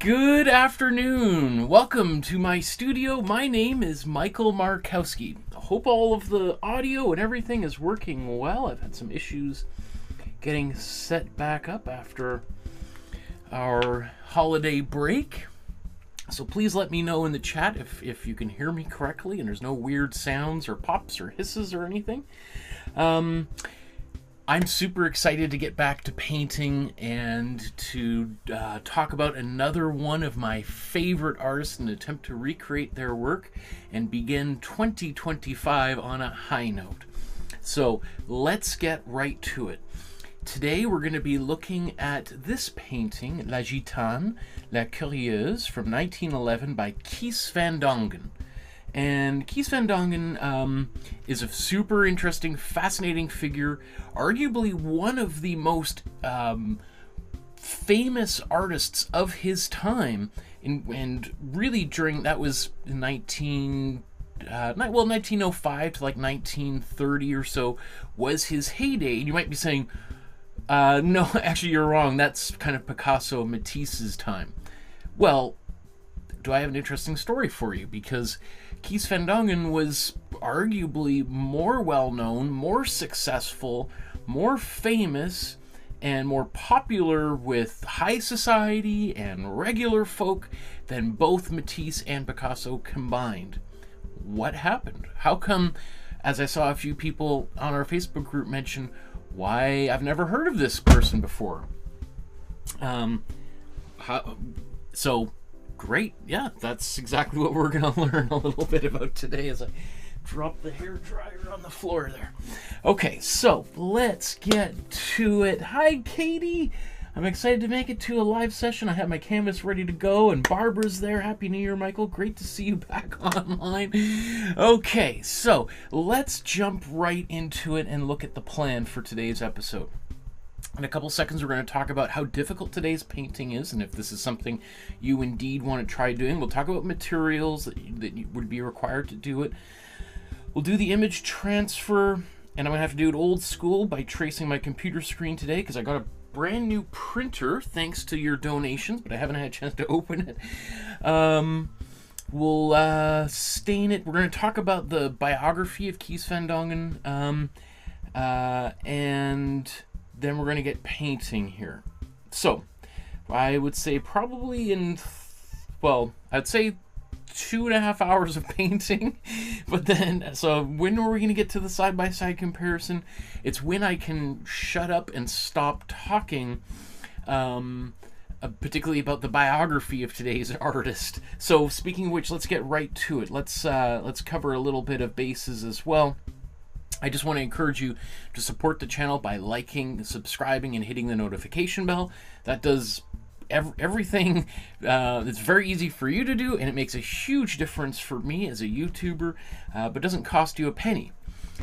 Good afternoon. Welcome to my studio. My name is Michael Markowsky. I hope all of the audio and everything is working well. I've had some issues getting set back up after our holiday break. So please let me know in the chat if you can hear me correctly and there's no weird sounds or pops or hisses or anything. I'm super excited to get back to painting and to talk about another one of my favorite artists and attempt to recreate their work and begin 2025 on a high note. So let's get right to it. Today we're going to be looking at this painting, La Gitane, La Curieuse, from 1911 by Kees van Dongen. And Kees van Dongen is a super interesting, fascinating figure, arguably one of the most famous artists of his time, and really during, that was 1905 to like 1930 or so was his heyday. And you might be saying, no, actually you're wrong, that's kind of Picasso, Matisse's time. Well, do I have an interesting story for you? Because Kees van Dongen was arguably more well-known, more successful, more famous, and more popular with high society and regular folk than both Matisse and Picasso combined. What happened? How come, as I saw a few people on our Facebook group mention, why I've never heard of this person before? Great, yeah, that's exactly what we're going to learn a little bit about today as I drop the hair dryer on the floor there. Okay, so let's get to it. Hi, Katie. I'm excited to make it to a live session. I have my canvas ready to go, and Barbara's there. Happy New Year, Michael. Great to see you back online. Okay, so let's jump right into it and look at the plan for today's episode. In a couple seconds, we're going to talk about how difficult today's painting is, and if this is something you indeed want to try doing. We'll talk about materials that would be required to do it. We'll do the image transfer, and I'm going to have to do it old school by tracing my computer screen today because I got a brand new printer thanks to your donations, but I haven't had a chance to open it. We'll stain it. We're going to talk about the biography of Kees van Dongen, and then we're going to get painting here. So I would say probably I'd say 2.5 hours of painting, but then, so when are we going to get to the side-by-side comparison? It's when I can shut up and stop talking, particularly about the biography of today's artist. So speaking of which, let's get right to it. Let's cover a little bit of bases as well. I just want to encourage you to support the channel by liking, subscribing, and hitting the notification bell. That does everything. It's very easy for you to do, and it makes a huge difference for me as a YouTuber, but doesn't cost you a penny.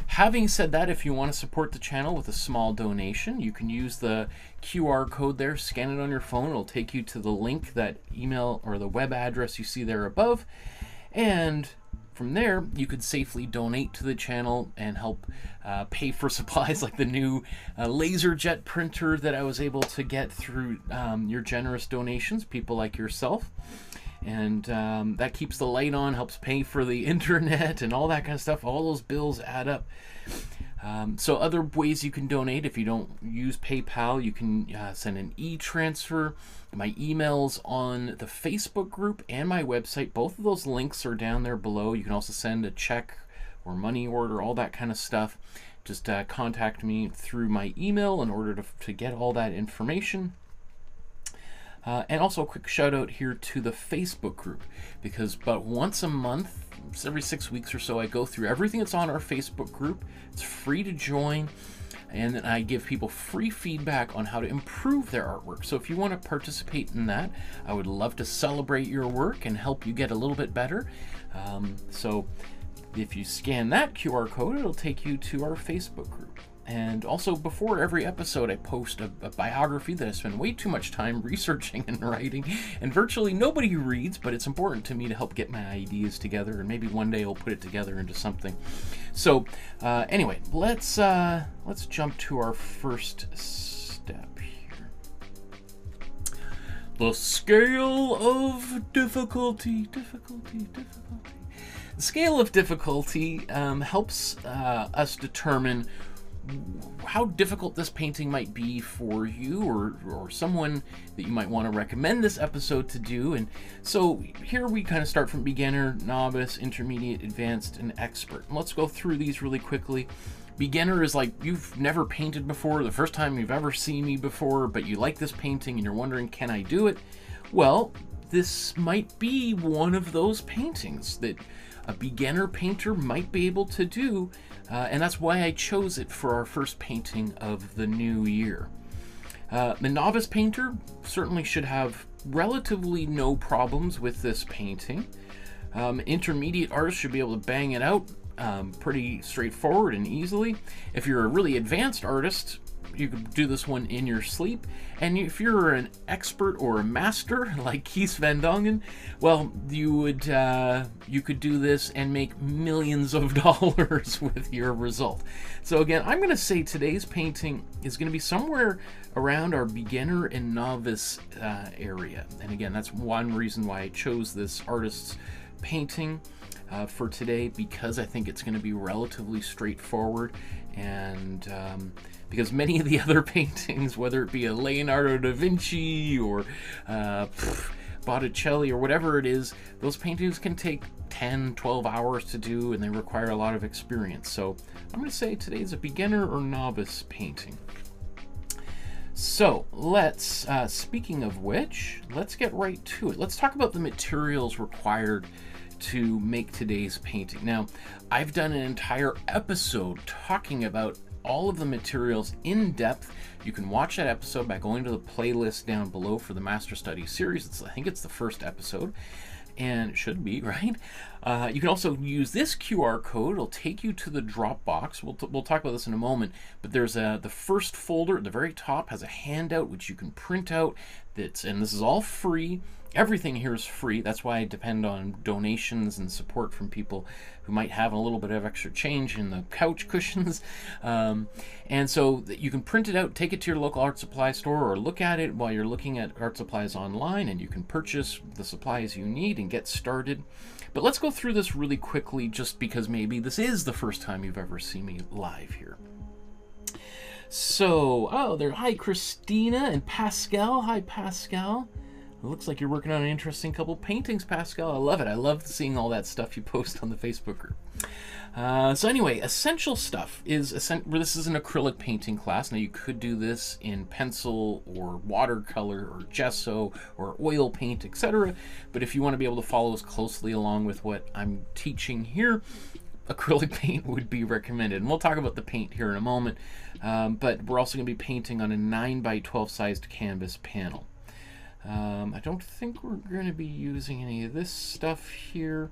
Having said that, if you want to support the channel with a small donation, you can use the QR code there, scan it on your phone. It'll take you to the link, that email or the web address you see there above, and from there, you could safely donate to the channel and help pay for supplies like the new LaserJet printer that I was able to get through your generous donations, people like yourself. And that keeps the light on, helps pay for the internet and all that kind of stuff. All those bills add up. So other ways you can donate, if you don't use PayPal, you can send an e-transfer. My email's on the Facebook group and my website. Both of those links are down there below. You can also send a check or money order, all that kind of stuff. Just contact me through my email in order to get all that information. And also a quick shout out here to the Facebook group, because about once a month, every 6 weeks or so, I go through everything that's on our Facebook group. It's free to join, and then I give people free feedback on how to improve their artwork. So if you want to participate in that, I would love to celebrate your work and help you get a little bit better. So if you scan that QR code, it'll take you to our Facebook group. And also, before every episode, I post a biography that I spend way too much time researching and writing, and virtually nobody reads, but it's important to me to help get my ideas together, and maybe one day I'll put it together into something. So, anyway, let's jump to our first step here. The scale of difficulty. The scale of difficulty helps us determine how difficult this painting might be for you or someone that you might want to recommend this episode to do. And so here we kind of start from beginner, novice, intermediate, advanced, and expert. And let's go through these really quickly. Beginner is like you've never painted before, the first time you've ever seen me before, but you like this painting and you're wondering, can I do it? Well, this might be one of those paintings that a beginner painter might be able to do, and that's why I chose it for our first painting of the new year. The novice painter certainly should have relatively no problems with this painting. Intermediate artists should be able to bang it out pretty straightforward and easily. If you're a really advanced artist, you could do this one in your sleep. And if you're an expert or a master like Kees van Dongen, well, you could do this and make millions of dollars with your result. So again, I'm going to say today's painting is going to be somewhere around our beginner and novice area. And again, that's one reason why I chose this artist's painting for today, because I think it's going to be relatively straightforward, and because many of the other paintings, whether it be a Leonardo da Vinci or Botticelli or whatever it is, those paintings can take 10-12 hours to do, and they require a lot of experience. So I'm going to say today's a beginner or novice painting. So let's, speaking of which, let's get right to it. Let's talk about the materials required to make today's painting. Now, I've done an entire episode talking about all of the materials in depth. You can watch that episode by going to the playlist down below for the Master Study series. I think it's the first episode, and it should be, right? You can also use this QR code. It'll take you to the Dropbox. We'll talk about this in a moment, but there's the first folder at the very top has a handout which you can print out. And this is all free. Everything here is free. That's why I depend on donations and support from people who might have a little bit of extra change in the couch cushions. And so you can print it out, take it to your local art supply store, or look at it while you're looking at art supplies online, and you can purchase the supplies you need and get started. But let's go through this really quickly, just because maybe this is the first time you've ever seen me live here. So, hi Christina and Pascal. Hi Pascal. It looks like you're working on an interesting couple paintings, Pascal. I love it. I love seeing all that stuff you post on the Facebook group. So anyway, essential stuff is, this is an acrylic painting class. Now you could do this in pencil or watercolor or gesso or oil paint, etc. But if you want to be able to follow us closely along with what I'm teaching here, acrylic paint would be recommended. And we'll talk about the paint here in a moment. But we're also going to be painting on a 9x12 sized canvas panel. I don't think we're going to be using any of this stuff here.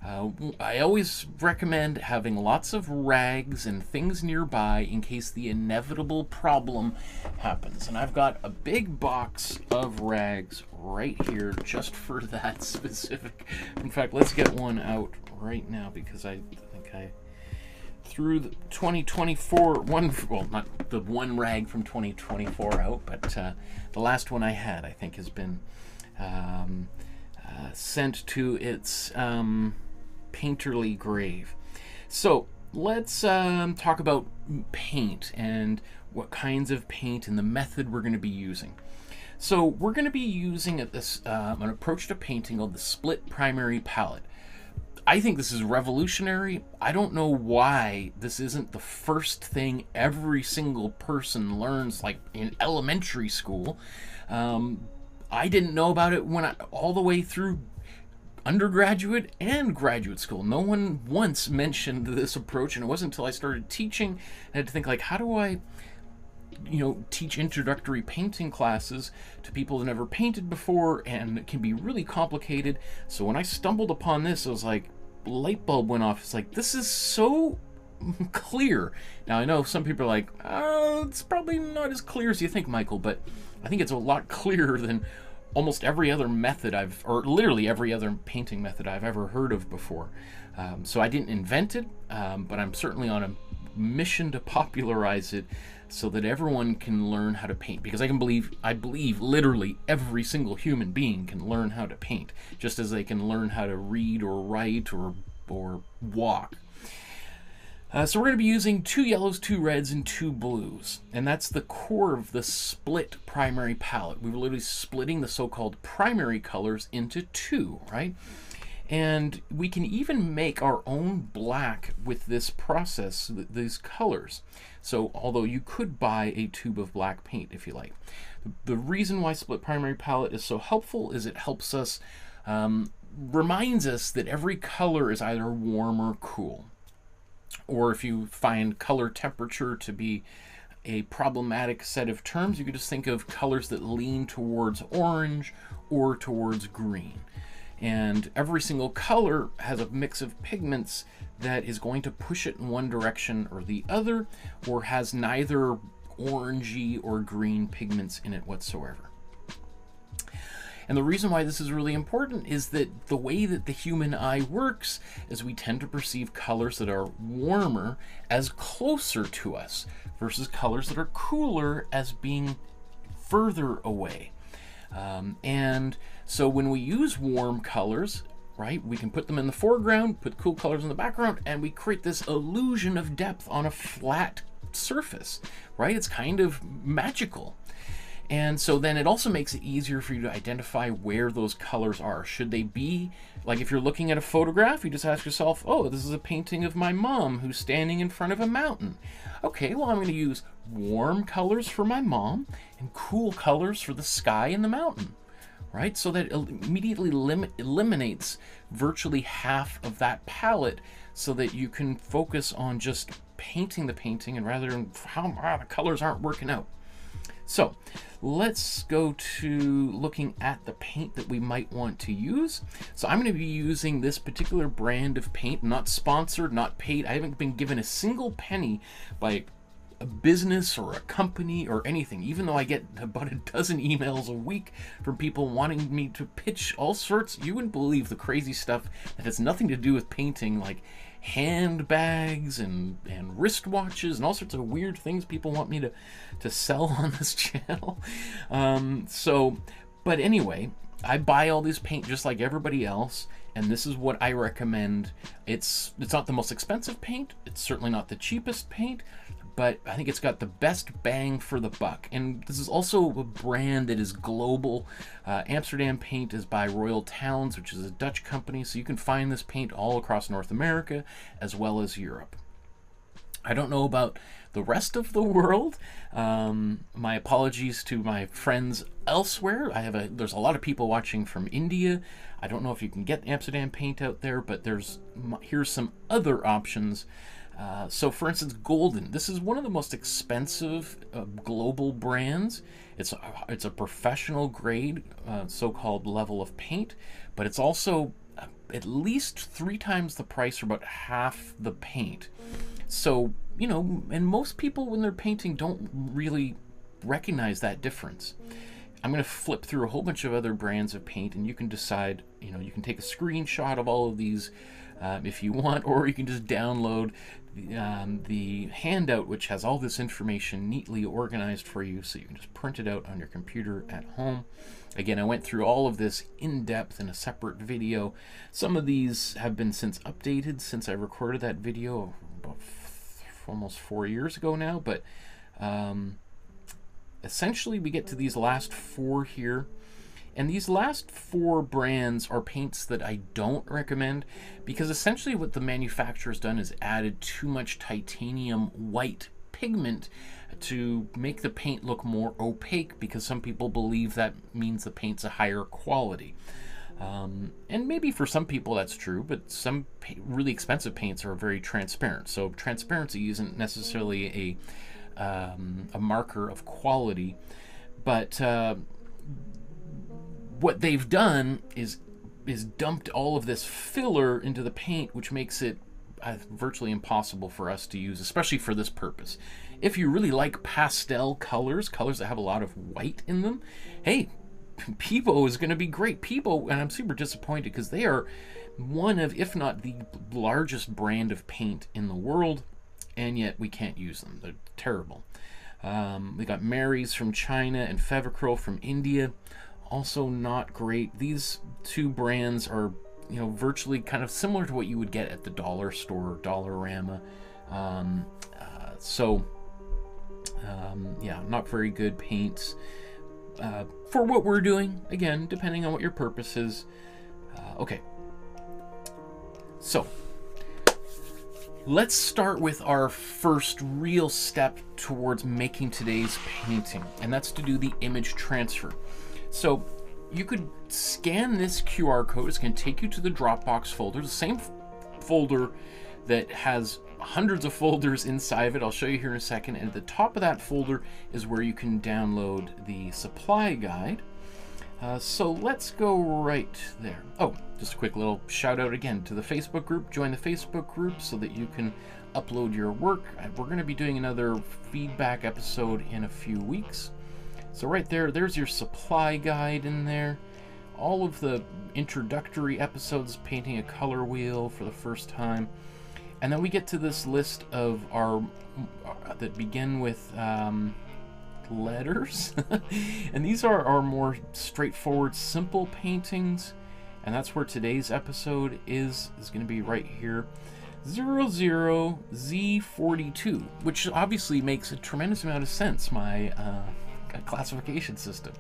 I always recommend having lots of rags and things nearby in case the inevitable problem happens. And I've got a big box of rags right here just for that specific. In fact, let's get one out right now, because I think I threw the 2024 well, not the one rag from 2024 out, but the last one I had, I think, has been sent to its painterly grave. So let's talk about paint and what kinds of paint and the method we're going to be using. So we're going to be using an approach to painting called the split primary palette. I think this is revolutionary. I don't know why this isn't the first thing every single person learns, like in elementary school. I didn't know about it all the way through undergraduate and graduate school. No one once mentioned this approach, and it wasn't until I started teaching I had to think, like, how do I teach introductory painting classes to people who've never painted before, and it can be really complicated. So when I stumbled upon this, I was like, light bulb went off. It's like, this is so clear. Now I know some people are like, oh, it's probably not as clear as you think, Michael, but I think it's a lot clearer than almost every other method or literally every other painting method I've ever heard of before. So I didn't invent it, but I'm certainly on a mission to popularize it so that everyone can learn how to paint, because I believe literally every single human being can learn how to paint, just as they can learn how to read or write or walk. So we're going to be using 2 yellows, 2 reds, and 2 blues, and that's the core of the split primary palette. We're literally splitting the so-called primary colors into 2, right? And we can even make our own black with this process, these colors. So although you could buy a tube of black paint if you like. The reason why split primary palette is so helpful is it helps us, reminds us that every color is either warm or cool. Or if you find color temperature to be a problematic set of terms, you could just think of colors that lean towards orange or towards green. And every single color has a mix of pigments that is going to push it in one direction or the other, or has neither orangey or green pigments in it whatsoever. And the reason why this is really important is that the way that the human eye works is we tend to perceive colors that are warmer as closer to us versus colors that are cooler as being further away. And so when we use warm colors, right, we can put them in the foreground, put cool colors in the background, and we create this illusion of depth on a flat surface, right? It's kind of magical. And so then it also makes it easier for you to identify where those colors are. Should they be, like if you're looking at a photograph, you just ask yourself, oh, this is a painting of my mom who's standing in front of a mountain. Okay, well, I'm going to use warm colors for my mom and cool colors for the sky and the mountain, right? So that it immediately eliminates virtually half of that palette so that you can focus on just painting the painting and rather than how the colors aren't working out. So let's go to looking at the paint that we might want to use. So I'm going to be using this particular brand of paint, not sponsored, not paid. I haven't been given a single penny by a business or a company or anything, even though I get about a dozen emails a week from people wanting me to pitch all sorts. You wouldn't believe the crazy stuff that has nothing to do with painting, like handbags and wristwatches and all sorts of weird things people want me to sell on this channel. But anyway, I buy all this paint just like everybody else, and this is what I recommend. It's not the most expensive paint, it's certainly not the cheapest paint, but I think it's got the best bang for the buck. And this is also a brand that is global. Amsterdam paint is by Royal Towns, which is a Dutch company, so you can find this paint all across North America as well as Europe. I don't know about the rest of the world. My apologies to my friends elsewhere. There's a lot of people watching from India. I don't know if you can get Amsterdam paint out there, but here's some other options. So for instance, Golden. This is one of the most expensive global brands. It's a professional grade, so-called level of paint, but it's also at least 3 times the price or about half the paint. So, you know, and most people when they're painting don't really recognize that difference. I'm going to flip through a whole bunch of other brands of paint, and you can decide, you know, you can take a screenshot of all of these if you want, or you can just download the handout, which has all this information neatly organized for you, so you can just print it out on your computer at home. Again, I went through all of this in depth in a separate video. Some of these have been since updated since I recorded that video about almost 4 years ago now, but essentially we get to these last 4 here. And these last 4 brands are paints that I don't recommend, because essentially what the manufacturer's done is added too much titanium white pigment to make the paint look more opaque, because some people believe that means the paint's a higher quality. And maybe for some people that's true, but some really expensive paints are very transparent. So transparency isn't necessarily a marker of quality, but what they've done is dumped all of this filler into the paint, which makes it virtually impossible for us to use, especially for this purpose. If you really like pastel colors that have a lot of white in them, hey, Peebo is going to be great. Peebo, and I'm super disappointed because they are one of, if not the largest brand of paint in the world. and yet we can't use them. They're terrible. We got Mary's from China and Fevicryl from India. Also not great. These two brands are, you know, virtually kind of similar to what you would get at the dollar store, Dollarama. Yeah, not very good paints for what we're doing. Again, depending on what your purpose is. Okay. So, let's start with our first real step towards making today's painting, and that's to do the image transfer. So you could scan this QR code. It's going to take you to the Dropbox folder, the same folder that has hundreds of folders inside of it. I'll show you here in a second. And at the top of that folder is where you can download the supply guide. So let's go right there. Oh, just a quick little shout out again to the Facebook group. Join the Facebook group so that you can upload your work. We're going to be doing another feedback episode in a few weeks. So right there, there's your supply guide in there. All of the introductory episodes, painting a color wheel for the first time. And then we get to this list of our that begin with letters. And these are our more straightforward, simple paintings. And that's where today's episode is going to be right here. 00Z42, which obviously makes a tremendous amount of sense, my classification system.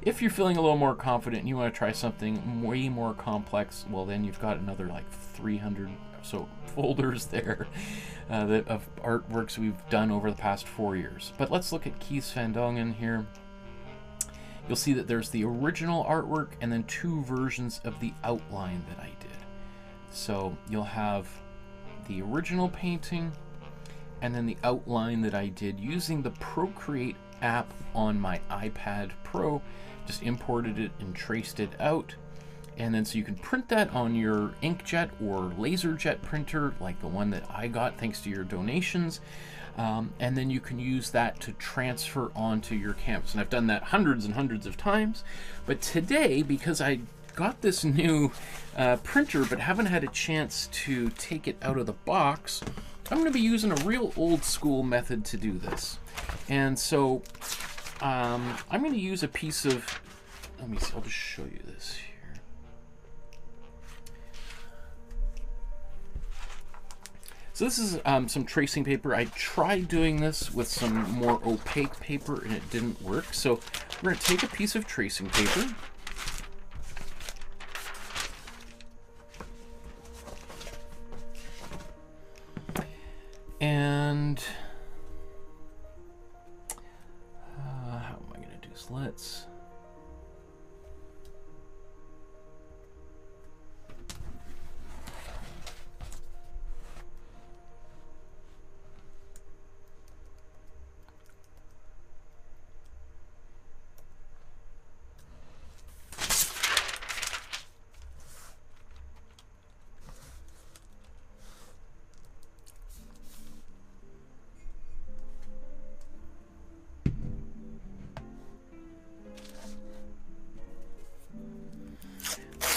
If you're feeling a little more confident and you want to try something way more complex, well, then you've got another like 300 or so folders there of artworks we've done over the past 4 years. But let's look at Kees van Dongen here. You'll see that there's the original artwork and then 2 versions of the outline that I did. So you'll have the original painting and then the outline that I did using the Procreate app on my iPad Pro. Just imported it and traced it out, and then so you can print that on your inkjet or laserjet printer like the one that I got thanks to your donations, and then you can use that to transfer onto your canvas. And I've done that hundreds and hundreds of times, but today, because I got this new printer but haven't had a chance to take it out of the box, I'm going to be using a real old school method to do this. And so I'm going to use a piece of, let me see, I'll just show you this here. So this is some tracing paper. I tried doing this with some more opaque paper and it didn't work. So we're going to take a piece of tracing paper. And how am I going to do this? Let's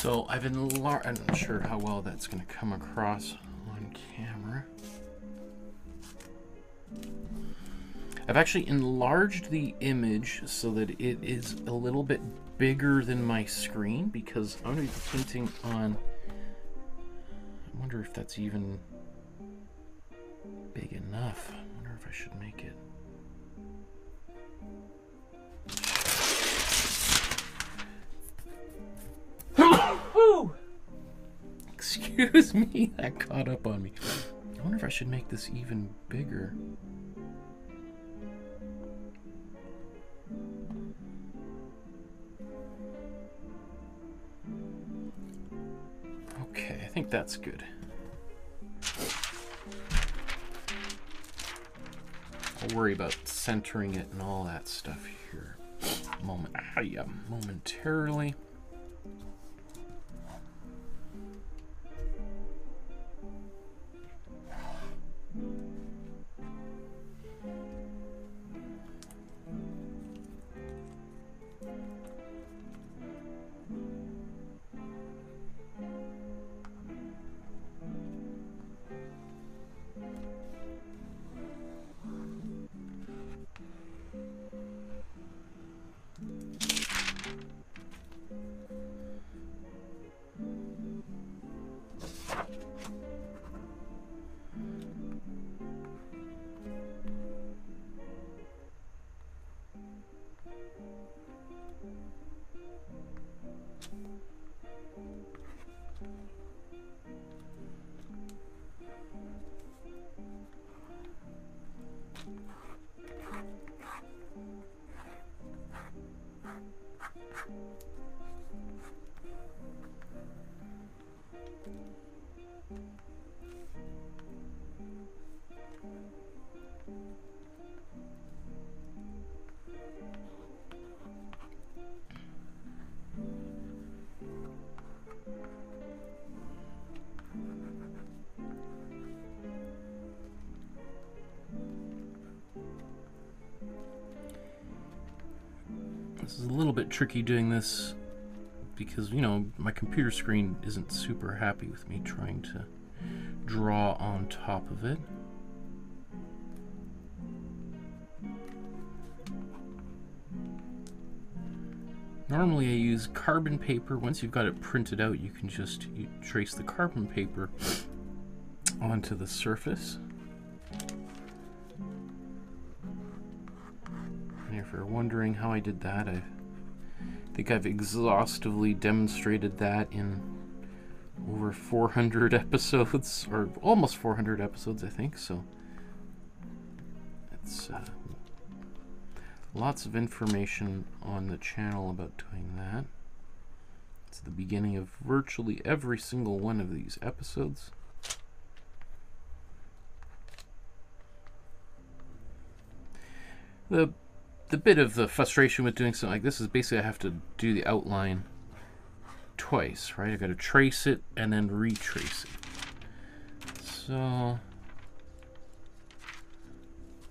So I've enlarged, I'm not sure how well that's going to come across on camera. I've actually enlarged the image so that it is a little bit bigger than my screen because I'm going to be painting on, I wonder if that's even big enough. I wonder if I should make it. Excuse me, that caught up on me. I wonder if I should make this even bigger. Okay, I think that's good. I'll worry about centering it and all that stuff here momentarily. This is a little bit tricky doing this because, you know, my computer screen isn't super happy with me trying to draw on top of it. Normally I use carbon paper. Once you've got it printed out, you can just trace the carbon paper onto the surface. And if you're wondering how I did that, I think I've exhaustively demonstrated that in over 400 episodes, or almost 400 episodes, I think. So it's lots of information on the channel about doing that. It's the beginning of virtually every single one of these episodes. The bit of the frustration with doing something like this is basically I have to do the outline twice, right? I've got to trace it and then retrace it. So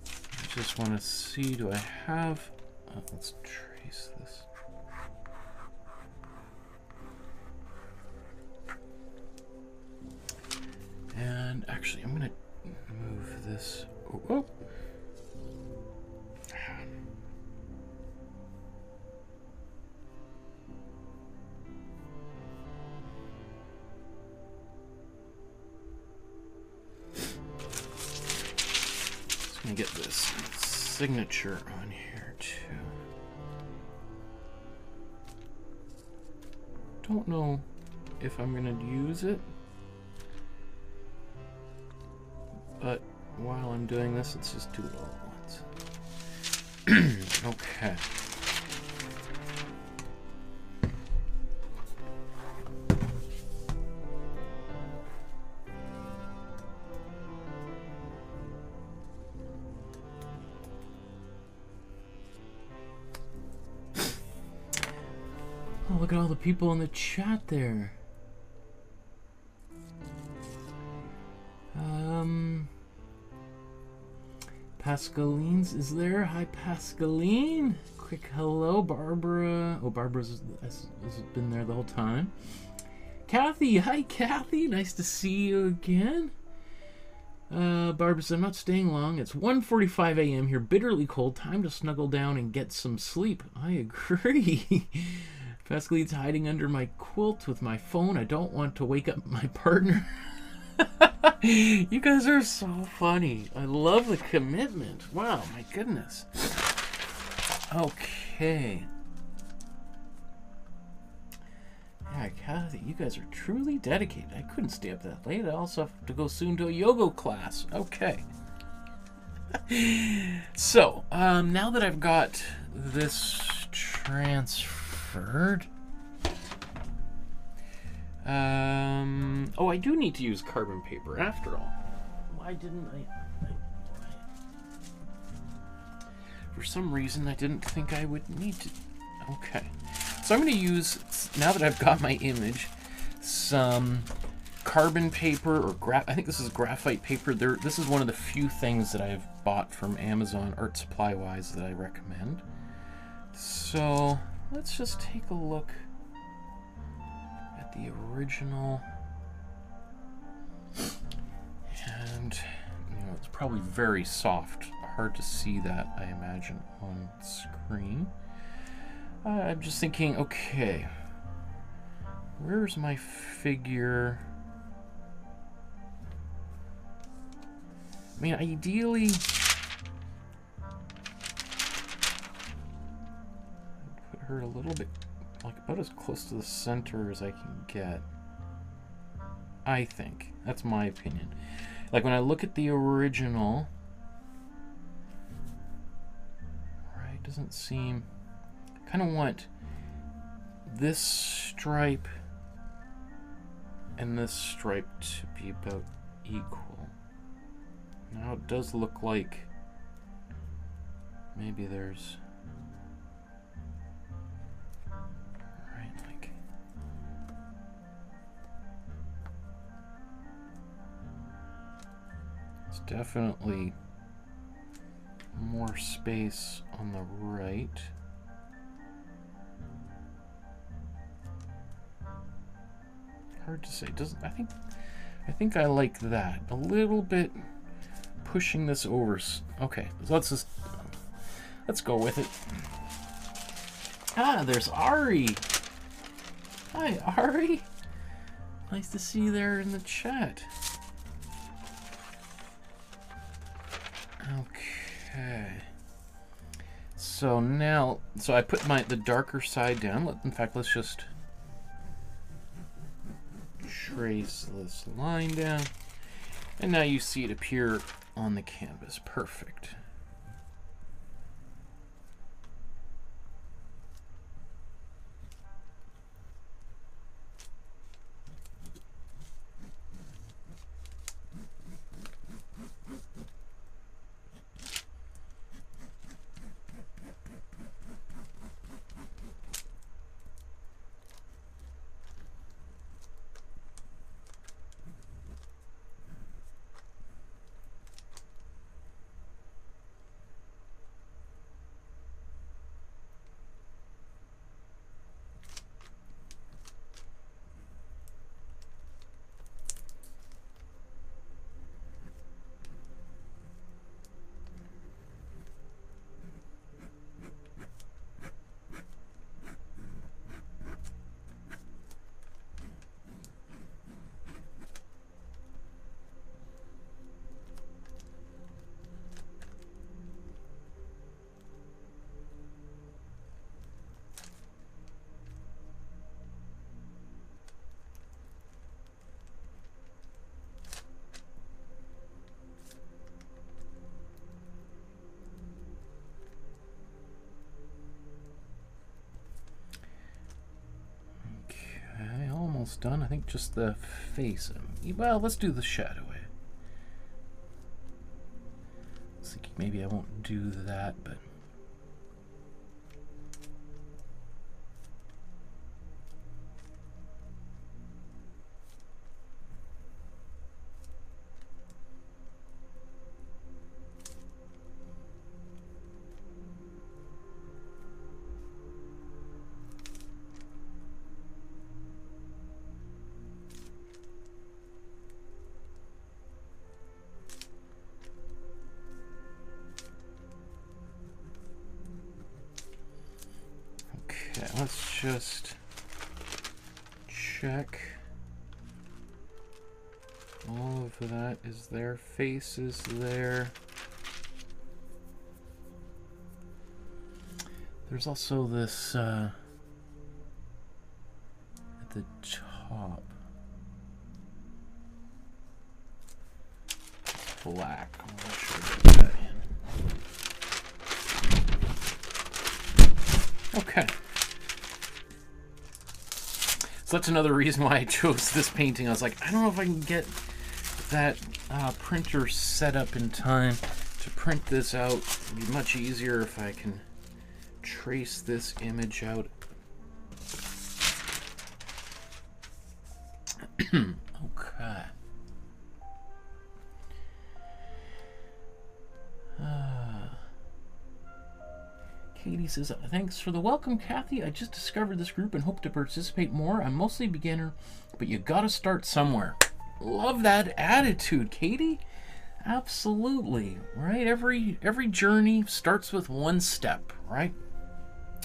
I just want to see, do I have, let's trace this. And actually I'm going to move this. Oh. Gonna get this signature on here too. Don't know if I'm gonna use it, but while I'm doing this, let's just do it all at once. Okay. Oh, look at all the people in the chat there. Pascaline's is there. Hi, Pascaline. Quick hello, Barbara. Oh, Barbara's has been there the whole time. Kathy. Hi, Kathy. Nice to see you again. Barbara says, I'm not staying long. It's 1:45 a.m. here, bitterly cold. Time to snuggle down and get some sleep. I agree. Pascaline's hiding under my quilt with my phone. I don't want to wake up my partner. You guys are so funny. I love the commitment. Wow, my goodness. Okay. Yeah, Kathy, you guys are truly dedicated. I couldn't stay up that late. I also have to go soon to a yoga class. Okay. So, now that I've got this transferred, oh, I do need to use carbon paper after all. Why didn't I? For some reason, I didn't think I would need to. Okay. So I'm going to use, now that I've got my image, some carbon paper, or I think this is graphite paper. This is one of the few things that I've bought from Amazon, art supply-wise, that I recommend. So let's just take a look at the original. And, you know, it's probably very soft. Hard to see that, I imagine, on screen. I'm just thinking, okay, where's my figure? I mean, ideally, I'd put her a little bit, like, about as close to the center as I can get. I think. That's my opinion. Like, when I look at the original, right, doesn't seem... I kind of want this stripe and this stripe to be about equal. Now it does look like maybe there's, right, like, it's definitely more space on the right. hard to say. Doesn't I think I like that a little bit. Pushing this over. Okay, let's go with it. Ah, there's Ari. Hi, Ari. Nice to see you there in the chat. Okay. So now, I put the darker side down. In fact, let's just trace this line down. And now you see it appear on the canvas. Perfect. Done. I think just the face. Well, let's do the shadow. Let's see, maybe I won't do that, but let's just check. All of that is there. Face is there. There's also this at the top. It's black. I'm not sure what that in. Okay. So that's another reason why I chose this painting. I was like, I don't know if I can get that printer set up in time to print this out. It'd be much easier if I can trace this image out. Okay. Katie says, thanks for the welcome, Kathy. I just discovered this group and hope to participate more. I'm mostly a beginner, but you gotta start somewhere. Love that attitude, Katie. Absolutely, right? Every journey starts with one step, right?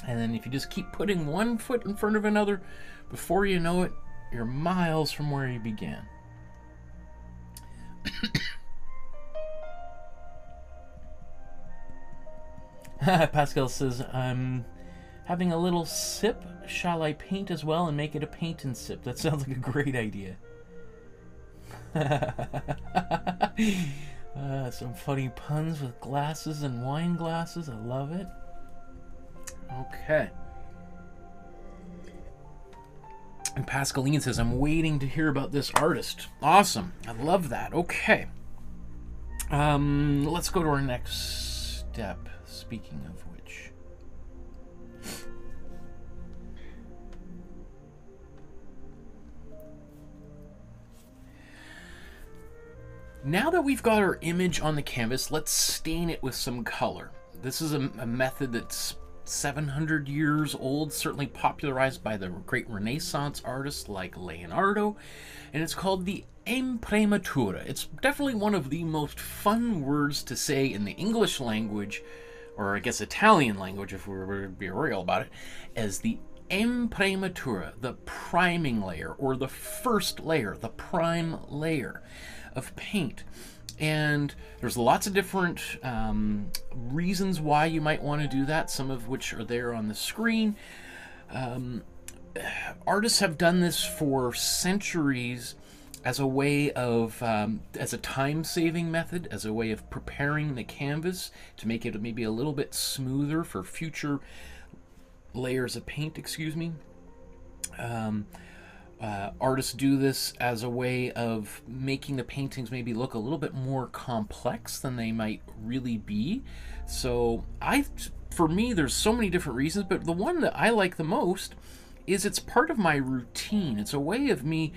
And then if you just keep putting one foot in front of another, before you know it, you're miles from where you began. Pascal says, I'm having a little sip. Shall I paint as well and make it a paint and sip? That sounds like a great idea. Some funny puns with glasses and wine glasses. I love it. Okay. And Pascaline says, I'm waiting to hear about this artist. Awesome. I love that. Okay. Let's go to our next step. Speaking of which, now that we've got our image on the canvas, let's stain it with some color. This is a method that's 700 years old, certainly popularized by the great Renaissance artists like Leonardo, and it's called the Imprimatura. It's definitely one of the most fun words to say in the English language, or I guess Italian language if we were to be real about it, as the Imprimatura, the priming layer, or the first layer, the prime layer of paint. And there's lots of different reasons why you might want to do that, some of which are there on the screen. Artists have done this for centuries as a way of, as a time-saving method, as a way of preparing the canvas to make it maybe a little bit smoother for future layers of paint, excuse me. Artists do this as a way of making the paintings maybe look a little bit more complex than they might really be. So for me, there's so many different reasons, but the one that I like the most is it's part of my routine. It's a way of me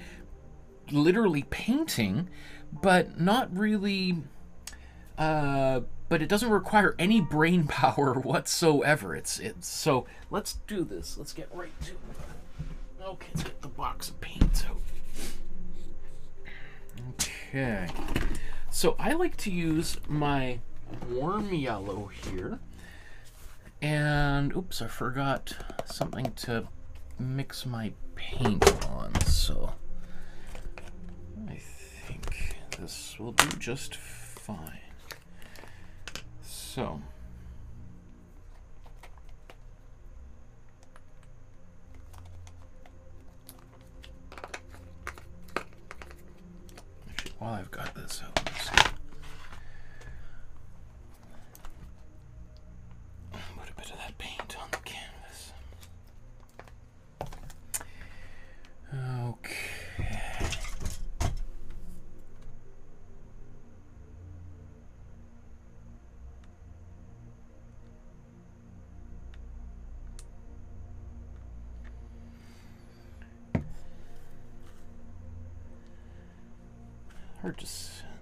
literally painting, but not really, but it doesn't require any brain power whatsoever. It's so let's do this. Let's get right to it. Okay, let's get the box of paints out. Okay, so I like to use my warm yellow here, and oops, I forgot something to mix my paint on, so I think this will do just fine. So actually, while I've got this out, let's see. Put a bit of that paint on the canvas. Okay.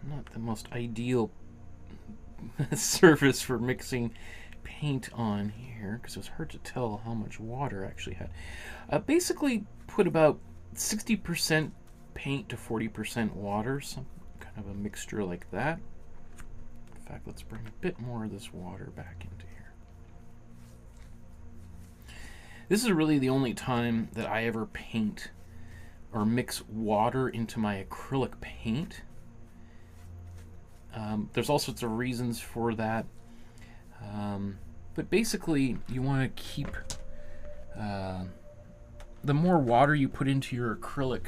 Not the most ideal surface for mixing paint on here, because it was hard to tell how much water I actually had. Basically put about 60% paint to 40% water, some kind of a mixture like that. In fact, let's bring a bit more of this water back into here. This is really the only time that I ever paint or mix water into my acrylic paint. There's all sorts of reasons for that, but basically you want to keep the more water you put into your acrylic,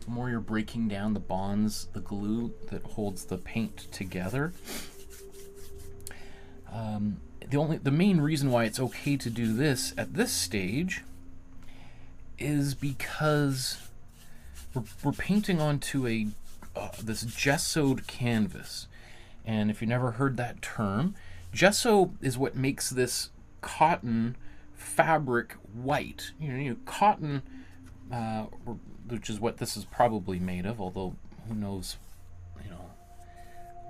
the more you're breaking down the bonds, the glue that holds the paint together. The main reason why it's okay to do this at this stage is because we're painting onto a this gessoed canvas. And if you never heard that term, gesso is what makes this cotton fabric white. You know, cotton, which is what this is probably made of, although who knows, you know,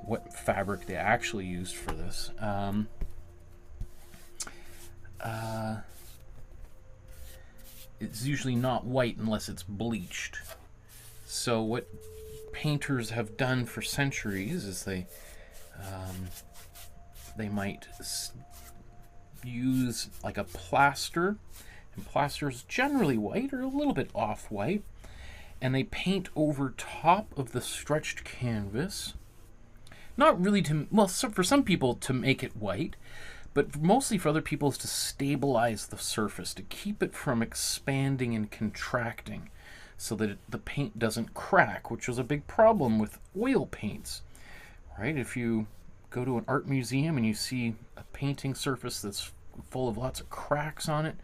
what fabric they actually used for this. It's usually not white unless it's bleached. So what painters have done for centuries is they might use like a plaster, and plaster is generally white or a little bit off-white, and they paint over top of the stretched canvas, not really to, well, so for some people to make it white, but mostly for other people is to stabilize the surface, to keep it from expanding and contracting, so that the paint doesn't crack, which was a big problem with oil paints, right? If you go to an art museum and you see a painting surface that's full of lots of cracks on it,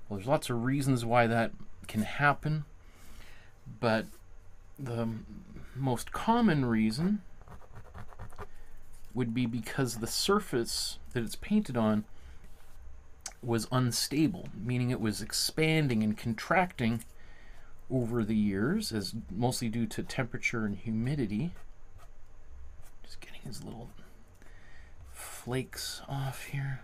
well, there's lots of reasons why that can happen, but the most common reason would be because the surface that it's painted on was unstable, meaning it was expanding and contracting over the years, as mostly due to temperature and humidity. Just getting his little flakes off here.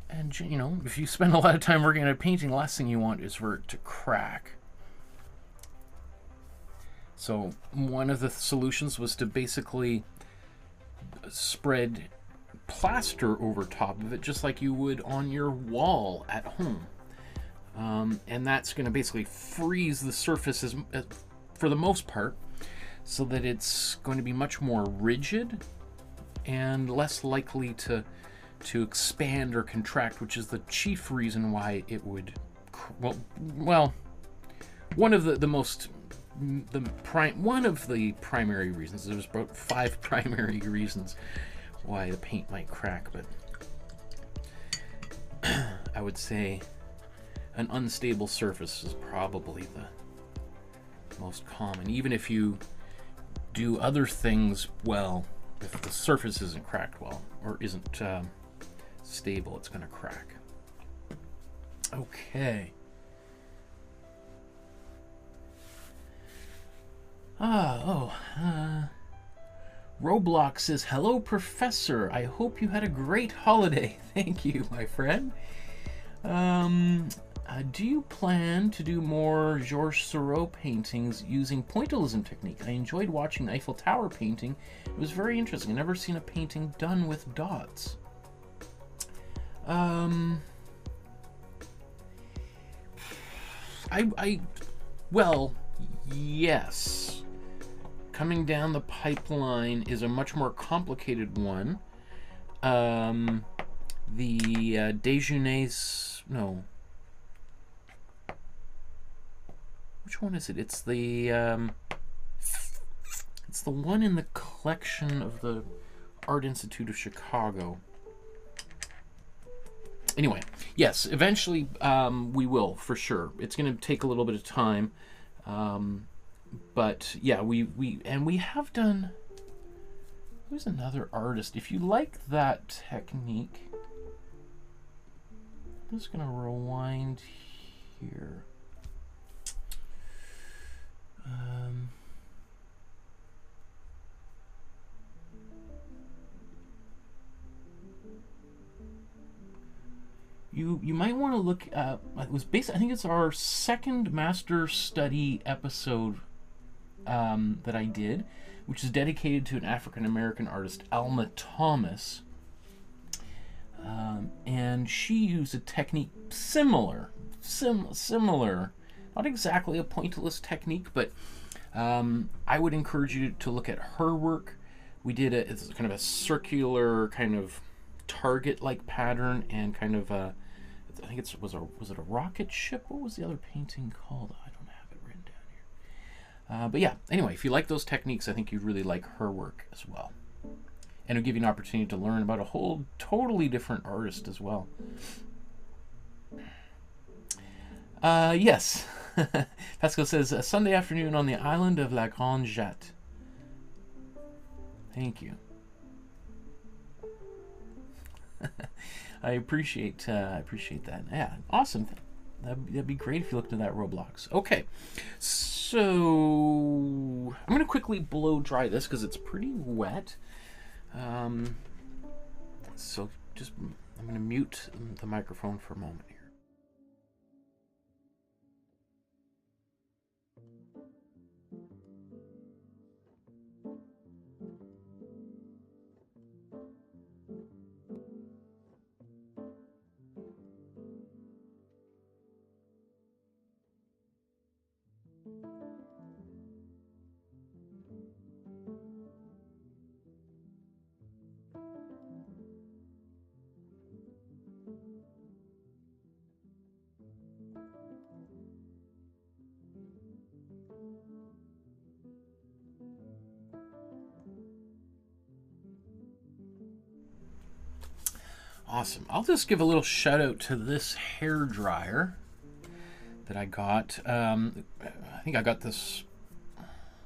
And, you know, if you spend a lot of time working on a painting, the last thing you want is for it to crack. So one of the solutions was to basically spread plaster over top of it, just like you would on your wall at home. And that's going to basically freeze the surface for the most part, so that it's going to be much more rigid and less likely to expand or contract, which is the chief reason why it would, well, one of the primary reasons. There's about 5 primary reasons why the paint might crack, but I would say an unstable surface is probably the most common. Even if you do other things well, if the surface isn't cracked well or isn't stable, it's going to crack. Okay. Roblox says, hello, Professor. I hope you had a great holiday. Thank you, my friend. Do you plan to do more Georges Seurat paintings using pointillism technique? I enjoyed watching the Eiffel Tower painting. It was very interesting. I've never seen a painting done with dots. Well, yes. Coming down the pipeline is a much more complicated one. The Déjeuner's, no. Which one is it? It's the one in the collection of the Art Institute of Chicago. Anyway, yes, eventually we will, for sure. It's going to take a little bit of time. But yeah, we have done. Who's another artist? If you like that technique, I'm just gonna rewind here. You might want to look at, it was based, I think it's our second master study episode that I did, which is dedicated to an African-American artist, Alma Thomas. And she used a technique similar, not exactly a pointillist technique, but I would encourage you to look at her work. We did it's kind of a circular kind of target-like pattern, and kind of a, I think was it a rocket ship? What was the other painting called? I don't have it written down here. But yeah, anyway, if you like those techniques, I think you'd really like her work as well. And it'll give you an opportunity to learn about a whole totally different artist as well. Yes. Pascal says, a Sunday afternoon on the island of La Grande Jatte. Thank you. I appreciate that. Yeah, awesome. That'd be great if you looked at that Roblox. Okay, so I'm gonna quickly blow dry this because it's pretty wet. So just I'm gonna mute the microphone for a moment here. Awesome. I'll just give a little shout out to this hair dryer that I got. I think I got this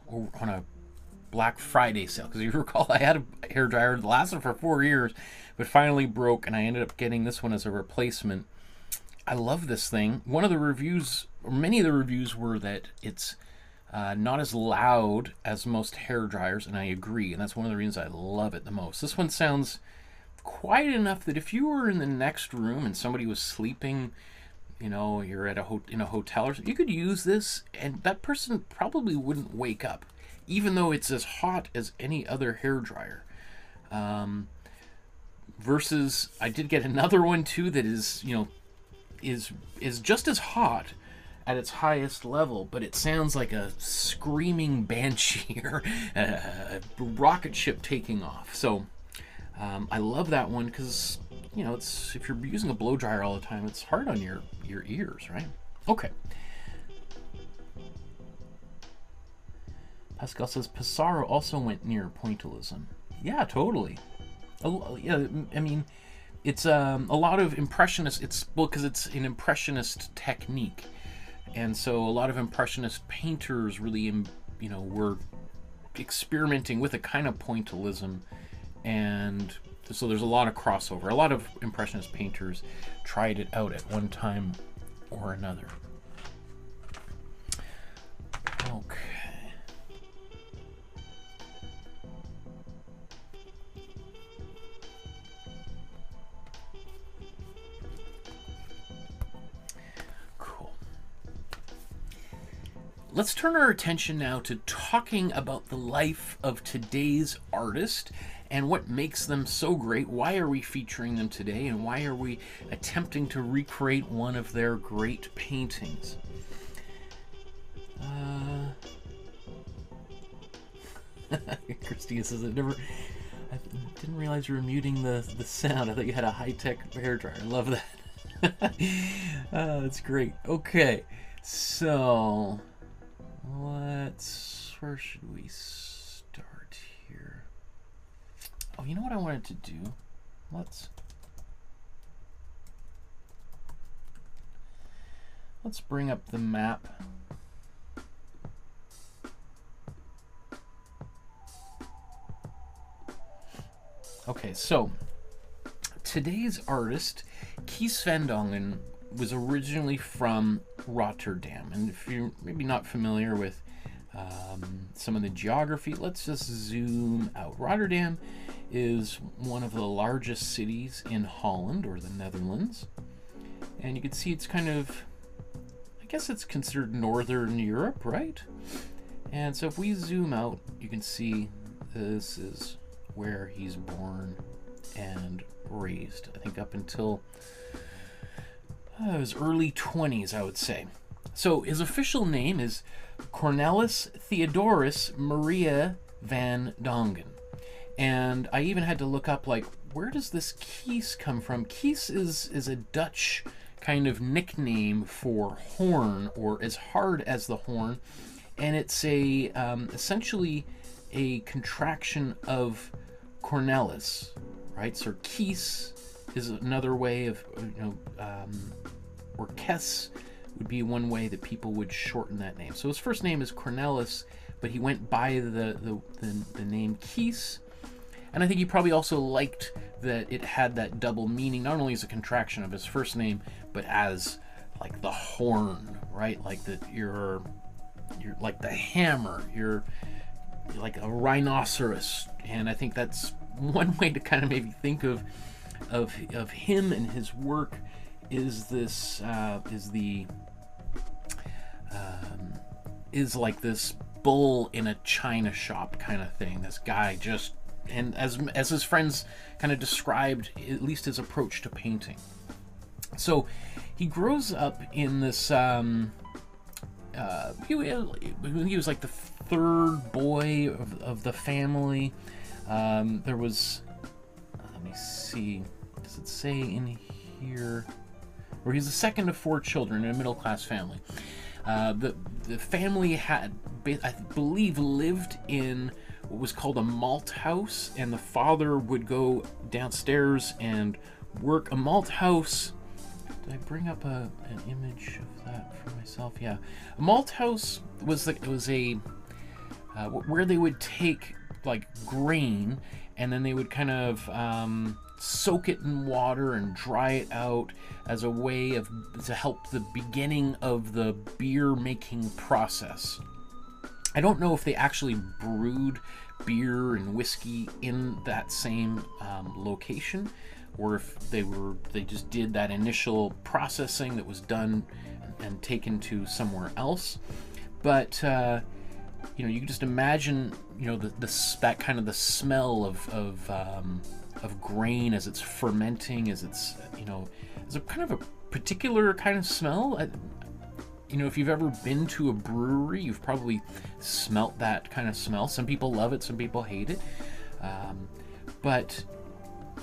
on a Black Friday sale, because if you recall, I had a hair dryer that lasted for 4 years but finally broke, and I ended up getting this one as a replacement. I love this thing. One of the reviews, or many of the reviews, were that it's not as loud as most hair dryers, and I agree, and that's one of the reasons I love it the most. This one sounds quiet enough that if you were in the next room and somebody was sleeping, you know, you're at in a hotel or something, you could use this and that person probably wouldn't wake up, even though it's as hot as any other hair dryer. Versus, I did get another one too that is, you know, is just as hot at its highest level, but it sounds like a screaming banshee or a rocket ship taking off. So I love that one because, you know, it's, if you're using a blow dryer all the time, it's hard on your ears, right? Okay. Pascal says Pissarro also went near pointillism. Yeah, totally. Yeah, I mean, it's a lot of impressionist. It's, well, because it's an impressionist technique, and so a lot of impressionist painters really, you know, were experimenting with a kind of pointillism, and so there's a lot of crossover. A lot of impressionist painters tried it out at one time or another. Okay. Let's turn our attention now to talking about the life of today's artist and what makes them so great. Why are we featuring them today, and why are we attempting to recreate one of their great paintings? Christina says, I didn't realize you were muting the sound. I thought you had a high-tech hairdryer. I love that. That's great. Okay, so where should we start here? Oh, you know what I wanted to do? Let's bring up the map. Okay, so today's artist, Kees van Dongen, was originally from Rotterdam, and if you're maybe not familiar with some of the geography, let's just zoom out. Rotterdam is one of the largest cities in Holland, or the Netherlands, and you can see it's kind of, I guess it's considered Northern Europe, right? And so if we zoom out, you can see this is where he's born and raised, I think up until his early 20s, I would say. So his official name is Cornelis Theodorus Maria van Dongen. And I even had to look up, like, where does this Kees come from? Kees is a Dutch kind of nickname for horn, or as hard as the horn. And it's a essentially a contraction of Cornelis, right? So Kees is another way of, you know, or Kees would be one way that people would shorten that name. So his first name is Cornelis, but he went by the name Kees. And I think he probably also liked that it had that double meaning, not only as a contraction of his first name, but as like the horn, right? Like that you're like the hammer, you're like a rhinoceros. And I think that's one way to kind of maybe think of him and his work is this is like this bull in a china shop kind of thing. This guy just, and as his friends kind of described, at least his approach to painting. So he grows up in this he was like the third boy of the family. There was, let me see, does it say in here, or he's the second of 4 children in a middle-class family. The family had, I believe, lived in what was called a malt house, and the father would go downstairs and work. A malt house, did I bring up an image of that for myself? Yeah, a malt house was like, it was a where they would take like grain, and then they would kind of soak it in water and dry it out as a way to help the beginning of the beer making process. I don't know if they actually brewed beer and whiskey in that same location, or if they just did that initial processing that was done and taken to somewhere else. But you know, you can just imagine, you know, that kind of the smell of grain as it's fermenting, as it's, you know, it's a kind of a particular kind of smell. You know, if you've ever been to a brewery, you've probably smelt that kind of smell. Some people love it, some people hate it. But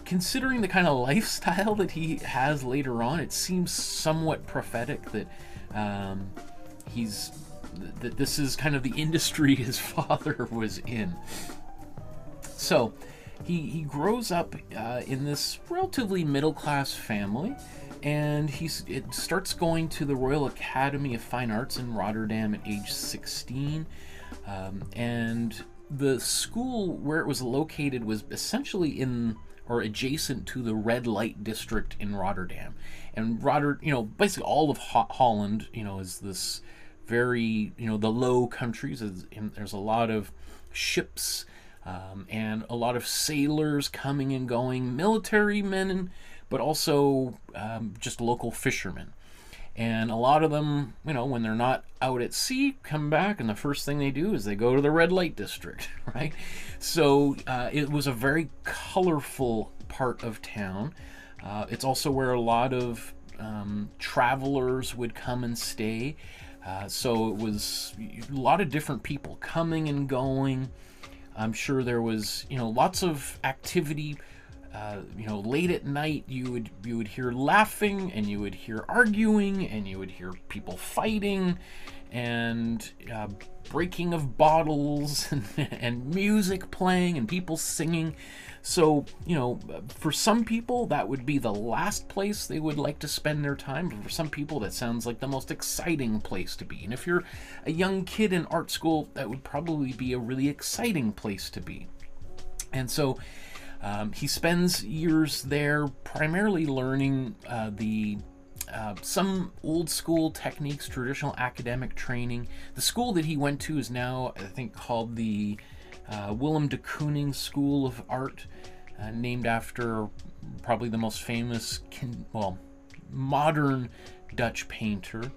considering the kind of lifestyle that he has later on, it seems somewhat prophetic that that this is kind of the industry his father was in. So he grows up in this relatively middle-class family, and it starts going to the Royal Academy of Fine Arts in Rotterdam at age 16. And the school where it was located was essentially in or adjacent to the red light district in Rotterdam. And you know, basically all of Holland, you know, is this very, you know, the Low Countries. There's a lot of ships and a lot of sailors coming and going, military men, but also just local fishermen. And a lot of them, you know, when they're not out at sea, come back, and the first thing they do is they go to the red light district, right? So it was a very colorful part of town. It's also where a lot of travelers would come and stay. So it was a lot of different people coming and going. I'm sure there was, you know, lots of activity. You know, late at night you would hear laughing, and you would hear arguing, and you would hear people fighting, and breaking of bottles, and music playing, and people singing. So, you know, for some people that would be the last place they would like to spend their time, but for some people that sounds like the most exciting place to be. And if you're a young kid in art school, that would probably be a really exciting place to be. And so he spends years there primarily learning some old school techniques, traditional academic training. The school that he went to is now, I think, called the Willem de Kooning School of Art, named after probably the most famous, modern Dutch painter.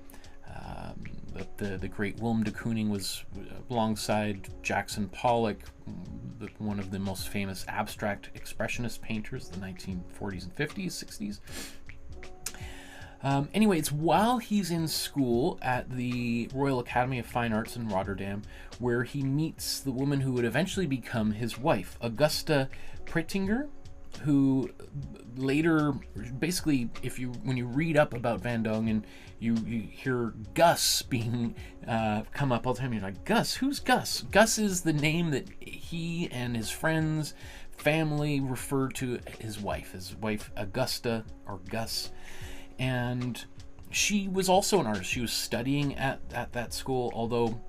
The great Willem de Kooning was alongside Jackson Pollock, one of the most famous abstract expressionist painters of the 1940s and 50s, 60s. Anyway, it's while he's in school at the Royal Academy of Fine Arts in Rotterdam where he meets the woman who would eventually become his wife, Augusta Pretinger, who later, basically, when you read up about Van Dongen, you hear Gus being come up all the time. You're like, Gus? Who's Gus? Gus is the name that he and his friends, family referred to his wife Augusta, or Gus. And she was also an artist. She was studying at that school, although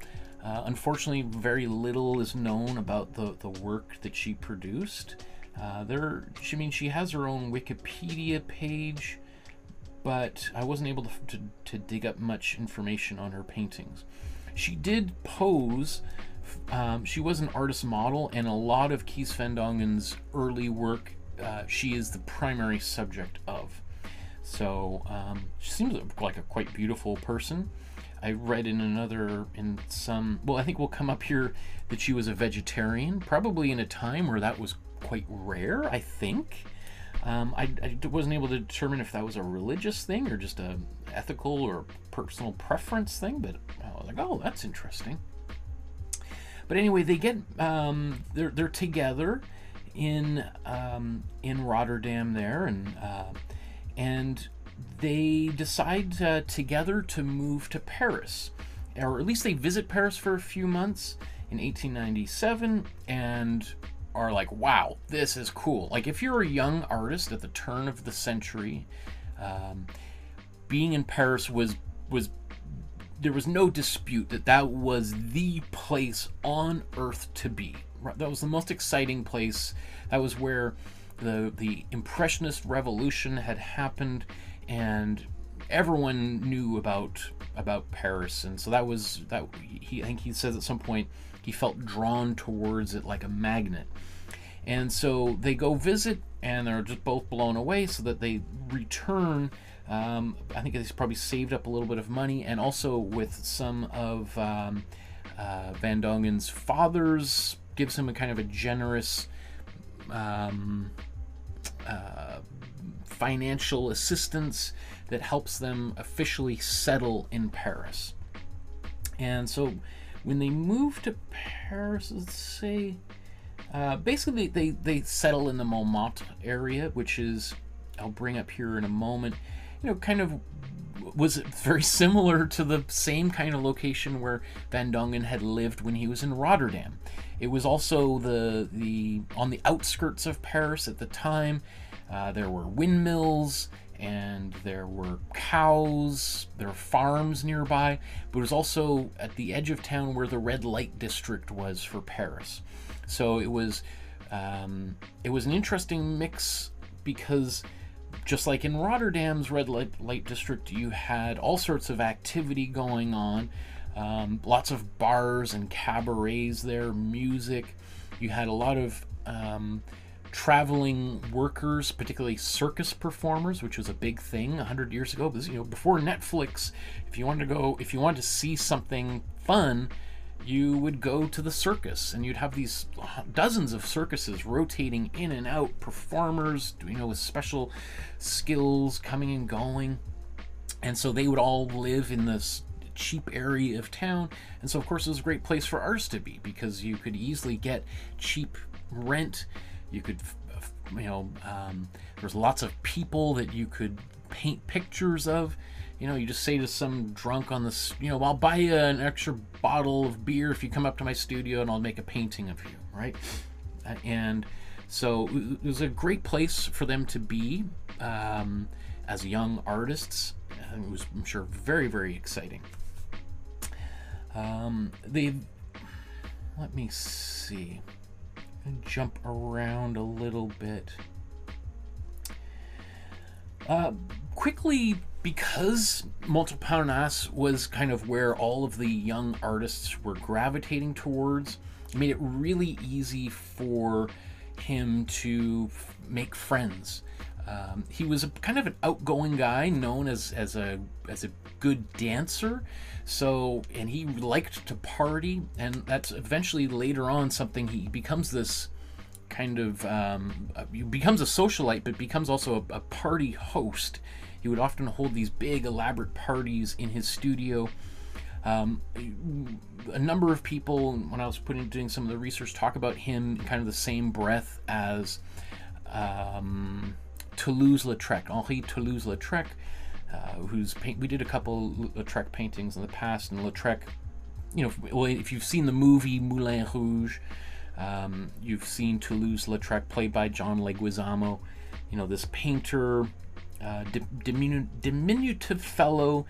unfortunately very little is known about the work that she produced. She has her own Wikipedia page, but I wasn't able to dig up much information on her paintings. She did pose. She was an artist model, and a lot of Kees van Dongen's early work she is the primary subject of. So she seems like a quite beautiful person. I read I think we'll come up here, that she was a vegetarian, probably in a time where that was quite rare, I think. I wasn't able to determine if that was a religious thing or just a ethical or personal preference thing, but I was like, oh, that's interesting. But anyway, they get they're together in Rotterdam there, and they decide together to move to Paris, or at least they visit Paris for a few months in 1897, and are like, wow, this is cool. Like, if you're a young artist at the turn of the century, being in Paris was there was no dispute that was the place on earth to be. That was the most exciting place. That was where the Impressionist revolution had happened, and everyone knew about about Paris, and so that was that. I think he says at some point he felt drawn towards it like a magnet, and so they go visit, and they're just both blown away. So that they return. I think he's probably saved up a little bit of money, and also with some of Van Dongen's father's gives him a kind of a generous financial assistance that helps them officially settle in Paris. And so when they move to Paris, let's say, basically they settle in the Montmartre area, which is, I'll bring up here in a moment, kind of was very similar to the same kind of location where Van Dongen had lived when he was in Rotterdam. It was also the on the outskirts of Paris at the time. There were windmills and there were cows, there were farms nearby, but it was also at the edge of town where the red light district was for Paris. So it was an interesting mix, because just like in Rotterdam's red light district, you had all sorts of activity going on, lots of bars and cabarets there, music. You had a lot of traveling workers, particularly circus performers, which was a big thing 100 years ago. Because before Netflix, if you wanted to see something fun, you would go to the circus, and you'd have these dozens of circuses rotating in and out, performers, with special skills coming and going. And so they would all live in this cheap area of town. And so, of course, it was a great place for artists to be, because you could easily get cheap rent. You could, there's lots of people that you could paint pictures of. You just say to some drunk on this, I'll buy you an extra bottle of beer if you come up to my studio, and I'll make a painting of you, right? And so it was a great place for them to be as young artists. It was, I'm sure, very, very exciting. Let me see. Jump around a little bit. Quickly, because Montparnasse was kind of where all of the young artists were gravitating towards, it made it really easy for him to make friends. He was a kind of an outgoing guy, known as a good dancer. So, and he liked to party, and that's eventually later on something he becomes this kind of he becomes a socialite, but becomes also a party host. He would often hold these big elaborate parties in his studio. A number of people, when I was doing some of the research, talk about him in kind of the same breath as Toulouse-Lautrec, Henri Toulouse-Lautrec, we did a couple Lautrec paintings in the past, and Lautrec, if you've seen the movie Moulin Rouge, you've seen Toulouse-Lautrec played by John Leguizamo, this painter, diminutive fellow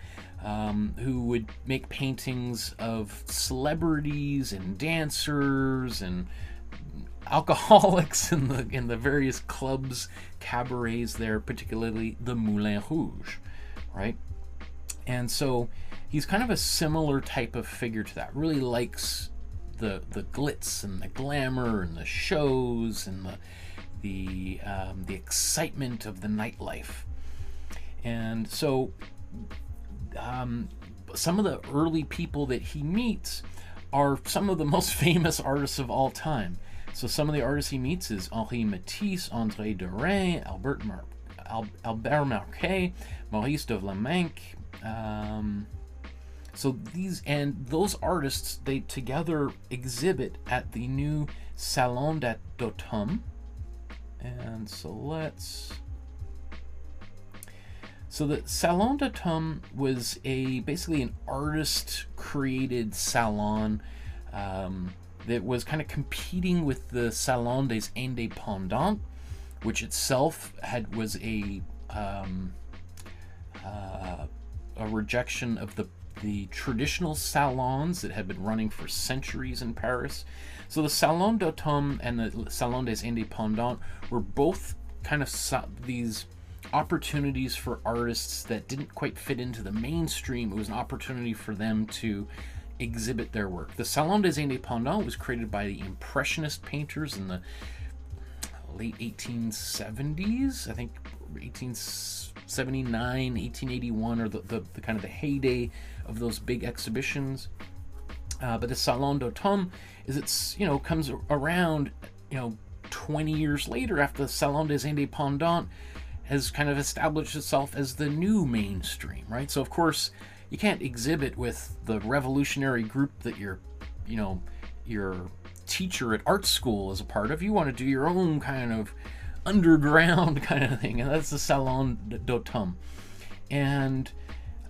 who would make paintings of celebrities and dancers and alcoholics in the various clubs, cabarets there, particularly the Moulin Rouge, right? And so he's kind of a similar type of figure to that. Really likes the glitz and the glamour and the shows and the excitement of the nightlife. And so some of the early people that he meets are some of the most famous artists of all time. So some of the artists he meets is Henri Matisse, André Derain, Albert Marquet, Maurice de Vlaminck. So those artists, they together exhibit at the new Salon d'Automne. And so the Salon d'Automne was basically an artist-created salon that was kind of competing with the Salon des Indépendants, which itself was a rejection of the traditional salons that had been running for centuries in Paris. So the Salon d'Automne and the Salon des Indépendants were both kind of these opportunities for artists that didn't quite fit into the mainstream. It was an opportunity for them to exhibit their work. The Salon des Indépendants was created by the Impressionist painters in the late 1870s, I think 1879, 1881, or the kind of the heyday of those big exhibitions. But the Salon d'Automne comes around 20 years later, after the Salon des Indépendants has kind of established itself as the new mainstream, right? So of course you can't exhibit with the revolutionary group that your teacher at art school is a part of. You want to do your own kind of underground kind of thing, and that's the Salon d'Automne. And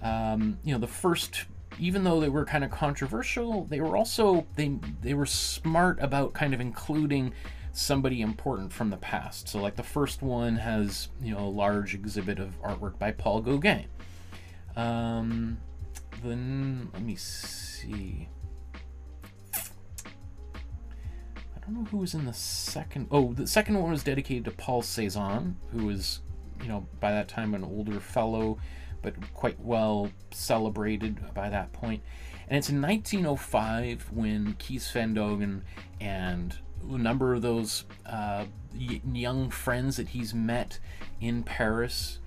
the first, even though they were kind of controversial, they were also they were smart about kind of including somebody important from the past. So like the first one has a large exhibit of artwork by Paul Gauguin. Then let me see, I don't know who was in the second. Oh, the second one was dedicated to Paul Cézanne, who was by that time an older fellow but quite well celebrated by that point. And it's in 1905 when Kees van Dongen and a number of those young friends that he's met in Paris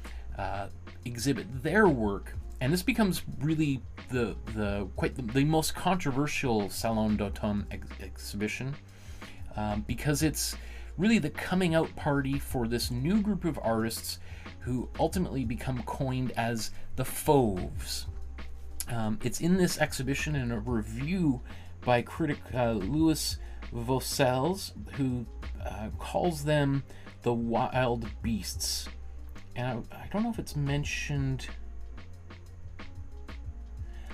exhibit their work, and this becomes really the most controversial Salon d'Automne exhibition, because it's really the coming out party for this new group of artists who ultimately become coined as the Fauves. It's in this exhibition in a review by critic Louis Vaucels, who calls them the wild beasts. And I don't know if it's mentioned.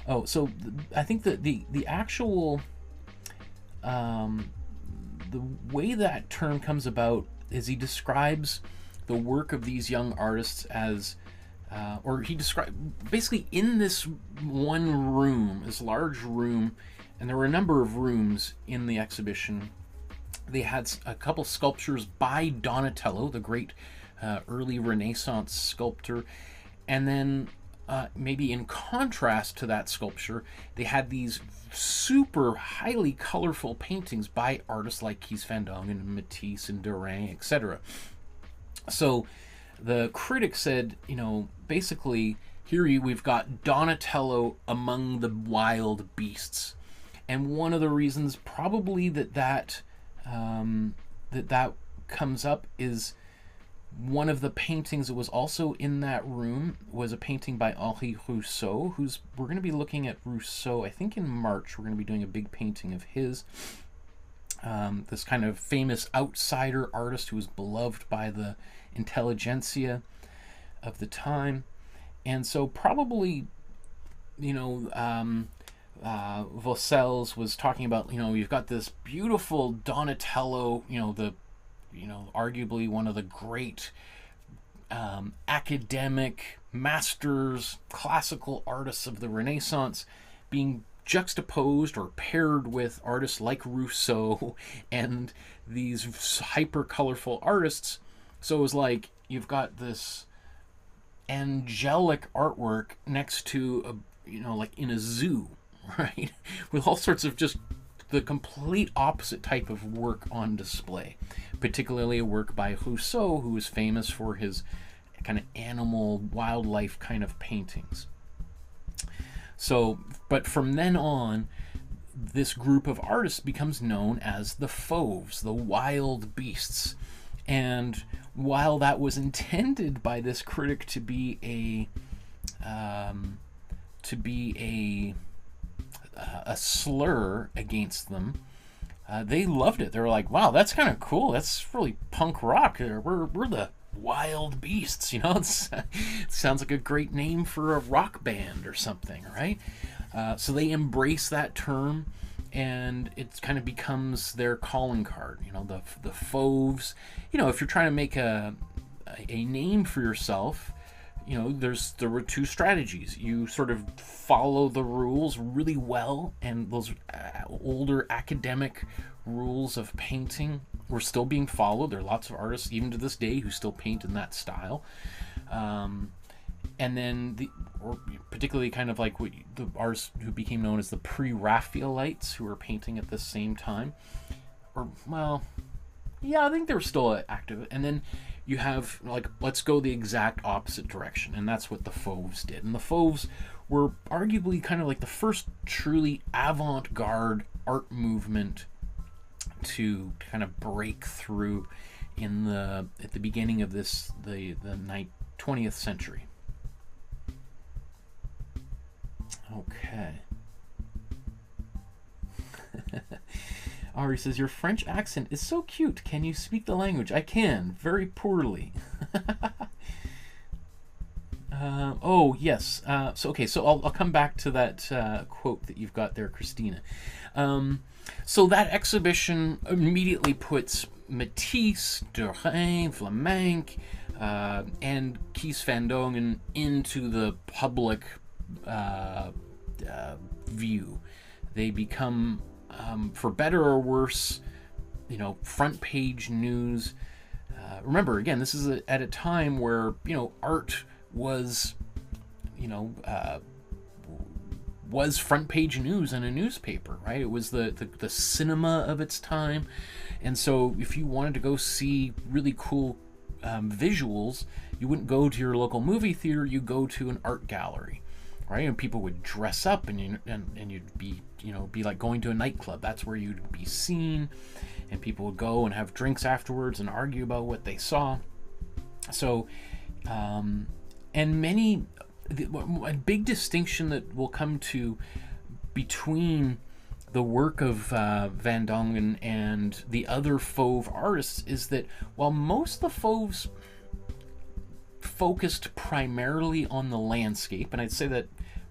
Oh, so I think that the actual the way that term comes about is he describes the work of these young artists as or he described basically in this one room, this large room, and there were a number of rooms in the exhibition. They had a couple sculptures by Donatello, the great early Renaissance sculptor, and then maybe in contrast to that sculpture, they had these super highly colorful paintings by artists like Kees van Dongen and Matisse and Dongen, etc. So the critic said, basically, here we've got Donatello among the wild beasts. And one of the reasons probably that comes up is one of the paintings that was also in that room was a painting by Henri Rousseau, we're going to be looking at Rousseau, I think in March. We're going to be doing a big painting of his. This kind of famous outsider artist who was beloved by the intelligentsia of the time. And so probably, Vaucels was talking about, you've got this beautiful Donatello, arguably one of the great academic masters, classical artists of the Renaissance, being juxtaposed or paired with artists like Rousseau and these hyper colorful artists. So it was like you've got this angelic artwork next to like in a zoo, right, with all sorts of just the complete opposite type of work on display, particularly a work by Rousseau, who is famous for his kind of animal wildlife kind of paintings. So, but from then on, this group of artists becomes known as the Fauves, the wild beasts. And while that was intended by this critic to be a slur against them, they loved it. They were like, "Wow, that's kind of cool. That's really punk rock. We're the wild beasts." It sounds like a great name for a rock band or something, right? So they embrace that term, and it kind of becomes their calling card. The Fauves. If you're trying to make a name for yourself, there were two strategies. You sort of follow the rules really well, and those older academic rules of painting were still being followed. There are lots of artists, even to this day, who still paint in that style. And then or particularly kind of like the artists who became known as the pre-Raphaelites, who were painting at the same time, or well, yeah, I think they were still active. And then you have, like, let's go the exact opposite direction, and that's what the Fauves did. And the Fauves were arguably kind of like the first truly avant-garde art movement to kind of break through at the beginning of the 20th century. Okay. Ari says, your French accent is so cute. Can you speak the language? I can, very poorly. Oh, yes. So I'll come back to that quote that you've got there, Christina. So that exhibition immediately puts Matisse, Dongen, Vlaminck, and Kees van Dongen into the public view. They become, for better or worse, front page news. Remember, again, this is at a time where art was front page news in a newspaper, right? It was the cinema of its time. And so if you wanted to go see really cool visuals, you wouldn't go to your local movie theater, you go to an art gallery, right? And people would dress up, and you'd be be like going to a nightclub. That's where you'd be seen, and people would go and have drinks afterwards and argue about what they saw. So and a big distinction that will come to between the work of Van Dongen and the other Fauve artists is that while most of the Fauves focused primarily on the landscape, and I'd say that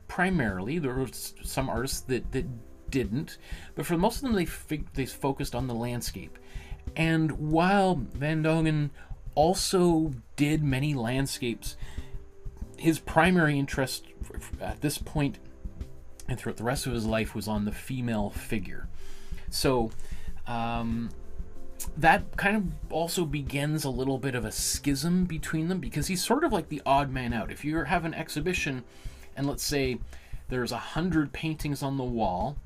primarily, there were some artists that didn't, but for most of them they focused on the landscape. And while Van Dongen also did many landscapes, his primary interest at this point and throughout the rest of his life was on the female figure. So that kind of also begins a little bit of a schism between them, because he's sort of like the odd man out. If you have an exhibition and let's say there's 100 paintings on the wall,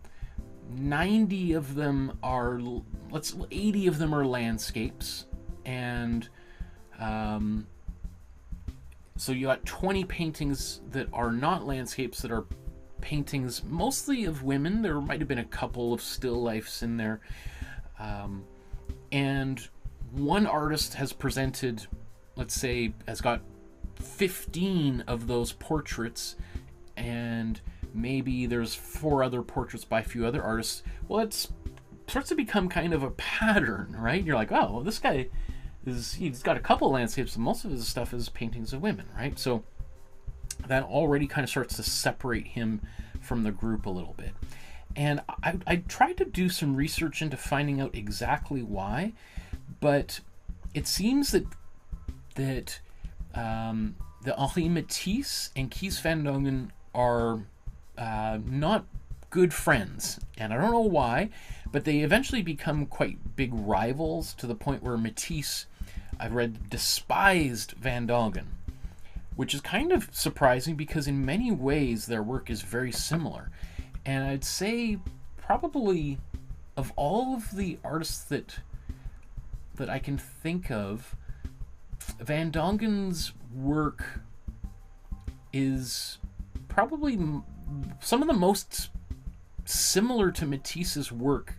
90 of them are, 80 of them are landscapes, and so you got 20 paintings that are not landscapes, that are paintings mostly of women. There might have been a couple of still lifes in there. And one artist has presented, let's say, has got 15 of those portraits, and maybe there's 4 other portraits by a few other artists. Well, it starts to become kind of a pattern, right? You're like, oh, well, this guy he's got a couple landscapes, and most of his stuff is paintings of women, right? So that already kind of starts to separate him from the group a little bit. And I tried to do some research into finding out exactly why, but it seems that the Henri Matisse and Kees van Dongen are not good friends, and I don't know why, but they eventually become quite big rivals, to the point where Matisse, I've read, despised Van Dongen, which is kind of surprising because in many ways their work is very similar. And I'd say probably of all of the artists that I can think of, Van Dongen's work is probably some of the most similar to Matisse's work,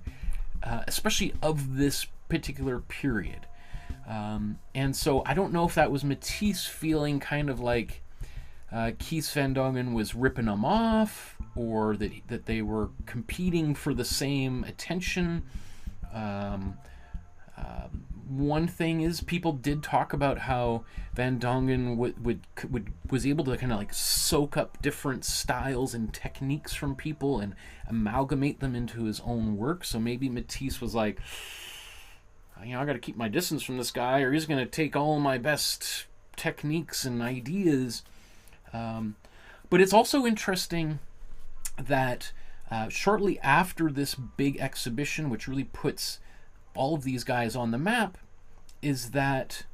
especially of this particular period. And so I don't know if that was Matisse feeling kind of like Kees van Dongen was ripping them off, or that they were competing for the same attention. One thing is, people did talk about how Van Dongen was able to kind of like soak up different styles and techniques from people and amalgamate them into his own work. So maybe Matisse was like, I got to keep my distance from this guy, or he's going to take all my best techniques and ideas. But it's also interesting that shortly after this big exhibition, which really puts all of these guys on the map, is that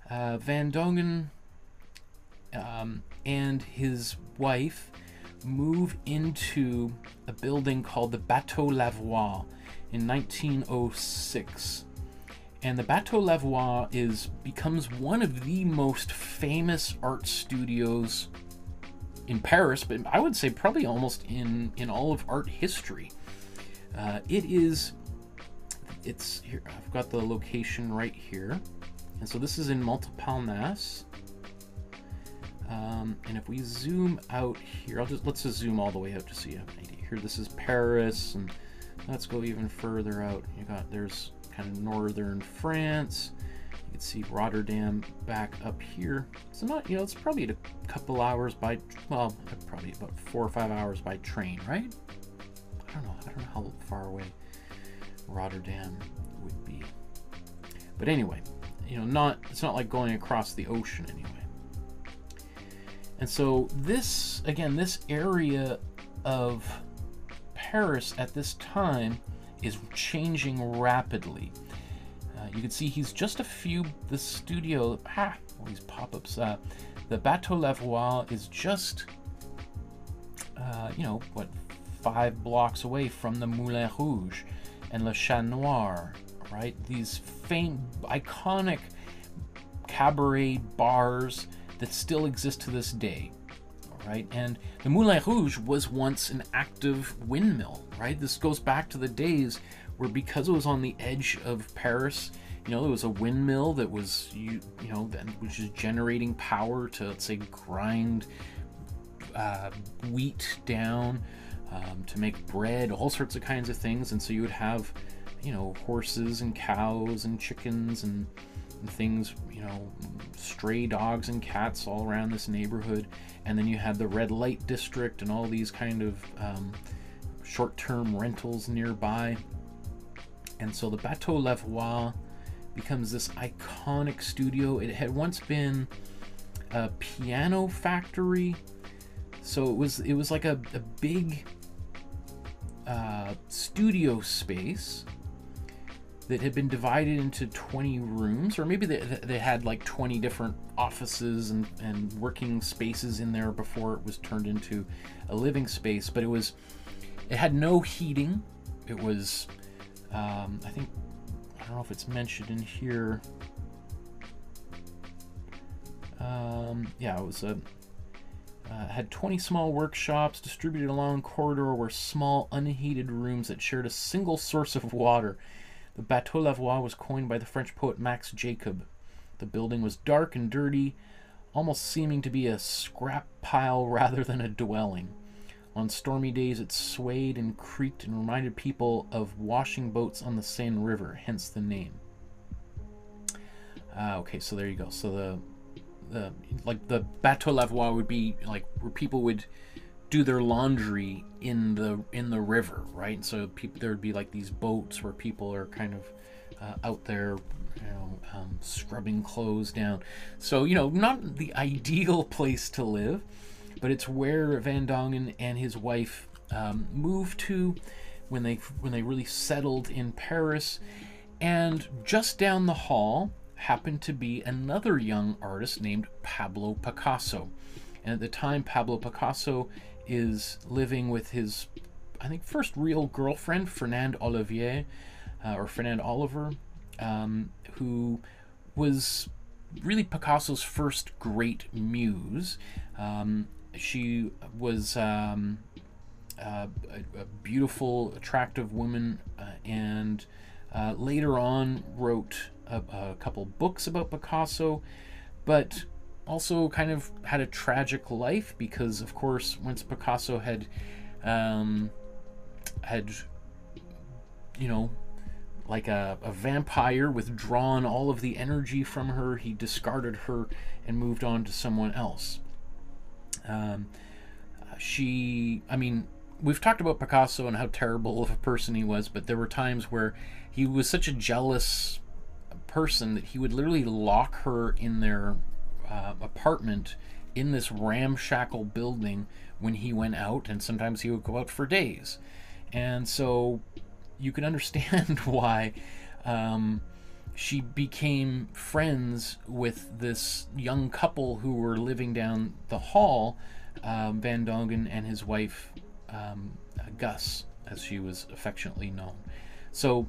Van Dongen and his wife move into a building called the Bateau Lavoie in 1906. And the Bateau Lavoie becomes one of the most famous art studios in Paris, but I would say probably almost in all of art history. It's here. I've got the location right here, and so this is in Montparnasse. And if we zoom out here, let's just zoom all the way out to see you have an idea. Here, this is Paris, and let's go even further out. There's kind of northern France. You can see Rotterdam back up here. So not, it's probably a couple hours by, well, probably about 4 or 5 hours by train, right? I don't know how far away Rotterdam would be. But anyway, it's not like going across the ocean anyway. And so this area of Paris at this time is changing rapidly. You can see he's just the studio, all these pop-ups. The Bateau Lavoie is just, 5 blocks away from the Moulin Rouge and Le Chat Noir, right? These iconic cabaret bars that still exist to this day, right? And the Moulin Rouge was once an active windmill, right? This goes back to the days where, because it was on the edge of Paris, there was a windmill that was, which is generating power to, let's say, grind wheat down, to make bread, all sorts of kinds of things. And so you would have, horses and cows and chickens and things, stray dogs and cats all around this neighborhood. And then you had the red light district and all these kind of short-term rentals nearby. And so the Bateau Lavoie becomes this iconic studio. It had once been a piano factory, so it was like a big studio space that had been divided into 20 rooms, or maybe they had like 20 different offices and working spaces in there before it was turned into a living space. But it had no heating. It was, I don't know if it's mentioned in here. It was had 20 small workshops distributed along a corridor where small unheated rooms that shared a single source of water. The Bateau Lavoie was coined by the French poet Max Jacob. The building was dark and dirty, almost seeming to be a scrap pile rather than a dwelling. On stormy days, it swayed and creaked and reminded people of washing boats on the Seine River, hence the name. Okay, so there you go. So the Bateau Lavoie would be like where people would do their laundry in the river, right? And so there would be like these boats where people are kind of out there, scrubbing clothes down. So not the ideal place to live, but it's where Van Dongen and his wife moved to when they really settled in Paris. And just down the hall happened to be another young artist named Pablo Picasso. And at the time, Pablo Picasso is living with his, I think, first real girlfriend, Fernande Olivier, or Fernande Oliver, who was really Picasso's first great muse. She was a beautiful, attractive woman, and later on wrote a couple books about Picasso, but also kind of had a tragic life because, of course, once Picasso had like a vampire withdrawn all of the energy from her, he discarded her and moved on to someone else. We've talked about Picasso and how terrible of a person he was, but there were times where he was such a jealous person that he would literally lock her in their apartment in this ramshackle building when he went out, and sometimes he would go out for days. And so you can understand why she became friends with this young couple who were living down the hall, Van Dongen and his wife, Gus, as she was affectionately known. So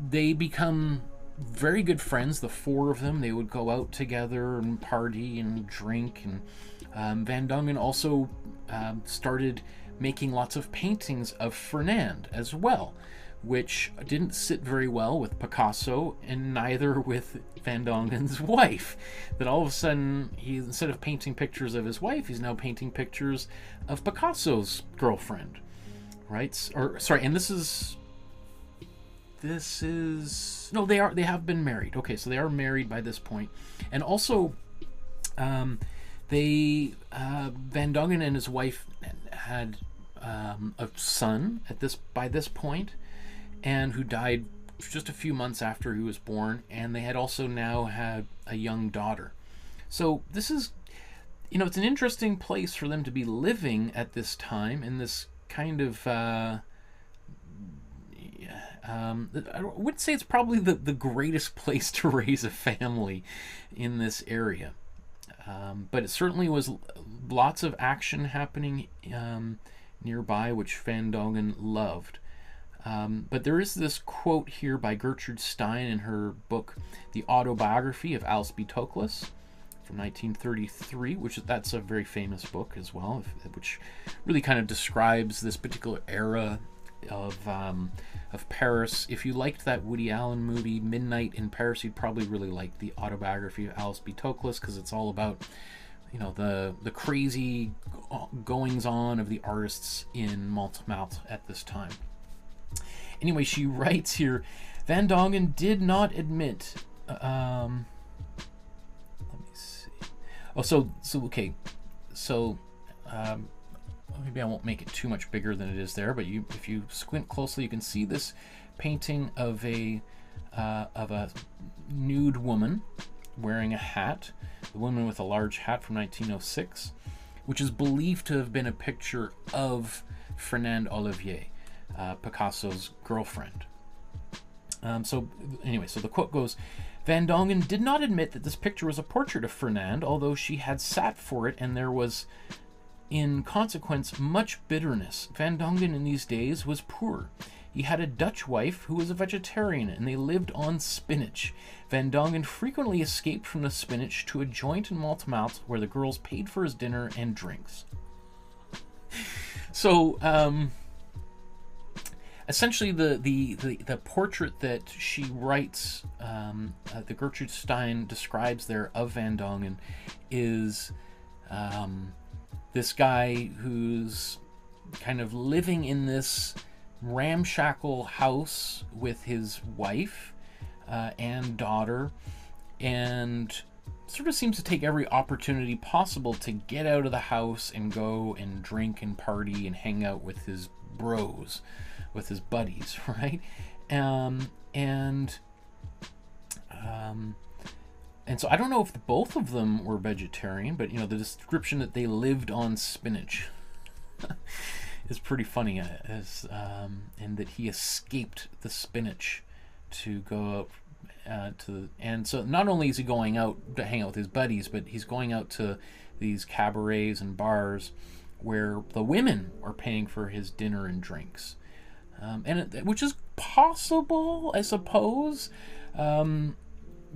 they become very good friends, the four of them. They would go out together and party and drink. And Van Dongen also started making lots of paintings of Fernand as well, which didn't sit very well with Picasso and neither with Van Dongen's wife. That all of a sudden, he, instead of painting pictures of his wife, he's now painting pictures of Picasso's girlfriend, right? Or sorry, and this is no, they have been married. Okay, so they are married by this point, and also Van Dongen and his wife had a son by this point, and who died just a few months after he was born, and they had also now had a young daughter. So this is, it's an interesting place for them to be living at this time, in this kind of I would say it's probably the greatest place to raise a family in this area, but it certainly was lots of action happening nearby, which Van Dongen loved. But there is this quote here by Gertrude Stein in her book, The Autobiography of Alice B. Toklas, from 1933, that's a very famous book as well, which really kind of describes this particular era of Paris. If you liked that Woody Allen movie, Midnight in Paris, you'd probably really like The Autobiography of Alice B. Toklas, because it's all about the crazy goings-on of the artists in Montmartre at this time. Anyway, she writes here, Van Dongen did not admit... let me see. Oh, okay. So, maybe I won't make it too much bigger than it is there, but if you squint closely, you can see this painting of a nude woman wearing a hat, the woman with a large hat from 1906, which is believed to have been a picture of Fernande Olivier, Picasso's girlfriend. So the quote goes, Van Dongen did not admit that this picture was a portrait of Fernande, although she had sat for it, and there was, in consequence, much bitterness. Van Dongen in these days was poor. He had a Dutch wife who was a vegetarian, and they lived on spinach. Van Dongen frequently escaped from the spinach to a joint in Montmartre where the girls paid for his dinner and drinks. So, essentially, the portrait that she writes, that Gertrude Stein describes there of Van Dongen, is this guy who's kind of living in this ramshackle house with his wife and daughter, and sort of seems to take every opportunity possible to get out of the house and go and drink and party and hang out with his bros, with his buddies, right? And so I don't know if both of them were vegetarian, but the description that they lived on spinach is pretty funny, and that he escaped the spinach to go out and so not only is he going out to hang out with his buddies, but he's going out to these cabarets and bars where the women are paying for his dinner and drinks, which is possible, I suppose,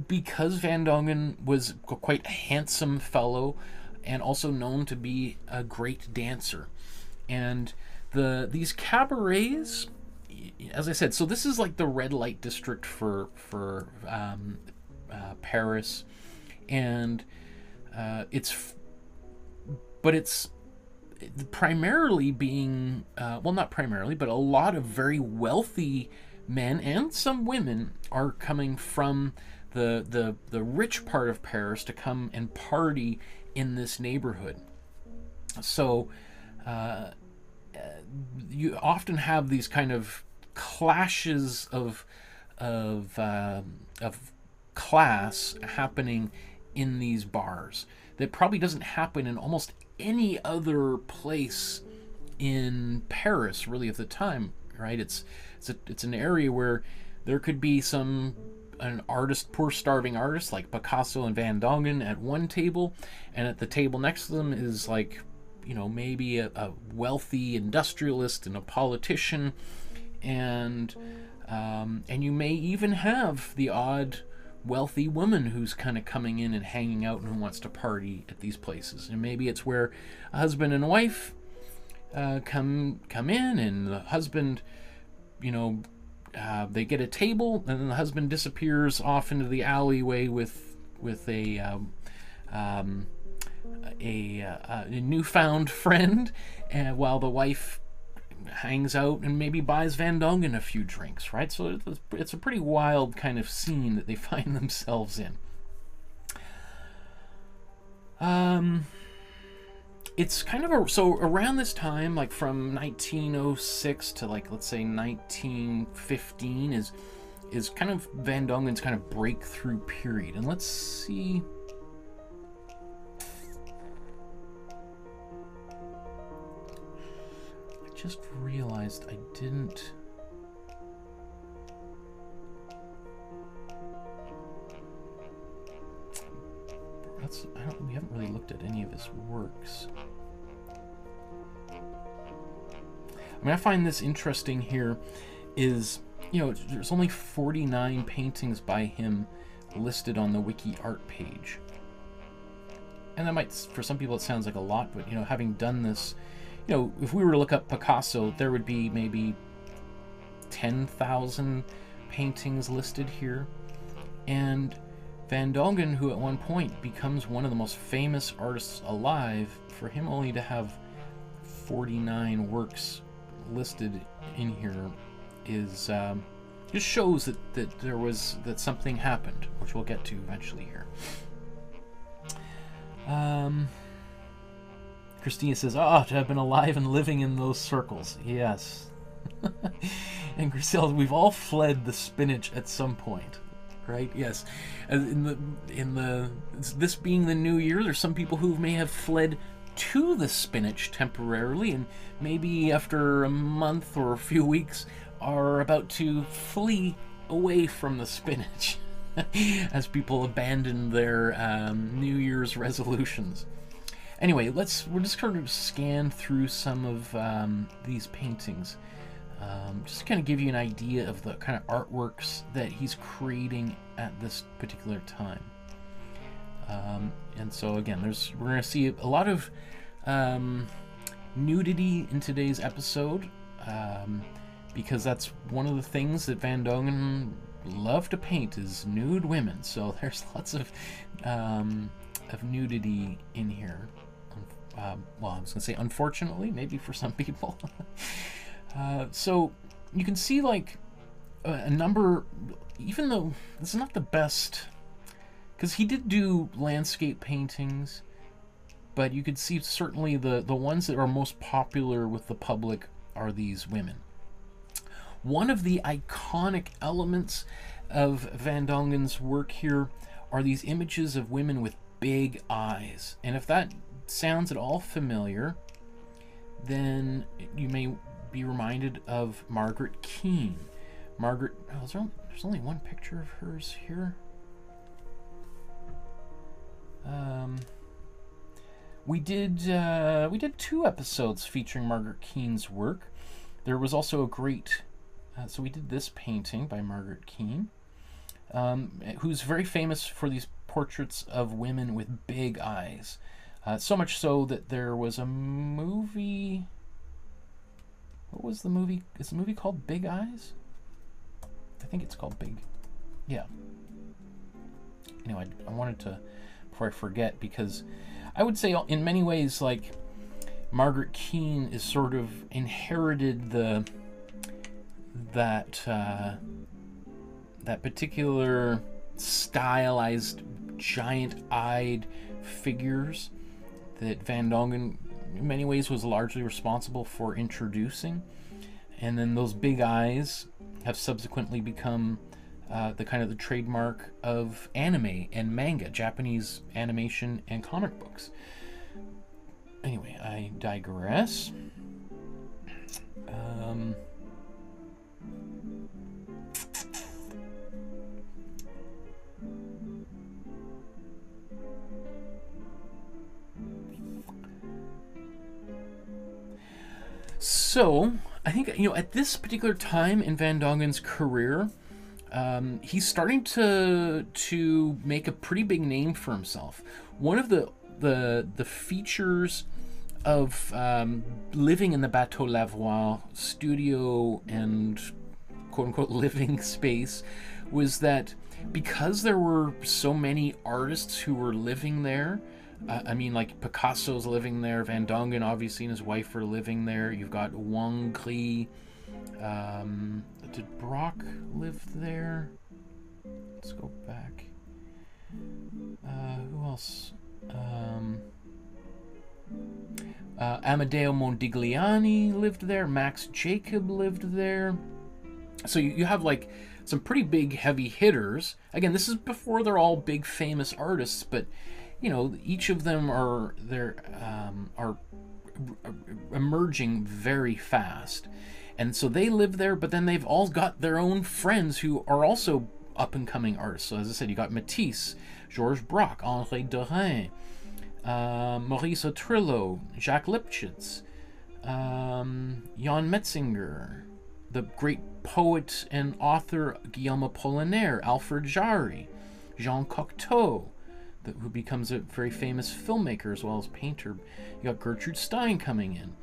because Van Dongen was quite a handsome fellow and also known to be a great dancer. And these cabarets, as I said, so this is like the red light district for Paris, and it's primarily being not primarily, but a lot of very wealthy men and some women are coming from the rich part of Paris to come and party in this neighborhood. So you often have these kind of clashes of class happening in these bars that probably doesn't happen in almost any other place in Paris, really, at the time, right? It's an area where there could be some an artist, poor starving artist like Picasso and Van Dongen at one table, and at the table next to them is like, you know, maybe a wealthy industrialist and a politician, and you may even have the odd wealthy woman who's kind of coming in and hanging out and who wants to party at these places. And maybe it's where a husband and wife come in, and the husband, you know, they get a table, and then the husband disappears off into the alleyway with a newfound friend, and while the wife hangs out and maybe buys Van Dongen a few drinks, right? So it's a pretty wild kind of scene that they find themselves in. It's kind of so around this time, like from 1906 to like, let's say 1915 is kind of Van Dongen's kind of breakthrough period. And let's see. Just realized I didn't. We haven't really looked at any of his works. I mean, I find this interesting here is, you know, there's only 49 paintings by him listed on the Wiki Art page. And that might, for some people it sounds like a lot, but, you know, having done this, you know, if we were to look up Picasso, there would be maybe 10,000 paintings listed here. And Van Dongen, who at one point becomes one of the most famous artists alive, for him only to have 49 works listed in here is just shows that something happened, which we'll get to eventually here. Christina says, "Ah, to have been alive and living in those circles." Yes. And Griselle, we've all fled the spinach at some point, right? Yes. This being the new year, there's some people who may have fled to the spinach temporarily, and maybe after a month or a few weeks are about to flee away from the spinach as people abandon their New Year's resolutions. Anyway, we're just going to scan through some of these paintings, just to kind of give you an idea of the kind of artworks that he's creating at this particular time. And so again, we're going to see a lot of nudity in today's episode, because that's one of the things that Van Dongen loved to paint, is nude women. So there's lots of nudity in here. Well, I was going to say unfortunately, maybe for some people. So you can see like a number, even though this is not the best, because he did do landscape paintings, but you could see certainly the ones that are most popular with the public are these women. One of the iconic elements of Van Dongen's work here are these images of women with big eyes. And if that sounds at all familiar, then you may be reminded of Margaret Keene. There's only one picture of hers here. We did 2 episodes featuring Margaret Keene's work. There was also a great, so we did this painting by Margaret Keene, who's very famous for these portraits of women with big eyes. So much so that there was a movie. What was the movie? Is the movie called Big Eyes? I think it's called Big. Yeah. Anyway, I wanted to, before I forget, because I would say in many ways, like, Margaret Keene is sort of inherited that particular stylized giant-eyed figures that Van Dongen in many ways was largely responsible for introducing. And then those big eyes have subsequently become the kind of the trademark of anime and manga, Japanese animation and comic books. Anyway, I digress. So I think, at this particular time in Van Dongen's career, he's starting to make a pretty big name for himself. One of the features of living in the Bateau Lavoir studio and quote-unquote living space was that because there were so many artists who were living there, like Picasso's living there, Van Dongen obviously and his wife are living there, you've got Wang Gri, did Brock live there? Let's go back. Who else? Amadeo Modigliani lived there. Max Jacob lived there. So you have like some pretty big heavy hitters. Again, this is before they're all big famous artists, but each of them are emerging very fast. And so they live there, but then they've all got their own friends who are also up-and-coming artists. So as I said, you got Matisse, Georges Braque, Henri Derain, Maurice Trillo, Jacques Lipchitz, Jan Metzinger, the great poet and author Guillaume Apollinaire, Alfred Jarry, Jean Cocteau, who becomes a very famous filmmaker as well as painter. You got Gertrude Stein coming in.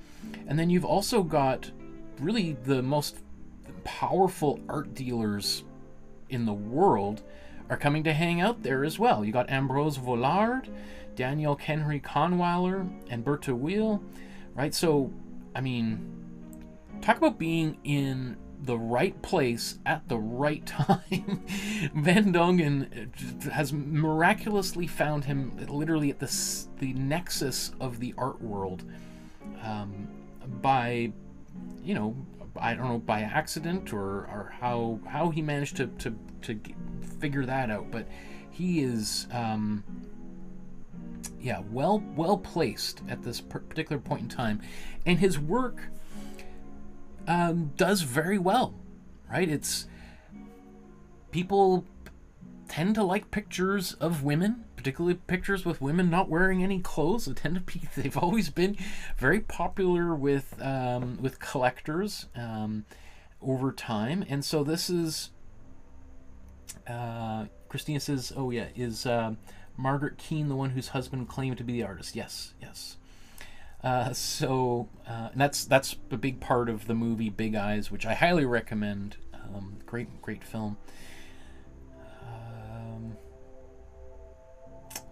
And then you've also got really the most powerful art dealers in the world are coming to hang out there as well. You got Ambrose Vollard, Daniel Henry Kahnweiler, and Bertha Weil, right? So, talk about being in the right place at the right time. Van Dongen has miraculously found him literally at the nexus of the art world by, I don't know, by accident or how he managed to figure that out. But he is, well placed at this particular point in time. And his work does very well, right? It's people tend to like pictures of women, particularly pictures with women not wearing any clothes. They've always been very popular with collectors over time. And so this is Christina says, oh yeah, is Margaret Keane the one whose husband claimed to be the artist? Yes. And that's a big part of the movie Big Eyes, which I highly recommend. Great film.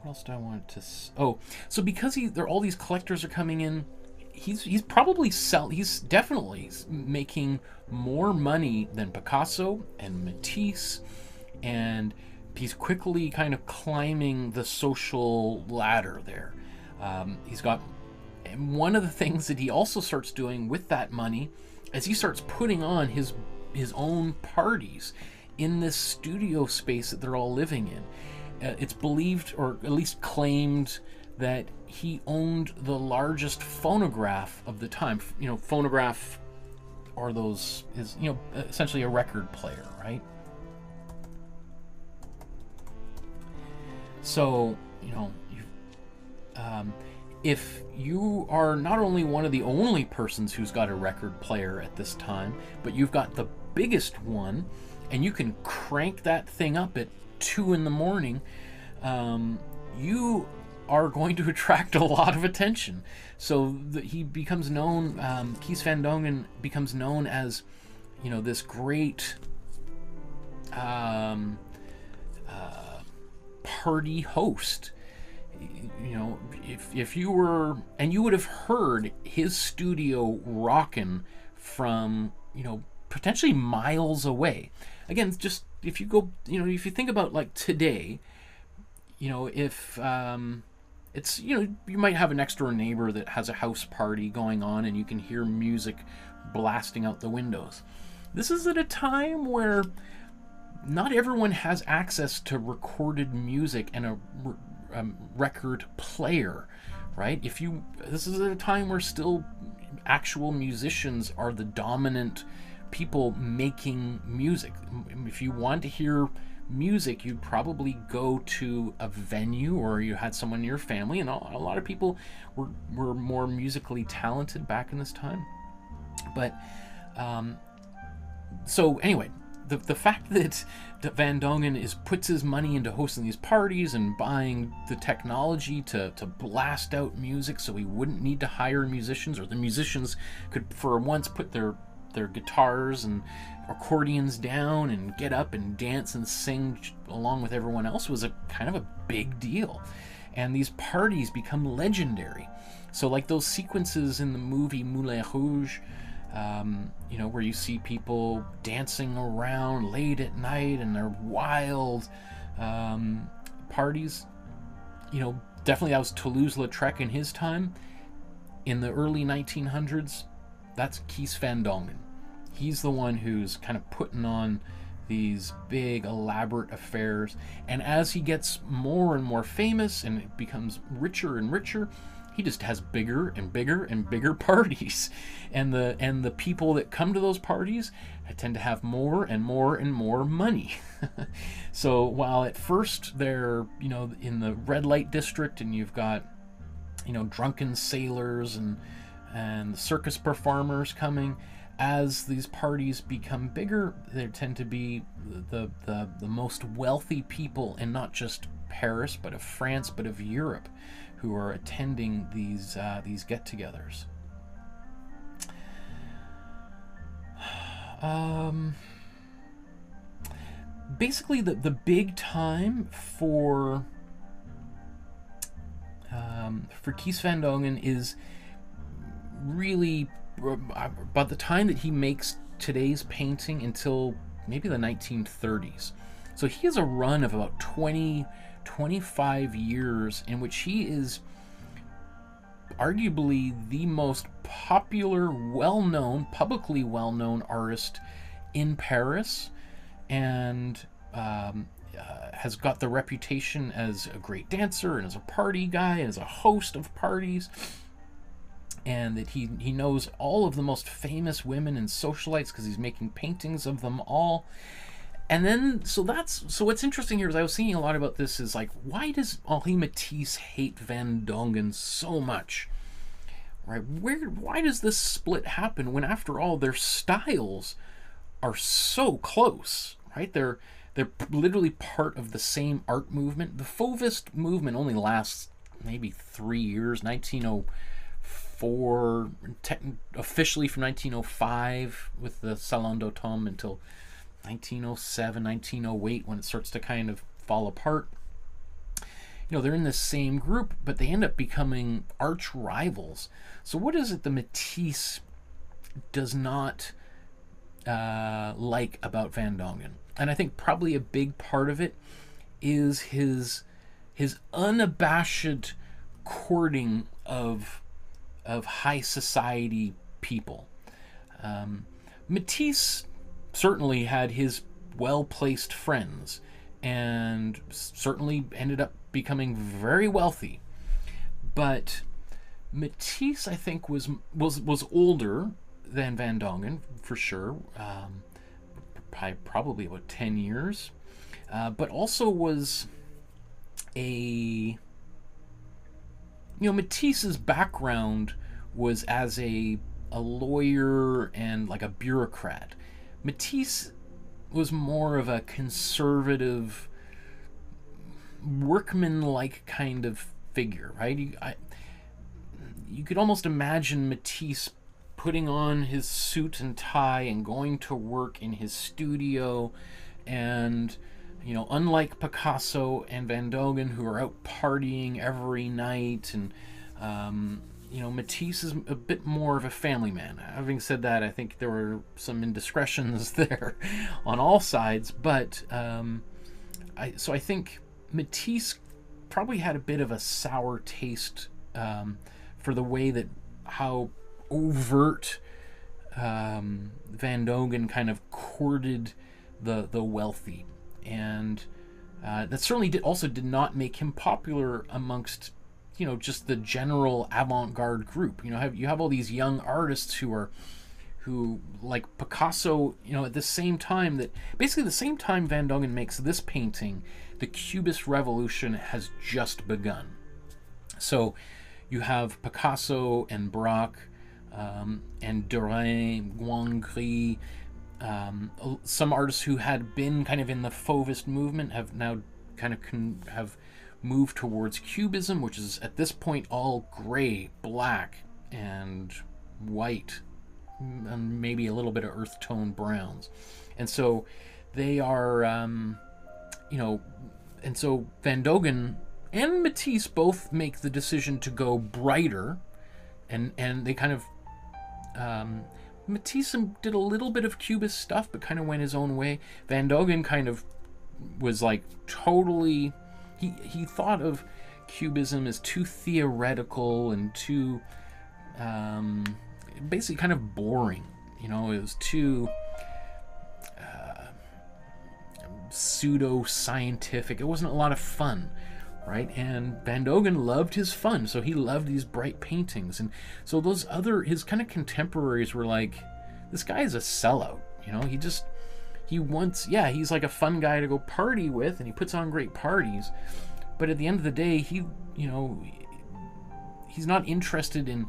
What else do I want to? So because all these collectors are coming in, he's definitely making more money than Picasso and Matisse, and he's quickly kind of climbing the social ladder there. And one of the things that he also starts doing with that money is he starts putting on his own parties in this studio space that they're all living in. It's believed, or at least claimed, that he owned the largest phonograph of the time. Phonograph are essentially a record player, right? So, if you are not only one of the only persons who's got a record player at this time, but you've got the biggest one, and you can crank that thing up at 2 a.m, you are going to attract a lot of attention. So he becomes known, Kees van Dongen becomes known as, this great party host. If you were, and you would have heard his studio rocking from, potentially miles away. Again, just if you go, if you think about like today, if it's, you might have a next door neighbor that has a house party going on and you can hear music blasting out the windows. This is at a time where not everyone has access to recorded music and a record player, right? This is at a time where still actual musicians are the dominant people making music. If you want to hear music, you'd probably go to a venue, or you had someone in your family, and a lot of people were more musically talented back in this time. But so anyway, the fact that Van Dongen puts his money into hosting these parties and buying the technology to blast out music so he wouldn't need to hire musicians, or the musicians could for once put their guitars and accordions down and get up and dance and sing along with everyone else, was a kind of a big deal. And these parties become legendary. So like those sequences in the movie Moulin Rouge, you know, where you see people dancing around late at night and they're wild parties, you know, definitely that was Toulouse-Lautrec in his time. In the early 1900s, that's Kees van Dongen. He's the one who's kind of putting on these big elaborate affairs, and as he gets more and more famous and it becomes richer and richer, he just has bigger and bigger and bigger parties, and the people that come to those parties tend to have more and more and more money. So while at first they're, you know, in the red light district and you've got, you know, drunken sailors and circus performers coming, as these parties become bigger, there tend to be the most wealthy people in not just Paris, but of France, but of Europe, who are attending these get-togethers. Basically, the big time for Kees van Dongen is really by the time that he makes today's painting until maybe the 1930s. So he has a run of about 25 years in which he is arguably the most popular, publicly well-known artist in Paris, and has got the reputation as a great dancer and as a party guy and as a host of parties, and that he knows all of the most famous women and socialites because he's making paintings of them all. And then, so what's interesting here is I was thinking a lot about this, is like, why does Henri Matisse hate Van Dongen so much? Right? Why does this split happen when, after all, their styles are so close, right? They're literally part of the same art movement. The Fauvist movement only lasts maybe 3 years, 1904, officially from 1905 with the Salon d'Automne until 1907, 1908, when it starts to kind of fall apart. You know, they're in the same group, but they end up becoming arch rivals. So what is it the Matisse does not like about Van Dongen? And I think probably a big part of it is his unabashed courting of high society people. Matisse certainly had his well-placed friends and certainly ended up becoming very wealthy. But Matisse, I think, was older than Van Dongen, for sure, probably about 10 years, but also was Matisse's background was as a lawyer and like a bureaucrat. Matisse was more of a conservative, workman-like kind of figure, right? You could almost imagine Matisse putting on his suit and tie and going to work in his studio, and, you know, unlike Picasso and Van Dongen, who are out partying every night, and you know, Matisse is a bit more of a family man. Having said that, I think there were some indiscretions there on all sides, but I think Matisse probably had a bit of a sour taste for the way that how overt Van Dongen kind of courted the wealthy, and that certainly did not make him popular amongst, you know, just the general avant-garde group. You know, you have all these young artists who like Picasso, you know, at the same time that, basically the same time Van Dongen makes this painting, the Cubist revolution has just begun. So you have Picasso and Braque and Derain, Guangri. Some artists who had been kind of in the Fauvist movement have now kind of have moved towards Cubism, which is at this point all gray, black, and white, and maybe a little bit of earth tone browns. And so they are, and so Van Dongen and Matisse both make the decision to go brighter, and they kind of, Matisse did a little bit of Cubist stuff, but kind of went his own way. Van Dongen kind of was like totally, he thought of Cubism as too theoretical and too, basically kind of boring. It was too pseudo-scientific. It wasn't a lot of fun, right? And Van Dongen loved his fun, so he loved these bright paintings. And so his kind of contemporaries were like, this guy is a sellout. He's like a fun guy to go party with, and he puts on great parties. But at the end of the day, he's not interested in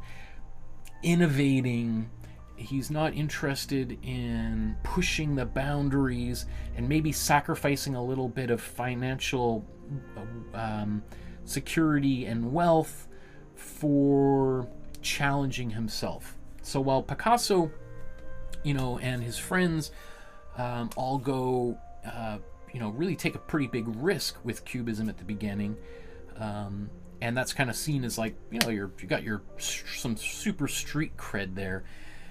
innovating. He's not interested in pushing the boundaries and maybe sacrificing a little bit of financial security and wealth for challenging himself. So while Picasso, and his friends all go, really take a pretty big risk with Cubism at the beginning, and that's kind of seen as like, you got some super street cred there.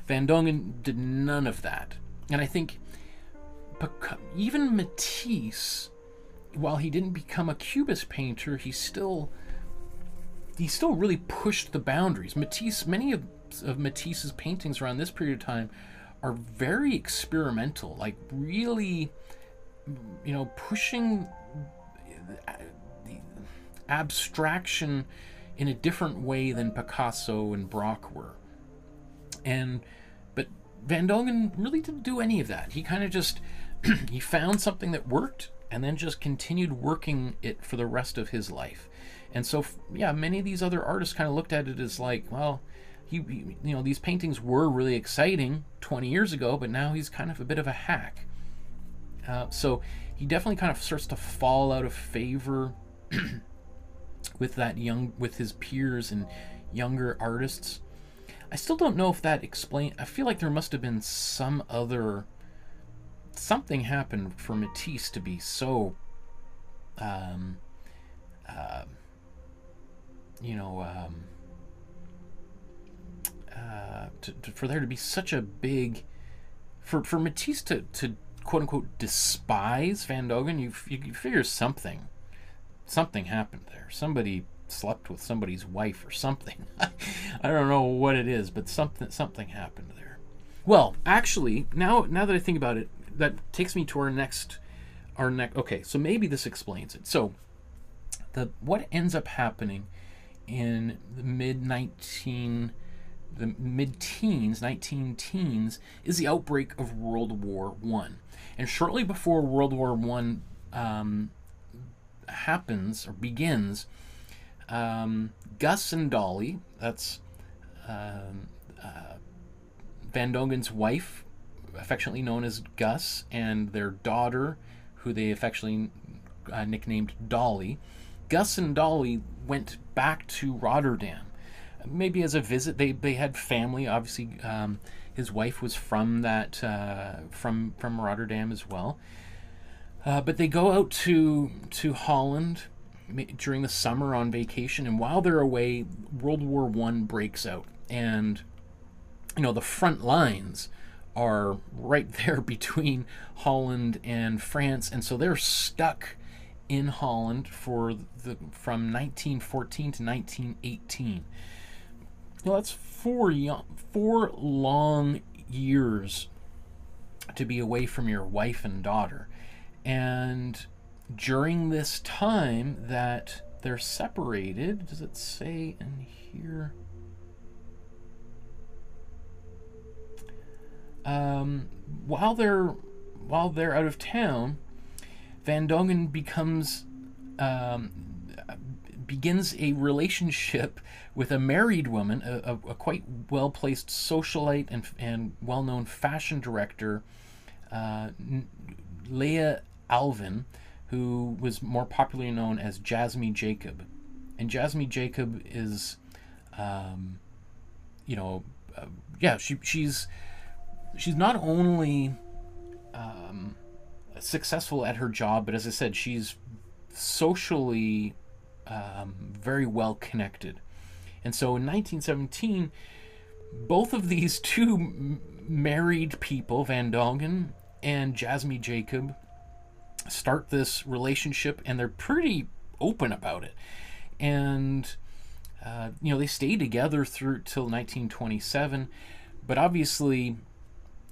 Van Dongen did none of that. And I think even Matisse, while he didn't become a Cubist painter, he still really pushed the boundaries. Many of Matisse's paintings around this period of time are very experimental, like really, pushing the abstraction in a different way than Picasso and Braque were. But Van Dongen really didn't do any of that. He kind of just he found something that worked and then just continued working it for the rest of his life. And so many of these other artists kind of looked at it as like, well, he these paintings were really exciting 20 years ago, but now he's kind of a bit of a hack. So he definitely kind of starts to fall out of favor with his peers and younger artists. I still don't know if that explains. I feel like there must have been something happened for Matisse to be so, for there to be such a big, for Matisse to quote unquote despise Van Dongen. You figure something happened there. Somebody slept with somebody's wife or something. I don't know what it is, but something happened there. Well, actually, now that I think about it, that takes me to our next. Okay, so maybe this explains it. So, what ends up happening in the mid-teens, 19-teens, is the outbreak of World War I. And shortly before World War I happens or begins, Gus and Dolly, that's Van Dongen's wife, affectionately known as Gus, and their daughter, who they affectionately nicknamed Dolly. Gus and Dolly went back to Rotterdam, maybe as a visit. They had family. Obviously, his wife was from from Rotterdam as well. But they go out to Holland during the summer on vacation, and while they're away, World War I breaks out, and the front lines are right there between Holland and France, and so they're stuck in Holland from 1914 to 1918. That's 4 long years to be away from your wife and daughter. And during this time that they're separated, does it say in here? While they're out of town, Van Dongen begins a relationship with a married woman, a quite well-placed socialite and well-known fashion director, Leah Alvin, who was more popularly known as Jasmine Jacob. And Jasmine Jacob is, she's not only successful at her job, but as I said, she's socially very well connected. And so in 1917, both of these two married people, Van Dongen and Jasmine Jacob, start this relationship, and they're pretty open about it. And they stay together through till 1927. But obviously,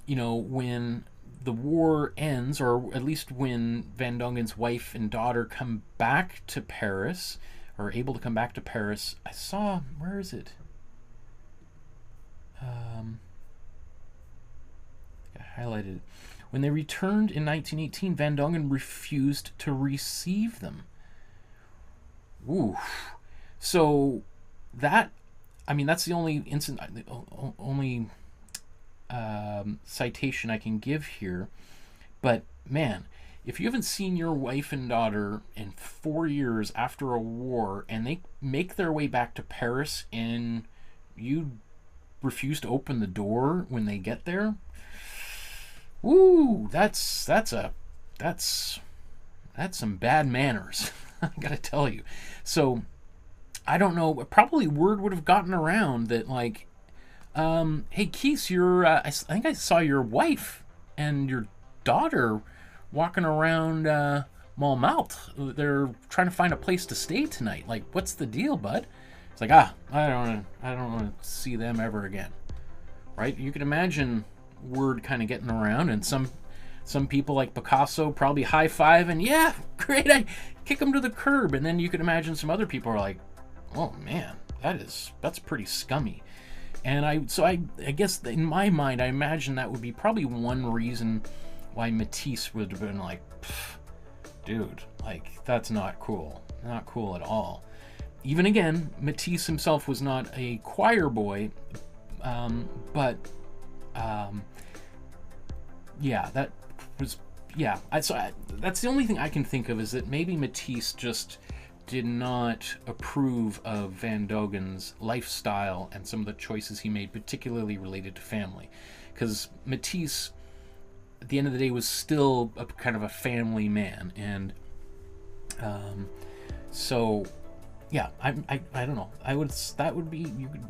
when the war ends, or at least when Van Dongen's wife and daughter come back to Paris, or able to come back to Paris, I saw, where is it? I highlighted it. When they returned in 1918, Van Dongen refused to receive them. Ooh. So that's the only citation I can give here. But man, if you haven't seen your wife and daughter in 4 years after a war, and they make their way back to Paris, and you refuse to open the door when they get there, woo, that's some bad manners. I gotta tell you. So I don't know, probably word would have gotten around that, like, hey Kees, I think I saw your wife and your daughter walking around Montmartre. They're trying to find a place to stay tonight. Like, what's the deal, bud? It's like, I don't want to see them ever again. Right? You can imagine word kind of getting around, and some people like Picasso probably high-fiving, yeah, great, I kick them to the curb. And then you can imagine some other people are like, oh man, that's pretty scummy. And I guess in my mind, I imagine that would be probably one reason why Matisse would have been like, dude, like, that's not cool at all. Even again, Matisse himself was not a choir boy, but that was, that's the only thing I can think of, is that maybe Matisse just did not approve of Van Dongen's lifestyle and some of the choices he made, particularly related to family. Because Matisse, at the end of the day, was still a kind of a family man. And so, yeah, I don't know. That would be,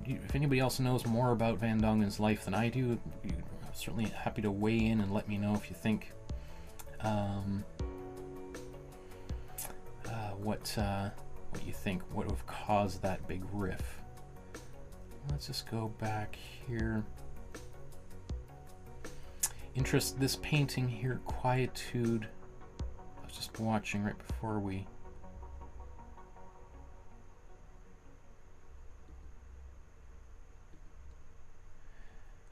if anybody else knows more about Van Dongen's life than I do, I'm certainly happy to weigh in and let me know if you think what you think would have caused that big riff. Let's just go back here. This painting here, Quietude. I was just watching right before we.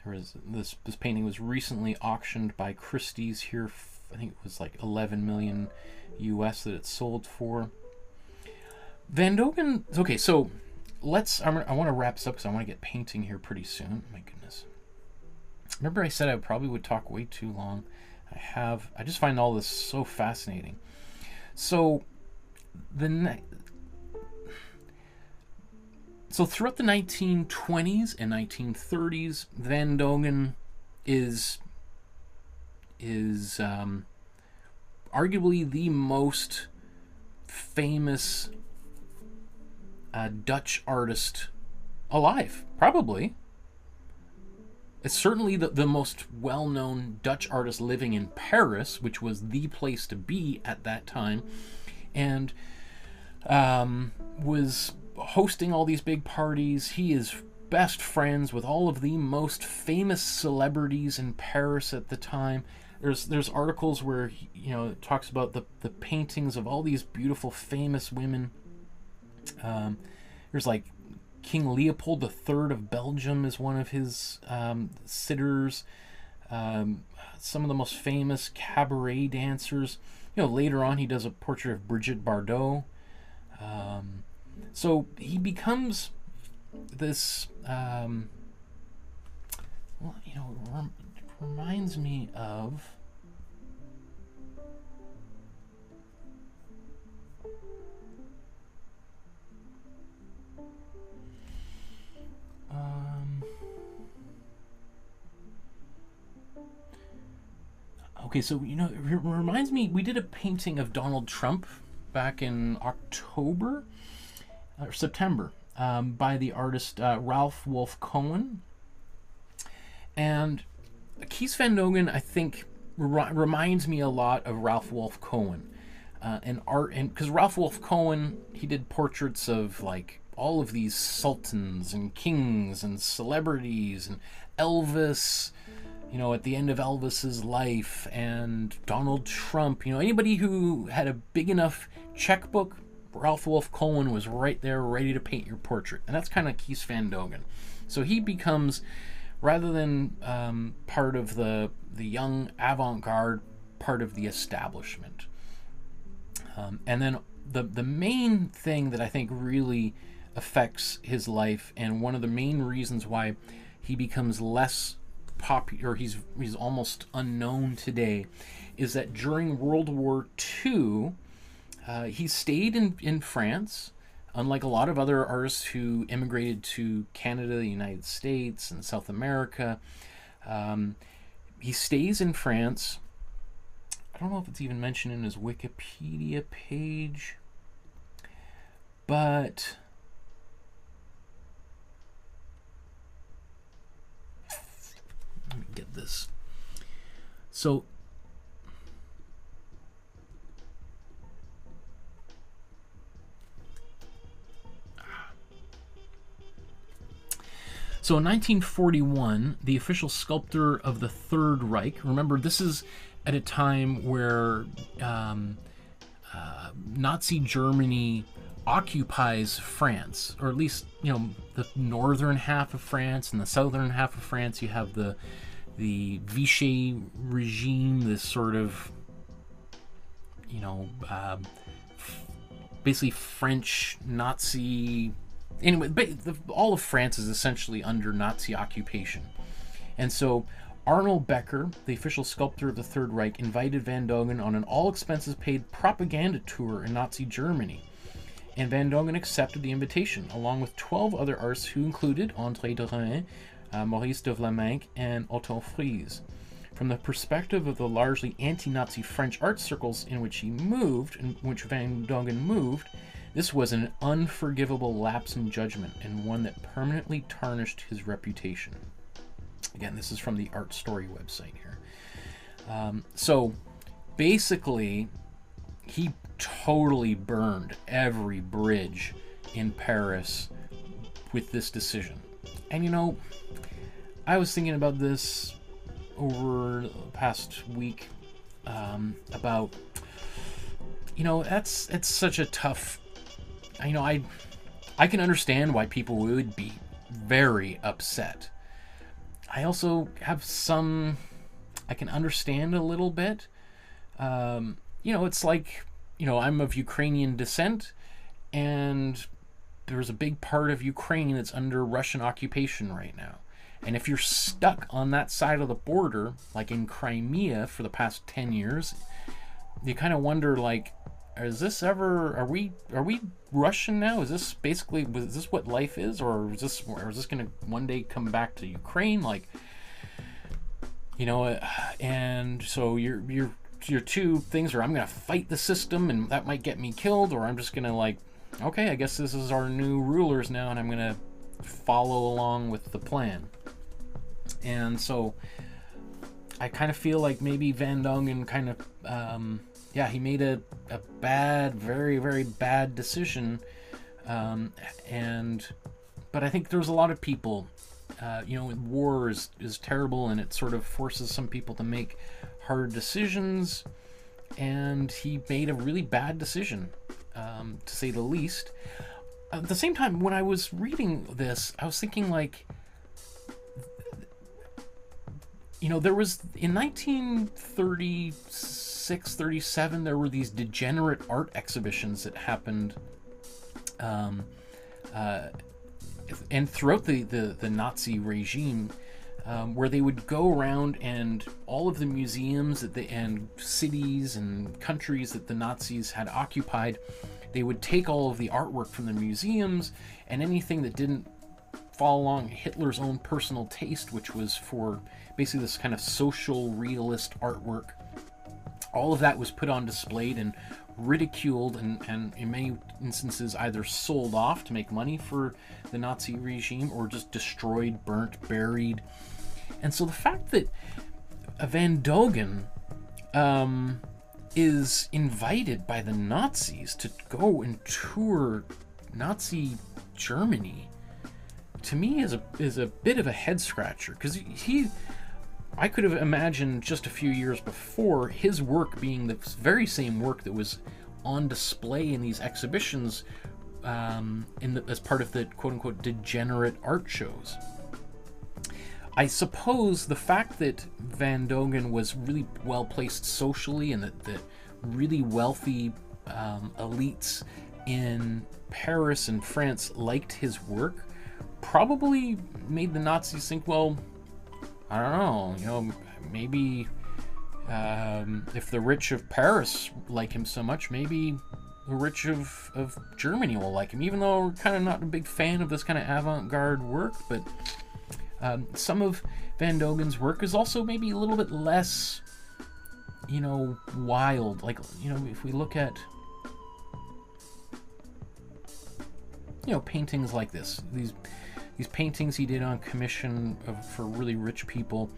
There was this painting was recently auctioned by Christie's here. I think it was like 11 million US that it sold for. Van Dongen. Okay, so I want to wrap this up because I want to get painting here pretty soon. My goodness. Remember I said I probably would talk way too long. I just find all this so fascinating. So throughout the 1920s and 1930s, Van Dongen is arguably the most famous Dutch artist alive, probably. It's certainly the most well-known Dutch artist living in Paris, which was the place to be at that time, and was hosting all these big parties. He is best friends with all of the most famous celebrities in Paris at the time. There's articles where it talks about the paintings of all these beautiful famous women. There's like King Leopold III of Belgium is one of his sitters. Some of the most famous cabaret dancers. Later on he does a portrait of Brigitte Bardot. So he becomes this, well, you know, it reminds me of, okay, so, you know, it reminds me, we did a painting of Donald Trump back in October or September, by the artist Ralph Wolf Cohen. And Kees van Dongen, I think, reminds me a lot of Ralph Wolf Cohen. And art, and because Ralph Wolf Cohen, he did portraits of like all of these sultans and kings and celebrities and Elvis, you know, at the end of Elvis's life, and Donald Trump. You know, anybody who had a big enough checkbook, Ralph Wolf Cohen was right there ready to paint your portrait. And that's kind of Kees van Dongen. So he becomes, rather than part of the young avant-garde, part of the establishment. And then the main thing that I think really affects his life, and one of the main reasons why he becomes less popular, he's almost unknown today, is that during World War II, he stayed in France, unlike a lot of other artists who immigrated to Canada, the United States, and South America. He stays in France. I don't know if it's even mentioned in his Wikipedia page, but let me get this. So in 1941, the official sculptor of the Third Reich, remember this is at a time where Nazi Germany occupies France, or at least, you know, the northern half of France and the southern half of France. You have the Vichy regime, this sort of, you know, basically French Nazi. Anyway, all of France is essentially under Nazi occupation. And so Arnold Becker, the official sculptor of the Third Reich, invited Van Dongen on an all-expenses-paid propaganda tour in Nazi Germany. And Van Dongen accepted the invitation, along with 12 other artists who included André Derain, Maurice de Vlaminck, and Otto Fries. From the perspective of the largely anti-Nazi French art circles in which Van Dongen moved, this was an unforgivable lapse in judgment, and one that permanently tarnished his reputation. Again, this is from the Art Story website here. So basically, he totally burned every bridge in Paris with this decision. And you know, I was thinking about this over the past week, about, you know, it's such a tough, you know, I can understand why people would be very upset. I also have I can understand a little bit. You know, it's like, you know, I'm of Ukrainian descent, and there's a big part of Ukraine that's under Russian occupation right now. And if you're stuck on that side of the border, like in Crimea for the past 10 years, you kind of wonder, like, are we Russian now? Is this what life is, or is this going to one day come back to Ukraine? Like, you know, and so your two things are, I'm going to fight the system and that might get me killed, or I'm just going to, like, okay, I guess this is our new rulers now and I'm going to follow along with the plan. And so I kind of feel like maybe Van Dongen kind of, he made a bad, very, very bad decision. But I think there's a lot of people, you know, war is terrible, and it sort of forces some people to make hard decisions. And he made a really bad decision, to say the least. At the same time, when I was reading this, I was thinking, like, you know, there was, in 1936, 37, there were these degenerate art exhibitions that happened and throughout the Nazi regime, where they would go around and all of the museums and cities and countries that the Nazis had occupied, they would take all of the artwork from the museums and anything that didn't fall along Hitler's own personal taste, which was for basically this kind of social realist artwork. All of that was put on display and ridiculed and in many instances either sold off to make money for the Nazi regime or just destroyed, burnt, buried. And so the fact that Van Dongen is invited by the Nazis to go and tour Nazi Germany, to me is a bit of a head scratcher, because I could have imagined just a few years before his work being the very same work that was on display in these exhibitions as part of the quote-unquote degenerate art shows. I suppose the fact that Van Dongen was really well placed socially and that the really wealthy elites in Paris and France liked his work probably made the Nazis think, well, I don't know, maybe if the rich of Paris like him so much, maybe the rich of Germany will like him, even though we're kind of not a big fan of this kind of avant-garde work. But some of Van Dongen's work is also maybe a little bit less, wild. Like, if we look at, paintings like this, these paintings he did on commission for really rich people,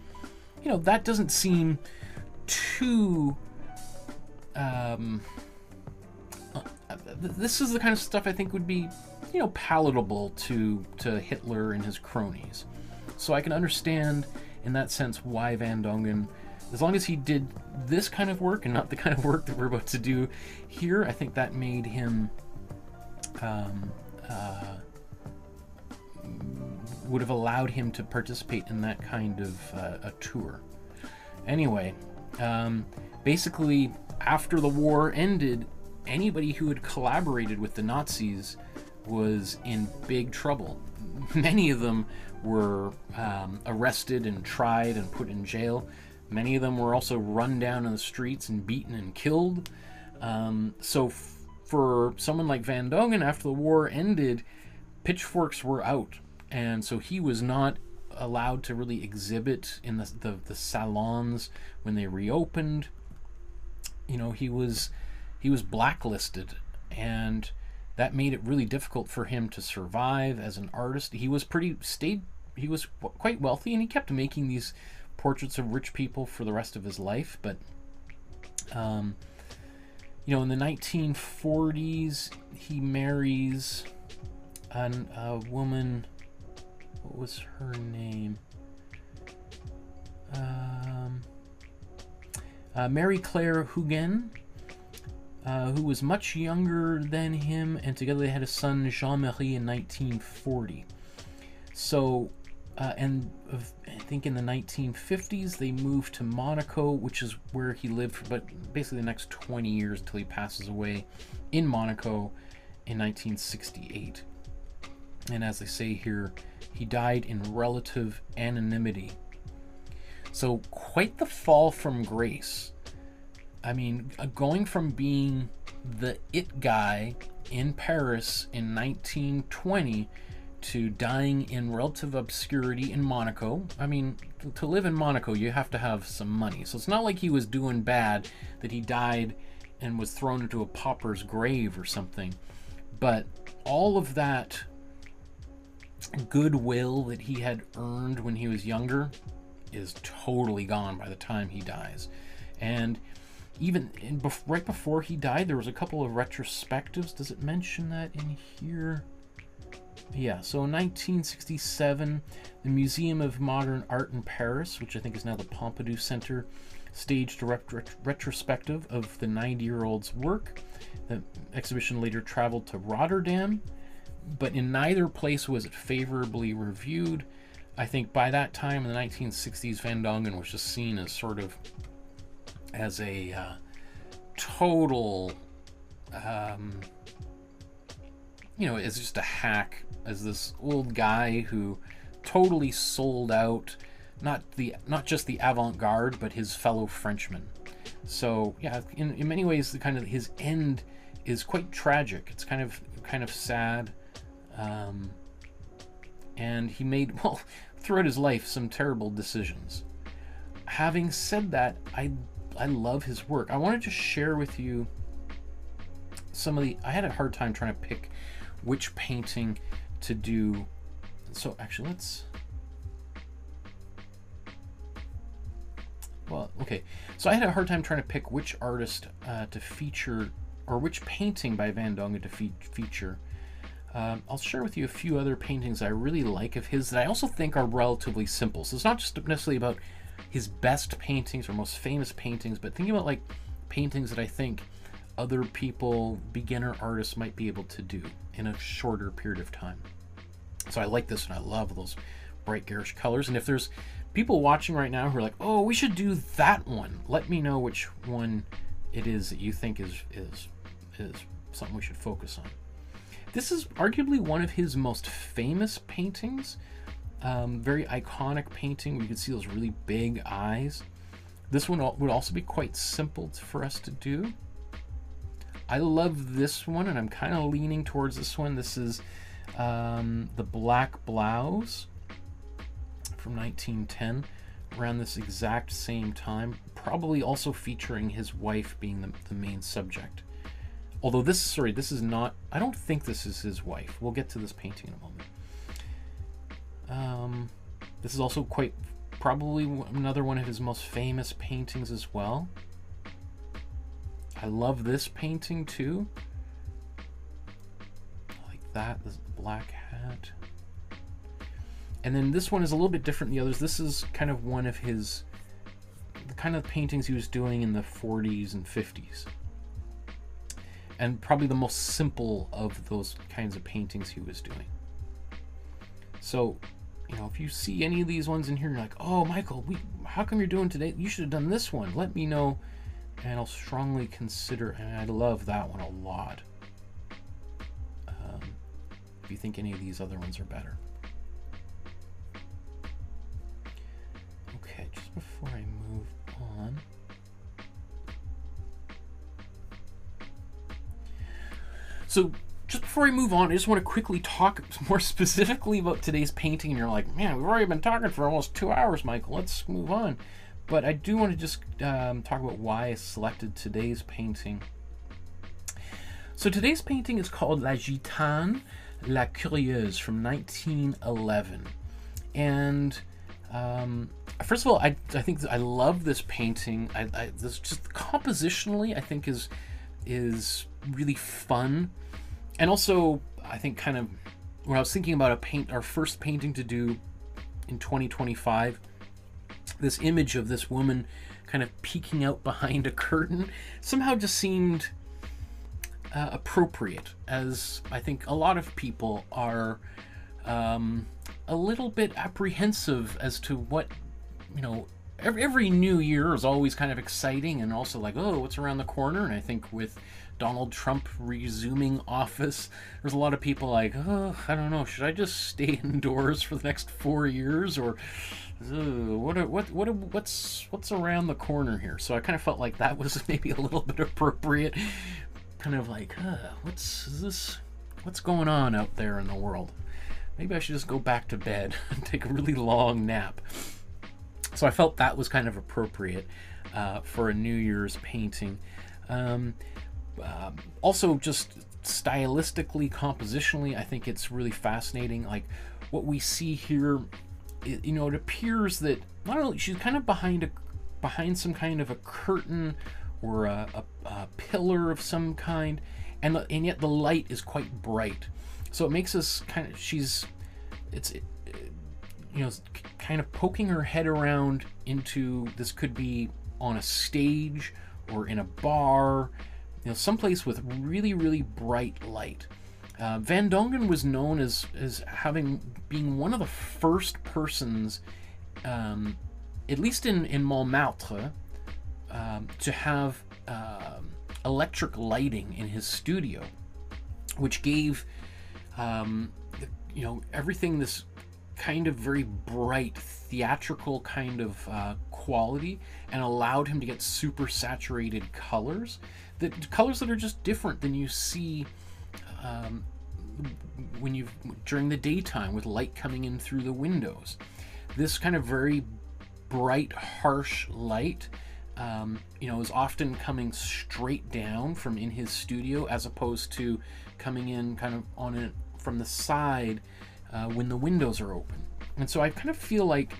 that doesn't seem too this is the kind of stuff I think would be palatable to Hitler and his cronies. So I can understand in that sense why Van Dongen, as long as he did this kind of work and not the kind of work that we're about to do here, I think that made him would have allowed him to participate in that kind of a tour. Anyway, basically, after the war ended, anybody who had collaborated with the Nazis was in big trouble. Many of them were arrested and tried and put in jail. Many of them were also run down in the streets and beaten and killed. So for someone like Van Dongen, after the war ended, pitchforks were out. And so he was not allowed to really exhibit in the salons when they reopened. He was blacklisted, and that made it really difficult for him to survive as an artist. He was quite wealthy, and he kept making these portraits of rich people for the rest of his life. But in the 1940s, he marries a woman. What was her name? Mary Claire Hugen, who was much younger than him, and together they had a son, Jean-Marie, in 1940. So, and I think in the 1950s, they moved to Monaco, which is where he lived for basically the next 20 years until he passes away in Monaco in 1968. And as they say here, he died in relative anonymity. So quite the fall from grace. I mean, going from being the it guy in Paris in 1920 to dying in relative obscurity in Monaco. I mean, to live in Monaco, you have to have some money. So it's not like he was doing bad, that he died and was thrown into a pauper's grave or something. But all of that goodwill that he had earned when he was younger is totally gone by the time he dies. And even right before he died, there was a couple of retrospectives. Does it mention that in here? Yeah, so in 1967, the Museum of Modern Art in Paris, which I think is now the Pompidou Center, staged a retrospective of the 90-year-old's work. The exhibition later traveled to Rotterdam, but in neither place was it favorably reviewed. I think by that time in the 1960s, Van Dongen was just seen as sort of as a total you know, as just a hack, as this old guy who totally sold out not just the avant-garde, but his fellow Frenchmen. So yeah, in many ways, the kind of his end is quite tragic. It's kind of sad, and he made, well, throughout his life, some terrible decisions. Having said that, I love his work. I wanted to share with you some of the. I had a hard time trying to pick which painting to do. So actually, let's. Well, okay. So I had a hard time trying to pick which artist to feature, or which painting by Van Dongen to feature. I'll share with you a few other paintings I really like of his that I also think are relatively simple. So it's not just necessarily about his best paintings or most famous paintings, but thinking about like paintings that I think other people, beginner artists, might be able to do in a shorter period of time. So I like this, and I love those bright garish colors. And if there's people watching right now who are like, oh, we should do that one, let me know which one it is that you think is something we should focus on. This is arguably one of his most famous paintings. Very iconic painting. You can see those really big eyes. This one would also be quite simple for us to do. I love this one, and I'm kind of leaning towards this one. This is the Black Blouse from 1910, around this exact same time, probably also featuring his wife being the main subject. Although this is not, I don't think this is his wife. We'll get to this painting in a moment. This is also quite probably another one of his most famous paintings as well. I love this painting too. I like that, this black hat. And then this one is a little bit different than the others. This is kind of one of his, the kind of paintings he was doing in the 40s and 50s. And probably the most simple of those kinds of paintings he was doing. So, you know, if you see any of these ones in here, you're like, oh, Michael, how come you're doing today? You should have done this one. Let me know, and I'll strongly consider. And I love that one a lot. If you think any of these other ones are better. Okay, just before I move on. So just before I move on, I just want to quickly talk more specifically about today's painting. And you're like, man, we've already been talking for almost 2 hours, Michael. Let's move on. But I do want to just talk about why I selected today's painting. So today's painting is called La Gitane, La Curieuse from 1911. And first of all, I think I love this painting. This just compositionally, I think is really fun. And also, I think kind of when I was thinking about our first painting to do in 2025, this image of this woman kind of peeking out behind a curtain somehow just seemed appropriate, as I think a lot of people are a little bit apprehensive as to what, you know, every new year is always kind of exciting, and also like, oh, what's around the corner? And I think with Donald Trump resuming office, there's a lot of people like, oh, I don't know, should I just stay indoors for the next 4 years, or what's around the corner here? So I kind of felt like that was maybe a little bit appropriate, kind of like, what's going on out there in the world? Maybe I should just go back to bed and take a really long nap. So I felt that was kind of appropriate for a New Year's painting. Also, just stylistically, compositionally, I think it's really fascinating. Like what we see here, you know, it appears that not only she's kind of behind some kind of a curtain or a pillar of some kind, and yet the light is quite bright. So it makes us kind of, you know, kind of poking her head around into, this could be on a stage or in a bar, you know, someplace with really, really bright light. Van Dongen was known as being one of the first persons, at least in Montmartre, to have electric lighting in his studio, which gave you know, everything this kind of very bright theatrical kind of quality, and allowed him to get super saturated colors, colors that are just different than you see when you during the daytime with light coming in through the windows. This kind of very bright, harsh light, you know, is often coming straight down from in his studio, as opposed to coming in kind of on it from the side when the windows are open. And so I kind of feel like,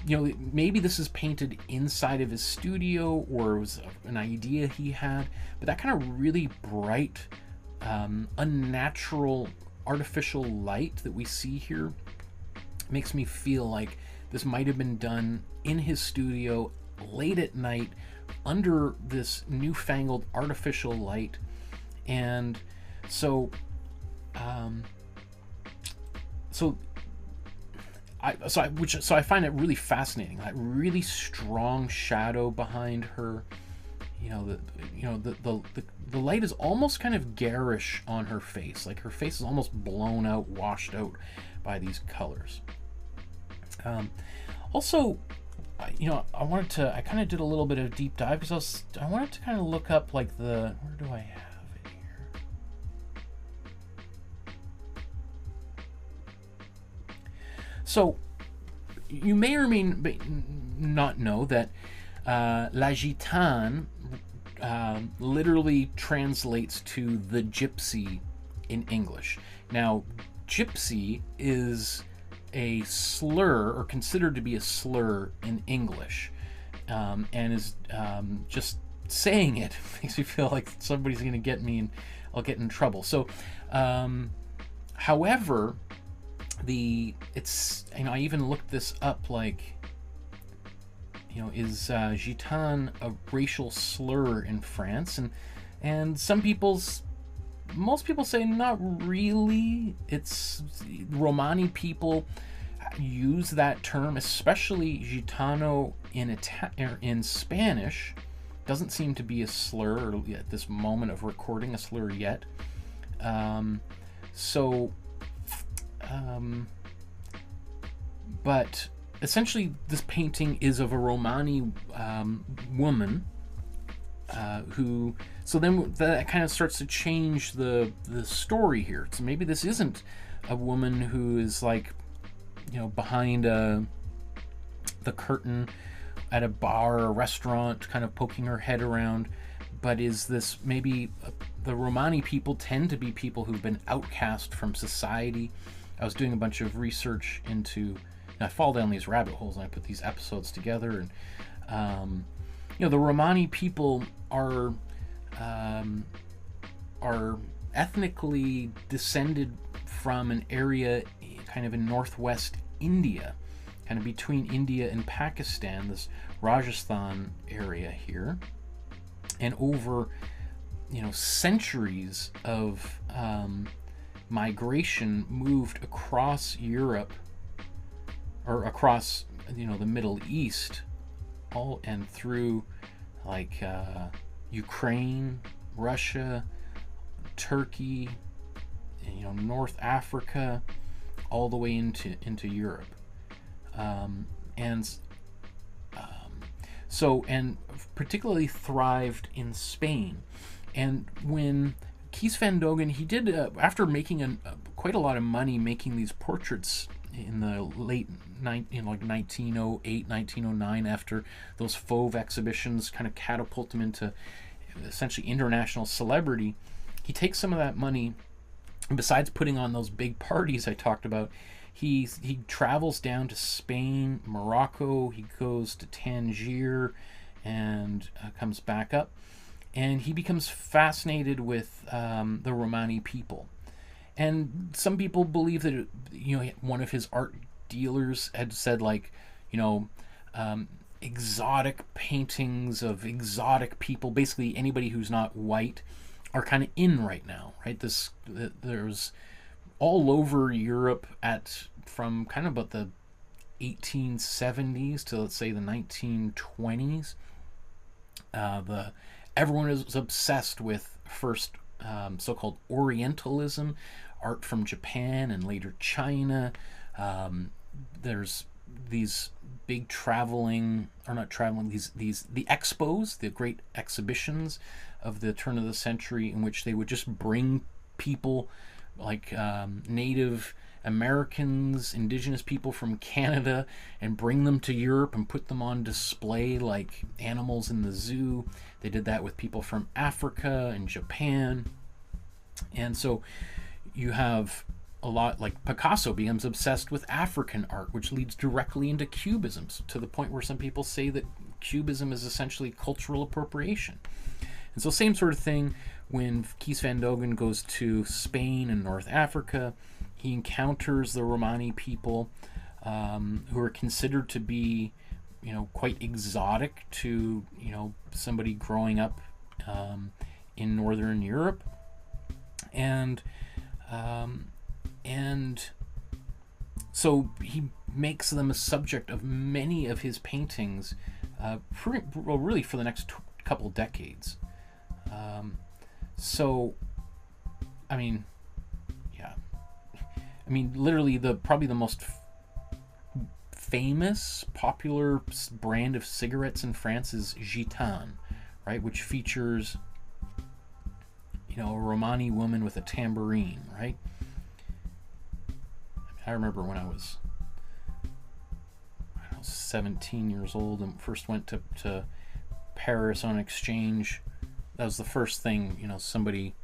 you know, maybe this is painted inside of his studio, or it was an idea he had, but that kind of really bright, unnatural, artificial light that we see here makes me feel like this might have been done in his studio late at night under this newfangled artificial light. And so I find it really fascinating, that really strong shadow behind her. You know, the light is almost kind of garish on her face, like her face is almost blown out, washed out by these colors. Also, you know, I kind of did a little bit of deep dive because I wanted to kind of look up like where do I have it here? So you may or may not know that La Gitane literally translates to the gypsy in English. Now, gypsy is a slur, or considered to be a slur in English, and is just saying it makes me feel like somebody's going to get me and I'll get in trouble. So, however, it's, you know, I even looked this up, like, you know, is Gitane a racial slur in France? And most people say not really. It's Romani people use that term, especially Gitano in Spanish. Doesn't seem to be a slur, or at this moment of recording, a slur yet. But essentially, this painting is of a Romani woman who. So then that kind of starts to change the story here. So maybe this isn't a woman who is, like, you know, behind the curtain at a bar or restaurant, kind of poking her head around, but is this maybe the Romani people tend to be people who've been outcast from society. I was doing a bunch of research into. I fall down these rabbit holes and I put these episodes together, and you know, the Romani people are ethnically descended from an area kind of in northwest India, kind of between India and Pakistan, this Rajasthan area here, and over, you know, centuries of migration moved across Europe, or across, you know, the Middle East, all and through, like, Ukraine, Russia, Turkey, you know, North Africa, all the way into Europe, and particularly thrived in Spain. And when Kees van Dongen, he did, after making quite a lot of money making these portraits in the late 1908, 1909, after those Fauve exhibitions kind of catapult him into essentially international celebrity, he takes some of that money, and besides putting on those big parties I talked about, he travels down to Spain, Morocco, he goes to Tangier, and comes back up, and he becomes fascinated with the Romani people. And some people believe that, you know, one of his art dealers had said, like, you know, exotic paintings of exotic people, basically anybody who's not white, are kind of in right now, right? There's all over Europe from kind of about the 1870s to, let's say, the 1920s. Everyone is obsessed with first so-called Orientalism. art from Japan and later China. There's these big traveling, or not traveling, the expos, the great exhibitions of the turn of the century, in which they would just bring people like Native Americans, indigenous people from Canada, and bring them to Europe and put them on display like animals in the zoo. They did that with people from Africa and Japan. And so you have a lot, like Picasso becomes obsessed with African art, which leads directly into Cubism, to the point where some people say that Cubism is essentially cultural appropriation. And so same sort of thing when Kees van Dongen goes to Spain and North Africa. He encounters the Romani people, who are considered to be, quite exotic to, somebody growing up in Northern Europe. And so he makes them a subject of many of his paintings, really for the next couple decades. Literally probably the most famous, popular brand of cigarettes in France is Gitane, right? Which features, a Romani woman with a tambourine, right? I remember when I was 17 years old and first went to Paris on exchange. That was the first thing, somebody,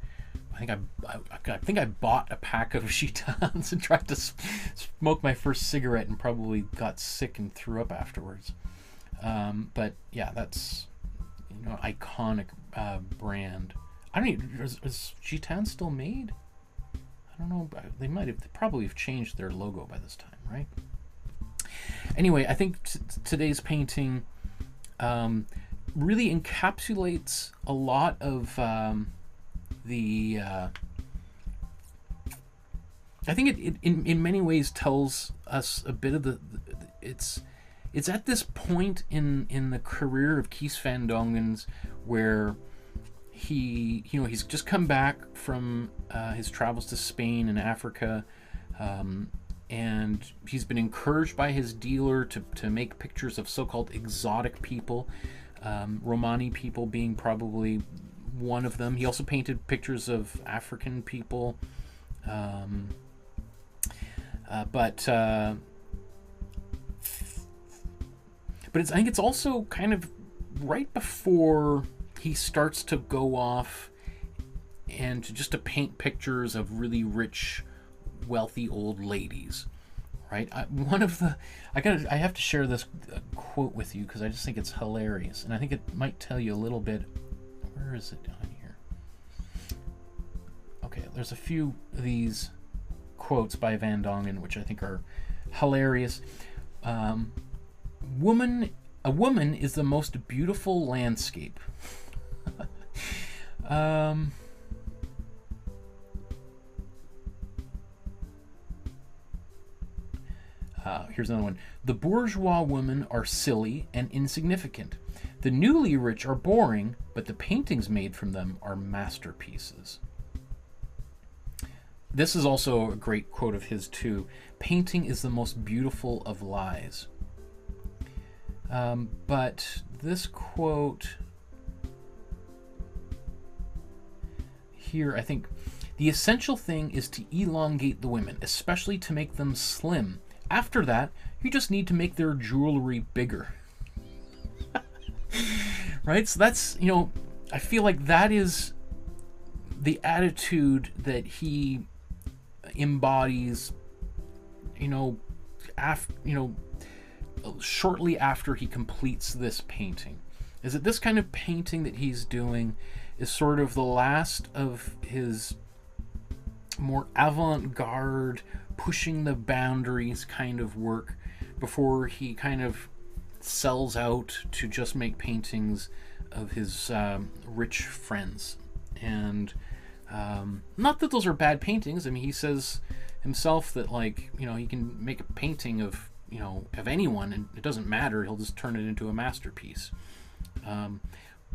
I think I bought a pack of Gitanes and tried to smoke my first cigarette and probably got sick and threw up afterwards. But yeah, that's, iconic brand. I don't even, is Gitane still made? I don't know. They probably have changed their logo by this time, right? Anyway, I think today's painting really encapsulates a lot of I think it in many ways tells us a bit of it's at this point in the career of Kees van Dongen's where he's just come back from his travels to Spain and Africa, and he's been encouraged by his dealer to make pictures of so-called exotic people, Romani people being probably one of them. He also painted pictures of African people, but I think it's also kind of right before he starts to go off and to paint pictures of really rich, wealthy old ladies, right? I have to share this quote with you because I just think it's hilarious, and I think it might tell you a little bit. Where is it on here? Okay, there's a few of these quotes by Van Dongen which I think are hilarious. A woman is the most beautiful landscape. Here's another one. The bourgeois women are silly and insignificant. The newly rich are boring, but the paintings made from them are masterpieces. This is also a great quote of his too. Painting is the most beautiful of lies. But this quote here, I think, the essential thing is to elongate the women, especially to make them slim. After that, you just need to make their jewelry bigger. Right? So that's, I feel like that is the attitude that he embodies, shortly after he completes this painting. Is that this kind of painting that he's doing is sort of the last of his more avant-garde, pushing the boundaries kind of work before he kind of sells out to just make paintings of his rich friends. And not that those are bad paintings. I mean, he says himself that, he can make a painting of anyone and it doesn't matter, he'll just turn it into a masterpiece.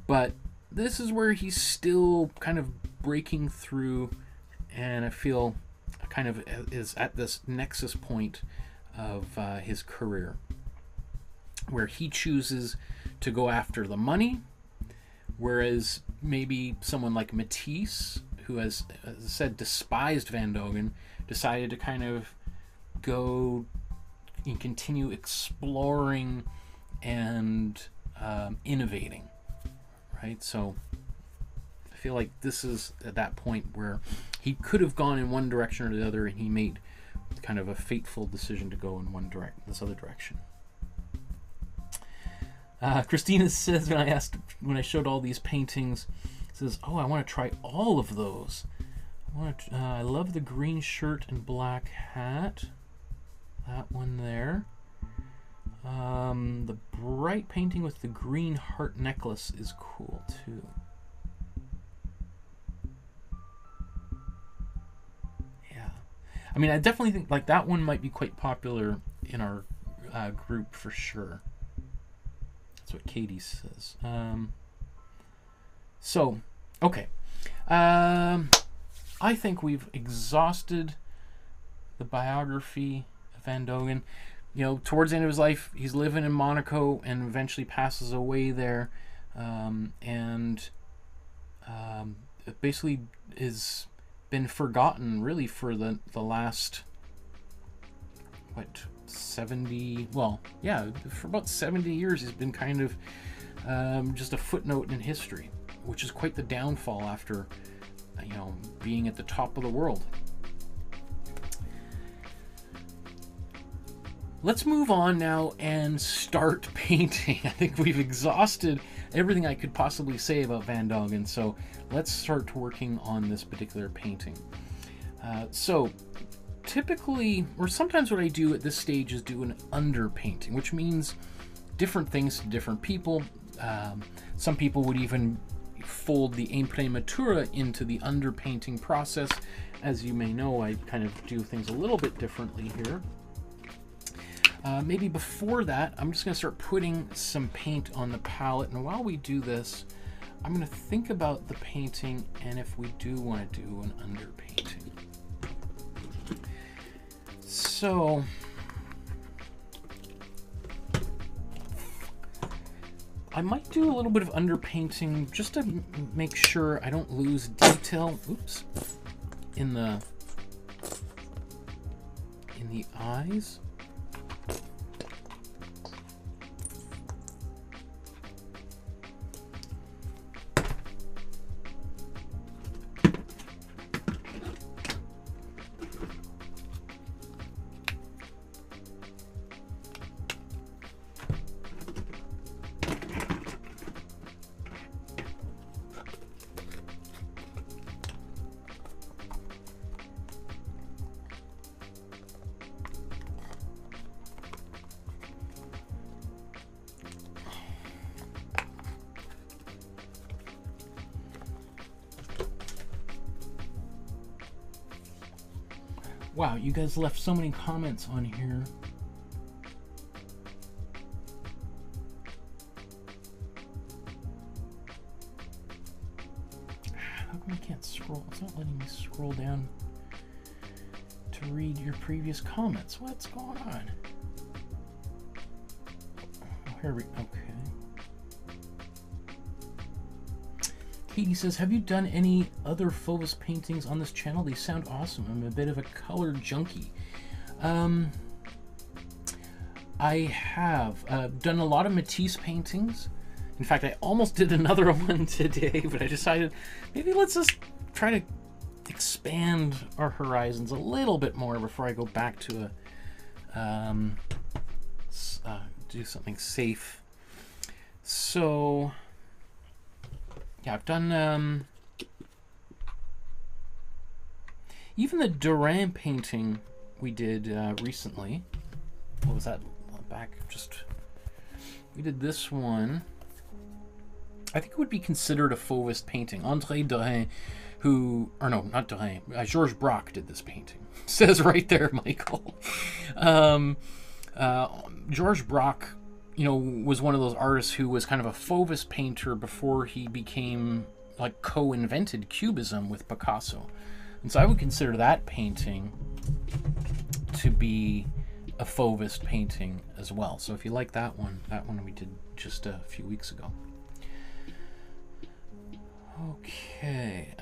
But this is where he's still kind of breaking through, and I feel kind of is at this nexus point of his career, where he chooses to go after the money, whereas maybe someone like Matisse, who has, as I said, despised Van Dongen, decided to kind of go and continue exploring and innovating, right? So I feel like this is at that point where he could have gone in one direction or the other, and he made kind of a fateful decision to go in this other direction. Christina says, when I showed all these paintings, says, "Oh, I want to try all of those. I love the green shirt and black hat. That one there. The bright painting with the green heart necklace is cool too." Yeah, I mean, I definitely think like that one might be quite popular in our group for sure. That's what Katie says. So, okay. I think we've exhausted the biography of Van Dongen. You know, towards the end of his life, he's living in Monaco and eventually passes away there. It basically has been forgotten really for the last, what, 70, well, yeah, for about 70 years he's been kind of just a footnote in history, which is quite the downfall after, you know, being at the top of the world. Let's move on now and start painting. I think we've exhausted everything I could possibly say about Van Dongen, so let's start working on this particular painting. So typically, or sometimes what I do at this stage is do an underpainting, which means different things to different people. Some people would even fold the Imprimatura into the underpainting process. As you may know, I kind of do things a little bit differently here. Maybe before that, I'm just going to start putting some paint on the palette, and while we do this, I'm going to think about the painting and if we do want to do an underpainting. So I might do a little bit of underpainting just to make sure I don't lose detail, oops, in the eyes. Wow, you guys left so many comments on here. How come I can't scroll? It's not letting me scroll down to read your previous comments. What's going on? Oh, here we, okay. Katie says, have you done any other Fauves paintings on this channel? They sound awesome. I'm a bit of a color junkie. I have done a lot of Matisse paintings. In fact, I almost did another one today, but I decided maybe let's just try to expand our horizons a little bit more before I go back to do something safe. So yeah, I've done even the Dongen painting we did recently. What was that? Back we did this one. I think it would be considered a Fauvist painting. André Dongen, who, or no, not Dongen, Georges Braque did this painting. Says right there, Michael. Georges Braque, you know, was one of those artists who was kind of a Fauvist painter before he became, like, co-invented Cubism with Picasso. And so I would consider that painting to be a Fauvist painting as well. So if you like that one we did just a few weeks ago. Okay.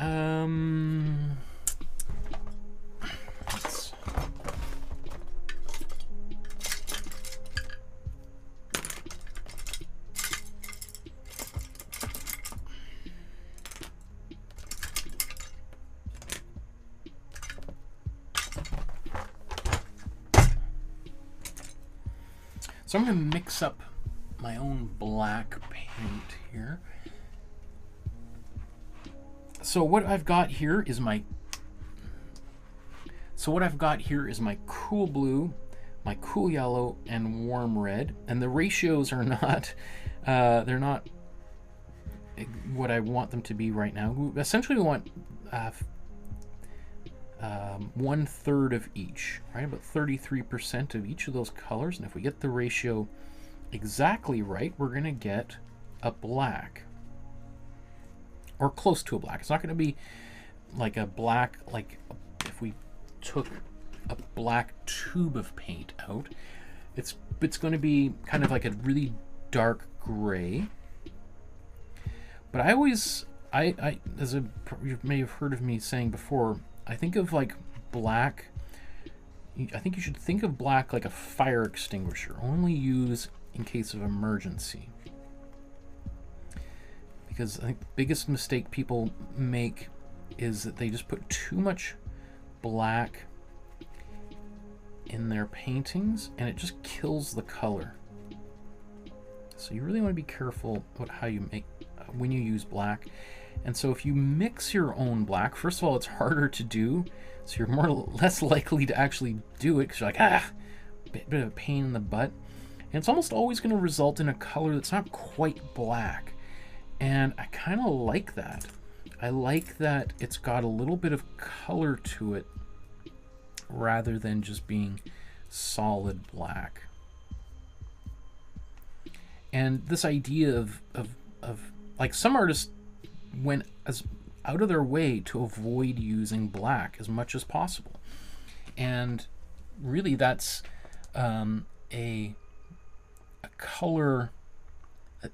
So I'm going to mix up my own black paint here. So what I've got here is my cool blue, my cool yellow, and warm red, and the ratios are not they're not what I want them to be right now. Essentially, we want 1/3 of each, right? About 33% of each of those colors, and if we get the ratio exactly right, we're going to get a black, or close to a black. It's not going to be like a black, like if we took a black tube of paint out, it's going to be kind of like a really dark gray. But I always, as you may have heard of me saying before, I think of like black, I think you should think of black like a fire extinguisher, only use in case of emergency. Because I think the biggest mistake people make is that they just put too much black in their paintings and it just kills the color. So you really want to be careful about how you make, when you use black. And so if you mix your own black, first of all, it's harder to do, so you're less likely to actually do it because you're like, bit of a pain in the butt. And it's almost always going to result in a color that's not quite black. And I kind of like that. I like that it's got a little bit of color to it rather than just being solid black. And this idea of like, some artists went as out of their way to avoid using black as much as possible, and really that's a color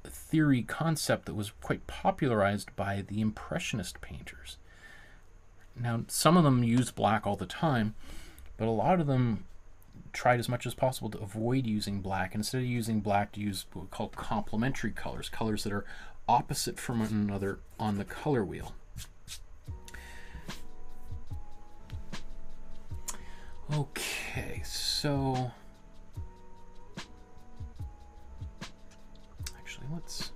theory concept that was quite popularized by the Impressionist painters. Now, some of them used black all the time, but a lot of them tried as much as possible to avoid using black. Instead of using black, to use what we call complementary colors, colors that are opposite from one another on the color wheel. Okay, so actually let's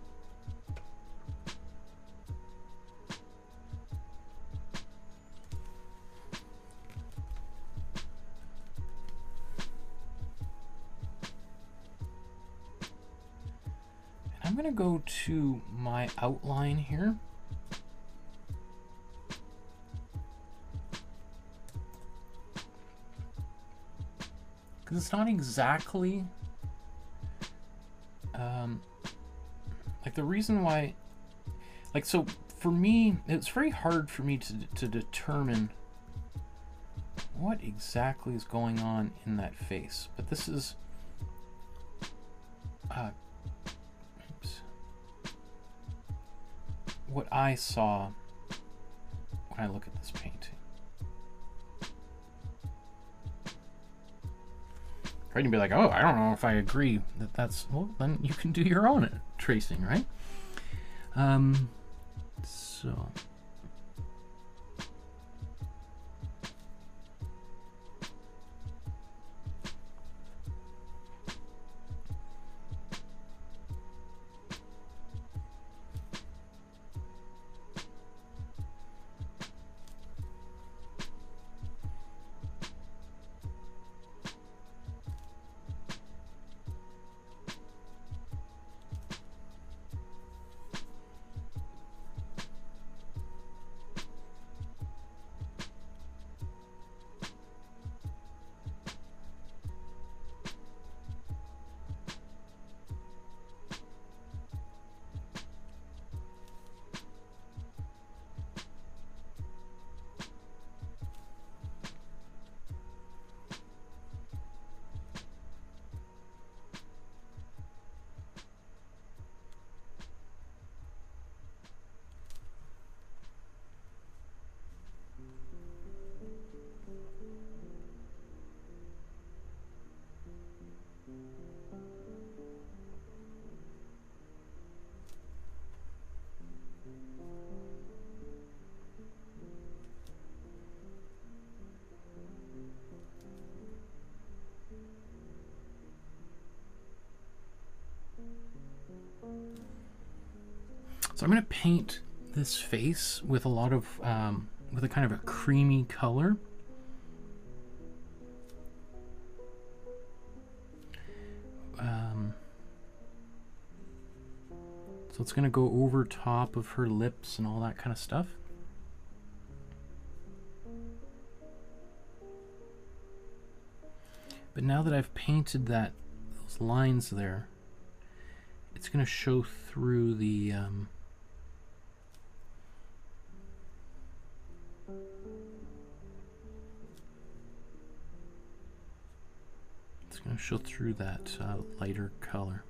I'm going to go to my outline here. Because it's not exactly like the reason why, like, so for me, it's very hard for me to determine what exactly is going on in that face. But this is what I saw when I look at this painting. Right, and be like, oh, I don't know if I agree that that's, well, then you can do your own tracing, right? So So I'm going to paint this face with a lot of, with a kind of a creamy color. So it's going to go over top of her lips and all that kind of stuff. But now that I've painted those lines there, it's going to show through the it's going to show through that lighter color.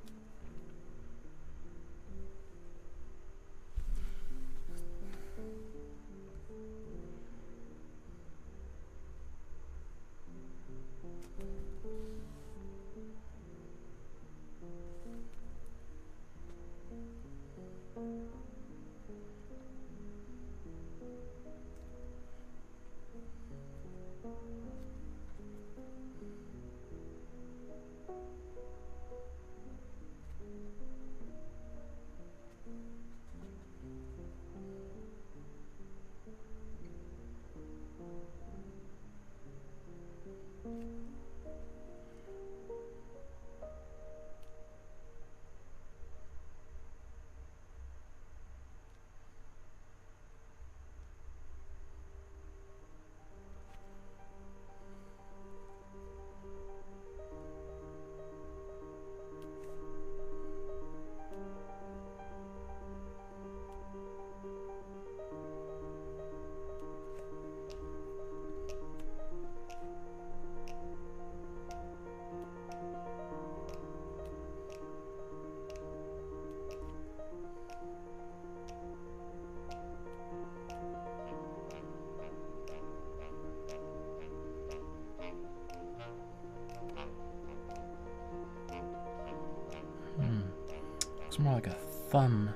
It's more like a thumb.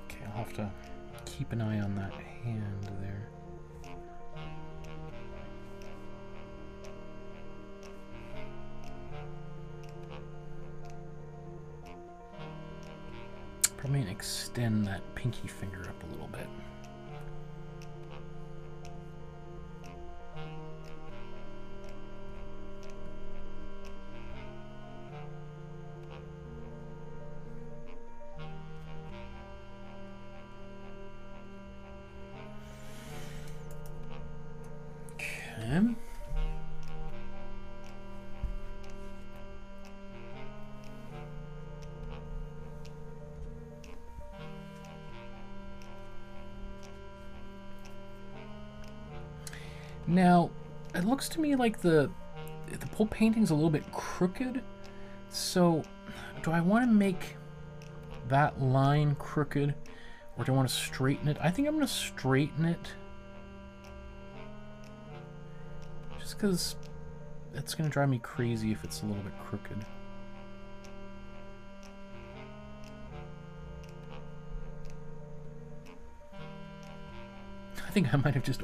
Okay, I'll have to keep an eye on that hand there. Probably extend that pinky finger up a little bit. Now, it looks to me like the whole painting's a little bit crooked, so do I want to make that line crooked, or do I want to straighten it? I think I'm going to straighten it, just because it's going to drive me crazy if it's a little bit crooked. I think I might have just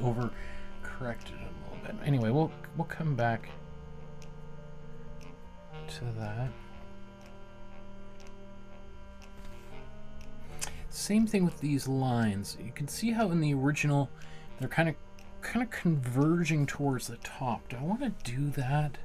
corrected it a little bit. Anyway, we'll come back to that. Same thing with these lines. You can see how in the original they're kind of converging towards the top. Do I want to do that?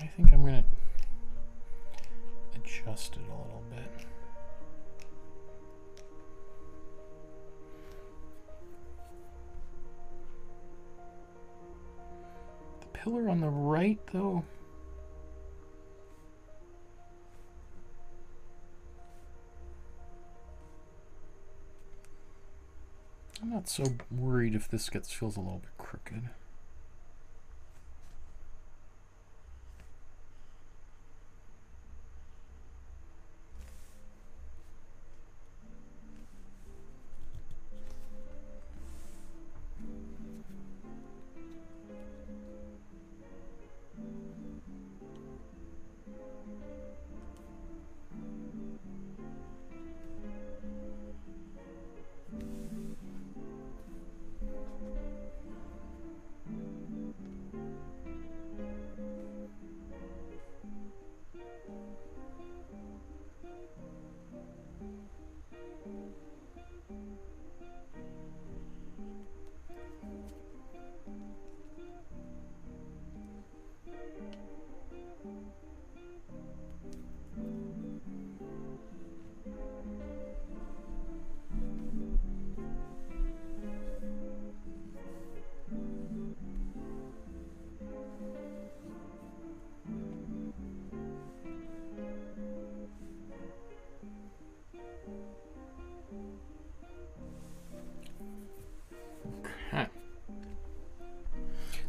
I think I'm going to adjust it a little bit. The pillar on the right, though, I'm not so worried if this feels a little bit crooked.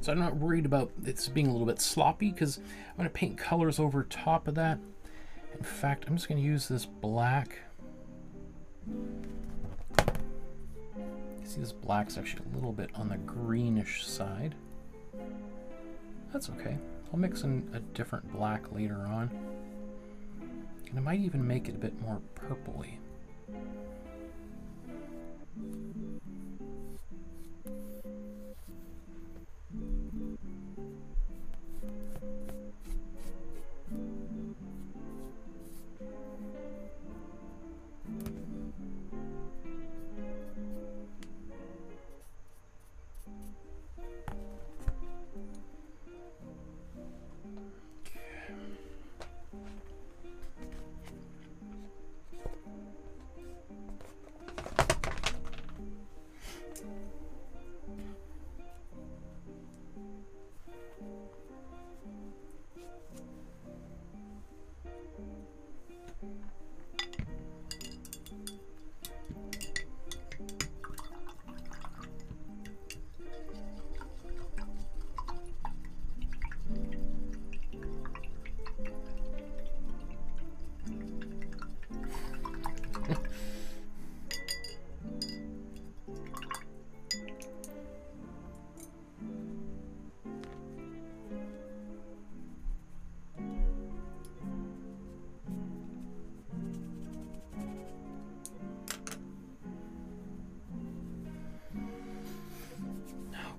So I'm not worried about it's being a little bit sloppy because I'm going to paint colors over top of that. In fact, I'm just going to use this black. You see this black's actually a little bit on the greenish side. That's okay. I'll mix in a different black later on. And I might even make it a bit more purpley.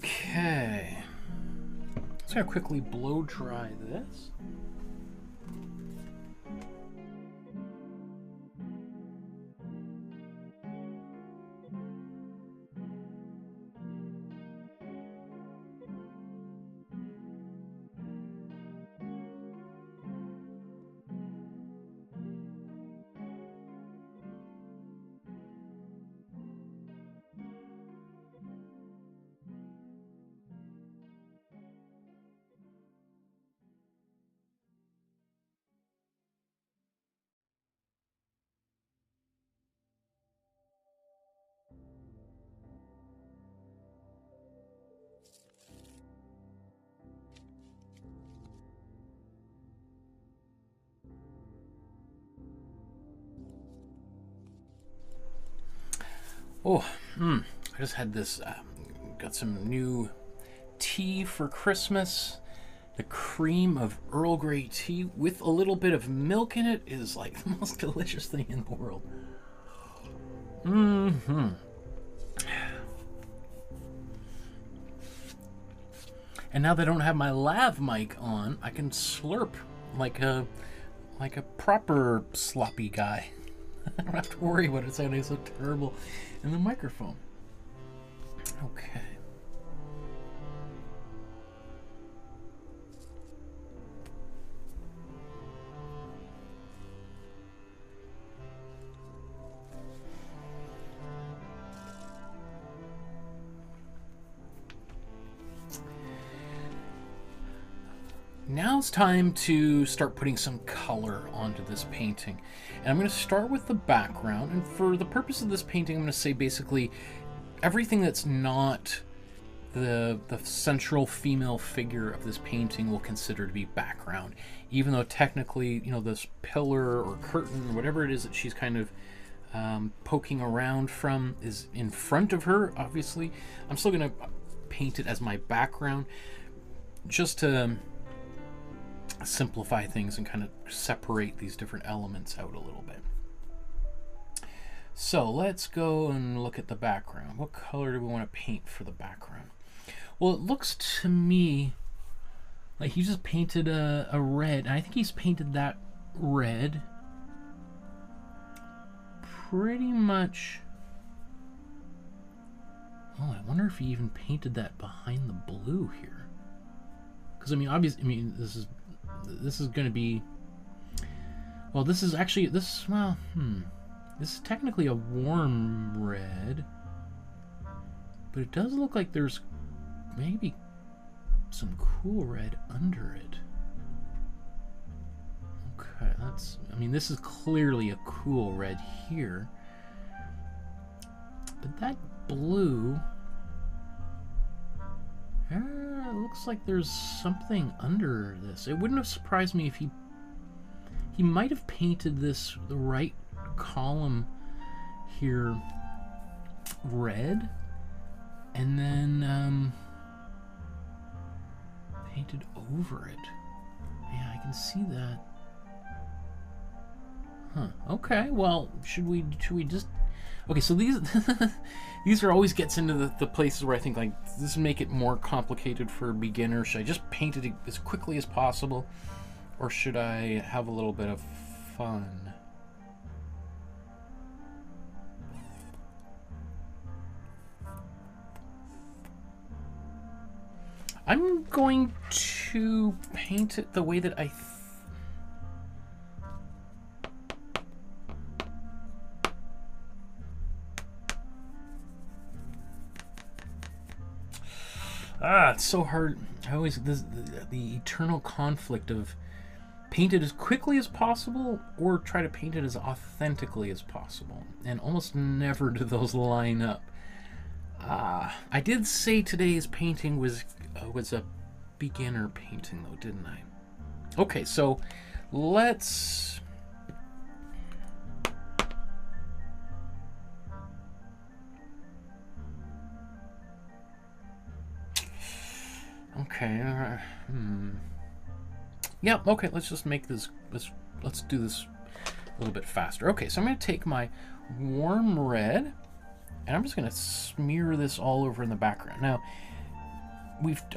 Okay, just gonna quickly blow dry this. Oh, I just had this, got some new tea for Christmas. The cream of Earl Grey tea with a little bit of milk in it is like the most delicious thing in the world. And now that I don't have my lav mic on, I can slurp like a proper sloppy guy. I don't have to worry about it sounding so terrible in the microphone. Okay. Now it's time to start putting some color onto this painting. And I'm going to start with the background. And for the purpose of this painting, I'm going to say basically everything that's not the central female figure of this painting we'll consider to be background. Even though technically, you know, this pillar or curtain, whatever it is that she's kind of poking around from is in front of her, obviously. I'm still going to paint it as my background just to simplify things and kind of separate these different elements out a little bit. So let's go and look at the background. What color do we want to paint for the background? Well, it looks to me like he just painted a red, and I think he's painted that red pretty much. Oh, I wonder if he even painted that behind the blue here. Because I mean, obviously, I mean, this is going to be, well, this is actually, this is technically a warm red, but it does look like there's maybe some cool red under it. Okay, that's, I mean, this is clearly a cool red here, but that blue It looks like there's something under this. It wouldn't have surprised me if he might have painted this, the right column here, red, and then painted over it. Yeah, I can see that. Huh. Okay. Well, should we just? Okay. So these these are always gets into the places where I think like this make it more complicated for a beginner. Should I just paint it as quickly as possible, or should I have a little bit of fun? I'm going to paint it the way that I it's so hard. I always the eternal conflict of paint it as quickly as possible or try to paint it as authentically as possible, and almost never do those line up. I did say today's painting was a beginner painting, though, didn't I? Okay, so let's. Okay. Yeah. Okay. Let's just make this. Let's do this a little bit faster. Okay. So I'm going to take my warm red, and I'm just going to smear this all over in the background. Now,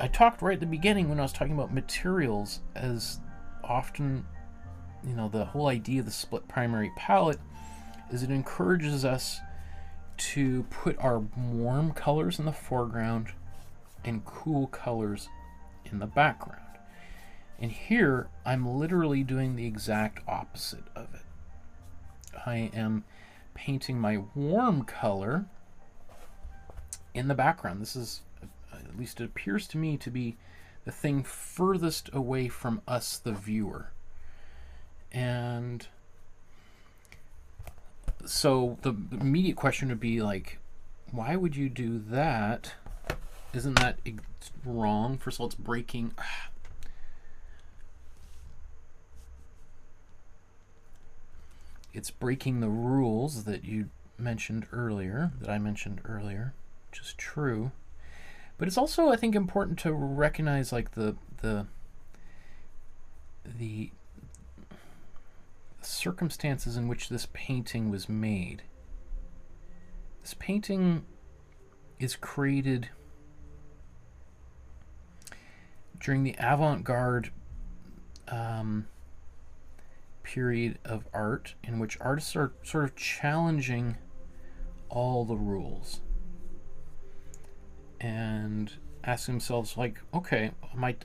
I talked right at the beginning when I was talking about materials as often, you know, the whole idea of the split primary palette is it encourages us to put our warm colors in the foreground and cool colors in the background. And here I'm literally doing the exact opposite of it. I am painting my warm color in the background. This is, at least it appears to me, to be the thing furthest away from us, the viewer. And so the immediate question would be like, why would you do that? Isn't that wrong? First of all, it's breaking. It's breaking the rules that you mentioned earlier, that I mentioned earlier, which is true. But it's also, I think, important to recognize like the circumstances in which this painting was made. This painting is created during the avant-garde period of art, in which artists are sort of challenging all the rules and asking themselves, like, okay,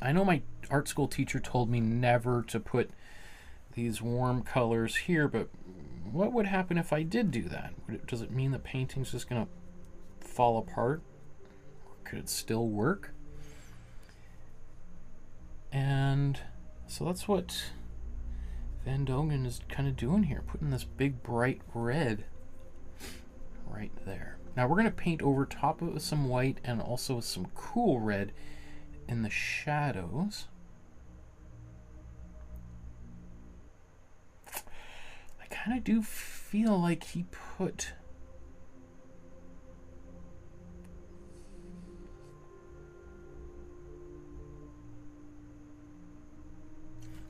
I know my art school teacher told me never to put these warm colors here, but what would happen if I did do that? Does it mean the painting's just going to fall apart? Or could it still work? And so that's what Van Dongen is kind of doing here, putting this big bright red right there. Now we're going to paint over top of it with some white and also with some cool red in the shadows. I kind of do feel like he put...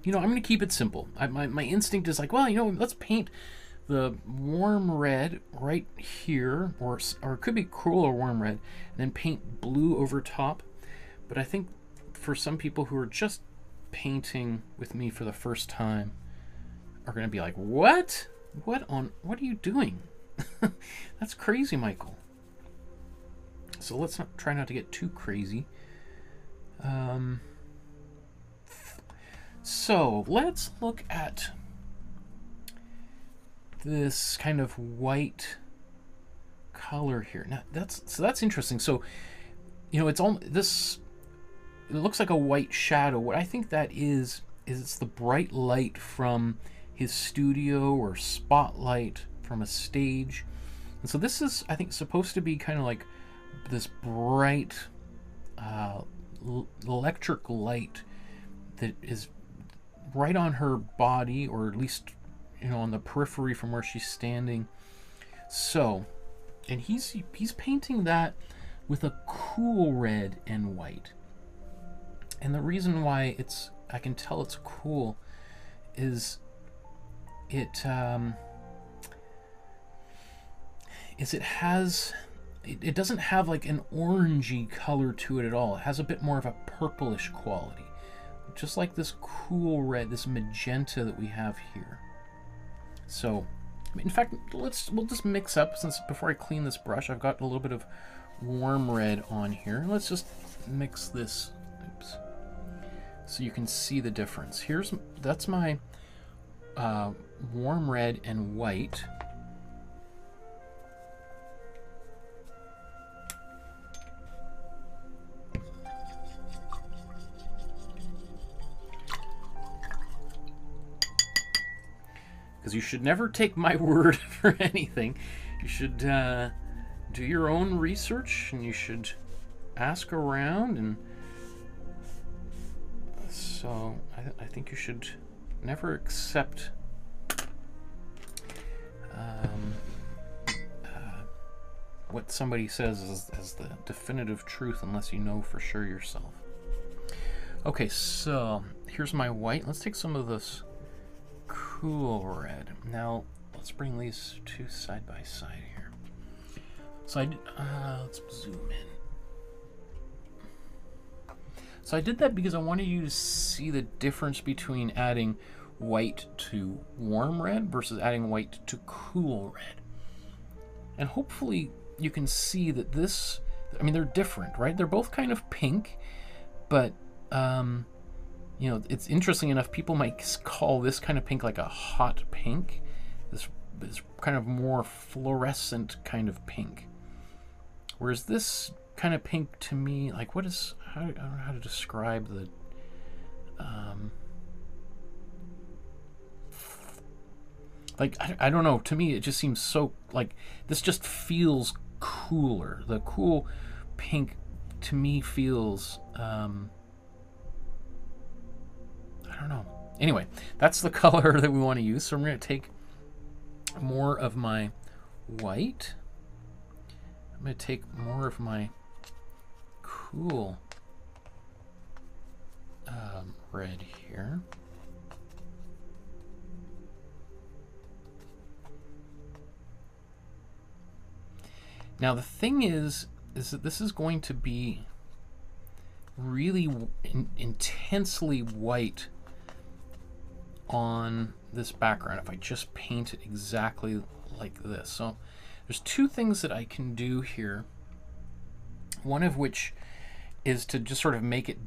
You know, I'm going to keep it simple. My instinct is like, well, you know, let's paint the warm red right here, or it could be cool or warm red, and then paint blue over top. But I think for some people who are just painting with me for the first time are going to be like, what? What are you doing? That's crazy, Michael. So let's try not to get too crazy. So let's look at this kind of white color here. Now that's interesting. So, you know, it looks like a white shadow. What I think that is it's the bright light from his studio or spotlight from a stage. And so this is, I think, supposed to be kind of like this bright electric light that is right on her body, or at least, you know, on the periphery from where she's standing. So, and he's painting that with a cool red and white. And the reason why I can tell it's cool is it doesn't have like an orangey color to it at all. It has a bit more of a purplish quality, just like this cool red, this magenta that we have here. So, in fact, we'll just mix up, since before I clean this brush, I've got a little bit of warm red on here. Let's just mix this, oops, so you can see the difference. That's my warm red and white. Because you should never take my word for anything. You should do your own research, and you should ask around. And so I think you should never accept what somebody says as the definitive truth unless you know for sure yourself. Okay, so here's my white. Let's take some of this cool red. Now let's bring these two side by side here. So let's zoom in. So I did that because I wanted you to see the difference between adding white to warm red versus adding white to cool red. And hopefully you can see that this, I mean, they're different, right? They're both kind of pink, but you know, it's interesting enough, people might call this kind of pink like a hot pink. This kind of more fluorescent kind of pink. Whereas this kind of pink to me, like, I don't know how to describe the, like, I don't know, to me it just seems so, like, this just feels cooler. The cool pink to me feels, I don't know. Anyway, that's the color that we want to use. So I'm going to take more of my white. I'm going to take more of my cool red here. Now the thing is that this is going to be really intensely white on this background if I just paint it exactly like this. So there's two things that I can do here. One of which is to just sort of make it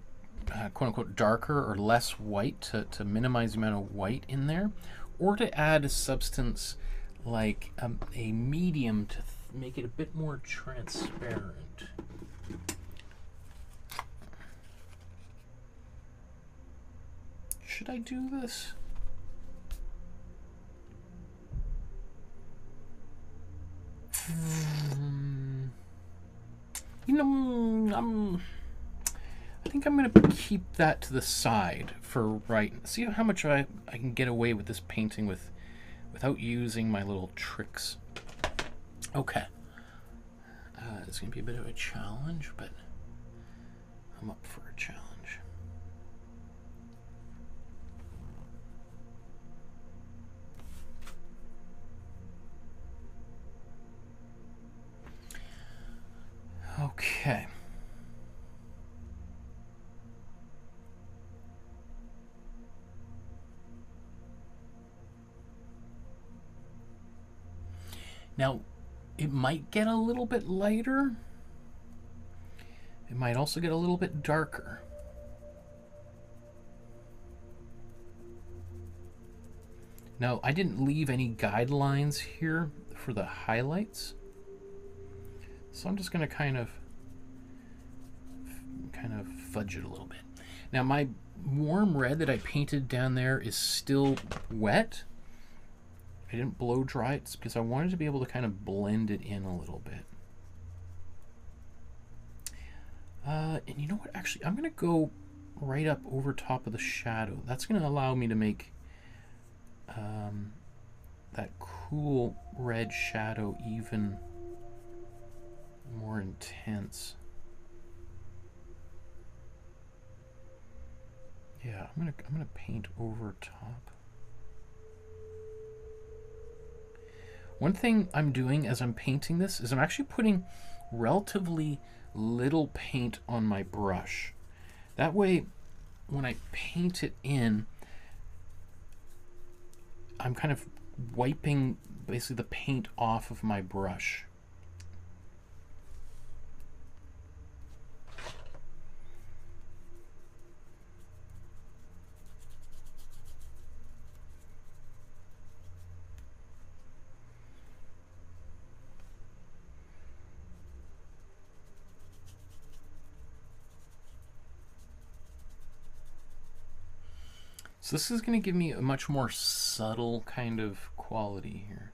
quote unquote darker or less white to minimize the amount of white in there, or to add a substance like a medium to make it a bit more transparent. Should I do this? You know, I think I'm going to keep that to the side for right. See how much I can get away with this painting without using my little tricks. Okay. It's going to be a bit of a challenge, but I'm up for a challenge. Okay. Now, it might get a little bit lighter. It might also get a little bit darker. Now, I didn't leave any guidelines here for the highlights. So I'm just going to kind of fudge it a little bit. Now my warm red that I painted down there is still wet. I didn't blow dry it because I wanted to be able to kind of blend it in a little bit. And you know what? Actually, I'm going to go right up over top of the shadow. That's going to allow me to make that cool red shadow even more intense. Yeah, I'm gonna paint over top. One thing I'm doing as I'm painting this is I'm actually putting relatively little paint on my brush. That way, when I paint it in, I'm kind of wiping basically the paint off of my brush. So this is going to give me a much more subtle kind of quality here.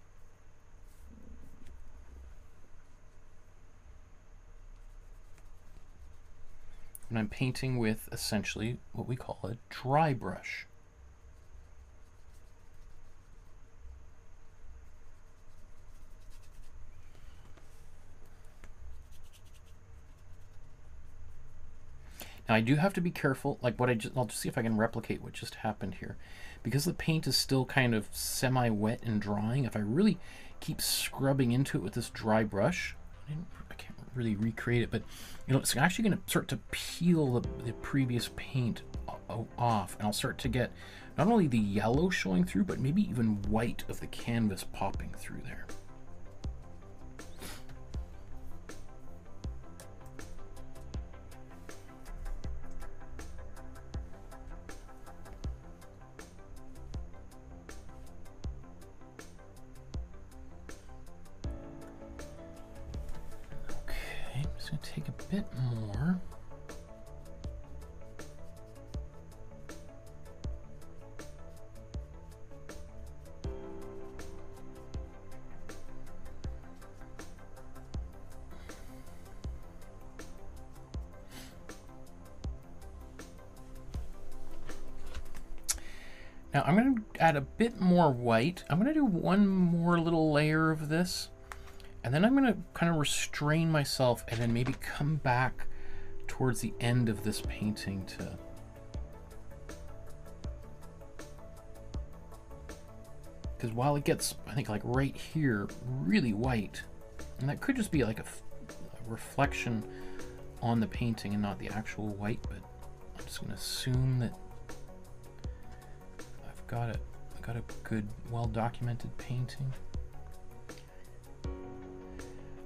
And I'm painting with essentially what we call a dry brush. Now I do have to be careful, like what I'll just see if I can replicate what just happened here. Because the paint is still kind of semi-wet and drying, if I really keep scrubbing into it with this dry brush, I can't really recreate it, but you know, it's actually going to start to peel the previous paint off, and I'll start to get not only the yellow showing through, but maybe even white of the canvas popping through there. Take a bit more. Now I'm going to add a bit more white. I'm going to do one more little layer of this. And then I'm going to kind of restrain myself and then maybe come back towards the end of this painting to... Because while it gets, I think, like right here, really white, and that could just be like a reflection on the painting and not the actual white, but I'm just going to assume that I've got it. I've got a good, well-documented painting.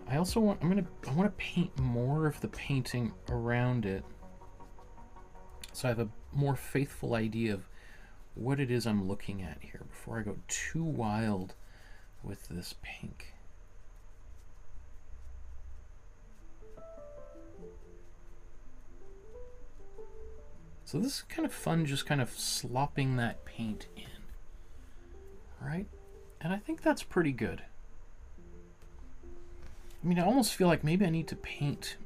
I also want, I want to paint more of the painting around it, so I have a more faithful idea of what it is I'm looking at here before I go too wild with this pink. So this is kind of fun, just kind of slopping that paint in, right? And I think that's pretty good. I mean, I almost feel like maybe I need to paint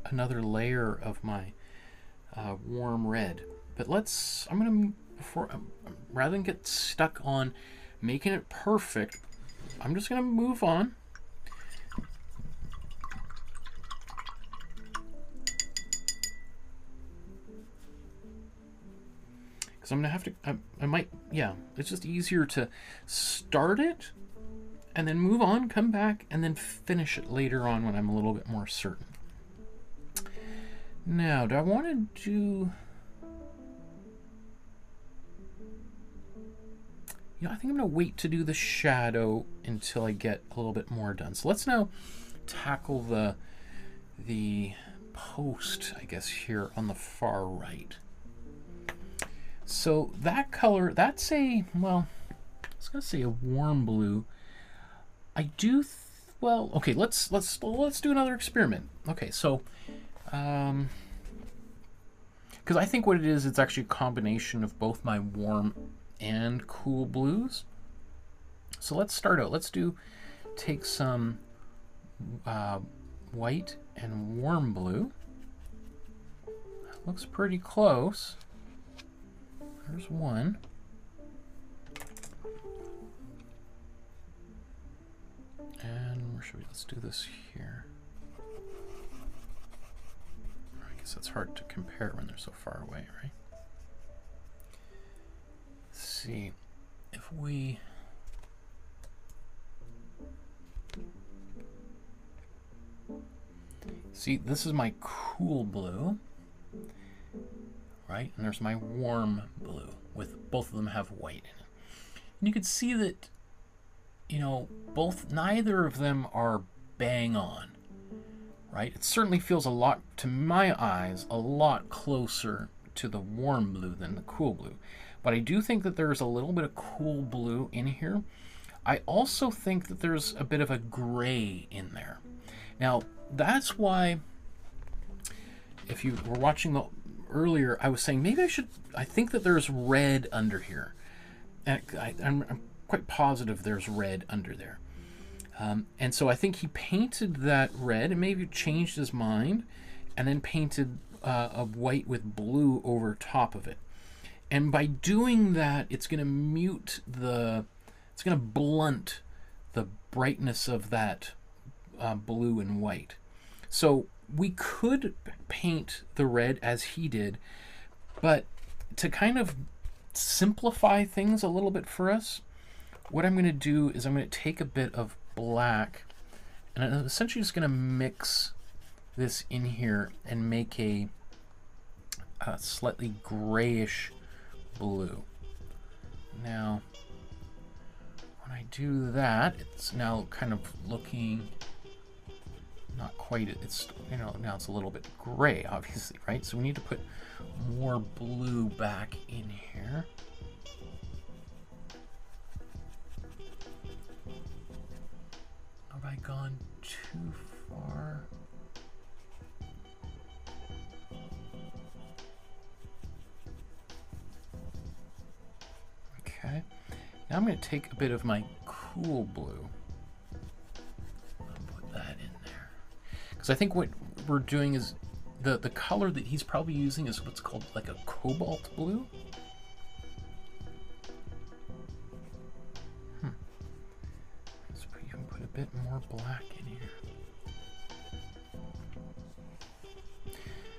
another layer of my warm red. But let's, I'm going to, rather than get stuck on making it perfect, I'm just going to move on. Because I'm going to have to, I might, yeah, it's just easier to start it and then move on, come back, and then finish it later on when I'm a little bit more certain. Now, do I want to do... You know, I think I'm going to wait to do the shadow until I get a little bit more done. So let's now tackle the post, I guess, here on the far right. So that color, that's a, well, I was going to say a warm blue. I do, well, okay, let's do another experiment. Okay, so, because I think what it is, it's actually a combination of both my warm and cool blues. So let's start out. Let's take some white and warm blue. looks pretty close. There's one. And where should we, let's do this here. I guess that's hard to compare when they're so far away, right? Let's see if we see, this is my cool blue, right? And there's my warm blue, with both of them have white in it. And you can see that, you know, neither of them are bang on, right? It certainly feels a lot, to my eyes, a lot closer to the warm blue than the cool blue. But I do think that there's a little bit of cool blue in here. I also think that there's a bit of a gray in there. Now, that's why, if you were watching the earlier, I was saying maybe I think that there's red under here. And I'm quite positive there's red under there. And so I think he painted that red and maybe changed his mind and then painted a white with blue over top of it. And by doing that, it's going to it's going to blunt the brightness of that blue and white. So we could paint the red as he did, but to kind of simplify things a little bit for us, what I'm going to do is I'm going to take a bit of black and I'm essentially just going to mix this in here and make a slightly grayish blue. Now, when I do that, it's now kind of looking not quite, it's, you know, now it's a little bit gray, obviously, right? So we need to put more blue back in here. Have I gone too far? Okay. Now I'm going to take a bit of my cool blue and put that in there. Because I think what we're doing is the color that he's probably using is what's called like a cobalt blue. You can put a bit more black in here.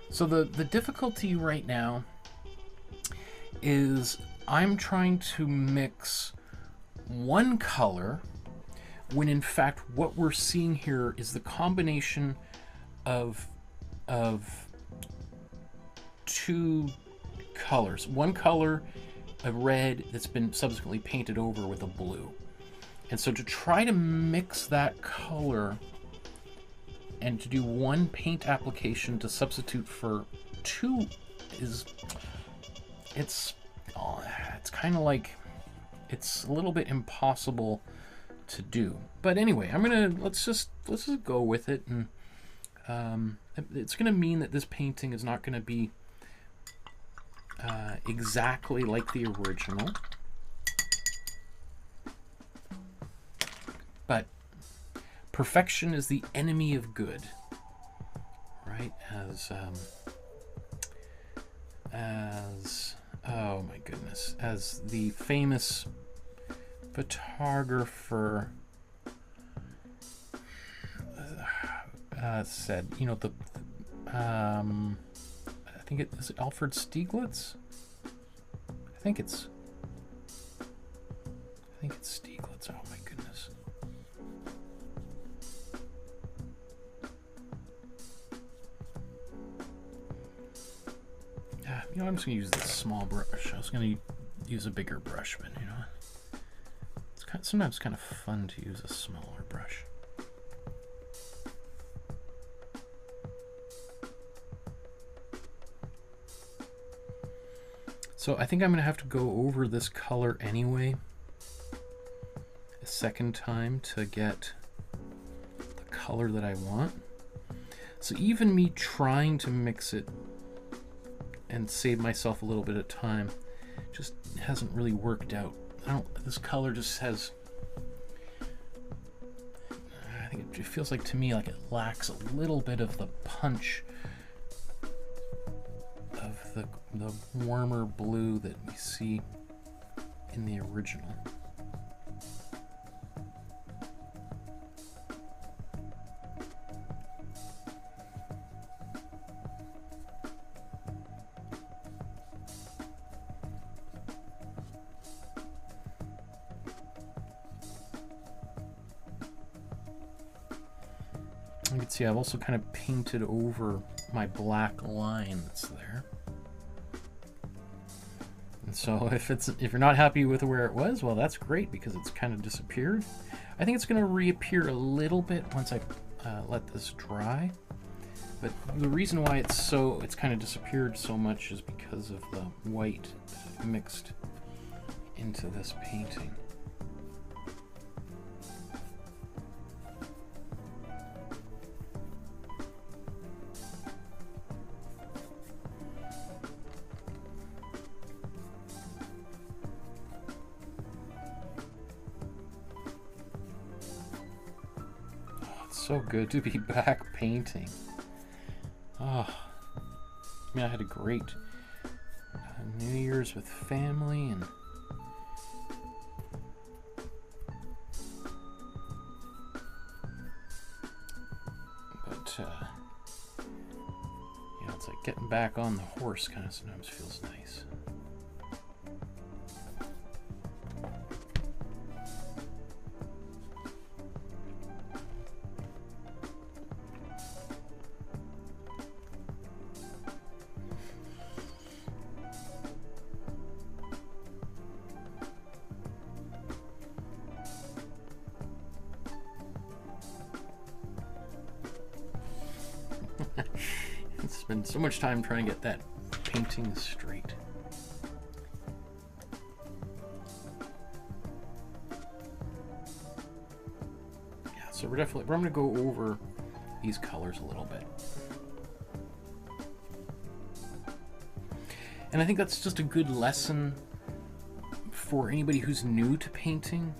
So the difficulty right now is I'm trying to mix one color when in fact what we're seeing here is the combination of two colors. One color, a red, that's been subsequently painted over with a blue. And so to try to mix that color and to do one paint application to substitute for two is, it's kind of like, it's a little bit impossible to do. But anyway, let's just go with it, and it's gonna mean that this painting is not gonna be exactly like the original, but perfection is the enemy of good, right? As oh my goodness, as the famous photographer said, you know, I think is it Alfred Stieglitz? I think it's Stieglitz. Oh my goodness. You know, I'm just gonna use this small brush. I was gonna use a bigger brush, but you know, it's sometimes kind of fun to use a smaller brush. So I think I'm gonna have to go over this color anyway a second time to get the color that I want. So even me trying to mix it and save myself a little bit of time just hasn't really worked out. This color just has, I think it feels like to me like it lacks a little bit of the punch the warmer blue that we see in the original. You can see I've also kind of painted over my black line that's there. And so if you're not happy with where it was, well, that's great because it's kind of disappeared. I think it's going to reappear a little bit once I let this dry. But the reason why it's kind of disappeared so much is because of the white mixed into this painting. So good to be back painting. Oh, I mean, I had a great New Year's with family, and but you know, it's like getting back on the horse kind of sometimes feels nice. Spend so much time trying to get that painting straight. Yeah, so we're going to go over these colors a little bit. And I think that's just a good lesson for anybody who's new to painting.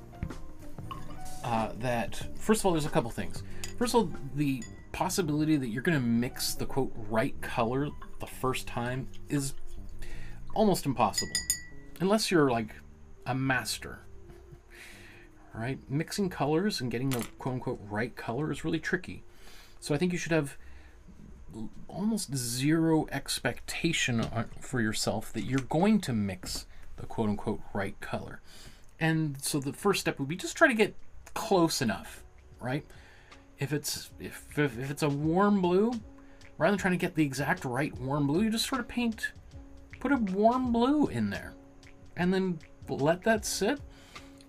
That, first of all, there's a couple things. First of all, the possibility that you're going to mix the quote right color the first time is almost impossible, unless you're like a master. Right? Mixing colors and getting the quote unquote right color is really tricky. So I think you should have almost zero expectation for yourself that you're going to mix the quote unquote right color. And so the first step would be just try to get close enough, right? If it's a warm blue, rather than trying to get the exact right warm blue, you just sort of put a warm blue in there, and then let that sit,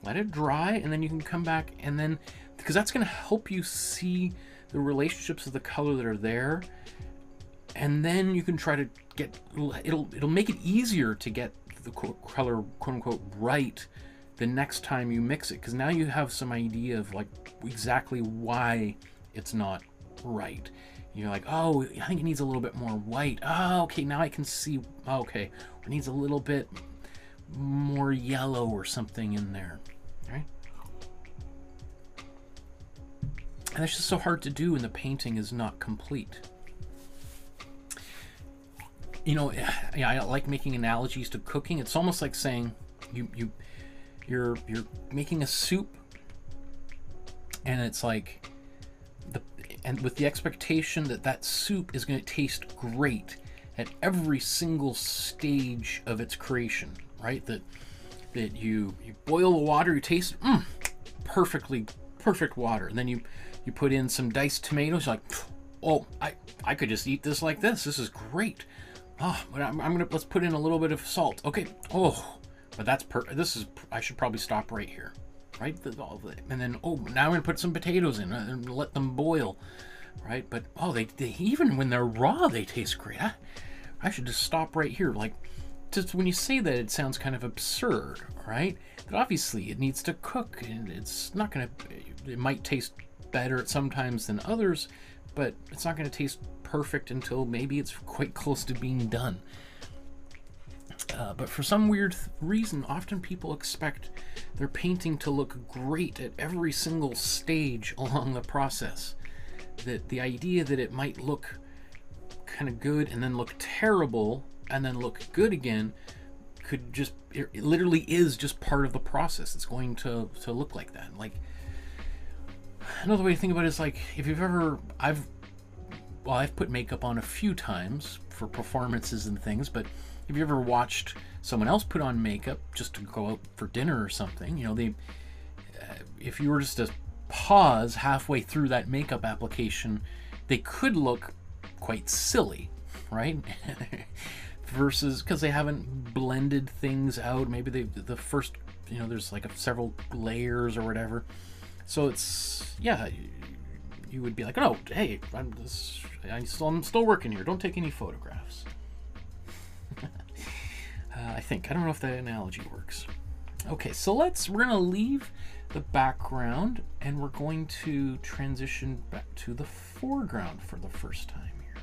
let it dry, and then you can come back, and then, because that's going to help you see the relationships of the color that are there, and then you can try to get, it'll make it easier to get the color quote unquote right the next time you mix it, because now you have some idea of like exactly why it's not right. You're like, oh, I think it needs a little bit more white. Oh, okay, now I can see. Okay, it needs a little bit more yellow or something in there, right? And that's just so hard to do when the painting is not complete. You know, I like making analogies to cooking. It's almost like saying you're making a soup, and it's like and with the expectation that that soup is going to taste great at every single stage of its creation, right? That you boil the water, you taste perfect water, and then you put in some diced tomatoes. You're like, oh, I could just eat this like this. This is great. Oh, but let's put in a little bit of salt. Okay. Oh. But that's I should probably stop right here, right? And then, oh, now I'm gonna put some potatoes in and let them boil, right? But oh, they even when they're raw, they taste great. I should just stop right here. Like, just when you say that, it sounds kind of absurd, right? But obviously, it needs to cook, and it's not gonna. It might taste better sometimes than others, but it's not gonna taste perfect until maybe it's quite close to being done. But for some weird reason, often people expect their painting to look great at every single stage along the process. That the idea that it might look kind of good and then look terrible and then look good again could just, it literally is just part of the process. It's going to look like that. Like, another way to think about it is like, if you've ever, I've put makeup on a few times for performances and things, but have you ever watched someone else put on makeup just to go out for dinner or something? You know, if you were just to pause halfway through that makeup application, they could look quite silly, right? Versus because they haven't blended things out. Maybe the first, you know, there's like several layers or whatever. So it's, yeah, you would be like, oh, hey, I'm still working here. Don't take any photographs. I think. I don't know if that analogy works. Okay, so we're going to leave the background and we're going to transition back to the foreground for the first time here.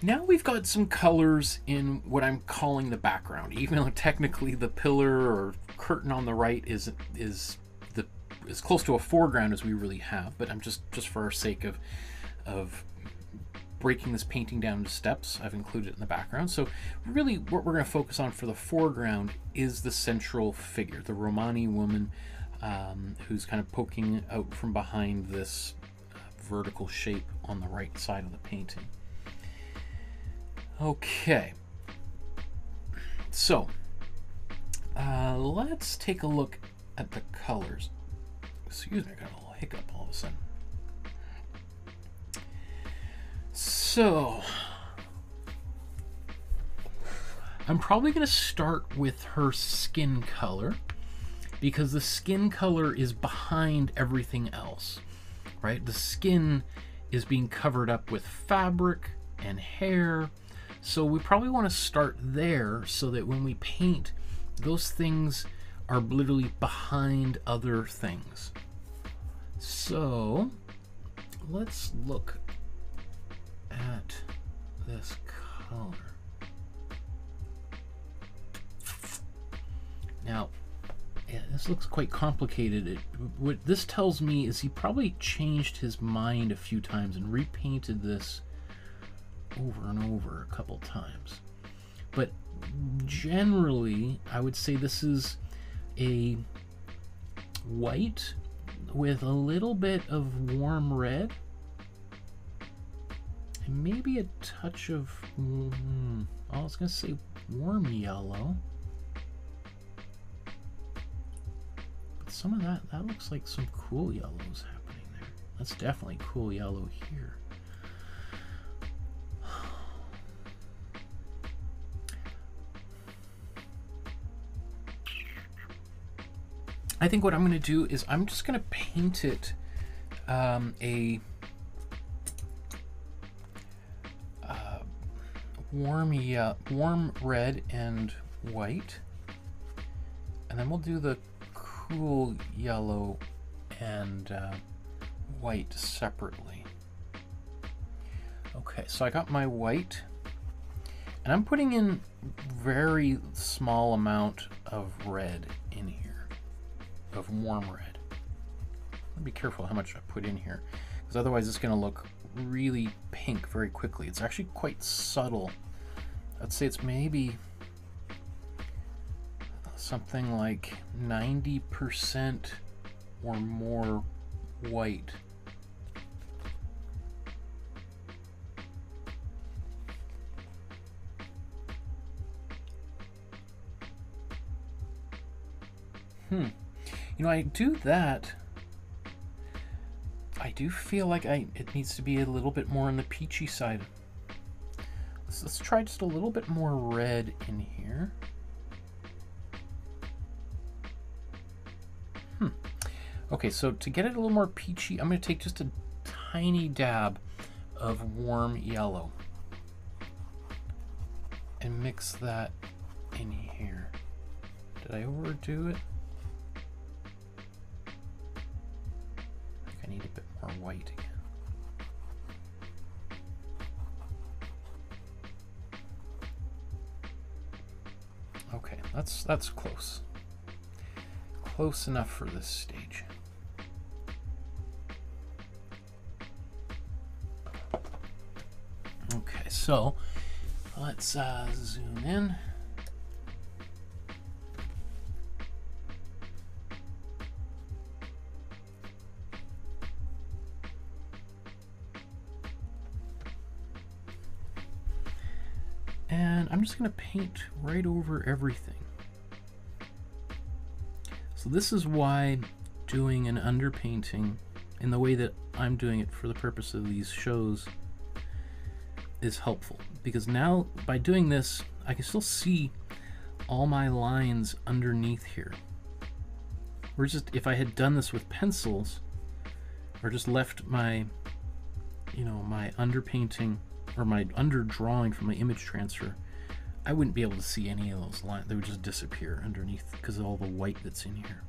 Now we've got some colors in what I'm calling the background, even though technically the pillar or curtain on the right is as close to a foreground as we really have, but I'm just for our sake of breaking this painting down into steps, I've included it in the background. So really what we're going to focus on for the foreground is the central figure, the Romani woman who's kind of poking out from behind this vertical shape on the right side of the painting. Okay, so let's take a look at the colors. Excuse me, I got a little hiccup all of a sudden. So I'm probably going to start with her skin color because the skin color is behind everything else, right? The skin is being covered up with fabric and hair. So we probably want to start there so that when we paint, those things are literally behind other things. So let's look at this color. Now, yeah, this looks quite complicated. What this tells me is he probably changed his mind a few times and repainted this over and over a couple times. But generally, I would say this is a white with a little bit of warm red and maybe a touch of, I was going to say warm yellow. But some of that looks like some cool yellows happening there. That's definitely cool yellow here. I think what I'm going to do is I'm just going to paint it a warm red and white, and then we'll do the cool yellow and white separately. Okay, so I got my white, and I'm putting in very small amount of red in here, of warm red. I'll be careful how much I put in here, because otherwise it's going to look really pink very quickly. It's actually quite subtle. I'd say it's maybe something like 90% or more white. You know, I do that. I do feel like it needs to be a little bit more on the peachy side. Let's try just a little bit more red in here. Okay, so to get it a little more peachy, I'm going to take just a tiny dab of warm yellow and mix that in here. Did I overdo it? I think I need a bit more white again. Okay, that's close. Close enough for this stage. So let's zoom in. And I'm just going to paint right over everything. So this is why doing an underpainting in the way that I'm doing it for the purpose of these shows is helpful. Because now, by doing this, I can still see all my lines underneath here. Whereas just if I had done this with pencils, or just left my, you know, my underpainting or my underdrawing from my image transfer, I wouldn't be able to see any of those lines. They would just disappear underneath because of all the white that's in here.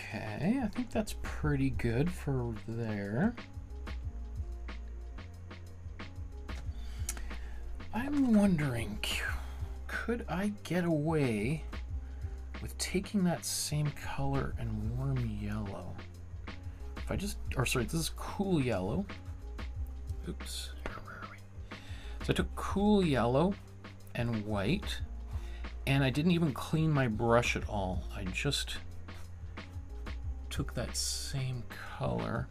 Okay, I think that's pretty good for there. I'm wondering, could I get away with taking that same color and warm yellow? If I just, or sorry, this is cool yellow. Oops, where are we? So I took cool yellow and white, and I didn't even clean my brush at all. I just took that same color,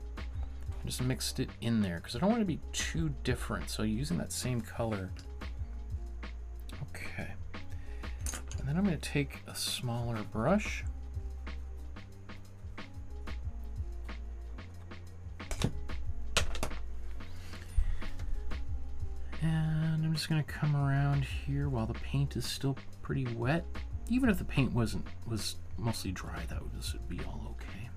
just mixed it in there because I don't want to be too different. So using that same color. Okay. And then I'm going to take a smaller brush. And I'm just going to come around here while the paint is still pretty wet. Even if the paint was mostly dry, this would be all okay.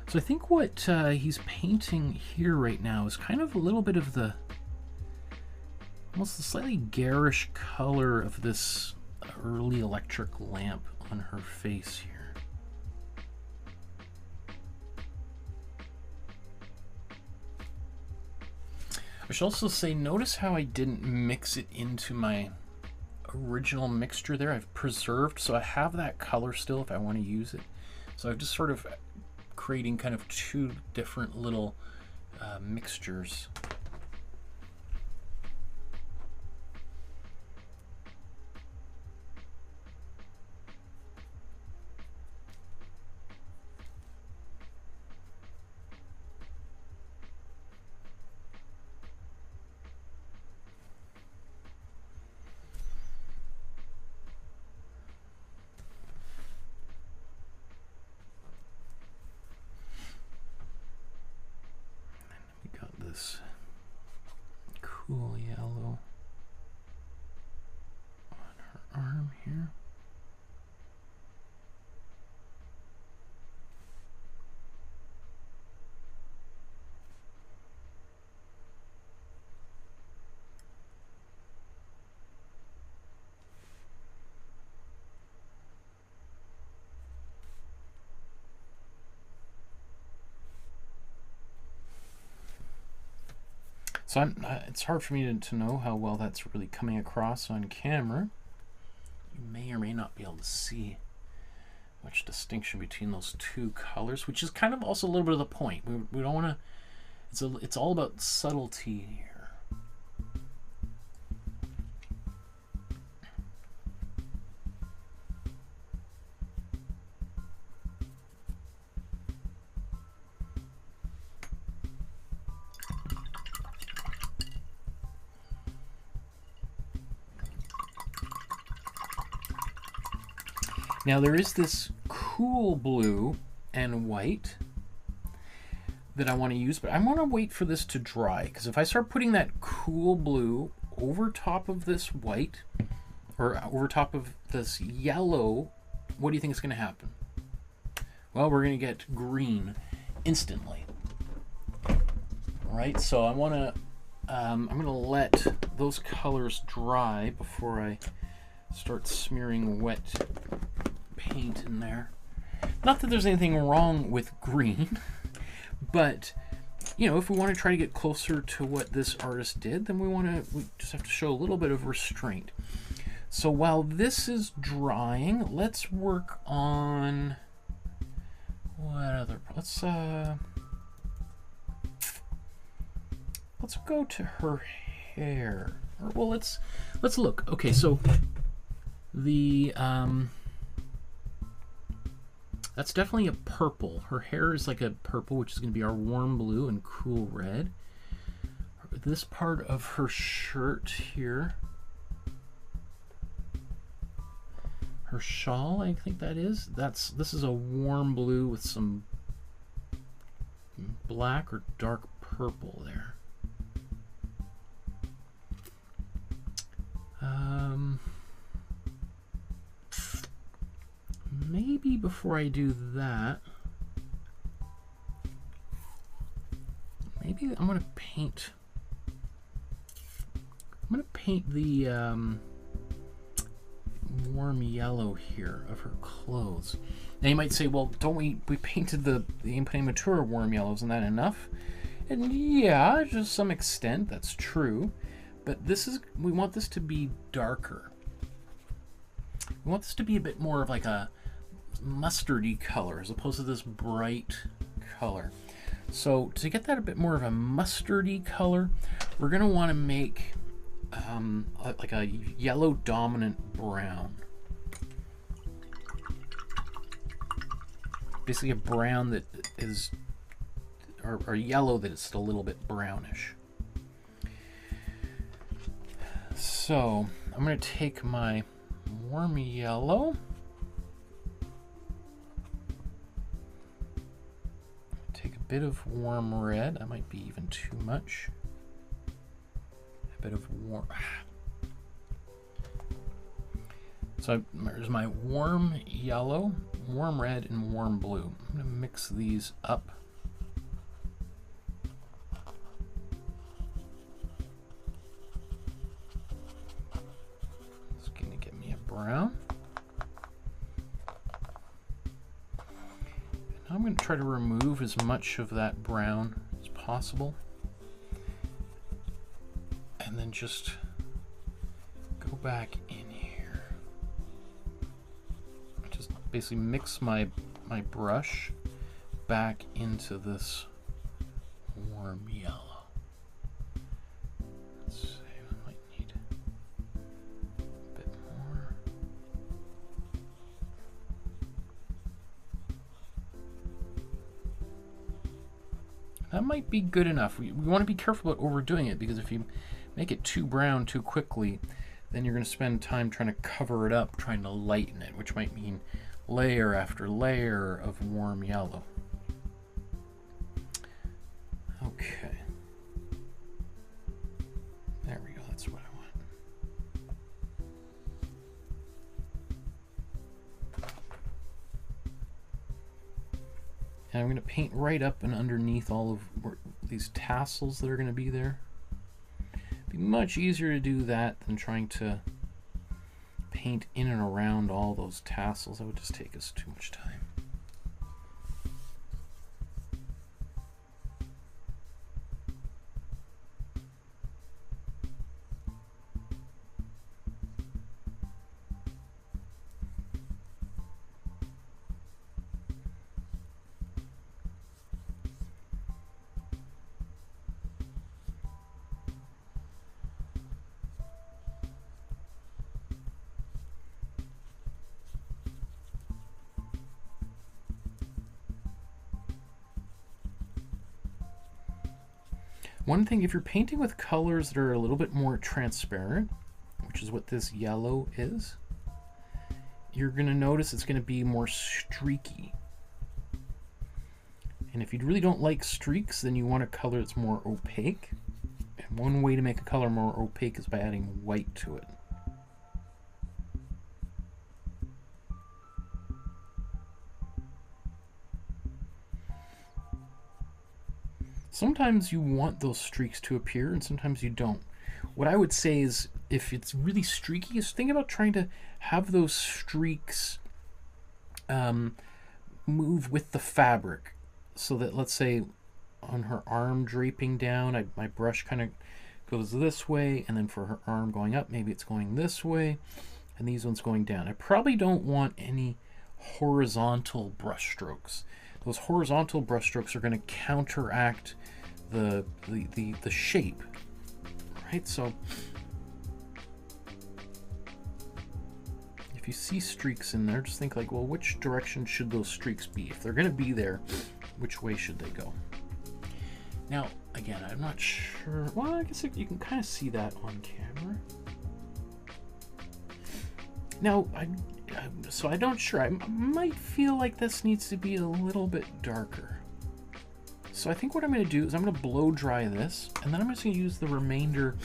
So I think what he's painting here right now is kind of a little bit of the, almost the slightly garish color of this early electric lamp on her face here. I should also say, notice how I didn't mix it into my original mixture there. I've preserved, so I have that color still if I want to use it. So I've just sort of creating kind of two different little mixtures. Cool yellow on her arm here. So it's hard for me to know how well that's really coming across on camera. You may or may not be able to see much distinction between those two colors, which is kind of also a little bit of the point. We don't want to It's all about subtlety here. Now there is this cool blue and white that I want to use, but I want to wait for this to dry, because if I start putting that cool blue over top of this white, or over top of this yellow, what do you think is going to happen? Well, we're going to get green instantly. All right, so I want to, I'm going to let those colors dry before I start smearing wet paint in there. Not that there's anything wrong with green, but you know, if we want to try to get closer to what this artist did, then we just have to show a little bit of restraint. So while this is drying, let's work on what other, let's go to her hair. Or, well, let's look. Okay, so the that's definitely a purple. Her hair is like a purple, which is going to be our warm blue and cool red. This part of her shirt here, her shawl, I think that is. This is a warm blue with some black or dark purple there. Maybe before I do that, maybe I'm gonna paint the warm yellow here of her clothes. Now you might say, well, don't we painted the Imprimatura warm yellow, isn't that enough? And yeah, to some extent that's true, but we want this to be darker. We want this to be a bit more of like a mustardy color as opposed to this bright color. So to get that a bit more of a mustardy color, we're going to want to make like a yellow dominant brown. Basically a brown that is, or yellow that is still a little bit brownish. So I'm going to take my warm yellow, take a bit of warm red, that might be even too much, a bit of warm, so there's my warm yellow, warm red, and warm blue. I'm going to mix these up. It's going to get me a brown. And I'm going to try to remove as much of that brown as possible. And then just go back in here. Just basically mix my brush back into this warm yellow. Let's see, I might need a bit more. That might be good enough. We want to be careful about overdoing it, because if you make it too brown too quickly, then you're going to spend time trying to cover it up, trying to lighten it, which might mean layer after layer of warm yellow. Okay. There we go, that's what I want. And I'm going to paint right up and underneath all of these tassels that are going to be there. It'd be much easier to do that than trying to paint in and around all those tassels. That would just take us too much time. One thing, if you're painting with colors that are a little bit more transparent, which is what this yellow is, you're going to notice it's going to be more streaky. And if you really don't like streaks, then you want a color that's more opaque. And one way to make a color more opaque is by adding white to it. Sometimes you want those streaks to appear and sometimes you don't. What I would say is, if it's really streaky, is think about trying to have those streaks move with the fabric. So that, let's say, on her arm draping down, my brush kind of goes this way, and then for her arm going up, maybe it's going this way, and these ones going down. I probably don't want any horizontal brush strokes. Those horizontal brush strokes are going to counteract the shape, right? So if you see streaks in there, just think like, well, which direction should those streaks be? If they're going to be there, which way should they go? Now, again, I'm not sure. Well, I guess you can kind of see that on camera. Now, so I'm not sure. I might feel like this needs to be a little bit darker. So I think what I'm going to do is I'm going to blow dry this, and then I'm just going to use the remainder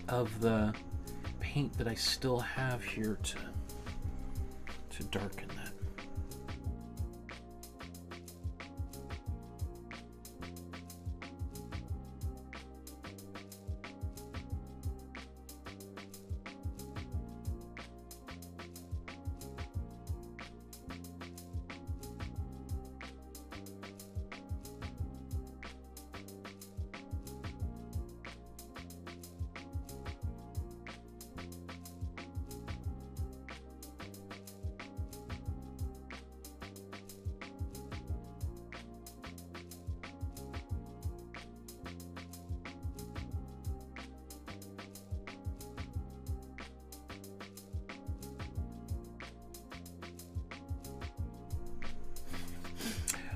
of the paint that I still have here to darken that.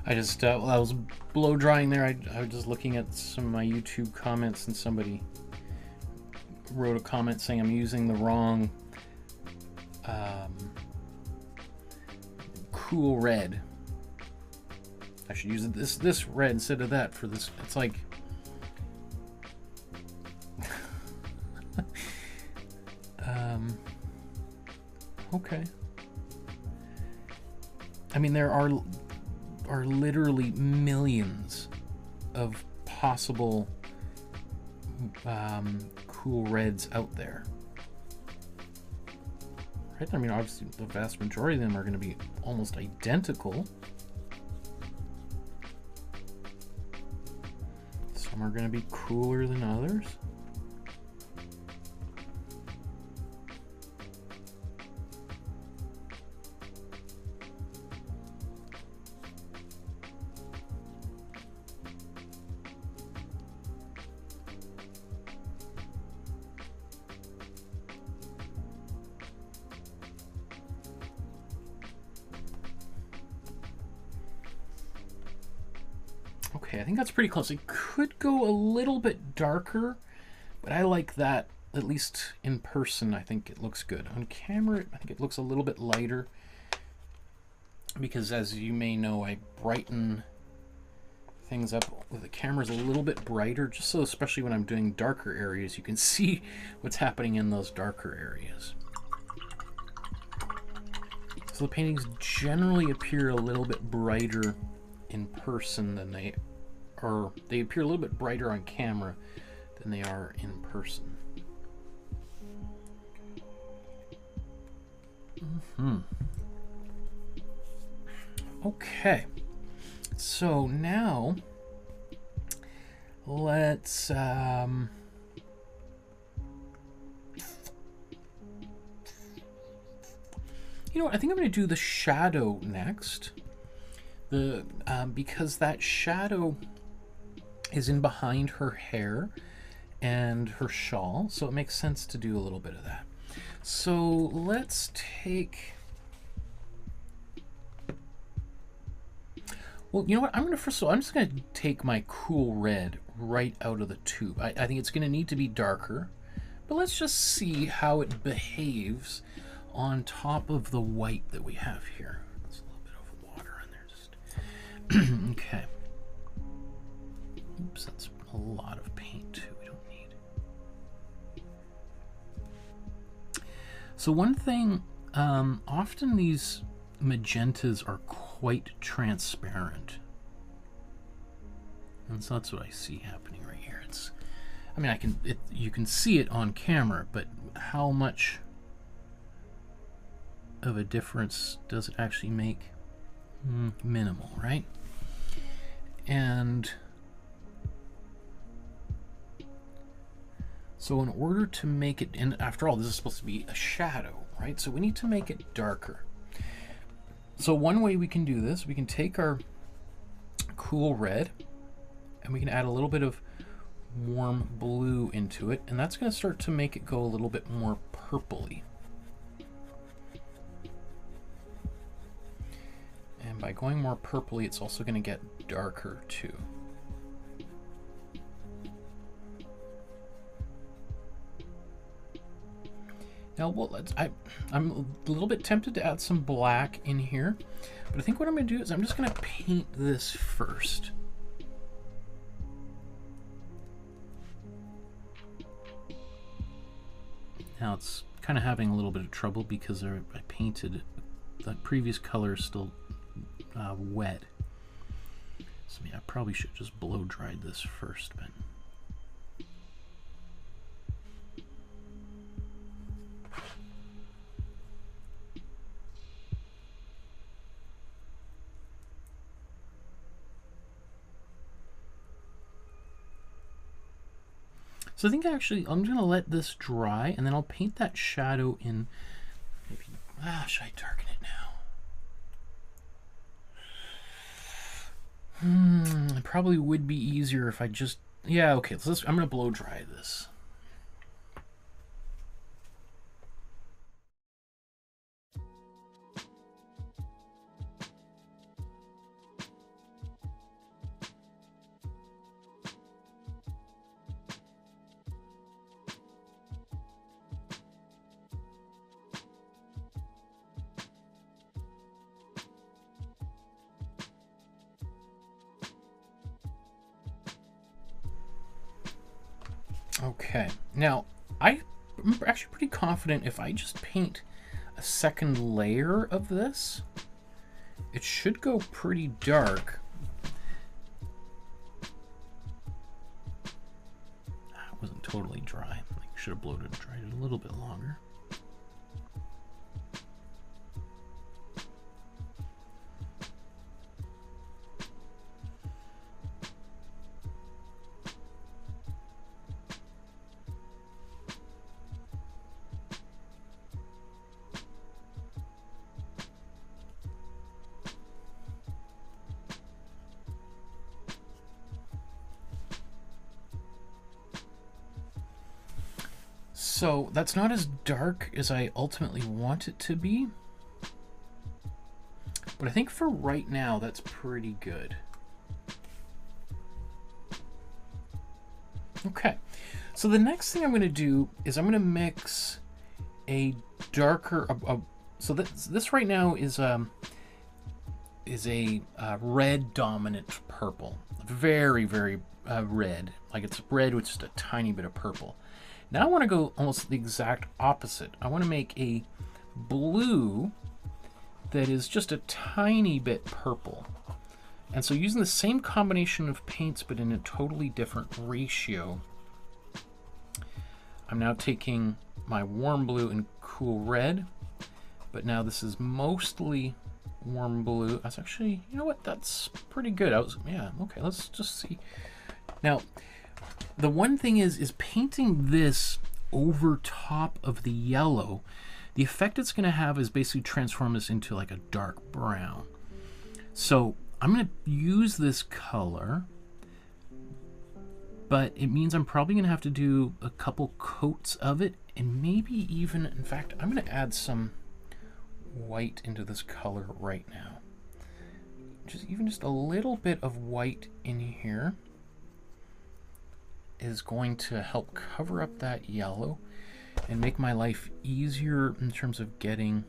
I just, while I was blow drying there, I was just looking at some of my YouTube comments, and somebody wrote a comment saying I'm using the wrong cool red. I should use this red instead of that for this. It's like okay. I mean, there are literally millions of possible cool reds out there, right? I mean, obviously the vast majority of them are going to be almost identical. Some are going to be cooler than others. Okay, I think that's pretty close. It could go a little bit darker, but I like that, at least in person. I think it looks good. On camera, I think it looks a little bit lighter because, as you may know, I brighten things up with the cameras a little bit brighter, just so, especially when I'm doing darker areas, you can see what's happening in those darker areas. So the paintings generally appear a little bit brighter in person than they appear a little bit brighter on camera than they are in person. Okay, so now let's you know what, I think I'm going to do the shadow next. Because that shadow is in behind her hair and her shawl, so it makes sense to do a little bit of that. So let's take, Well, you know what? I'm gonna first of all, I'm just gonna take my cool red right out of the tube. I think it's gonna need to be darker, but let's just see how it behaves on top of the white that we have here. There's a little bit of water in there. Just okay. Oops, that's a lot of paint too. We don't need. So one thing, often these magentas are quite transparent, and so that's what I see happening right here. It's, I mean, you can see it on camera, but how much of a difference does it actually make? Minimal, right? And so in order to make it, and after all, this is supposed to be a shadow, right? So we need to make it darker. So one way we can do this, we can take our cool red and we can add a little bit of warm blue into it, and that's going to start to make it go a little bit more purpley. And by going more purpley, it's also going to get darker too. Now, well, I'm a little bit tempted to add some black in here, but I think what I'm going to do is I'm just going to paint this first. Now it's kind of having a little bit of trouble because I painted the previous color still wet. So I probably should just blow dried this first, but. So I think actually I'm going to let this dry, and then I'll paint that shadow in. Maybe, should I darken it now? It probably would be easier if I just, yeah, okay, so I'm going to blow dry this. Okay, now I'm actually pretty confident if I just paint a second layer of this, it should go pretty dark. That wasn't totally dry. I should have blown it, dried it a little bit longer. So that's not as dark as I ultimately want it to be, but I think for right now that's pretty good. Okay, so the next thing I'm going to do is I'm going to mix a darker, so this right now is a red dominant purple, very, very red, like it's red with just a tiny bit of purple. Now I want to go almost the exact opposite. I want to make a blue that is just a tiny bit purple. And so using the same combination of paints but in a totally different ratio, I'm now taking my warm blue and cool red, but now this is mostly warm blue. That's actually, you know what, that's pretty good. Yeah, okay, let's just see. Now, the one thing is painting this over top of the yellow, the effect it's going to have is basically transform this into like a dark brown. So I'm going to use this color, but it means I'm probably going to have to do a couple coats of it, and maybe even, in fact, I'm going to add some white into this color right now, even just a little bit of white in here is going to help cover up that yellow and make my life easier in terms of getting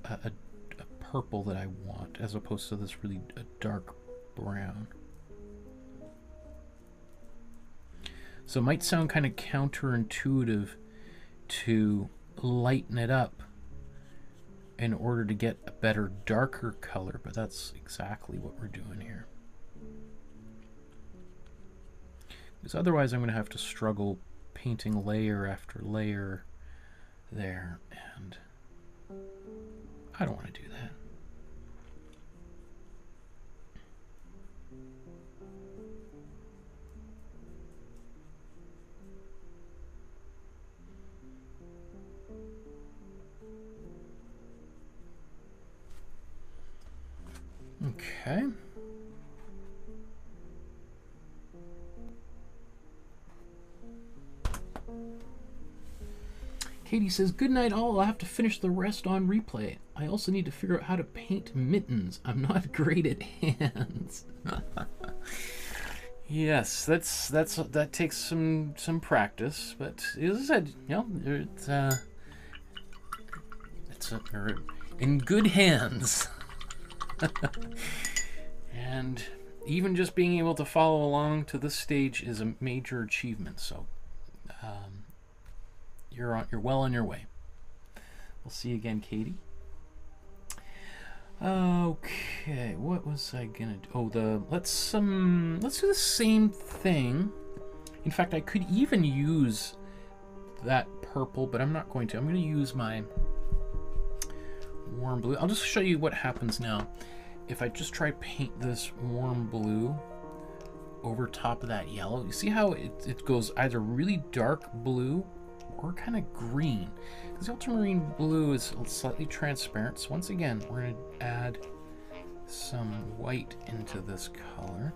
a purple that I want, as opposed to this really dark brown. So it might sound kind of counterintuitive to lighten it up in order to get a better, darker color, but that's exactly what we're doing here. Because otherwise I'm going to have to struggle painting layer after layer there, and I don't want to do that. Okay. Katie says, good night all, I'll have to finish the rest on replay. I also need to figure out how to paint mittens. I'm not great at hands. Yes, that takes some practice, but as I said, you know, it's in good hands. And even just being able to follow along to this stage is a major achievement. So you're well on your way. We'll see you again, Katie. Okay, what was I gonna do? Oh, let's do the same thing. In fact, I could even use that purple, but I'm not going to. I'm going to use my warm blue. I'll just show you what happens now. If I just try paint this warm blue over top of that yellow, you see how it goes either really dark blue or kind of green. Because the ultramarine blue is slightly transparent. So once again, we're going to add some white into this color.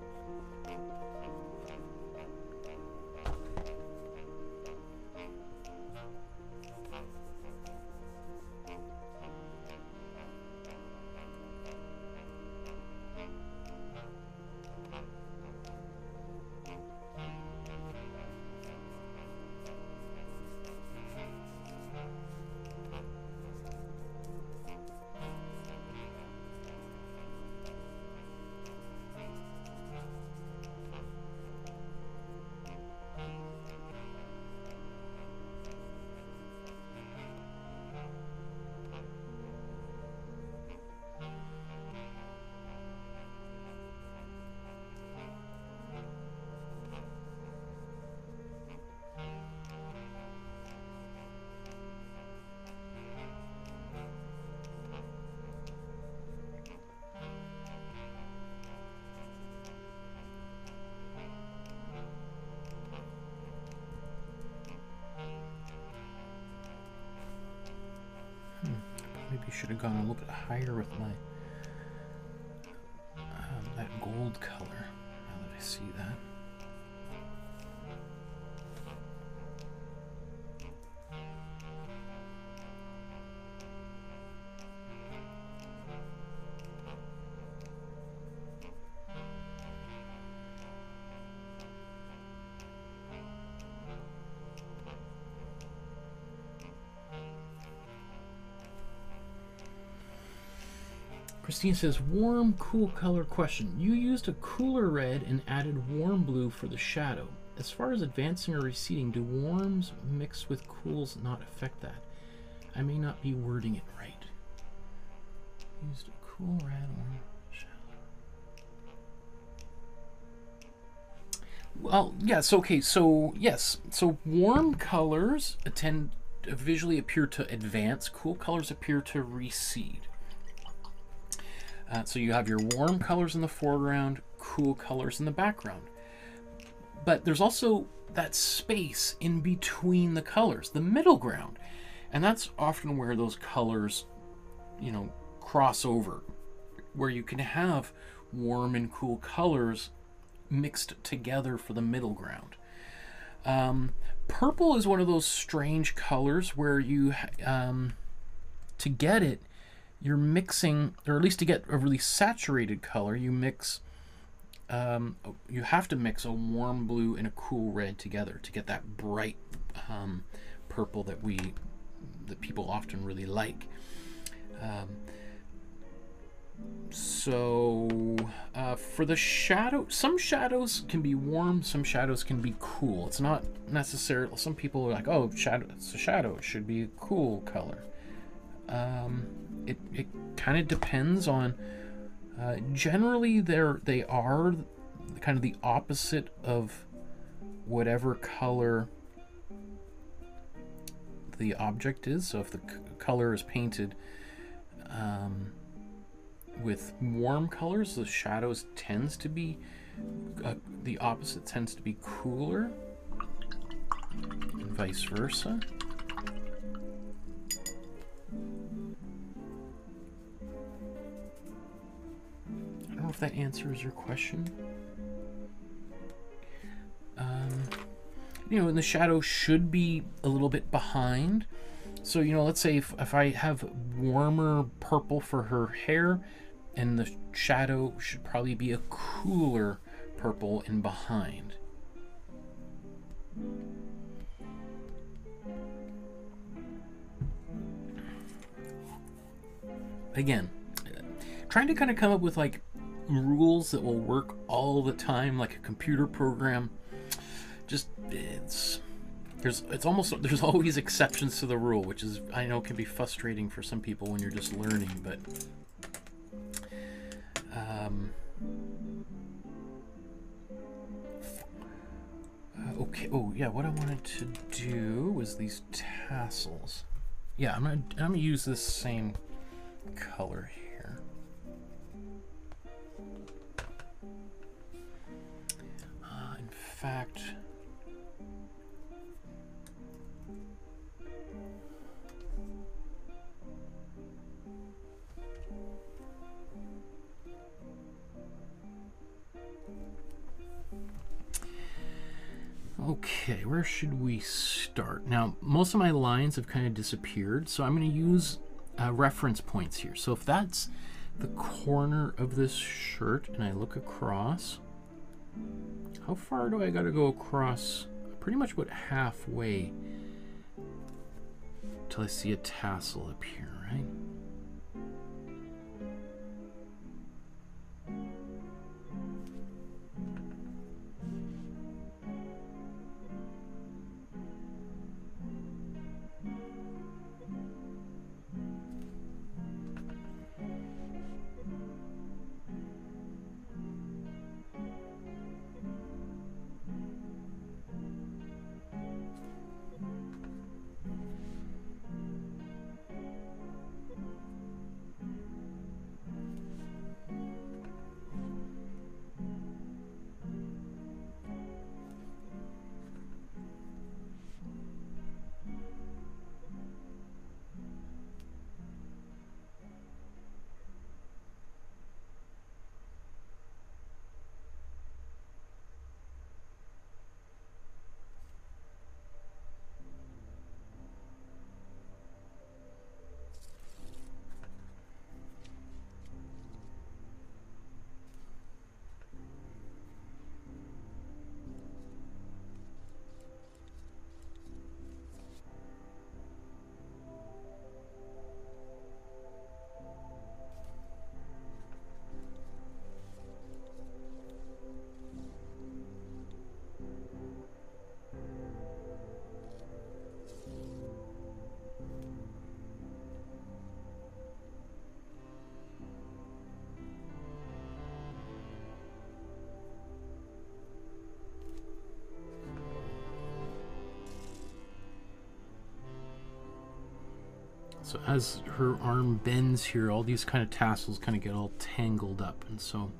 Maybe should have gone a little bit higher with my that gold color, now that I see that. Christine says, warm, cool color question. You used a cooler red and added warm blue for the shadow. As far as advancing or receding, do warms mixed with cools not affect that? I may not be wording it right. Used a cool red or shadow. Well, yes, okay, so yes. So warm colors tend to visually appear to advance, cool colors appear to recede. So you have your warm colors in the foreground, cool colors in the background. But there's also that space in between the colors, the middle ground. And that's often where those colors, you know, cross over, where you can have warm and cool colors mixed together for the middle ground. Purple is one of those strange colors where you, to get it, you're mixing, or at least to get a really saturated color, you mix, you have to mix a warm blue and a cool red together to get that bright purple that people often really like. For the shadow, some shadows can be warm, some shadows can be cool. It's not necessarily, some people are like, oh, shadow, it's a shadow, it should be a cool color. It kind of depends on, generally they are kind of the opposite of whatever color the object is. So if the color is painted with warm colors, the shadows tends to be the opposite, tends to be cooler, and vice versa. I don't know if that answers your question. You know, and the shadow should be a little bit behind. So, you know, let's say if I have warmer purple for her hair, and the shadow should probably be a cooler purple and behind. Again, trying to kind of come up with like rules that will work all the time, like a computer program. Just there's always exceptions to the rule, which is, I know, can be frustrating for some people when you're just learning, but okay. Oh yeah, what I wanted to do was these tassels. Yeah, I'm gonna use this same color here. In fact, okay, where should we start? Now, most of my lines have kind of disappeared, so I'm going to use reference points here. So if that's the corner of this shirt and I look across, how far do I got to go across? Pretty much about halfway till I see a tassel up here, right? So as her arm bends here, all these kind of tassels kind of get all tangled up, and so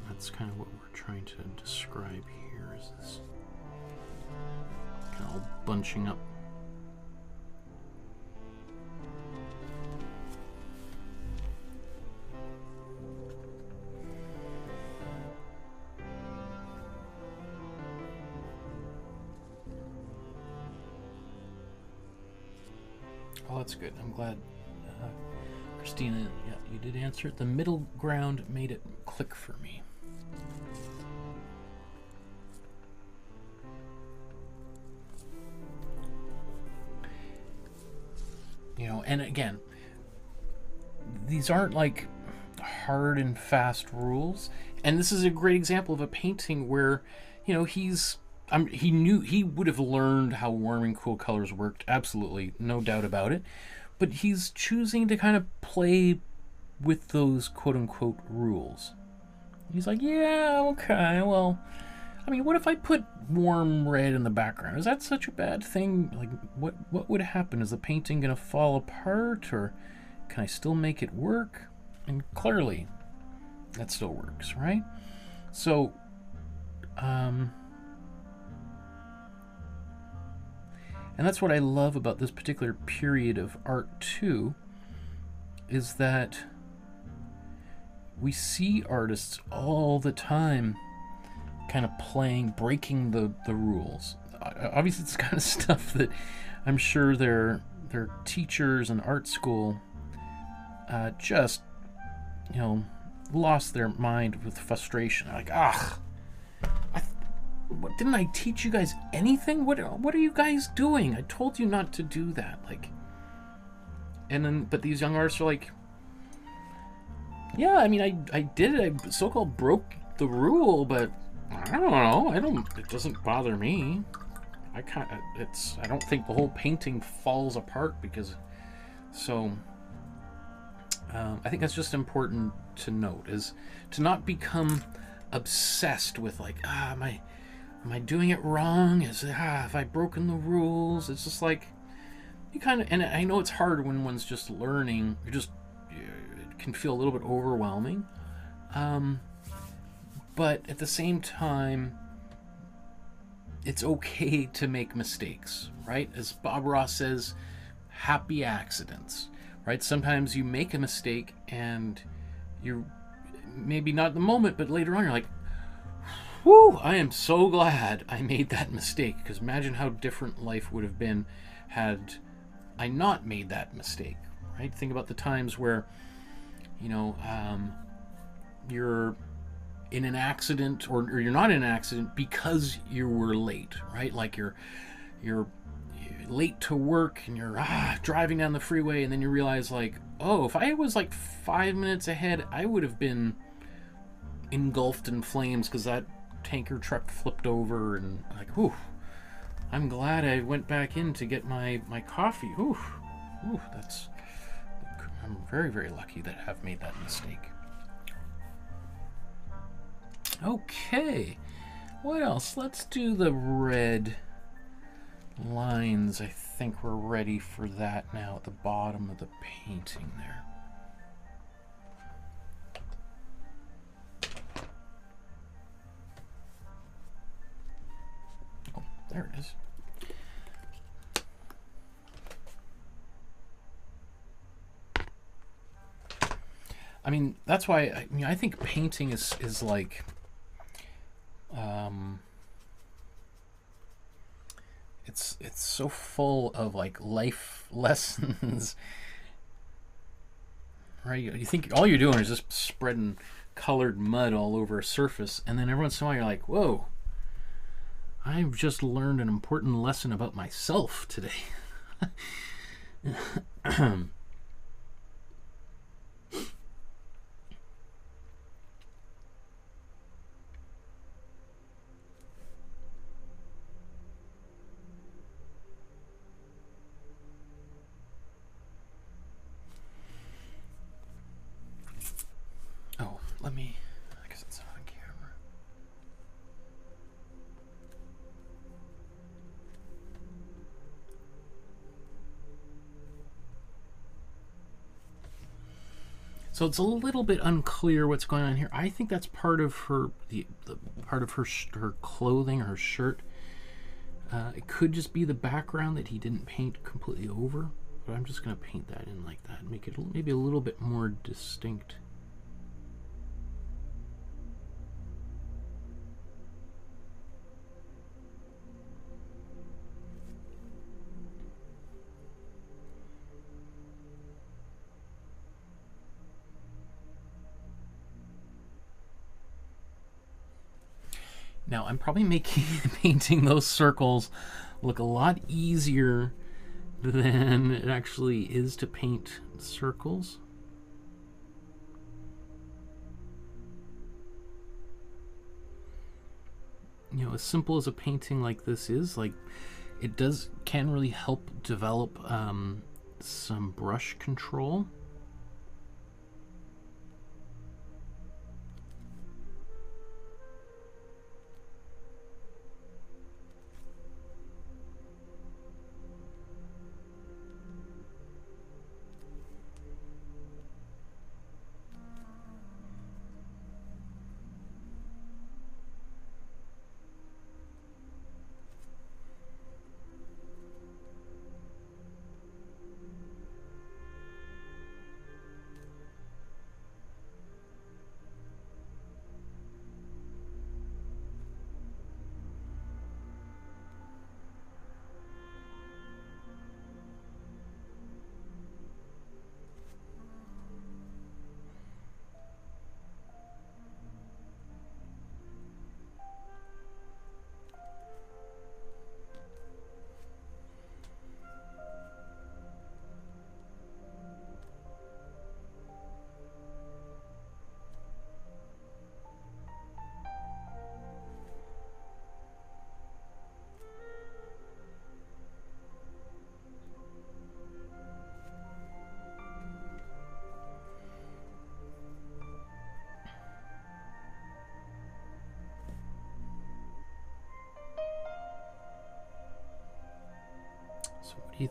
that's kind of what we're trying to describe here, is this kind of all bunching up. Oh, that's good. I'm glad Christina, yeah, you did answer it. The middle ground made it click for me. You know, and again, these aren't like hard and fast rules. And this is a great example of a painting where, you know, he knew, he would have learned how warm and cool colors worked, absolutely, no doubt about it. But he's choosing to kind of play with those quote-unquote rules. He's like, yeah, okay, well, I mean, what if I put warm red in the background? Is that such a bad thing? Like, what would happen? Is the painting going to fall apart, or can I still make it work? And clearly, that still works, right? So, and that's what I love about this particular period of art too, is that we see artists all the time kind of playing, breaking the rules. Obviously, it's the kind of stuff that I'm sure their teachers in art school just, you know, lost their mind with frustration. Like, didn't I teach you guys anything? What are you guys doing? I told you not to do that. Like, and then, but these young artists are like, yeah, I mean, I did it. I so-called broke the rule, but I don't know. It doesn't bother me. I don't think the whole painting falls apart because, so, I think that's just important to note, is to not become obsessed with like, am I doing it wrong? Have I broken the rules? It's just like, you kind of, and I know it's hard when one's just learning, it can feel a little bit overwhelming. But at the same time, it's okay to make mistakes, right? As Bob Ross says, happy accidents, right? Sometimes you make a mistake and you're maybe not in the moment, but later on you're like, whew, I am so glad I made that mistake. Because imagine how different life would have been had I not made that mistake, right? Think about the times where, you know, you're in an accident or you're not in an accident because you were late, right? Like you're late to work and you're driving down the freeway, and then you realize like, oh, if I was like 5 minutes ahead, I would have been engulfed in flames because that tanker truck flipped over, and like, whew, I'm glad I went back in to get my coffee. Whew, I'm very, very lucky that I've made that mistake. Okay, what else? Let's do the red lines. I think we're ready for that now at the bottom of the painting there. Oh, there it is. I mean, that's why I think painting is like, it's so full of like life lessons, right? You think all you're doing is just spreading colored mud all over a surface, and then every once in a while you're like, whoa, I've just learned an important lesson about myself today. Let me, I guess it's on camera. So it's a little bit unclear what's going on here. I think that's part of her, the part of her clothing, her shirt. It could just be the background that he didn't paint completely over, but I'm just going to paint that in like that, make it maybe a little bit more distinct. Now, I'm probably making painting those circles look a lot easier than it actually is to paint circles. You know, as simple as a painting like this is, like, it can really help develop some brush control.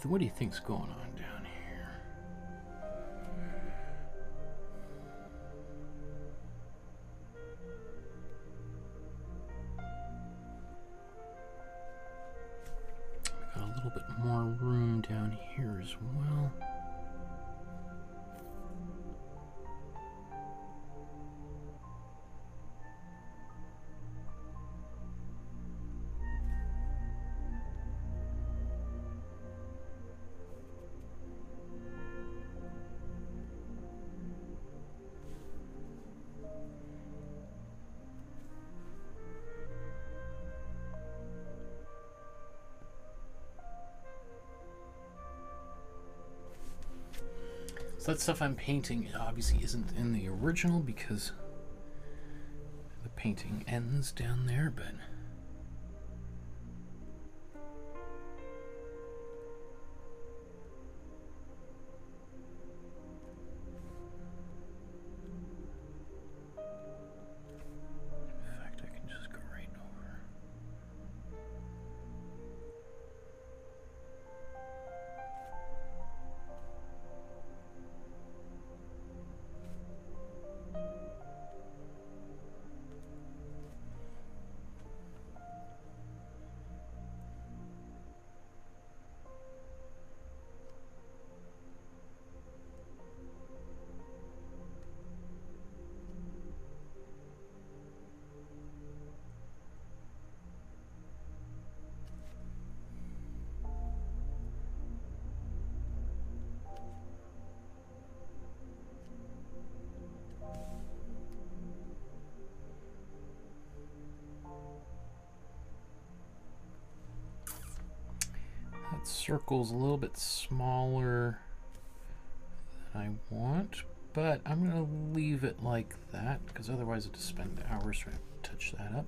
So what do you think's going on down here? We got a little bit more room down here as well. So that stuff I'm painting obviously isn't in the original because the painting ends down there, but in fact I can just go right over. That circle's a little bit smaller than I want, but I'm going to leave it like that because otherwise I'll just spend hours trying to touch that up.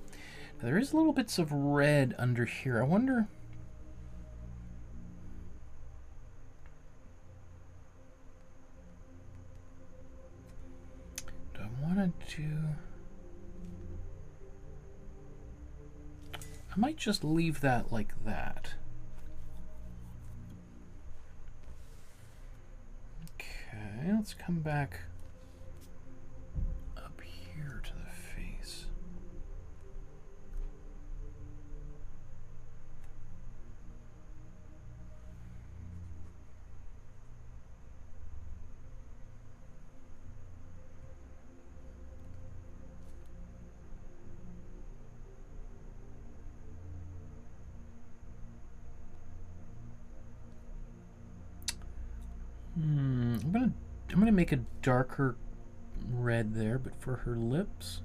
Now, there is little bits of red under here. I wonder... do I want to do... I might just leave that like that. Okay, let's come back up here to the face. I'm gonna make a darker red there, but for her lips,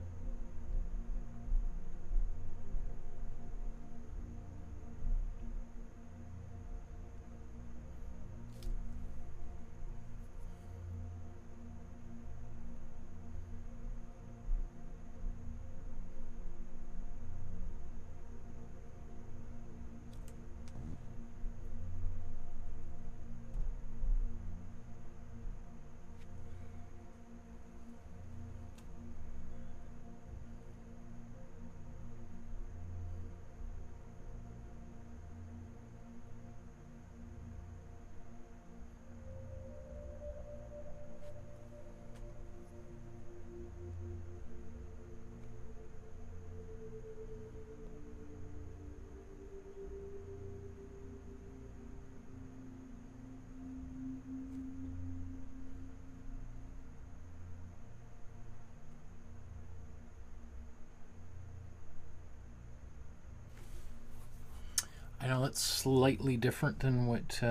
I know that's slightly different than what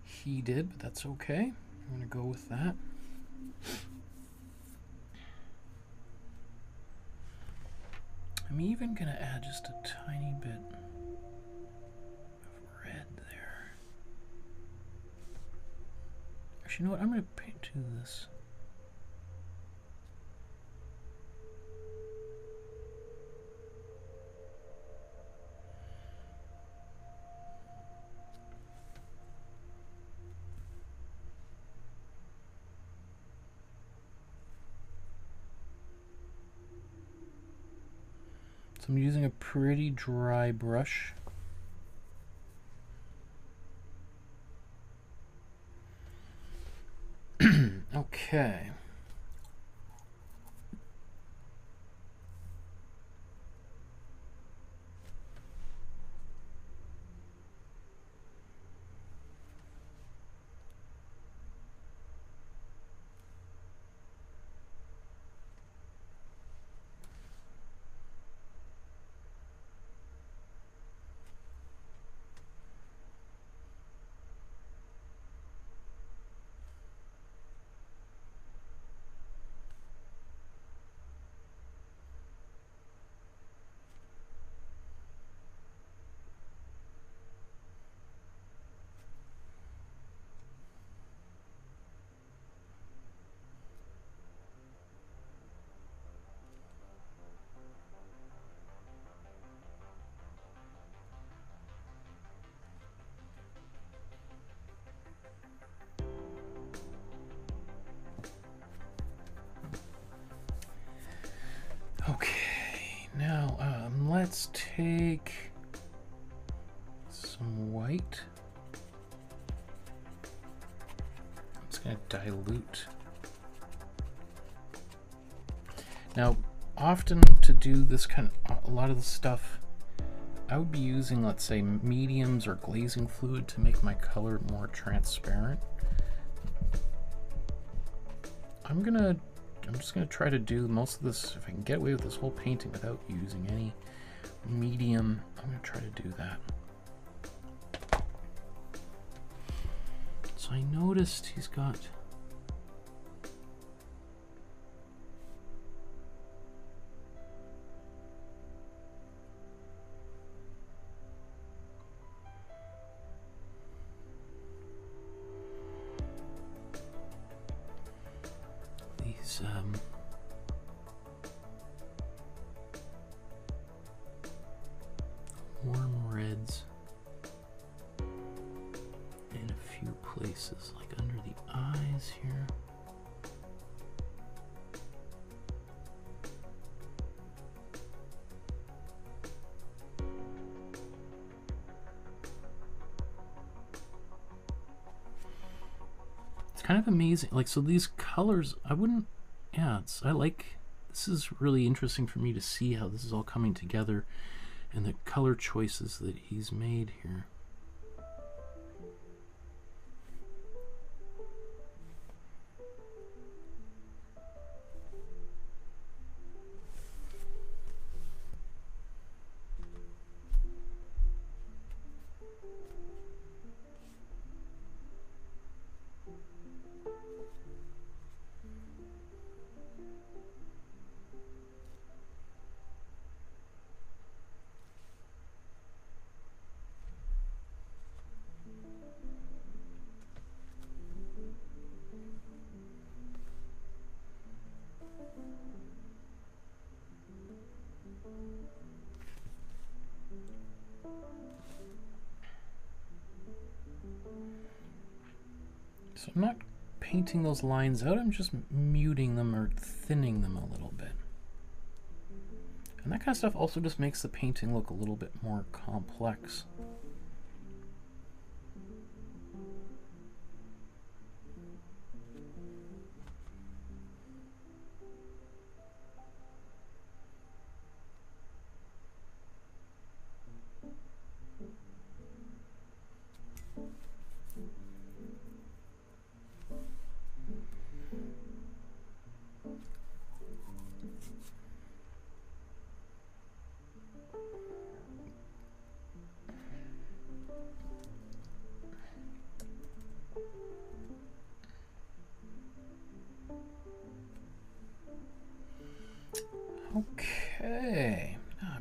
he did, but that's okay. I'm going to go with that. I'm even going to add just a tiny bit of red there. Actually, you know what? I'm going to do this. I'm using a pretty dry brush. Okay. Okay, now let's take some white. I'm just going to dilute. Now, often to do this kind of, a lot of the stuff, I would be using, let's say, mediums or glazing fluid to make my color more transparent. I'm just gonna try to do most of this, if I can get away with this whole painting without using any medium, I'm gonna try to do that. So I noticed he's got these warm reds in a few places, like under the eyes here. It's kind of amazing. Like, so these colors, I wouldn't, yeah, this is really interesting for me to see how this is all coming together and the color choices that he's made here. So I'm not painting those lines out, I'm just muting them or thinning them a little bit. And that kind of stuff also just makes the painting look a little bit more complex.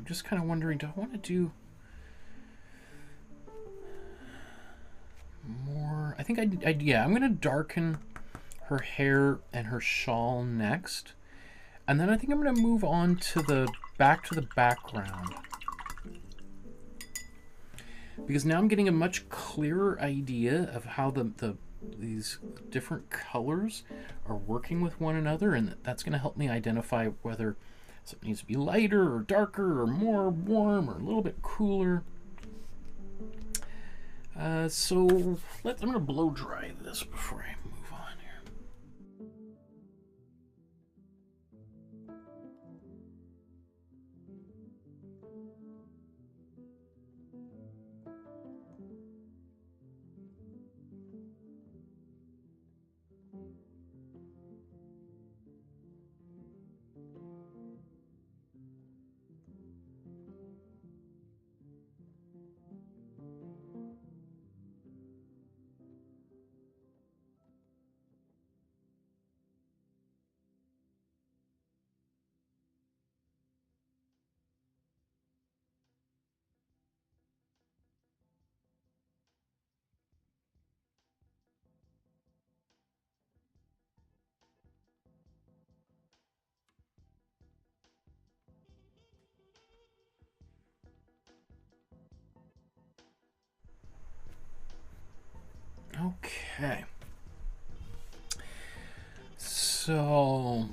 just kind of wondering, do I want to do more? I think yeah, I'm going to darken her hair and her shawl next. And then I think I'm going to move on to back to the background. Because now I'm getting a much clearer idea of how these different colors are working with one another, and that's going to help me identify whether something needs to be lighter or darker or more warm or a little bit cooler. So I'm going to blow dry this before I move on here. Okay. So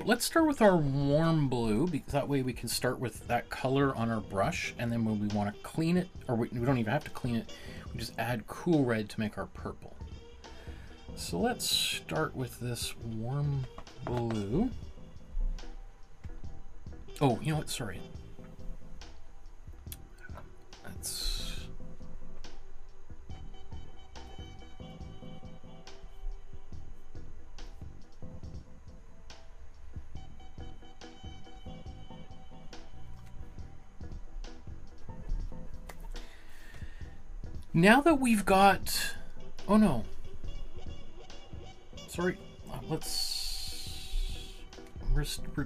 let's start with our warm blue, because that way we can start with that color on our brush, and then when we want to clean it, or we don't even have to clean it, we just add cool red to make our purple. So let's start with this warm blue. Oh, you know what? Sorry. Let's... Now that we've got... Oh no. Sorry.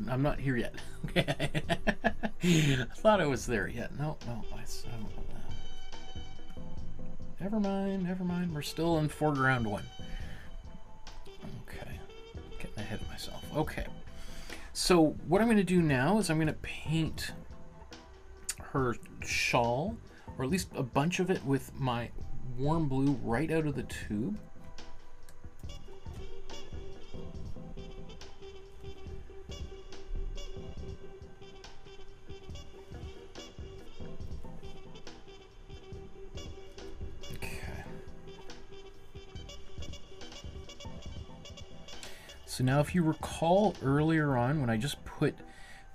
I'm not here yet. Okay. I thought I was there yet. No. Never mind. We're still in foreground 1. Okay. Getting ahead of myself. Okay. So what I'm going to do now is I'm going to paint her shawl, or at least a bunch of it, with my warm blue right out of the tube. Okay. So now if you recall earlier on when I just put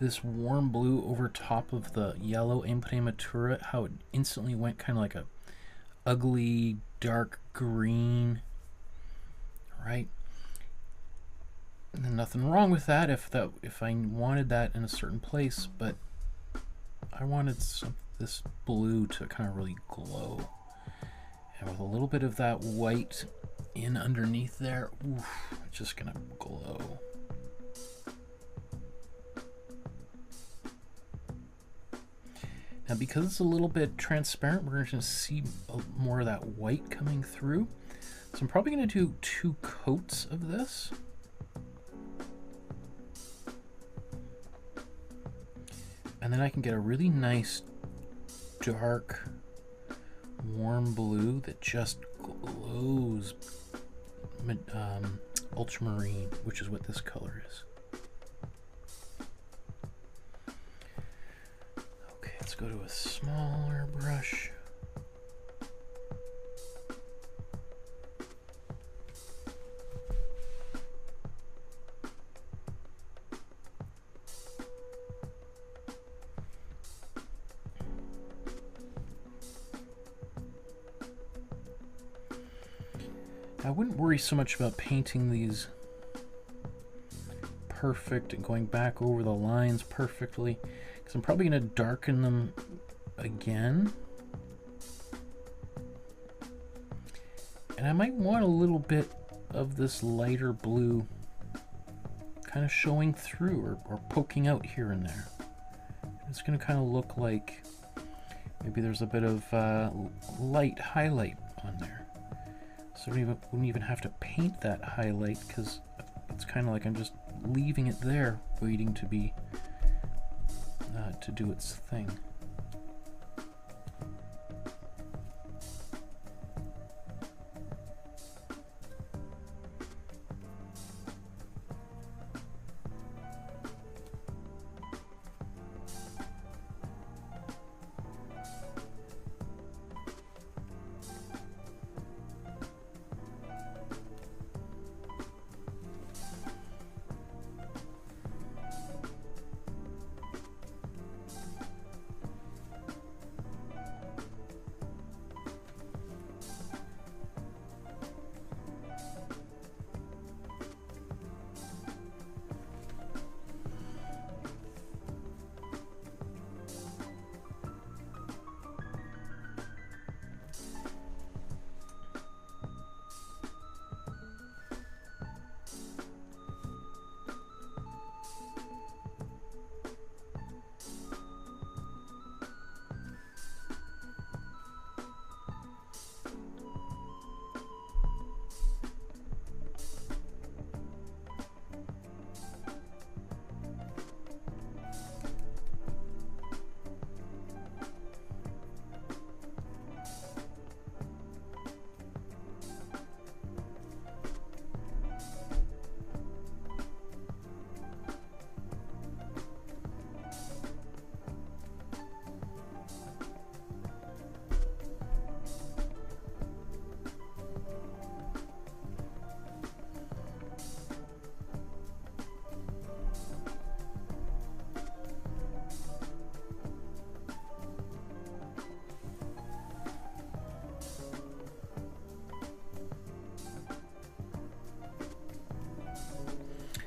this warm blue over top of the yellow Imprimatura, how it instantly went kind of like a ugly dark green, right? And then nothing wrong with that if I wanted that in a certain place, but I wanted this blue to kind of really glow, and with a little bit of that white in underneath there, oof, it's just gonna glow. Now, because it's a little bit transparent, we're going to see more of that white coming through. So I'm probably going to do 2 coats of this. And then I can get a really nice dark warm blue that just glows ultramarine, which is what this color is. Let's go to a smaller brush. I wouldn't worry so much about painting these perfect and going back over the lines perfectly, because I'm probably going to darken them again. And I might want a little bit of this lighter blue kind of showing through or poking out here and there. It's going to kind of look like maybe there's a bit of light highlight on there. So I wouldn't even have to paint that highlight, because it's kind of like I'm just leaving it there, waiting to be to do its thing.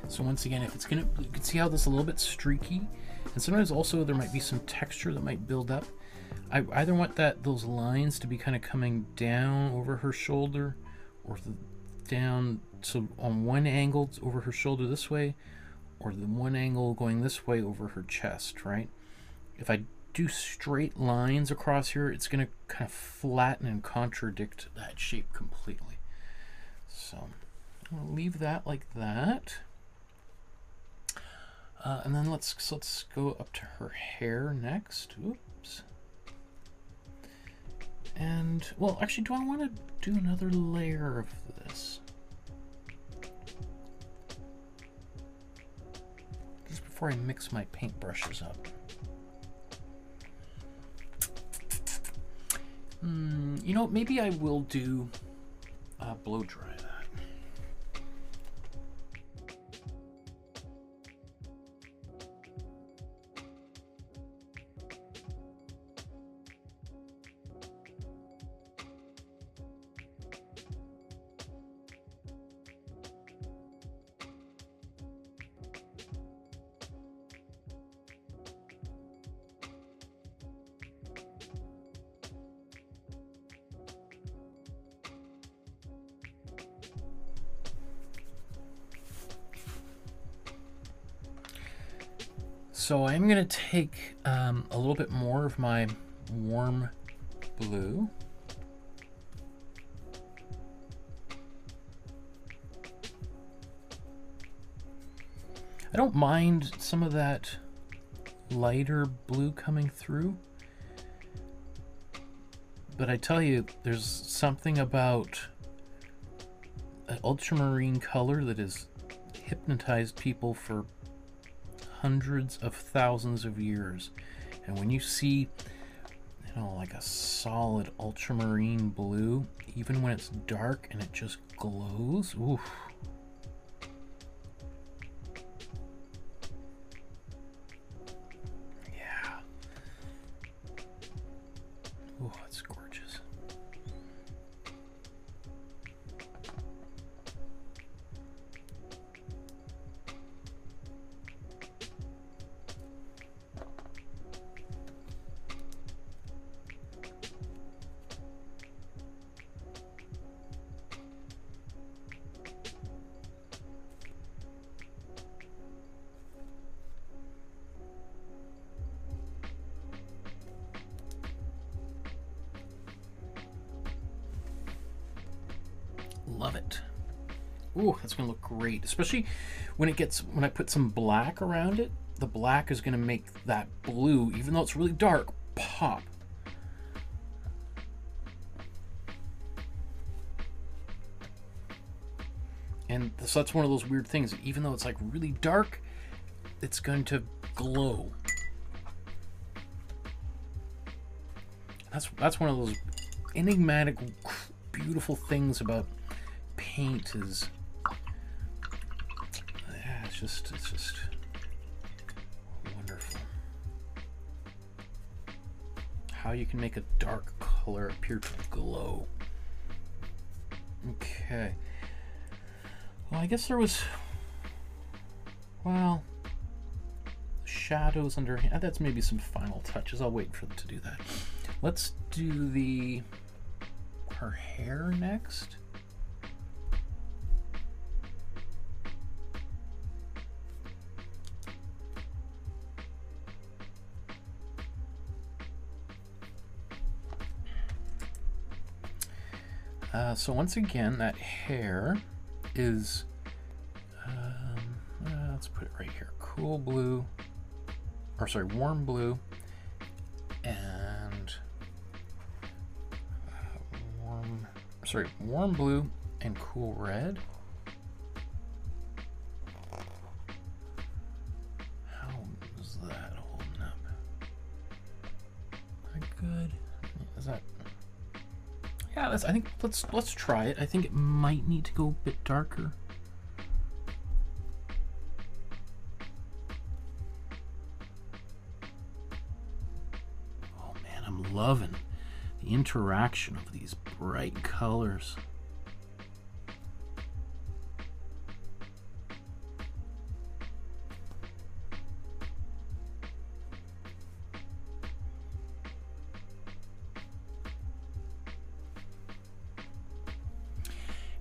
So once again, if it's gonna, you can see how this is a little bit streaky, and sometimes also there might be some texture that might build up. I either want those lines to be kind of coming down over her shoulder, or down, so on one angle over her shoulder this way, or the one angle going this way over her chest, right? If I do straight lines across here, it's gonna kind of flatten and contradict that shape completely. So I'll leave that like that. And then let's go up to her hair next. Oops. And, well, actually, do I want to do another layer of this? Just before I mix my paintbrushes up. You know, maybe I will do blow dry that. So I'm going to take a little bit more of my warm blue. I don't mind some of that lighter blue coming through, but I tell you, there's something about an ultramarine color that has hypnotized people for hundreds of thousands of years. And when you see, you know, like a solid ultramarine blue, even when it's dark and it just glows, oof. Yeah. Oh, it's gorgeous. love it. Ooh, that's gonna look great, especially when I put some black around it. The black is gonna make that blue, even though it's really dark, pop. And so that's one of those weird things. Even though it's like really dark, it's going to glow. That's one of those enigmatic, beautiful things about paint is, yeah, it's just wonderful. How you can make a dark color appear to glow. Okay. Well, I guess there was, well, shadows under, that's maybe some final touches. I'll wait for them to do that. Let's do her hair next. So once again, that hair is, let's put it right here, cool blue, or sorry, warm blue, and warm blue and cool red. How is that holding up? Is that good? Is that? Yeah, I think let's try it. I think it might need to go a bit darker. Oh man, I'm loving the interaction of these bright colors.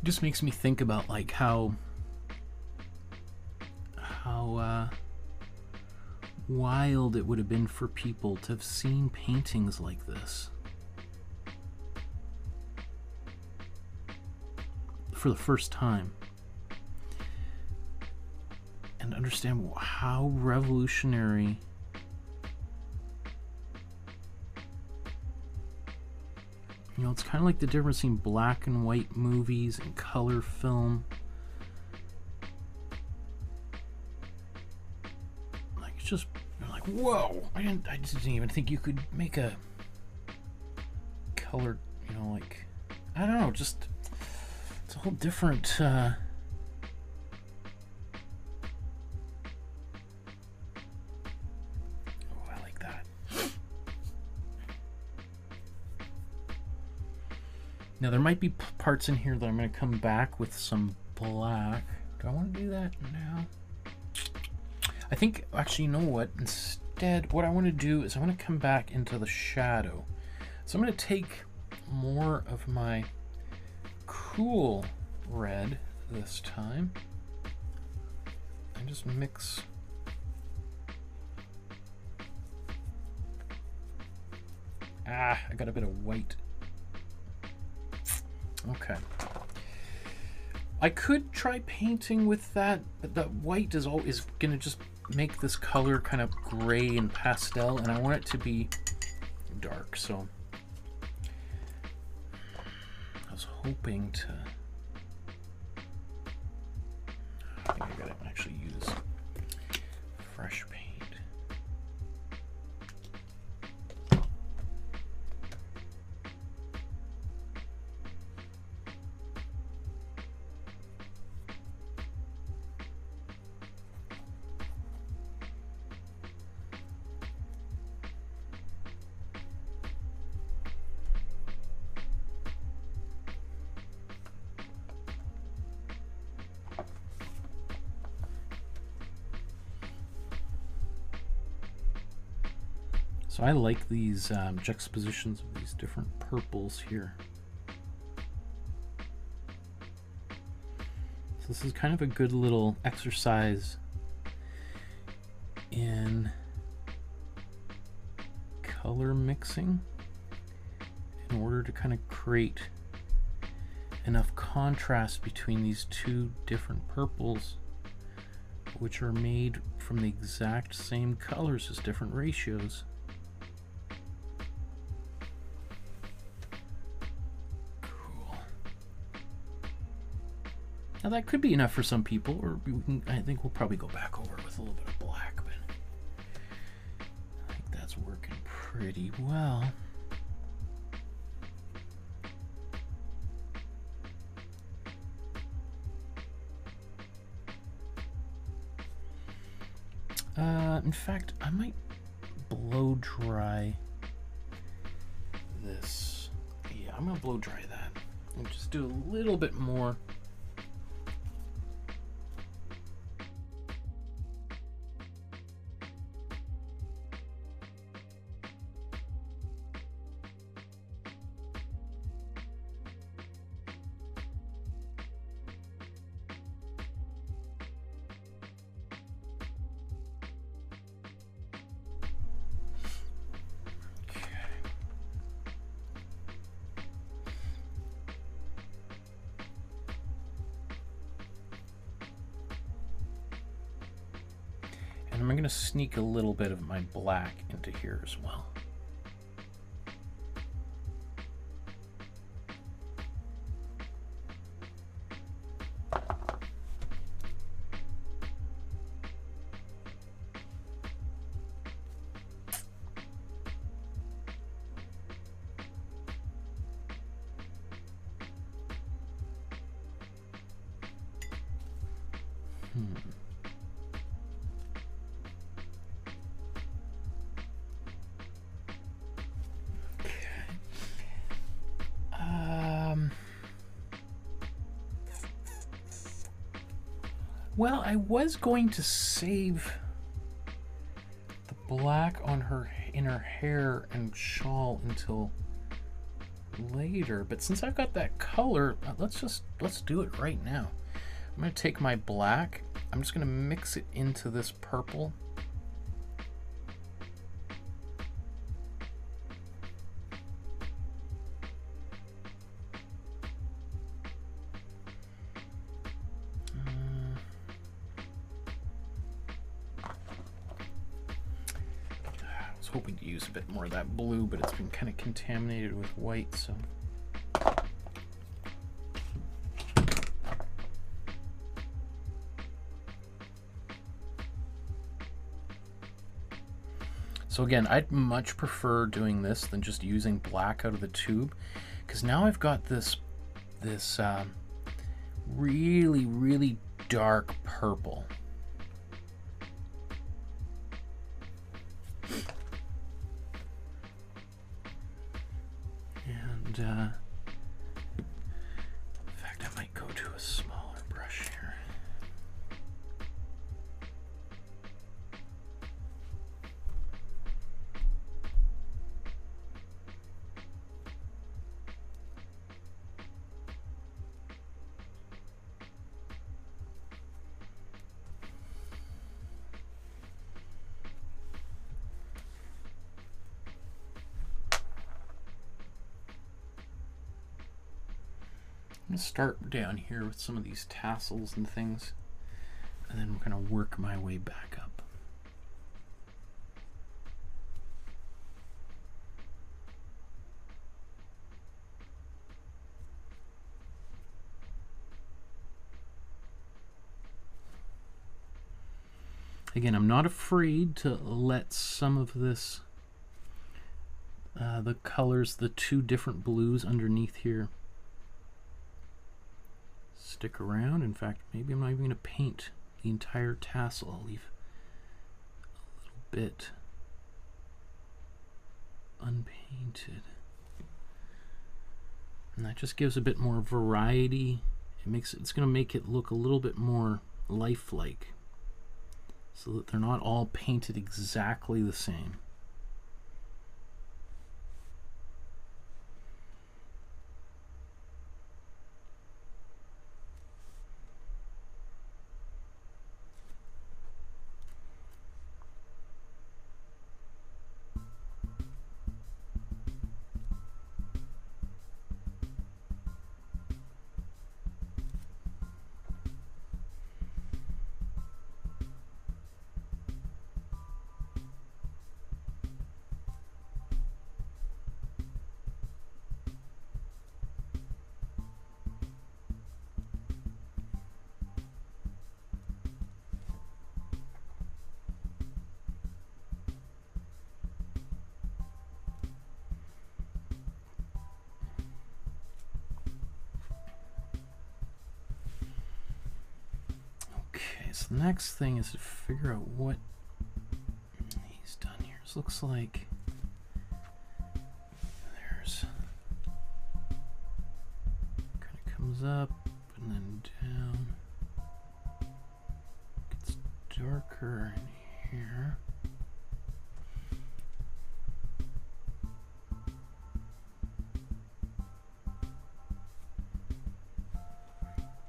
It just makes me think about like how wild it would have been for people to have seen paintings like this for the first time and understand how revolutionary it's kind of like the difference between black and white movies and color film. Like, it's just, you're like, whoa! I just didn't even think you could make a color, like, I don't know, just, it's a whole different, oh, I like that. Now there might be parts in here that I'm going to come back with some black. Do I want to do that now? I think, actually, you know what? Instead, what I want to do is I want to come back into the shadow. So I'm going to take more of my cool red this time and just mix. I got a bit of white. Okay. I could try painting with that, but the white is going to just make this color kind of gray and pastel, and I want it to be dark, so I was hoping to, I think I gotta actually use fresh paint. So I like these juxtapositions of these different purples here. So this is kind of a good little exercise in color mixing in order to kind of create enough contrast between these two different purples, which are made from the exact same colors as different ratios. Cool. Now that could be enough for some people, or I think we'll probably go back over it with a little bit of black, but I think that's working pretty well. In fact, I might blow dry this. Yeah, I'm gonna blow dry that and just do a little bit more. And I'm going to sneak a little bit of my black into here as well. Well, I was going to save the black on her in her hair and shawl until later, but since I've got that color, let's do it right now. I'm going to take my black, I'm just going to mix it into this purple. Hoping to use a bit more of that blue, but it's been kind of contaminated with white, so. So again, I'd much prefer doing this than just using black out of the tube, because now I've got this really, really dark purple. In fact, I might go to a smaller brush here. I'm going to start down here with some of these tassels and things, and then I'm going to work my way back up. Again, I'm not afraid to let some of this, the colors, the two different blues underneath here, stick around. In fact, maybe I'm not even going to paint the entire tassel. I'll leave a little bit unpainted. And that just gives a bit more variety. It's going to make it look a little bit more lifelike, so that they're not all painted exactly the same. Okay, so the next thing is to figure out what he's done here. This looks like there's kind of comes up and then down. Gets darker in here.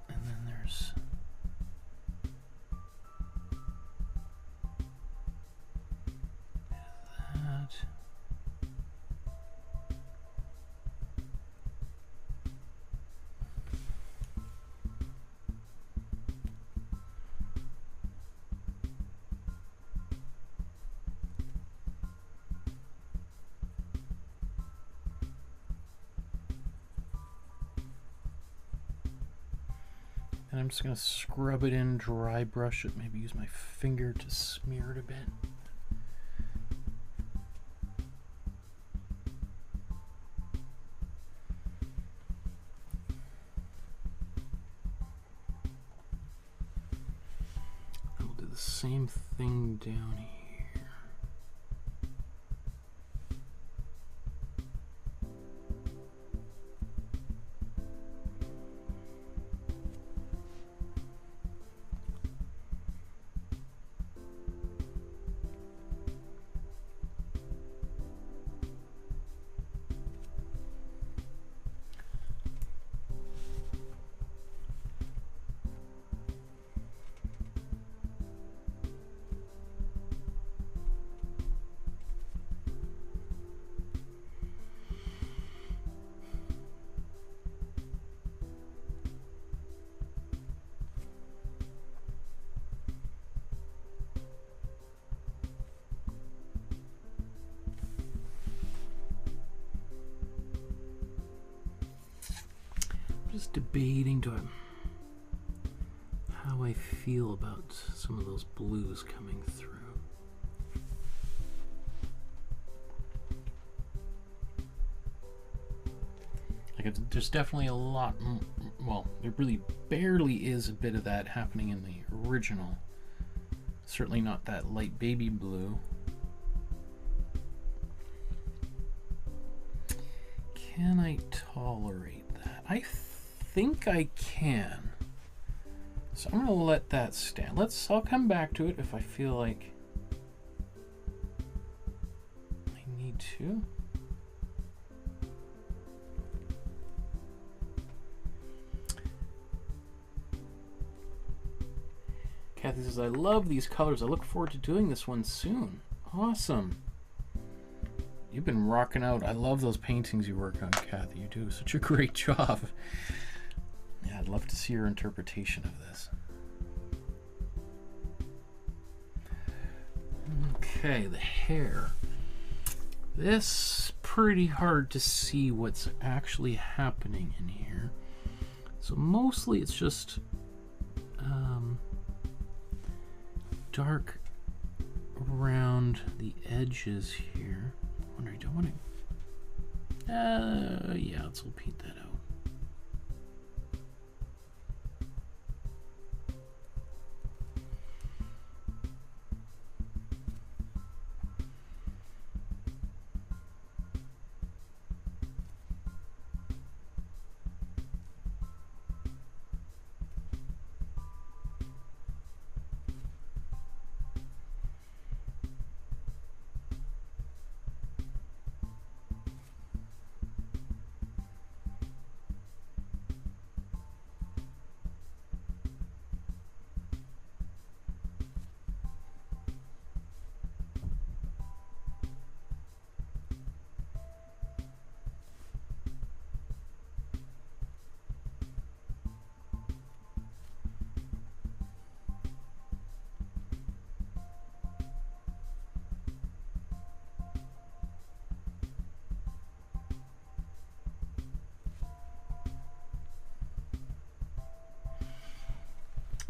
And then there's that. And I'm just going to scrub it in, dry brush it, maybe use my finger to smear it a bit. And we'll do the same thing down here. Just debating how I feel about some of those blues coming through. Like there's definitely a lot, well, there really barely is a bit of that happening in the original. Certainly not that light baby blue. Can I tolerate that? I think I can. So I'm gonna let that stand. I'll come back to it if I feel like I need to. Kathy says, I love these colors. I look forward to doing this one soon. Awesome. You've been rocking out. I love those paintings you work on, Kathy. You do such a great job. Yeah, I'd love to see your interpretation of this. Okay, the hair. This pretty hard to see what's actually happening in here. So mostly it's just dark around the edges here. I wonder, I don't want to. Yeah, let's paint that out.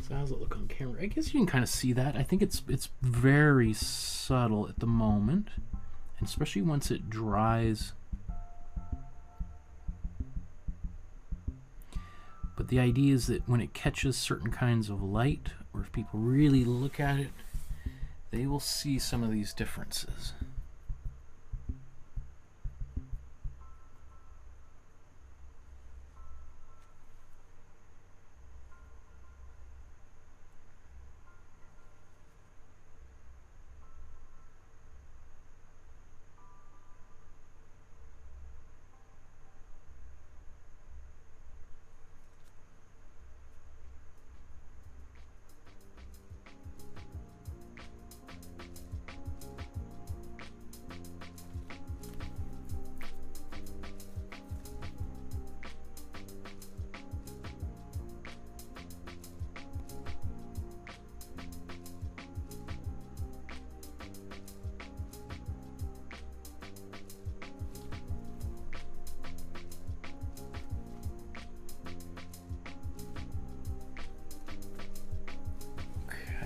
How's it look on camera? I guess you can kind of see that. I think it's very subtle at the moment, and especially once it dries. But the idea is that when it catches certain kinds of light, or if people really look at it, they will see some of these differences.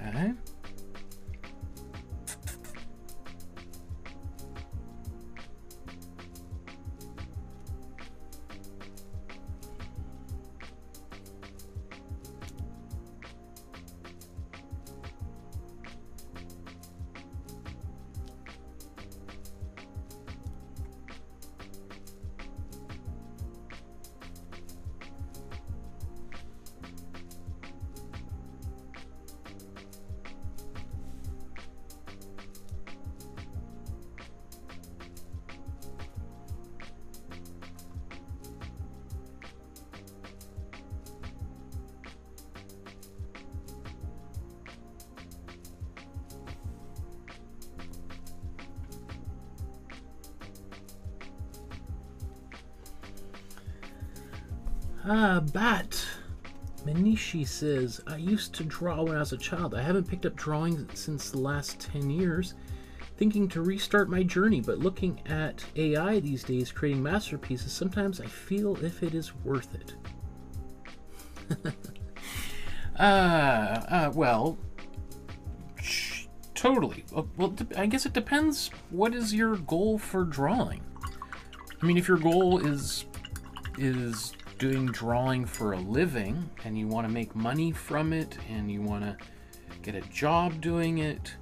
Okay. Bat Manishi says, I used to draw when I was a child. I haven't picked up drawing since the last 10 years. Thinking to restart my journey, but looking at AI these days creating masterpieces, sometimes I feel if it is worth it. Well, totally. Well, I guess it depends. What is your goal for drawing? I mean, if your goal is doing drawing for a living and you want to make money from it and you want to get a job doing it,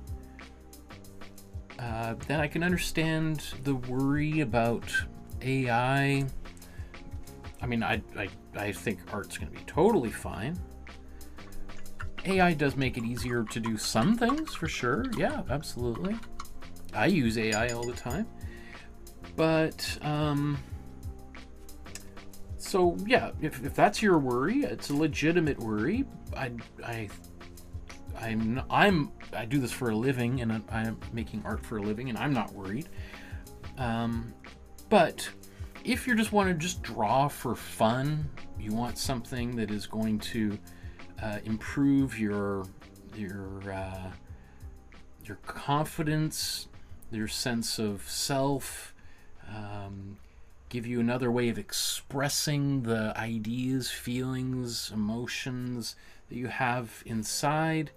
then I can understand the worry about AI. I mean, I think art's going to be totally fine. AI does make it easier to do some things, for sure. Yeah, absolutely. I use AI all the time. But, so yeah, if that's your worry, it's a legitimate worry. I do this for a living, and I'm making art for a living, and I'm not worried. But if you just want to just draw for fun, you want something that is going to improve your confidence, your sense of self, give you another way of expressing the ideas, feelings, emotions that you have inside.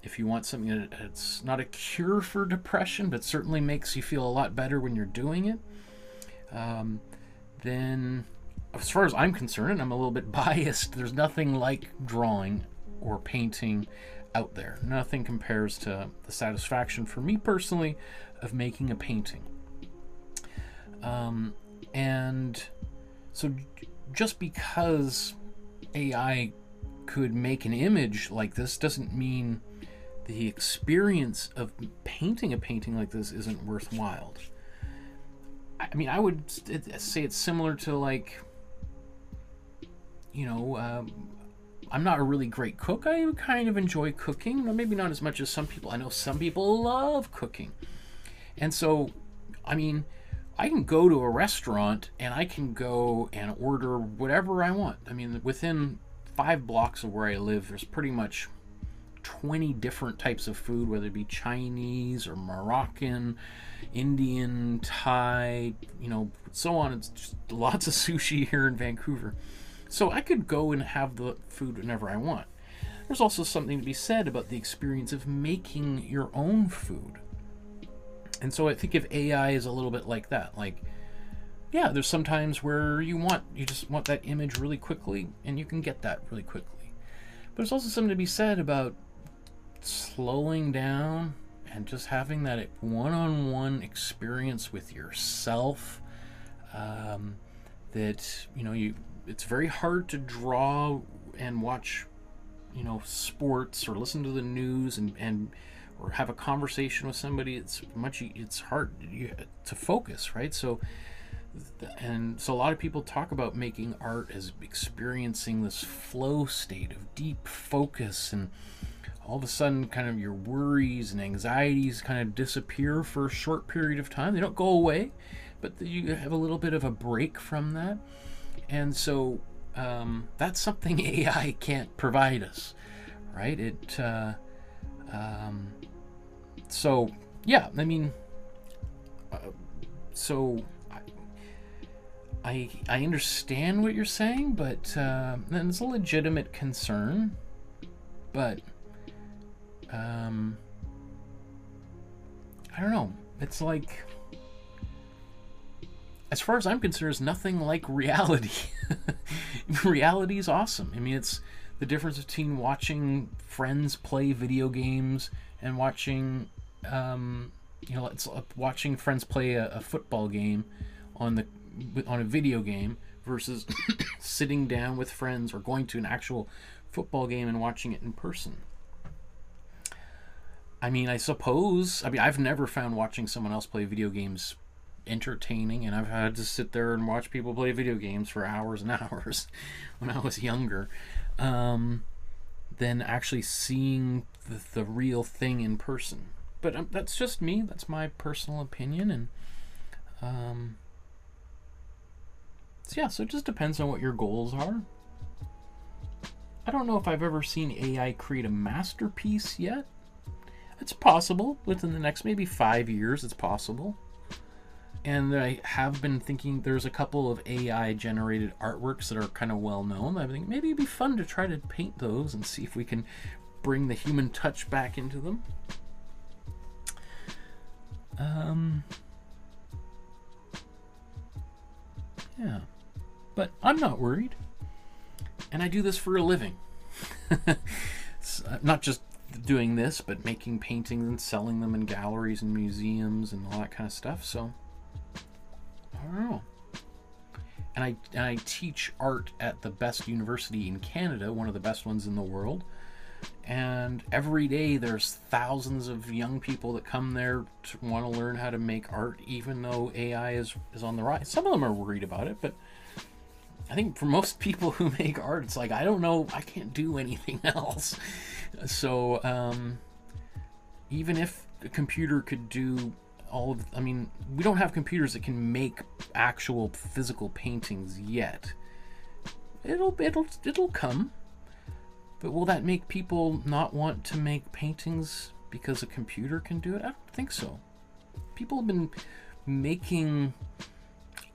If you want something that's not a cure for depression, but certainly makes you feel a lot better when you're doing it, then as far as I'm concerned, and I'm a little bit biased, there's nothing like drawing or painting out there. Nothing compares to the satisfaction for me personally of making a painting. And so just because AI could make an image like this doesn't mean the experience of painting a painting like this isn't worthwhile. I mean, I would say it's similar to, like, you know, I'm not a really great cook. I kind of enjoy cooking, maybe not as much as some people. I know some people love cooking. And so, I mean, I can go to a restaurant and I can go and order whatever I want. I mean, within 5 blocks of where I live, there's pretty much 20 different types of food, whether it be Chinese or Moroccan, Indian, Thai, you know, so on. It's just lots of sushi here in Vancouver. So I could go and have the food whenever I want. There's also something to be said about the experience of making your own food. And so I think if AI is a little bit like that, like, yeah, there's sometimes where you just want that image really quickly, and you can get that really quickly. there's also something to be said about slowing down and just having that one-on-one experience with yourself. That, you know, it's very hard to draw and watch, you know, sports or listen to the news and or have a conversation with somebody. It's hard to focus, right? So a lot of people talk about making art as experiencing this flow state of deep focus, and all of a sudden kind of your worries and anxieties kind of disappear for a short period of time. They don't go away, but you have a little bit of a break from that. And so that's something AI can't provide us, right? So yeah, I mean, so I understand what you're saying, but and it's a legitimate concern, but I don't know. It's like, as far as I'm concerned, there's nothing like reality. Reality is awesome. I mean, it's the difference between watching friends play video games and watching, you know, it's watching friends play a football game on a video game versus sitting down with friends or going to an actual football game and watching it in person. I mean, I've never found watching someone else play video games entertaining, and I've had to sit there and watch people play video games for hours and hours when I was younger, than actually seeing the real thing in person. But that's just me. That's my personal opinion, and so it just depends on what your goals are. I don't know if I've ever seen AI create a masterpiece yet. It's possible within the next maybe 5 years. It's possible. And I have been thinking there's a couple of AI generated artworks that are kind of well known. I think maybe it'd be fun to try to paint those and see if we can bring the human touch back into them. Yeah, but I'm not worried, and I do this for a living. It's not just doing this, but making paintings and selling them in galleries and museums and all that kind of stuff. So I don't know. And I teach art at the best university in Canada, one of the best ones in the world. And every day there's thousands of young people that come there to want to learn how to make art, even though AI is on the rise. Some of them are worried about it, but I think for most people who make art, it's like, I don't know, I can't do anything else. So even if a computer could do all of, I mean, we don't have computers that can make actual physical paintings yet. It'll come. But will that make people not want to make paintings because a computer can do it? I don't think so. People have been making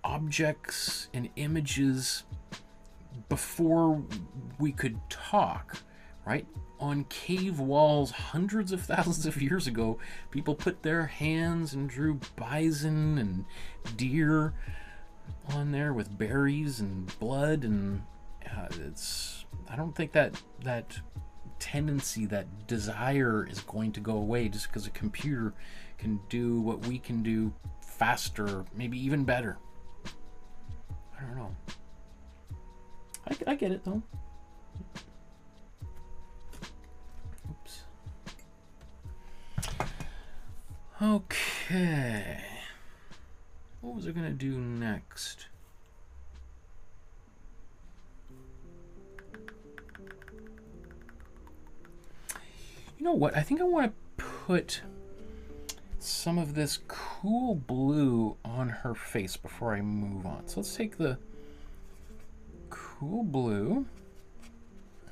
objects and images before we could talk, right? On cave walls hundreds of thousands of years ago, people put their hands and drew bison and deer on there with berries and blood, and I don't think that tendency, that desire is going to go away just because a computer can do what we can do faster, maybe even better. I don't know. I get it though. Oops. Okay. What was I gonna do next? You know what? I think I want to put some of this cool blue on her face before I move on. So let's take the cool blue,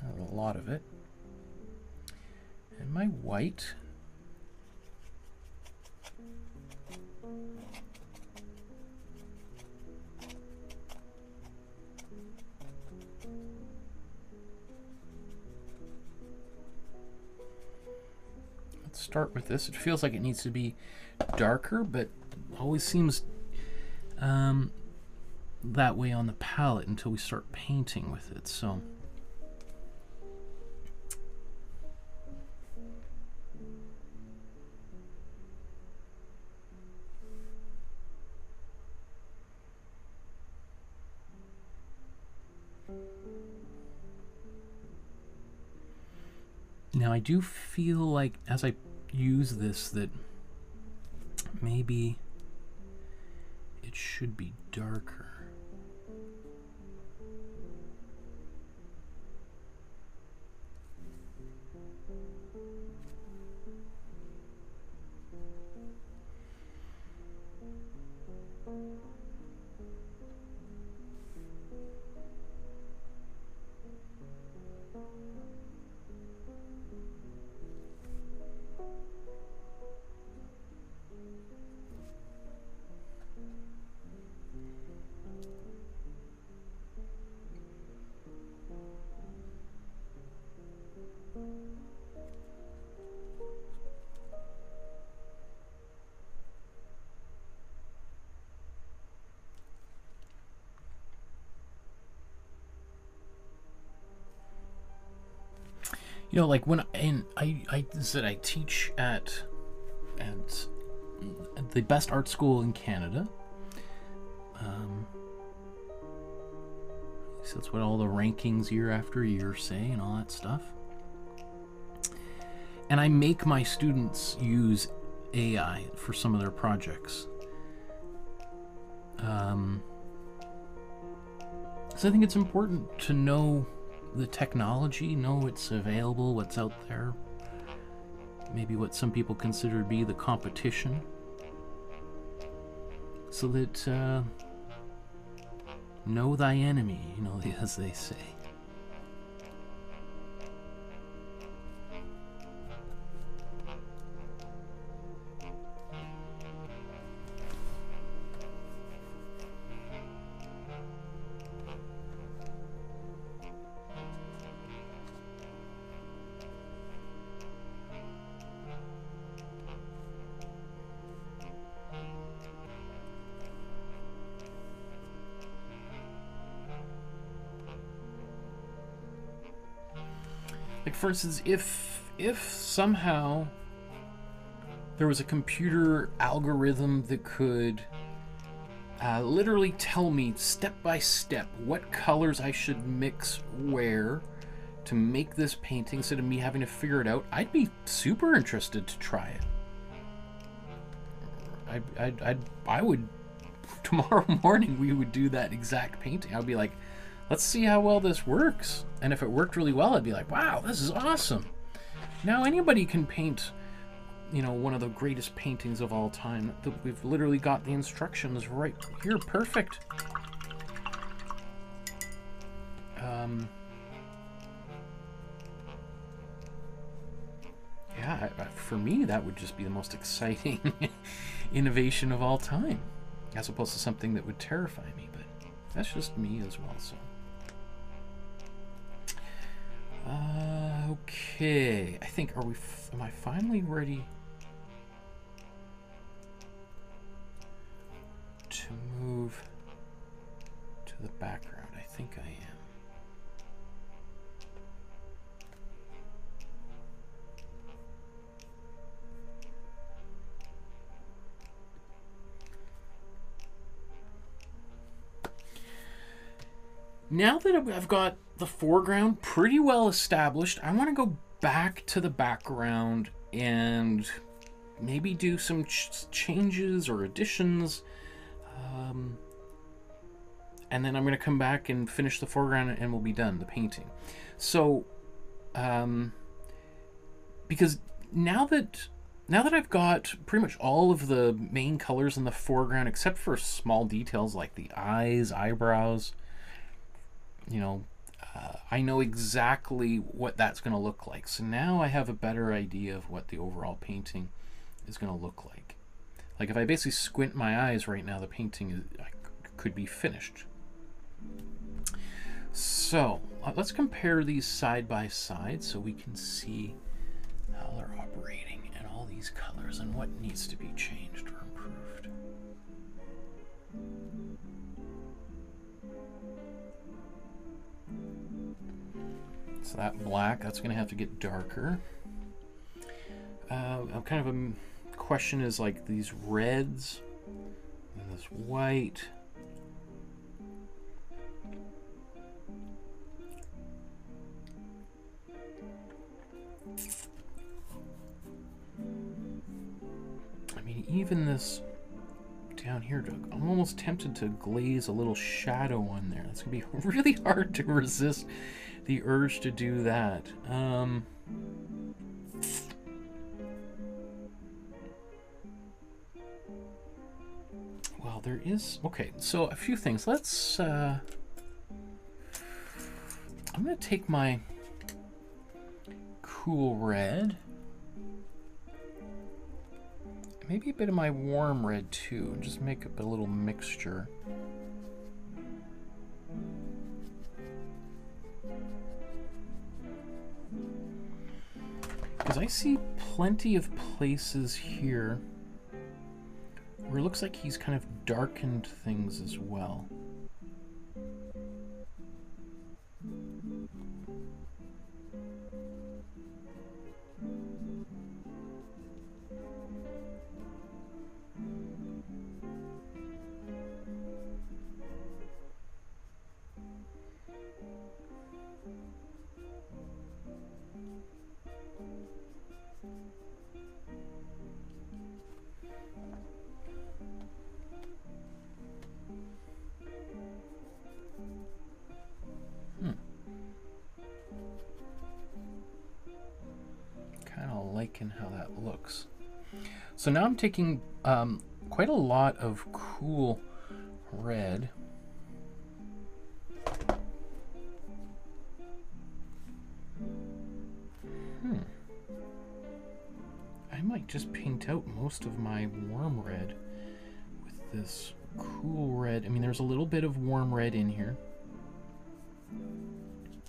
a lot of it, and my white. Start with this. It feels like it needs to be darker, but always seems that way on the palette until we start painting with it. So Now I do feel like as I use this that maybe it should be darker. You know, like when I said I teach at the best art school in Canada. So that's what all the rankings year after year say and all that stuff. And I make my students use AI for some of their projects. So I think it's important to know the technology, know it's available, what's out there, maybe what some people consider to be the competition, so that know thy enemy, you know, as they say. Like, for instance, if somehow there was a computer algorithm that could literally tell me step by step what colors I should mix where to make this painting instead of me having to figure it out, I'd be super interested to try it. I would, tomorrow morning we would do that exact painting. I'd be like, let's see how well this works. And if it worked really well, I'd be like, wow, this is awesome. Now anybody can paint, you know, one of the greatest paintings of all time. We've literally got the instructions right here. Perfect. Yeah, for me, that would just be the most exciting innovation of all time, as opposed to something that would terrify me. But that's just me as well, so. Okay, I think, am I finally ready to move to the background? I think I am. Now that I've got the foreground pretty well established, I want to go back to the background and maybe do some changes or additions. And then I'm going to come back and finish the foreground and we'll be done, the painting. So, because now that I've got pretty much all of the main colors in the foreground, except for small details like the eyes, eyebrows, you know, I know exactly what that's going to look like. So now I have a better idea of what the overall painting is going to look like. Like if I basically squint my eyes right now, the painting could be finished. So let's compare these side by side so we can see how they're operating and all these colors and what needs to be changed or improved. So that black, that's going to have to get darker. Kind of a question is like these reds and this white. even this down here, I'm almost tempted to glaze a little shadow on there. That's going to be really hard to resist the urge to do that. Well, there is... Okay, so a few things. Let's... I'm going to take my cool red, maybe a bit of my warm red too, and just make up a little mixture. Because I see plenty of places here where it looks like he's kind of darkened things as well. Kind of liking how that looks. So now I'm taking quite a lot of cool red. I might just paint out most of my warm red with this cool red. I mean, there's a little bit of warm red in here,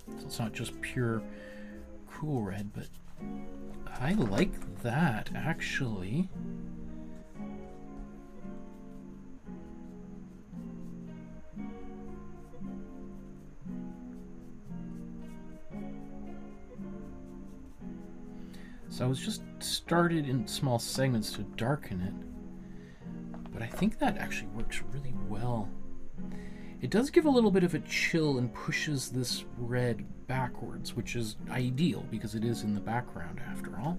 so it's not just pure cool red, but I like that actually. So I was just started in small segments to darken it, but I think that actually works really well. It does give a little bit of a chill and pushes this red backwards, which is ideal because it is in the background after all.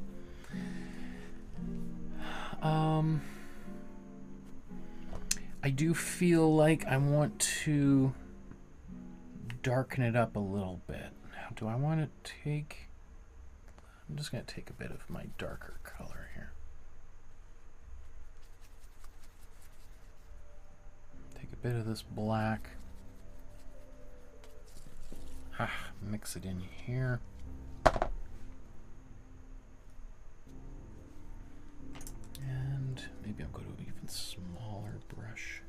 I do feel like I want to darken it up a little bit. Now, do I want to take... I'm just going to take a bit of my darker color here. Take a bit of this black. Mix it in here. And maybe I'll go to an even smaller brush.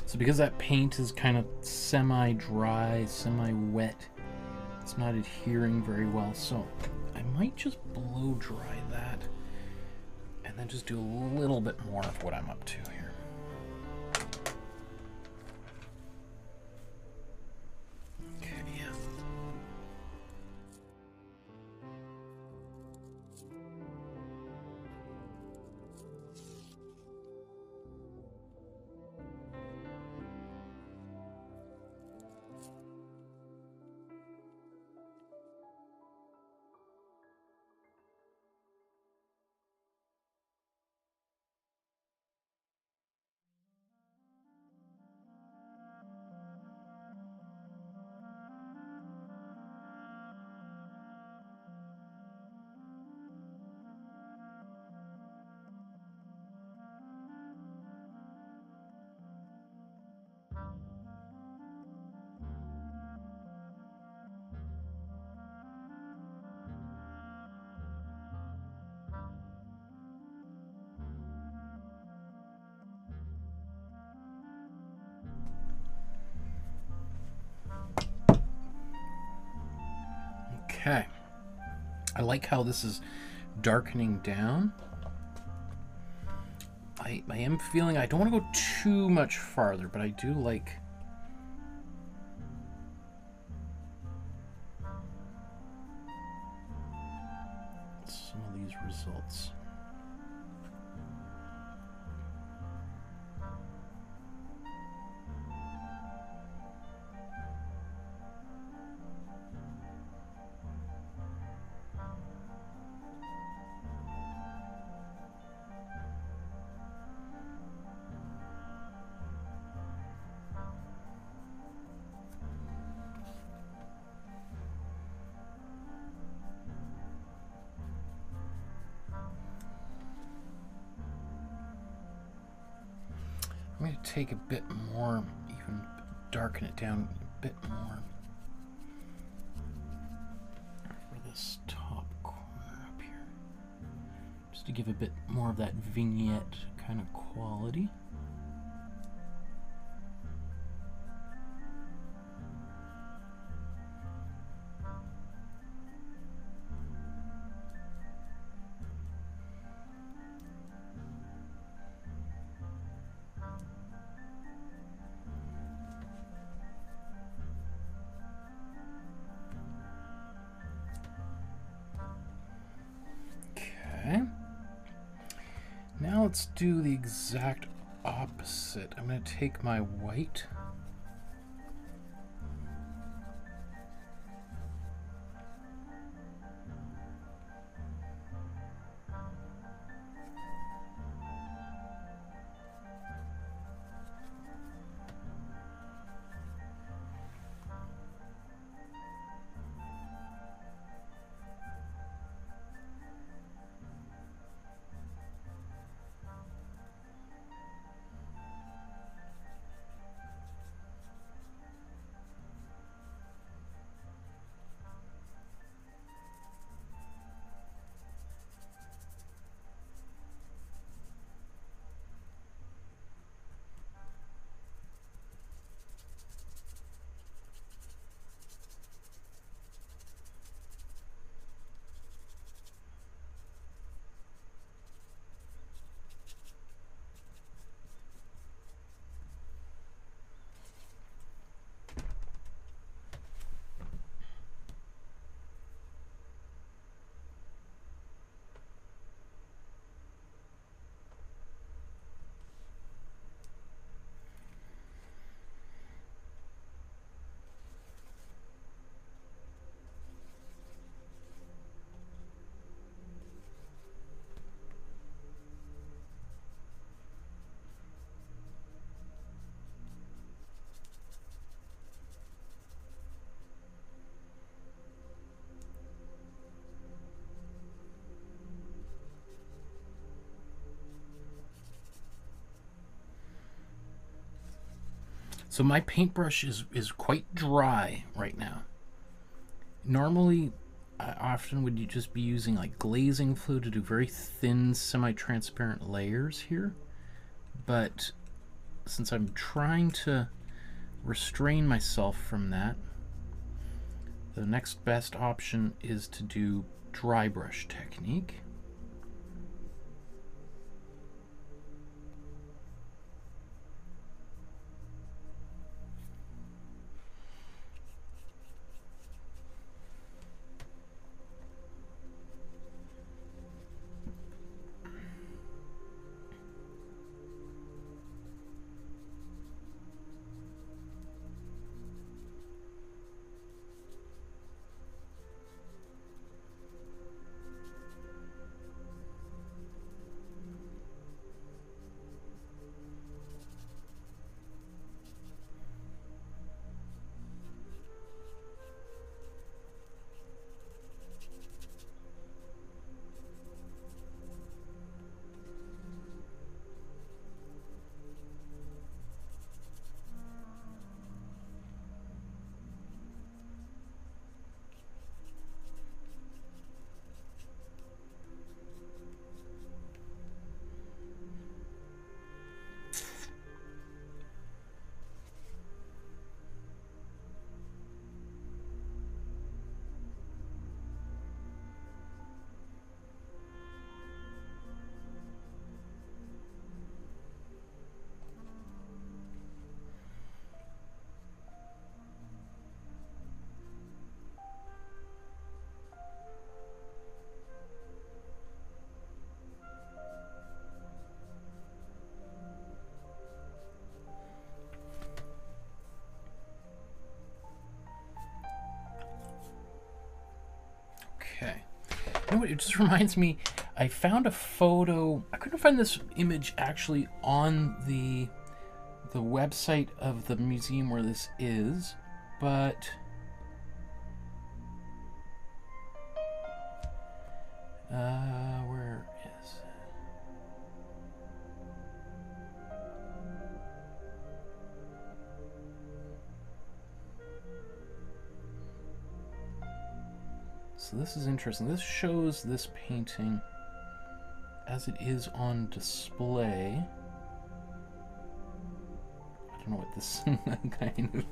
So because that paint is kind of semi-dry, semi-wet, it's not adhering very well, so I might just blow dry that and then just do a little bit more of what I'm up to here. Okay. I like how this is darkening down. I am feeling I don't want to go too much farther, but I do like some of these results. I'm going to take a bit more, even darken it down a bit more for this top corner up here, just to give a bit more of that vignette kind of quality. Now let's do the exact opposite. I'm going to take my white . So my paintbrush is quite dry right now. Normally, I often would just be using like glazing fluid to do very thin, semi-transparent layers here. But since I'm trying to restrain myself from that, the next best option is to do dry brush technique. Okay. You know what, it just reminds me, I found a photo. I couldn't find this image actually on the website of the museum where this is, but where is it? So this is interesting. This shows this painting as it is on display. I don't know what this kind of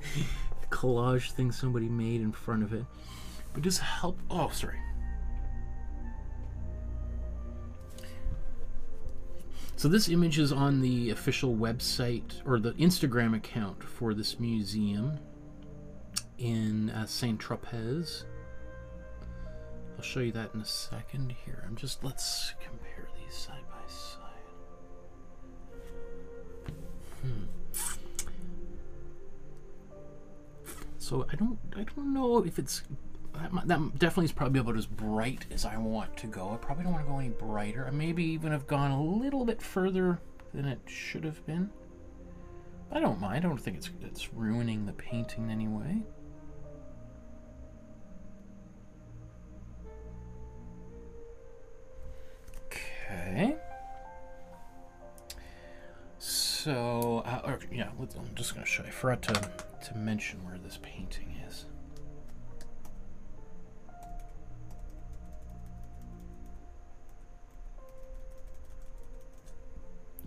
collage thing somebody made in front of it. But just help. Oh, sorry. So this image is on the official website or the Instagram account for this museum in Saint-Tropez. I'll show you that in a second here. Let's compare these side by side. So I don't know if it's that definitely is probably about as bright as I want to go. I probably don't want to go any brighter. I maybe even have gone a little bit further than it should have been. I don't mind. I don't think it's ruining the painting in any way. Okay. So, yeah, I'm just going to show you. I forgot to mention where this painting is.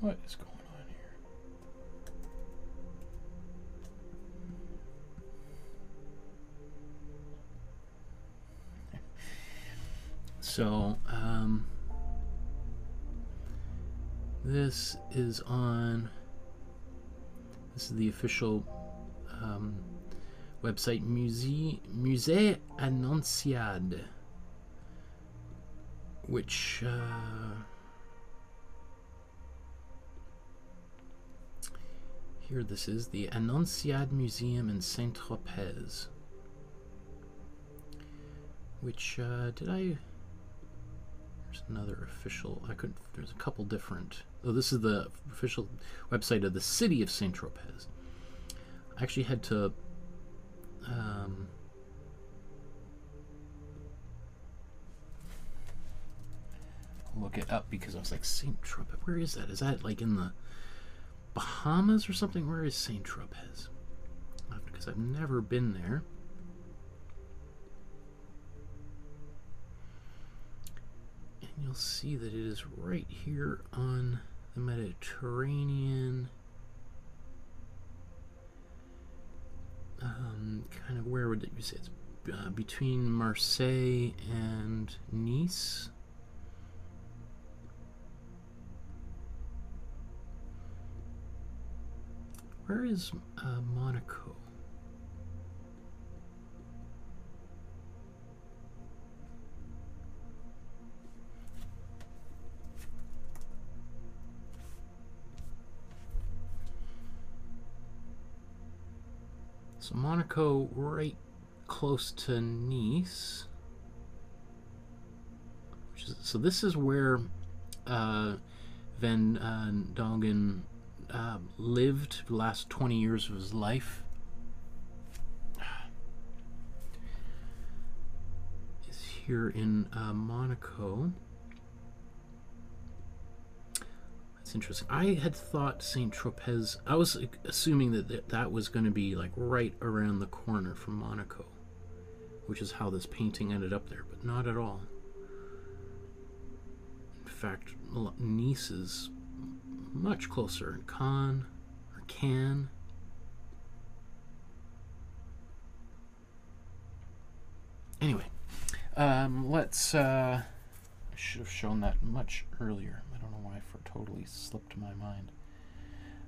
What is going on here? So, this is the official website, Musée Annonciade, which here this is the Annonciade Museum in Saint-Tropez, which there's another official, there's a couple different, this is the official website of the city of Saint-Tropez. I actually had to look it up because I was like, Saint-Tropez, where is that? Is that like in the Bahamas or something? Where is Saint-Tropez? Because I've never been there. And you'll see that it is right here on the Mediterranean. Kind of, where would you say it's between Marseille and Nice? Where is Monaco? So Monaco, right close to Nice. So this is where Van Dongen lived the last 20 years of his life. Is here in Monaco. That's interesting. I had thought Saint-Tropez, I was assuming that that was going to be like right around the corner from Monaco, which is how this painting ended up there, but not at all. In fact, Nice is much closer. Cannes. Anyway, let's. I should have shown that much earlier. I don't know why it totally slipped my mind.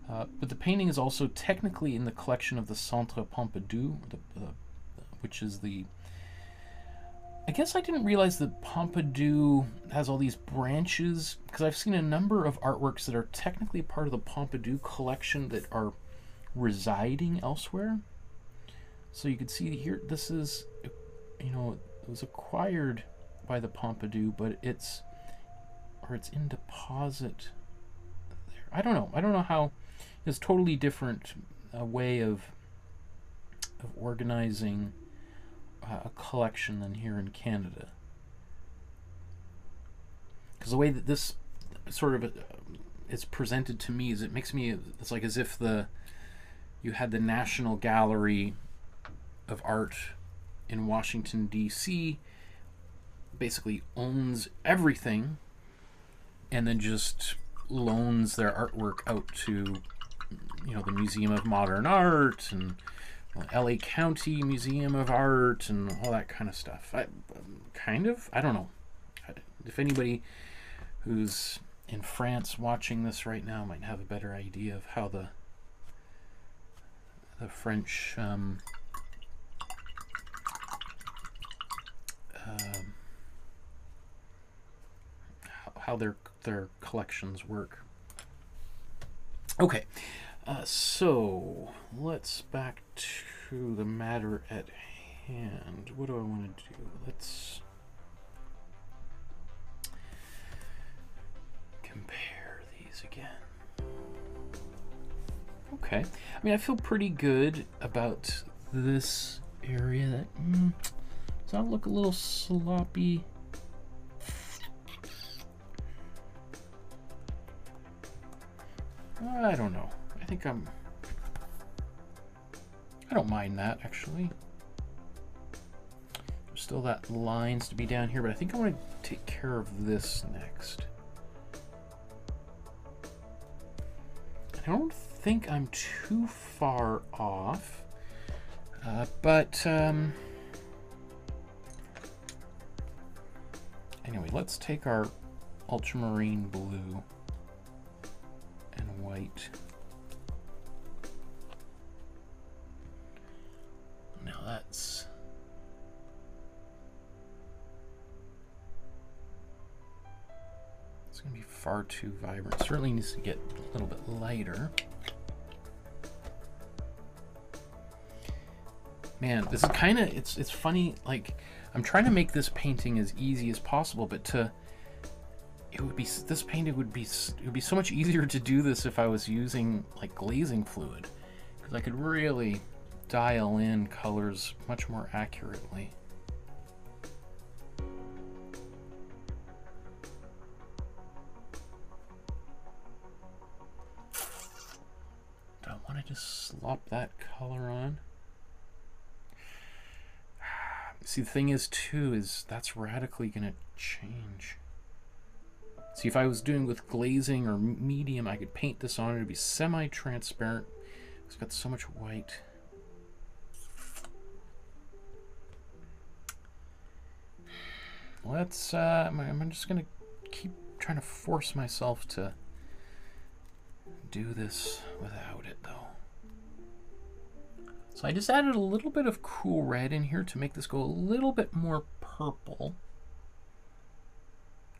But the painting is also technically in the collection of the Centre Pompidou, which is the. I guess I didn't realize that Pompidou has all these branches, because I've seen a number of artworks that are technically part of the Pompidou collection that are residing elsewhere. So you can see here, this is, you know, it was acquired by the Pompidou, but it's in deposit there. I don't know how. It's totally different way of organizing a collection than here in Canada. Because the way that this sort of it's presented to me is it's like as if you had the National Gallery of Art in Washington, D.C. basically owns everything and then just loans their artwork out to, you know, the Museum of Modern Art and LA County Museum of Art and all that kind of stuff. I don't know. If anybody who's in France watching this right now might have a better idea of how the French how their collections work. Okay, so let's back to the matter at hand. What do I want to do? Let's compare these again. Okay, I mean, I feel pretty good about this area. Does that look a little sloppy? I don't know. I don't mind that, actually. There's still that lines to be down here, but I think I want to take care of this next. I don't think I'm too far off, but anyway, let's take our ultramarine blue and white. Now that's it's going to be far too vibrant. Certainly needs to get a little bit lighter. Man, this is kind of it's funny. Like, I'm trying to make this painting as easy as possible, but this painting would be so much easier to do this if I was using like glazing fluid, because I could really dial in colors much more accurately. Do I want to just slop that color on? See, the thing is too, is that's radically going to change. See, if I was doing with glazing or medium, I could paint this on. It would be semi-transparent. It's got so much white. Let's, I'm just going to keep trying to force myself to do this without it, though. So I just added a little bit of cool red in here to make this go a little bit more purple.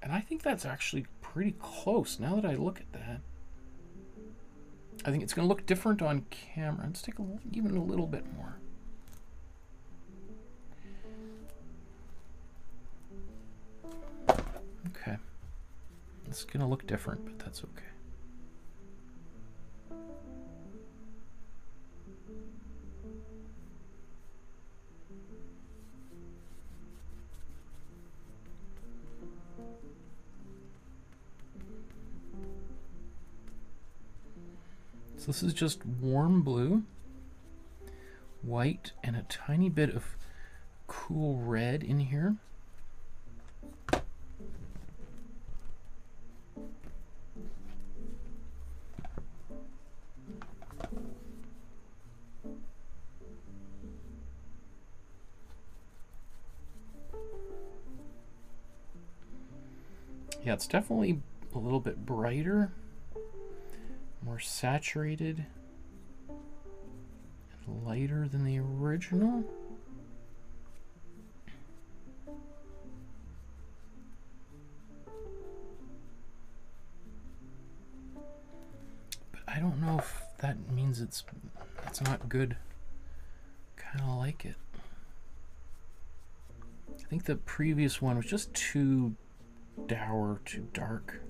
And I think that's actually pretty close now that I look at that. I think it's going to look different on camera. Let's take even a little bit more. Okay. It's going to look different, but that's okay. So this is just warm blue, white, and a tiny bit of cool red in here. Yeah, it's definitely a little bit brighter, more saturated, and lighter than the original. But I don't know if that means it's not good. Kind of like it. I think the previous one was just too dour, too dark.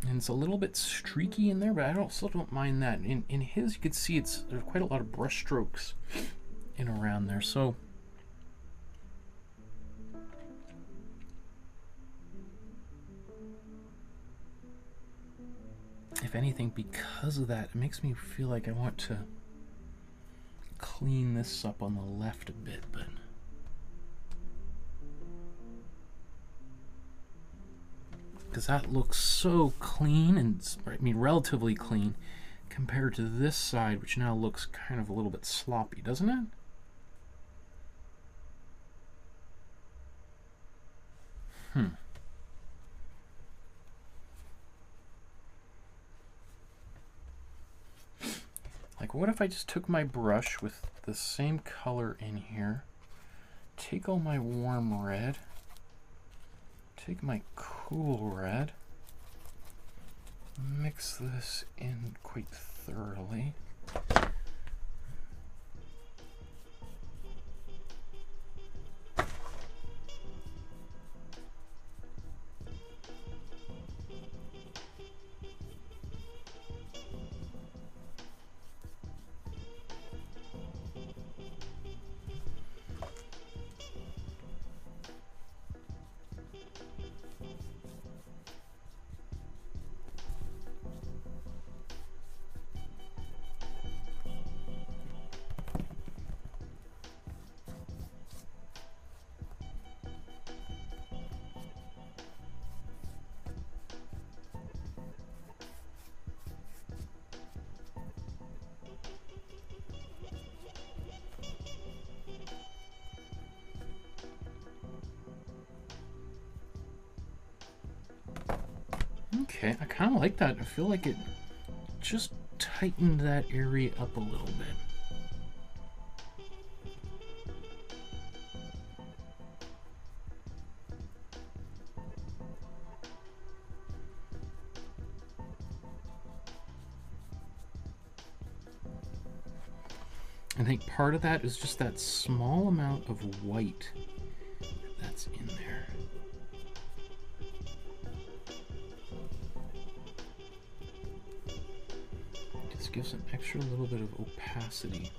And it's a little bit streaky in there, but I still don't mind that. In his, you could see there's quite a lot of brush strokes in around there. So if anything, because of that, it makes me feel like I want to clean this up on the left a bit, but because that looks so clean, and I mean relatively clean compared to this side, which now looks kind of a little bit sloppy, doesn't it? Like, what if I just took my brush with the same color in here, take all my warm red, take my cool red, mix this in quite thoroughly. Okay, I kind of like that. I feel like it just tightened that area up a little bit. I think part of that is just that small amount of white that's in there. Just gives an extra little bit of opacity.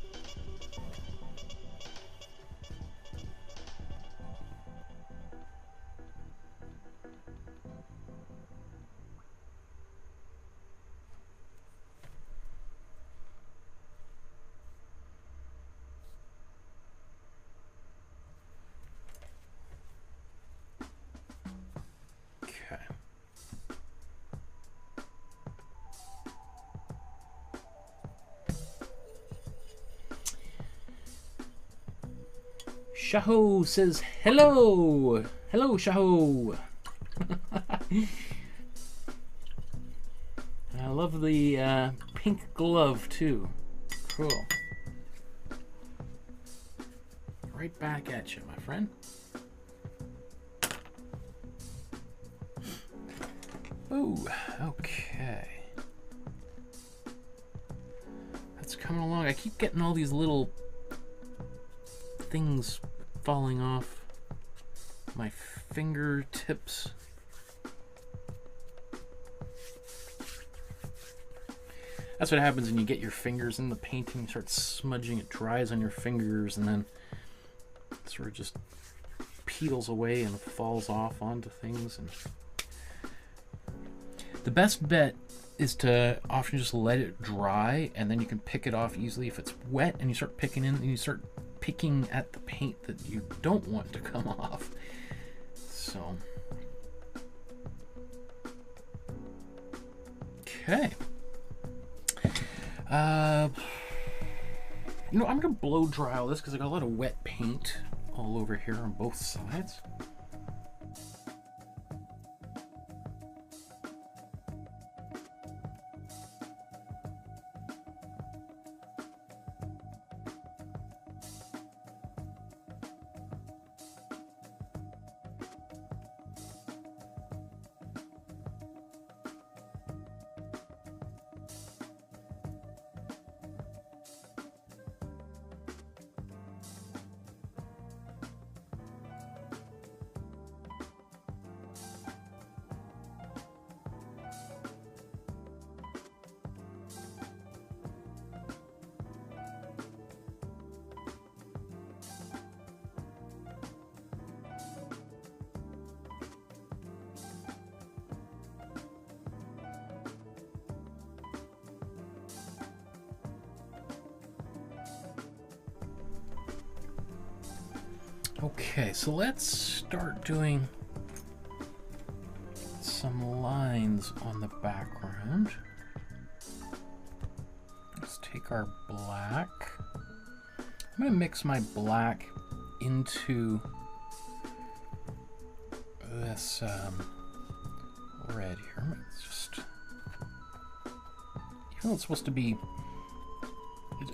Shaho says hello. Hello, Shaho. I love the pink glove too. Cool. Right back at you, my friend. Oh, okay. That's coming along. I keep getting all these little things falling off my fingertips. That's what happens when you get your fingers in the painting. You start smudging, it dries on your fingers, and then it sort of just peels away and falls off onto things. And the best bet is to often just let it dry, and then you can pick it off easily. If it's wet and you start picking in, and you start picking at the paint that you don't want to come off. So, okay. You know, I'm gonna blow dry all this because I got a lot of wet paint all over here on both sides. Okay, so let's start doing some lines on the background. Let's take our black. I'm going to mix my black into this red here. It's just, even though it's supposed to be,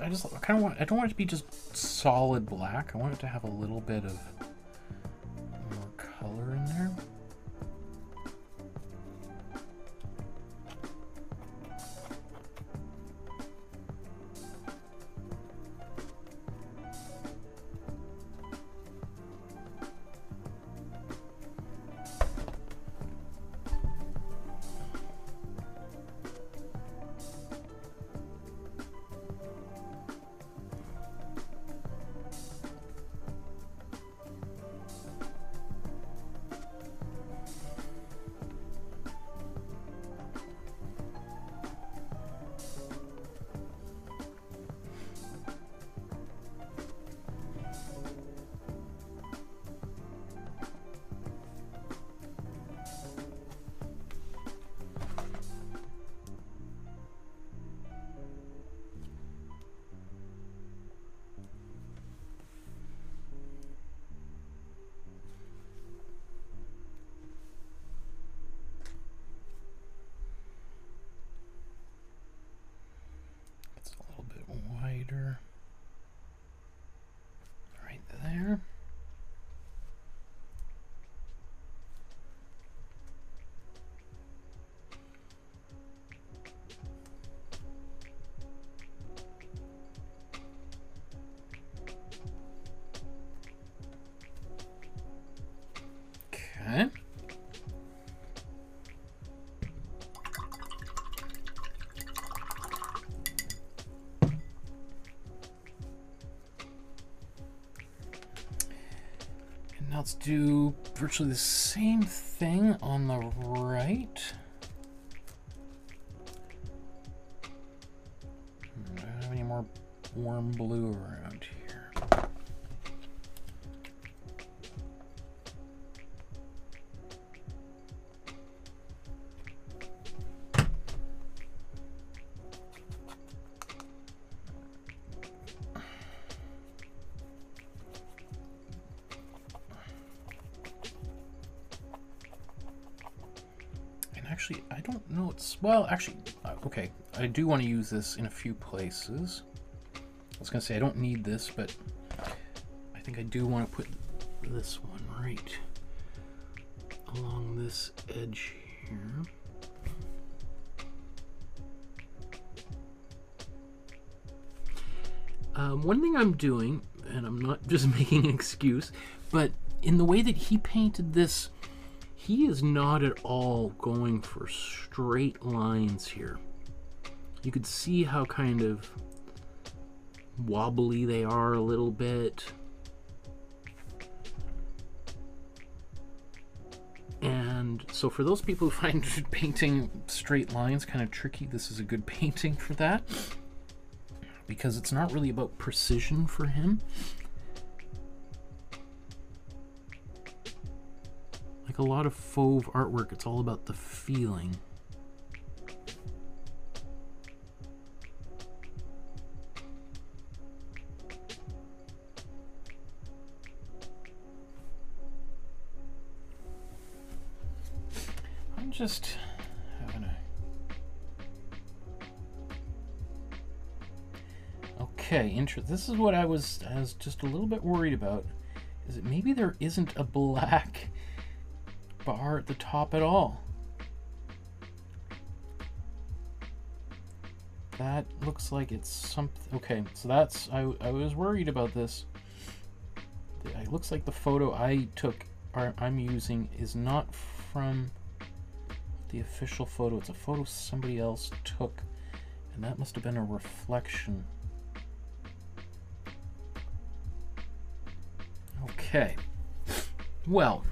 I don't want it to be just solid black. I want it to have a little bit of more color in there. Right there. Okay. Let's do virtually the same thing on the right. Do I have any more warm blue around here? Actually, I don't know. Well, actually, okay. I do want to use this in a few places. I was going to say I don't need this, but I think I do want to put this one right along this edge here. One thing I'm doing, and I'm not just making an excuse, but in the way that he painted this, he is not at all going for straight lines here. You could see how kind of wobbly they are a little bit. And so for those people who find painting straight lines kind of tricky, this is a good painting for that, because it's not really about precision for him. Like a lot of fauve artwork, it's all about the feeling. I'm just having a... Okay, this is what I was just a little bit worried about, is that maybe there isn't a black bar at the top at all. That looks like it's something. Okay, so that's, I was worried about this. It looks like the photo I took, or I'm using, is not from the official photo. It's a photo somebody else took, and that must have been a reflection. Okay, well,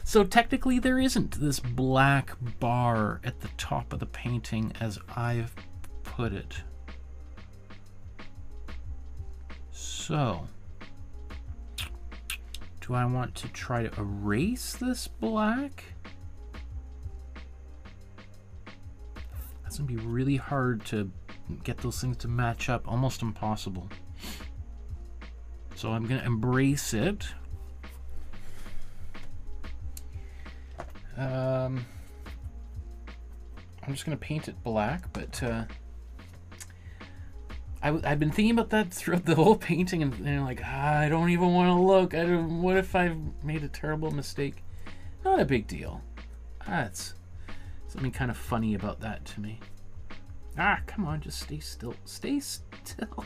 so technically there isn't this black bar at the top of the painting as I've put it. So Do I want to try to erase this black? That's gonna be really hard to get those things to match up, almost impossible. So I'm gonna embrace it. I'm just gonna paint it black, but I've been thinking about that throughout the whole painting, and like, I don't even want to look. What if I've made a terrible mistake? Not a big deal. That's something kind of funny about that to me. Ah, come on, just stay still. Stay still.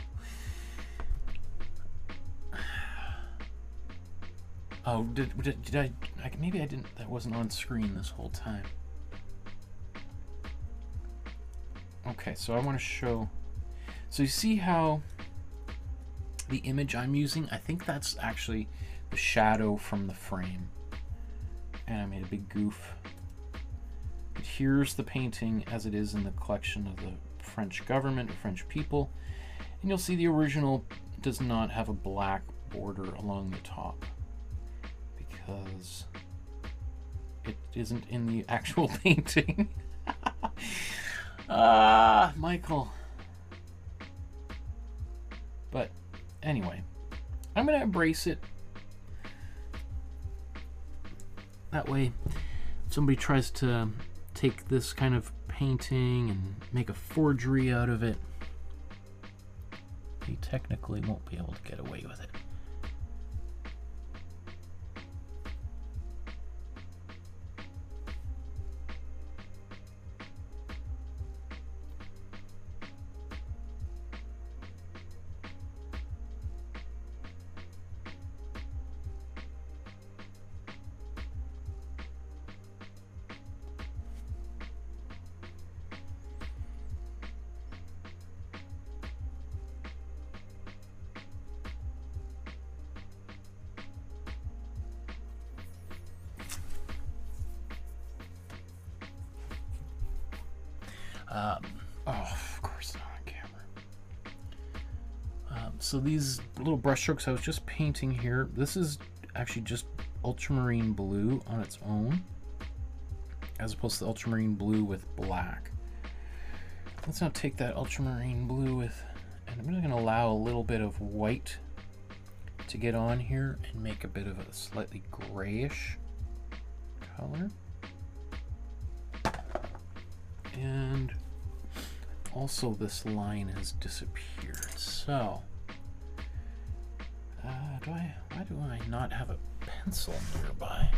Oh, did I maybe I didn't, that wasn't on screen this whole time. Okay, so I want to show, so you see how the image I'm using, I think that's actually the shadow from the frame. And I made a big goof. But here's the painting as it is in the collection of the French government, or French people. And you'll see the original does not have a black border along the top, because it isn't in the actual painting. Ah, Michael. But anyway, I'm gonna embrace it. That way, if somebody tries to take this kind of painting and make a forgery out of it, they technically won't be able to get away with it. Oh, of course not on camera. So these little brush strokes I was just painting here, this is actually just ultramarine blue on its own, as opposed to ultramarine blue with black. Let's now take that ultramarine blue with, and I'm just going to allow a little bit of white to get on here and make a bit of a slightly grayish color. And also this line has disappeared. So, why do I not have a pencil nearby?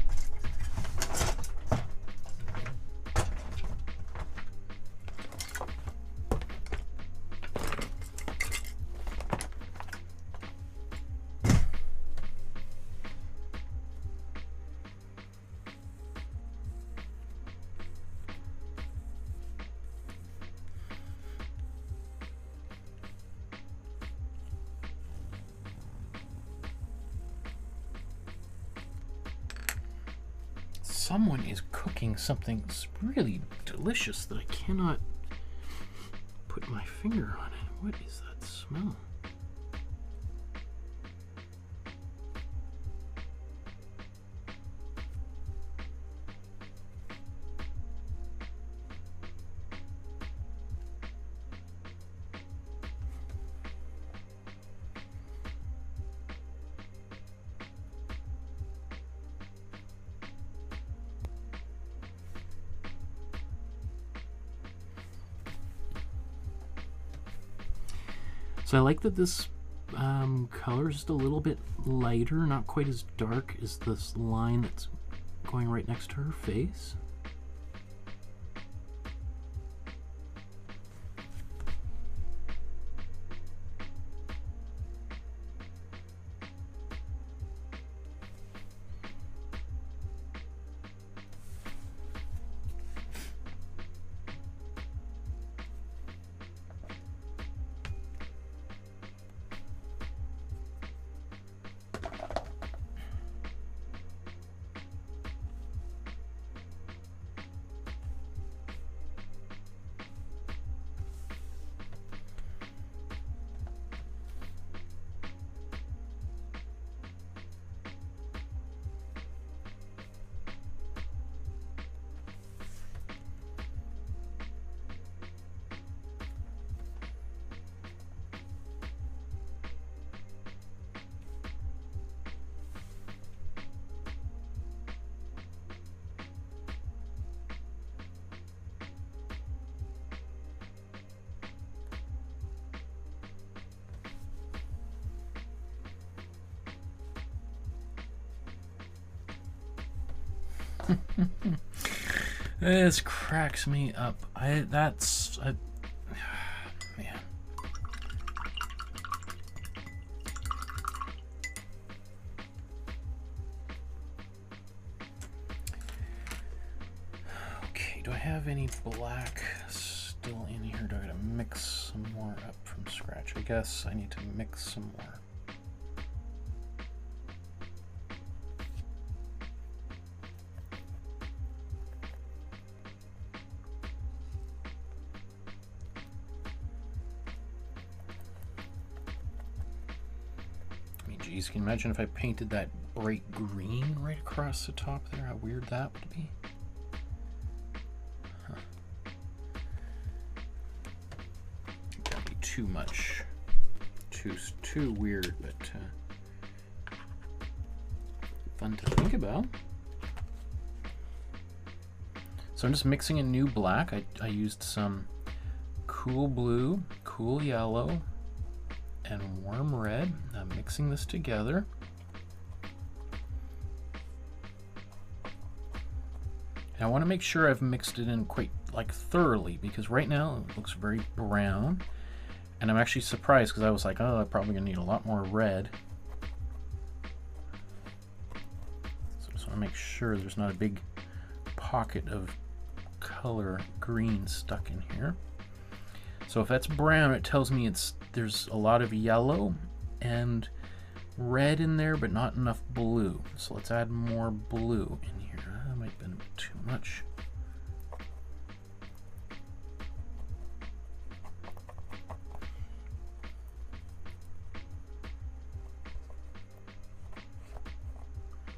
Someone is cooking something really delicious that I cannot put my finger on it. What is that smell? So I like that this color is just a little bit lighter, not quite as dark as this line that's going right next to her face. This cracks me up. Man. Okay, do I have any black still in here? Do I gotta mix some more up from scratch? I guess I need to mix some more. Geez, can you imagine if I painted that bright green right across the top there? How weird that would be. Huh. That'd be too much. Too weird, but fun to think about. So I'm just mixing a new black. I used some cool blue, cool yellow, and warm red. I'm mixing this together. And I want to make sure I've mixed it in quite like thoroughly, because right now it looks very brown, and I'm actually surprised because I was like, oh, I'm probably gonna need a lot more red. So I just want to make sure there's not a big pocket of color green stuck in here. So if that's brown, it tells me there's a lot of yellow and red in there, but not enough blue. So let's add more blue in here. That might have been a bit too much.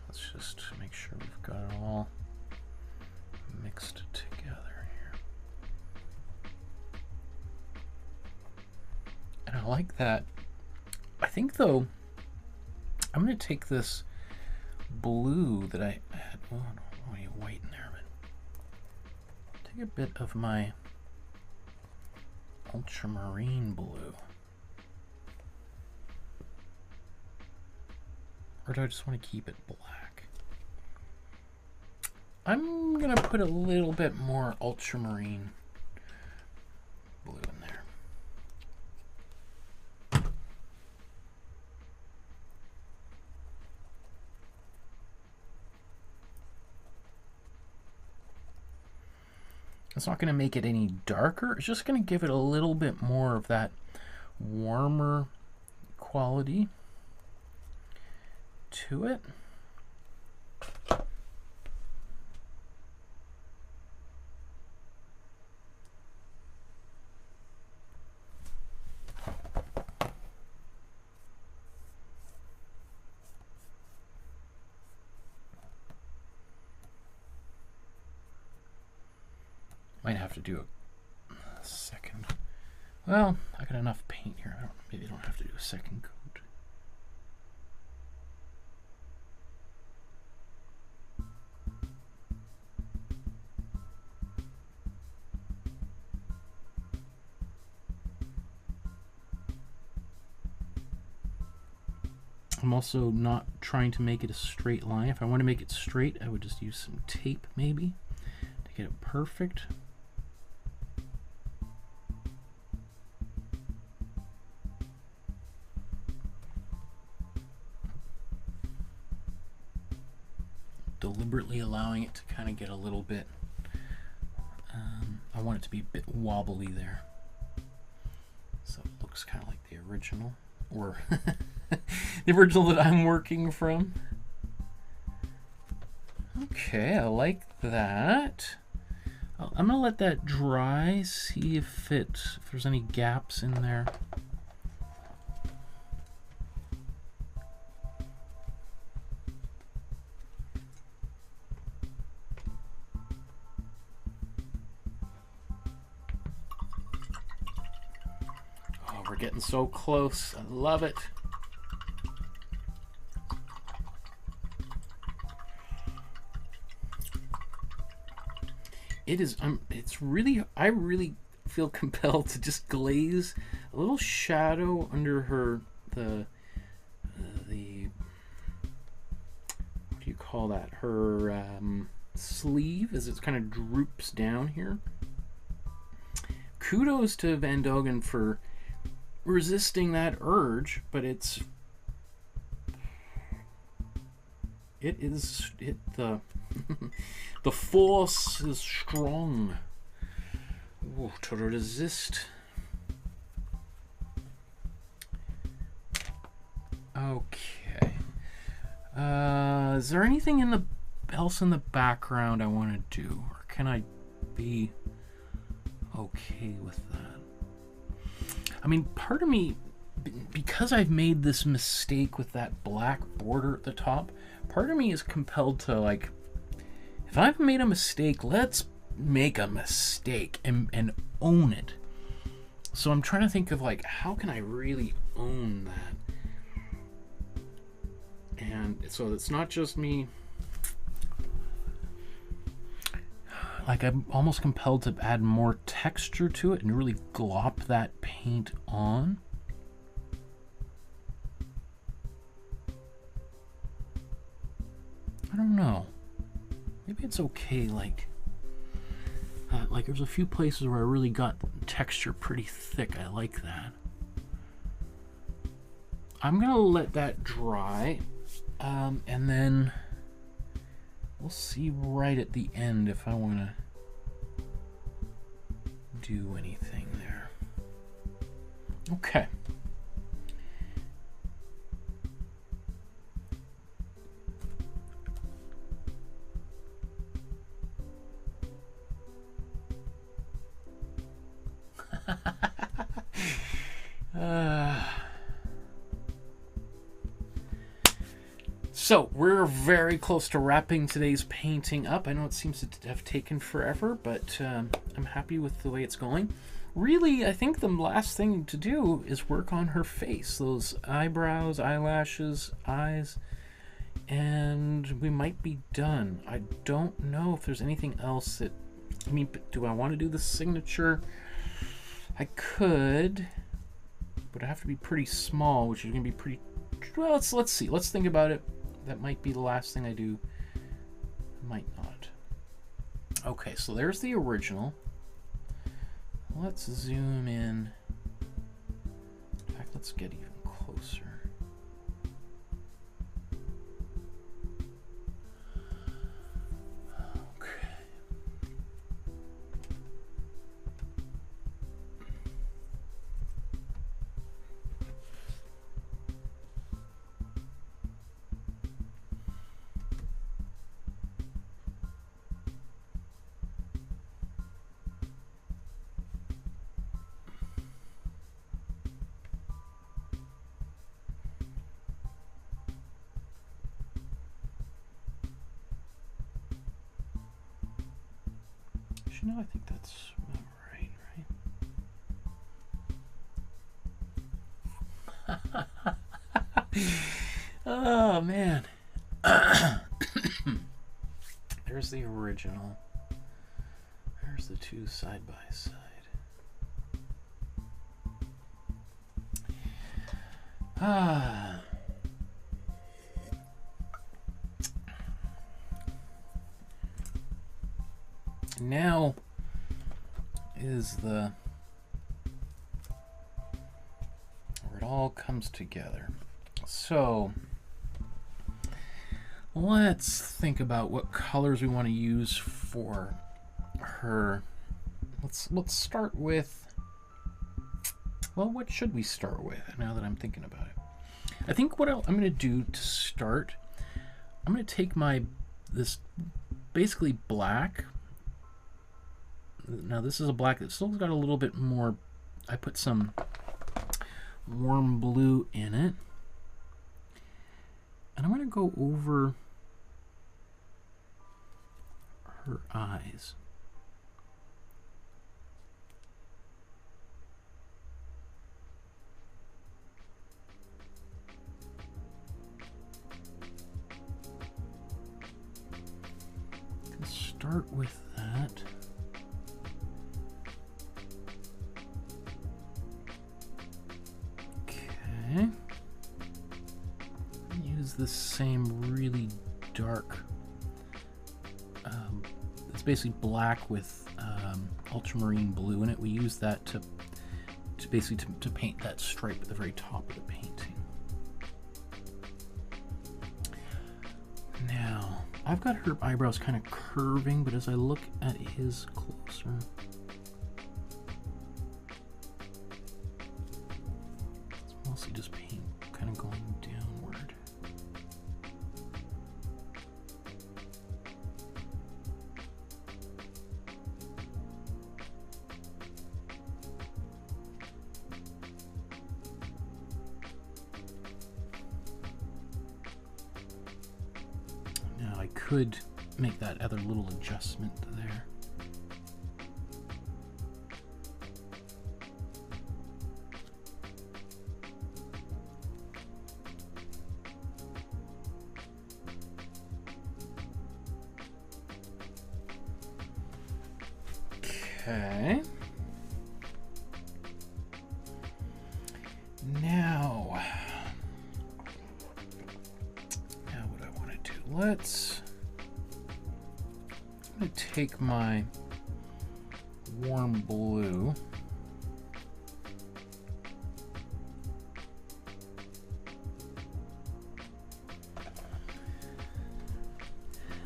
Let's just make sure we've got it all mixed together. And I like that. I think though, I'm going to take this blue that I had, well, I don't want any white in there, but take a bit of my ultramarine blue. Or do I just want to keep it black? I'm going to put a little bit more ultramarine blue in there. It's not going to make it any darker. It's just going to give it a little bit more of that warmer quality to it. Might have to do a second. Well, I got enough paint here. Maybe I don't have to do a second coat. I'm also not trying to make it a straight line. If I want to make it straight, I would just use some tape maybe to get it perfect. Deliberately allowing it to kind of get a little bit, I want it to be a bit wobbly there. So it looks kind of like the original, or the original that I'm working from. Okay, I like that. I'm gonna let that dry, see if there's any gaps in there. We're getting so close. I love it. It is. It's really. I really feel compelled to just glaze a little shadow under her. The what do you call that? Her sleeve as it kind of droops down here. Kudos to Van Dongen for resisting that urge, but the the force is strong. Ooh, to resist. Okay. Is there anything else in the background I want to do, or can I be okay with that? I mean, part of me, because I've made this mistake with that black border at the top, part of me is compelled to, like, if I've made a mistake, let's make a mistake and own it. So I'm trying to think of, like, how can I really own that? And so it's not just me. Like, I'm almost compelled to add more texture to it and really glop that paint on. I don't know. Maybe it's okay, like there's a few places where I really got texture pretty thick. I like that. I'm gonna let that dry, and then we'll see right at the end if I want to do anything there. Okay. So we're very close to wrapping today's painting up. I know it seems to have taken forever, but I'm happy with the way it's going. Really, I think the last thing to do is work on her face, those eyebrows, eyelashes, eyes, and we might be done. I don't know if there's anything else that, I mean, do I want to do the signature? I could, but I have to be pretty small, which is going to be pretty, well, let's see. Let's think about it. That might be the last thing I do. Might not. Okay, so there's the original. Let's zoom in. In fact, let's get even closer. No, I think that's right. Oh, man. There's the original. There's the two side by side. Now is where it all comes together. So let's think about what colors we want to use for her. Let's start with, well, what should we start with now that I'm thinking about it? I think what I'm going to do to start, I'm going to take this basically black. Now this is a black that still got a little bit more, I put some warm blue in it. And I'm going to go over her eyes. Let's start with that. Okay. Use the same really dark It's basically black with ultramarine blue in it. We use that to basically to paint that stripe at the very top of the painting. Now, I've got her eyebrows kind of curving, but as I look at his closer, it's mostly just paint kind of going downward. Now I could make that other little adjustment there. Okay. Now what I want to do, I'm going to take my warm blue,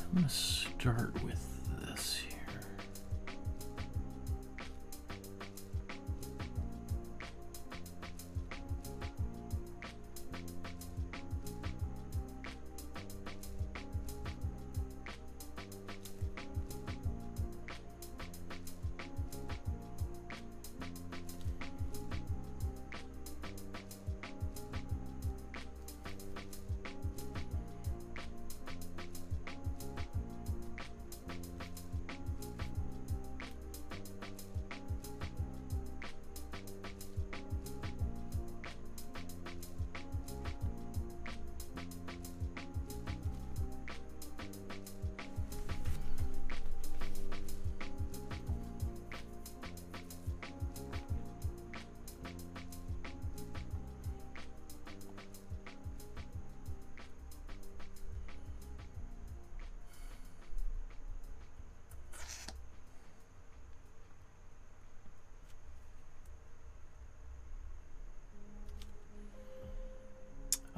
I'm going to start with this here.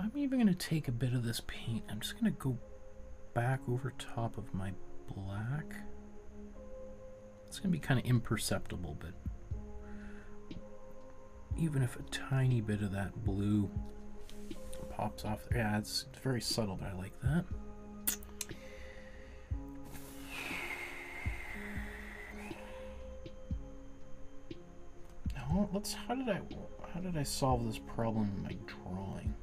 I'm even going to take a bit of this paint. I'm just going to go back over top of my black. It's going to be kind of imperceptible, but even if a tiny bit of that blue pops off there, yeah, it's very subtle, but I like that. Now, how did I solve this problem in my drawing?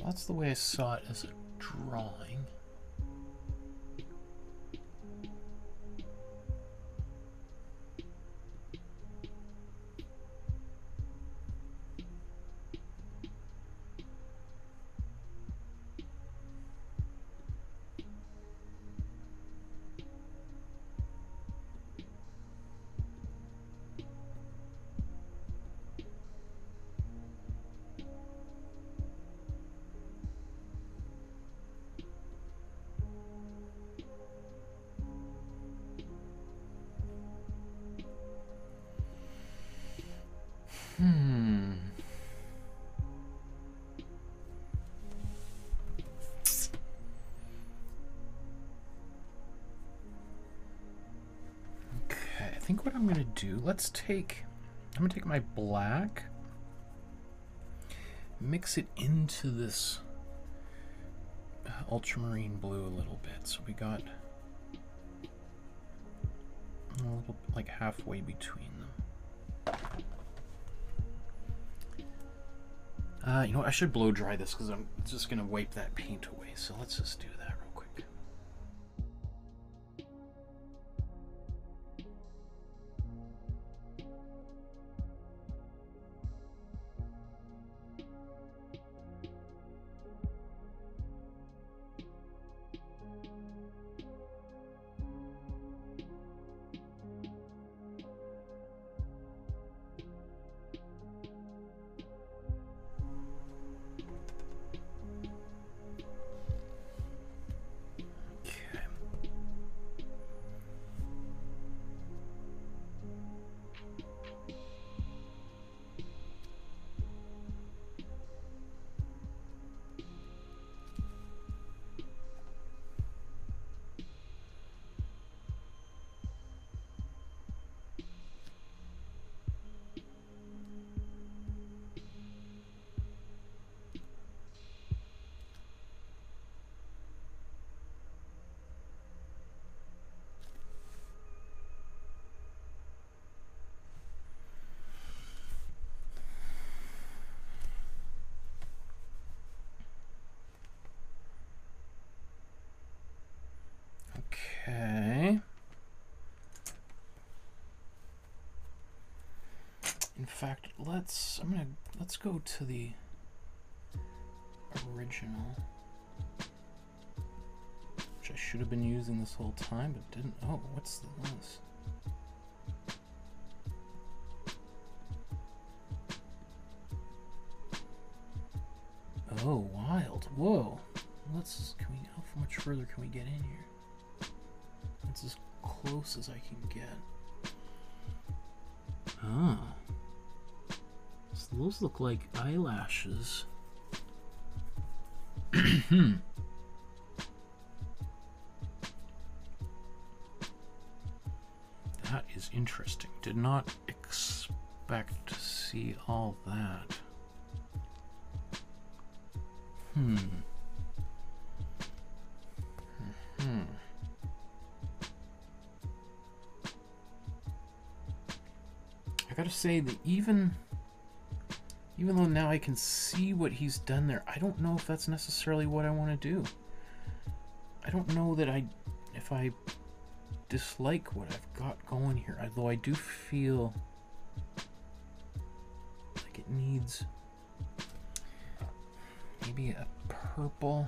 That's the way I saw it as a drawing. Okay, I think what I'm going to do, I'm going to take my black, mix it into this ultramarine blue a little bit. So we got a little, like halfway between them. You know what, I should blow dry this because I'm just going to wipe that paint away. So let's just do that real quick. In fact, let's go to the original, which I should have been using this whole time, but didn't. Oh, what's this? Oh, wild. Whoa. How much further can we get in here? That's as close as I can get. Ah. So those look like eyelashes. That is interesting. Did not expect to see all that. I gotta say that even though now I can see what he's done there, I don't know if that's necessarily what I want to do. I don't know that if I dislike what I've got going here, although I do feel like it needs maybe a purple.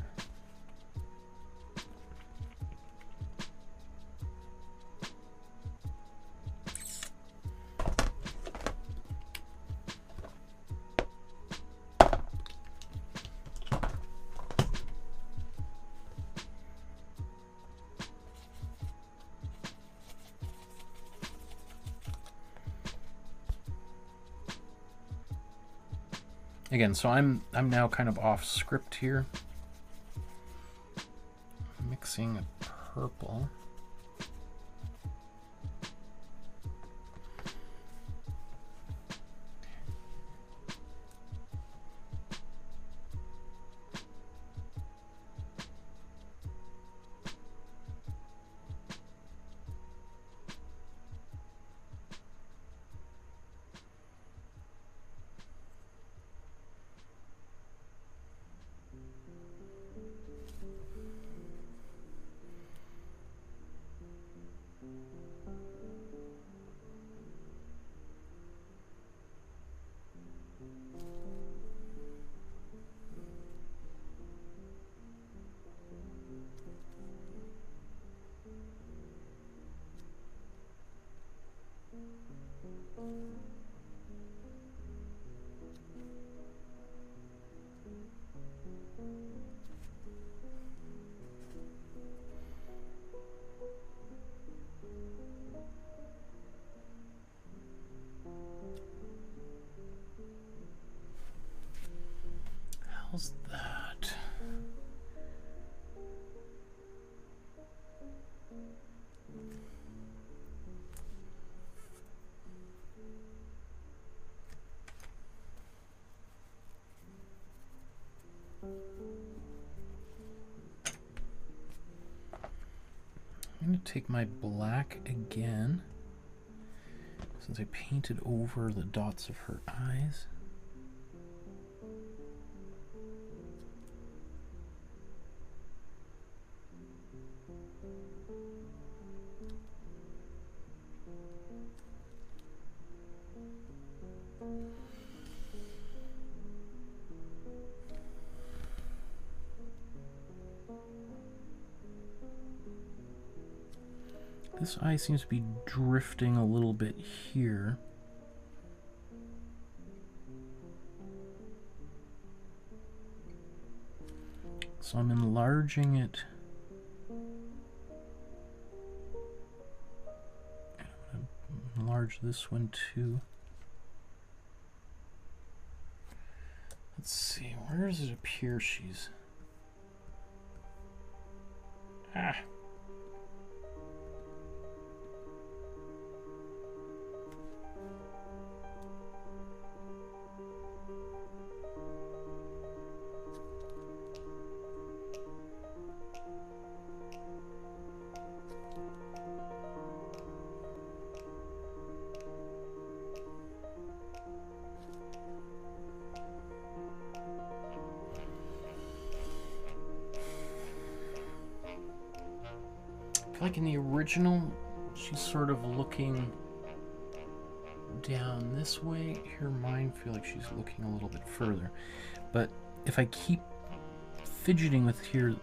Again, so I'm now kind of off script here. Mixing a purple. How's that? I'm going to take my black again, since I painted over the dots of her eyes. This eye seems to be drifting a little bit here. So I'm enlarging it. I'm going to enlarge this one too. Let's see, where does it appear she's... Ah! Like in the original, she's sort of looking down this way. Her mine feel like she's looking a little bit further. But if I keep fidgeting with here,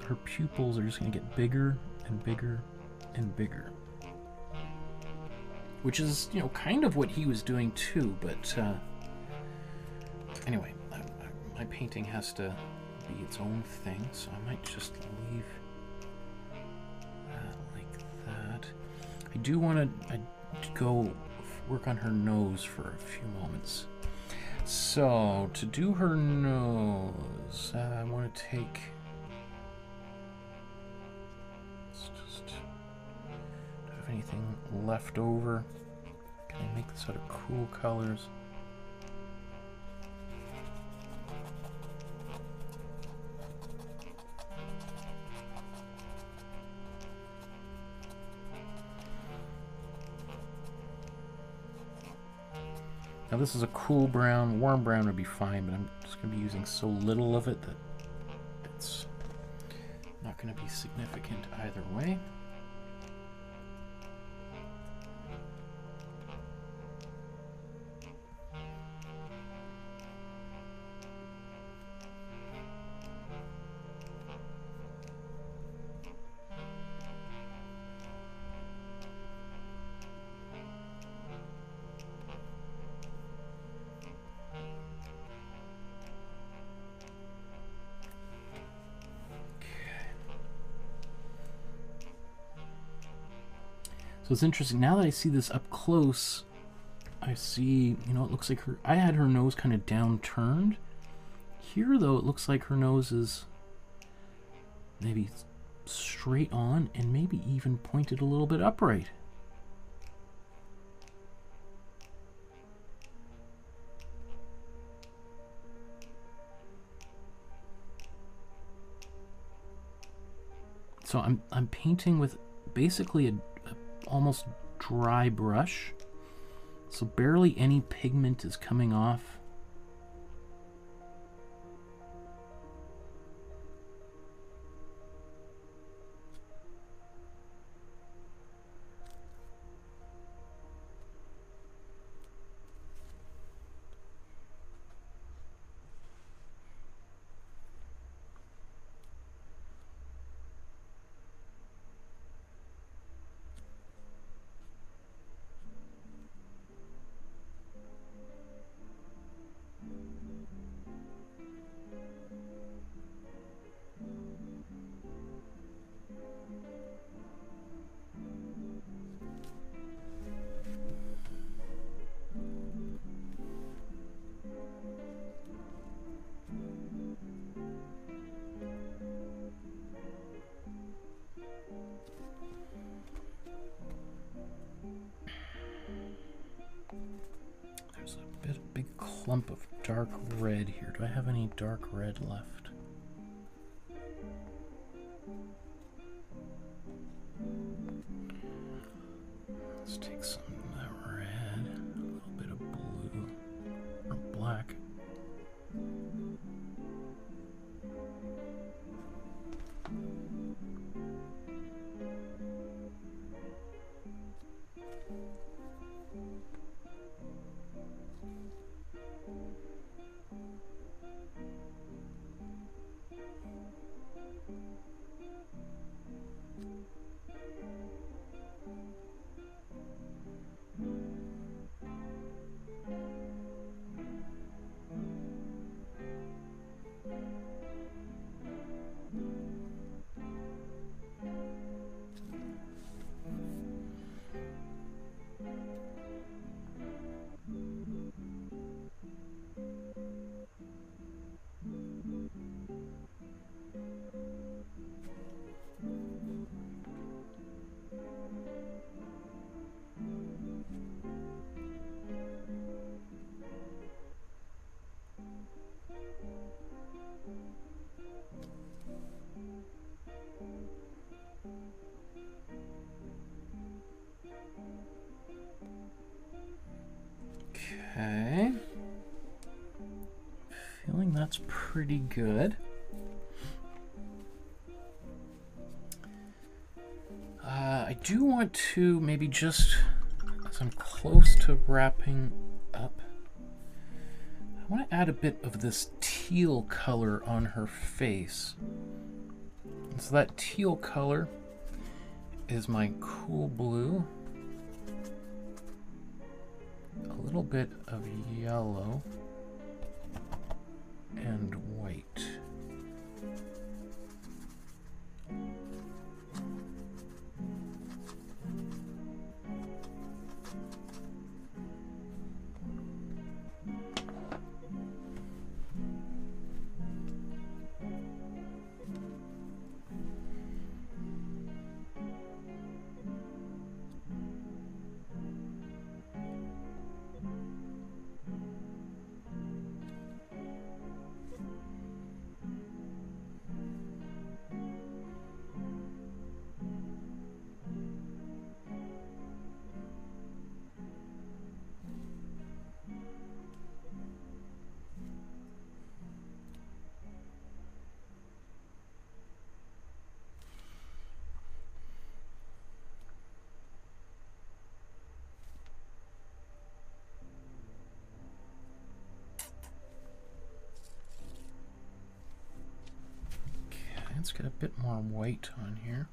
her pupils are just going to get bigger and bigger and bigger. Which is, you know, kind of what he was doing too, but anyway, my painting has to be its own thing, so I might just leave that like that. I do want to go work on her nose for a few moments. So, to do her nose, I want to take... Let's just... Do I have anything left over? Can I make this out of cool colors? Now this is a cool brown. Warm brown would be fine, but I'm just going to be using so little of it that it's not going to be significant either way. So it's interesting, now that I see this up close, I see, you know, it looks like I had her nose kind of downturned. Here, though, it looks like her nose is maybe straight on and maybe even pointed a little bit upright. So I'm painting with basically a almost dry brush, so barely any pigment is coming off. Clump of dark red here. Do I have any dark red left? Let's take some of that red, a little bit of blue or black. Okay. Feeling that's pretty good. I do want to maybe just As I'm close to wrapping up, I want to add a bit of this teal color on her face. And so that teal color is my cool blue, a little bit of yellow, and white. Let's get a bit more white on here.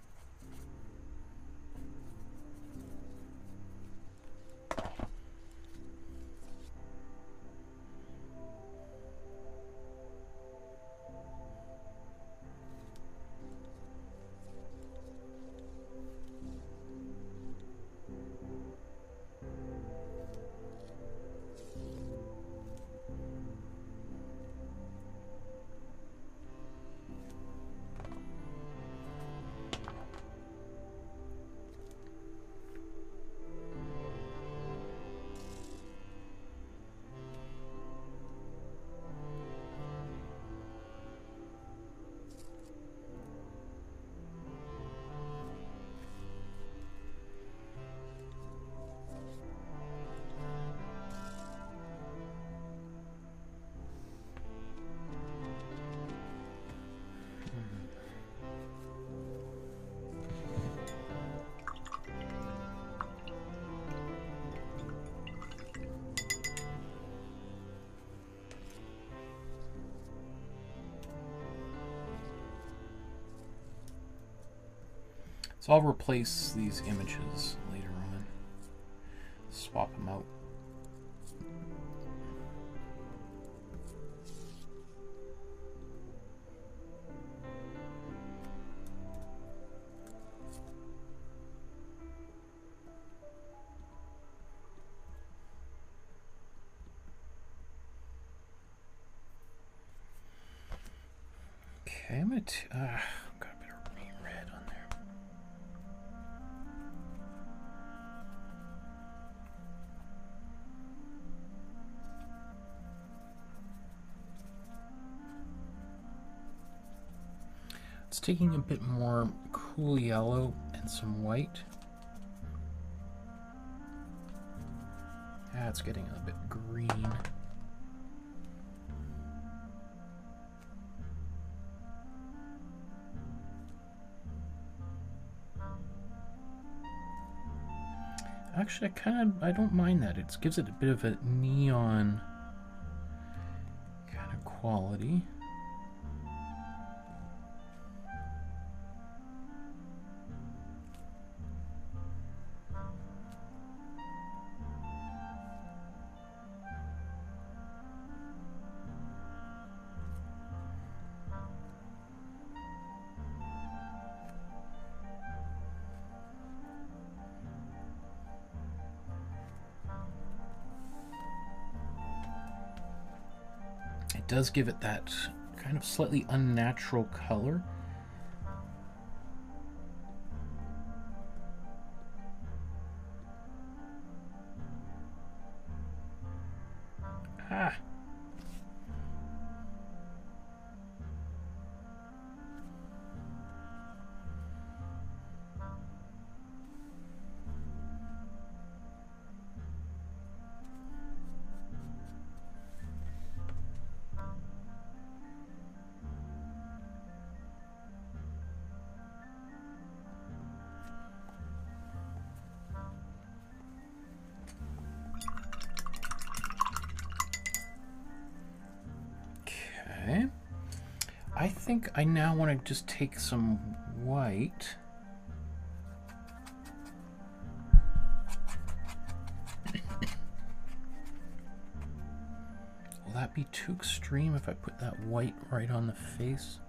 So I'll replace these images later on, swap them out. Okay, I'm gonna got a bit of red on there. It's taking a bit more cool yellow and some white. It's getting a bit green. Actually, I don't mind that. It gives it a bit of a neon kind of quality. Does give it that kind of slightly unnatural color. I think I now want to just take some white. Will that be too extreme if I put that white right on the face?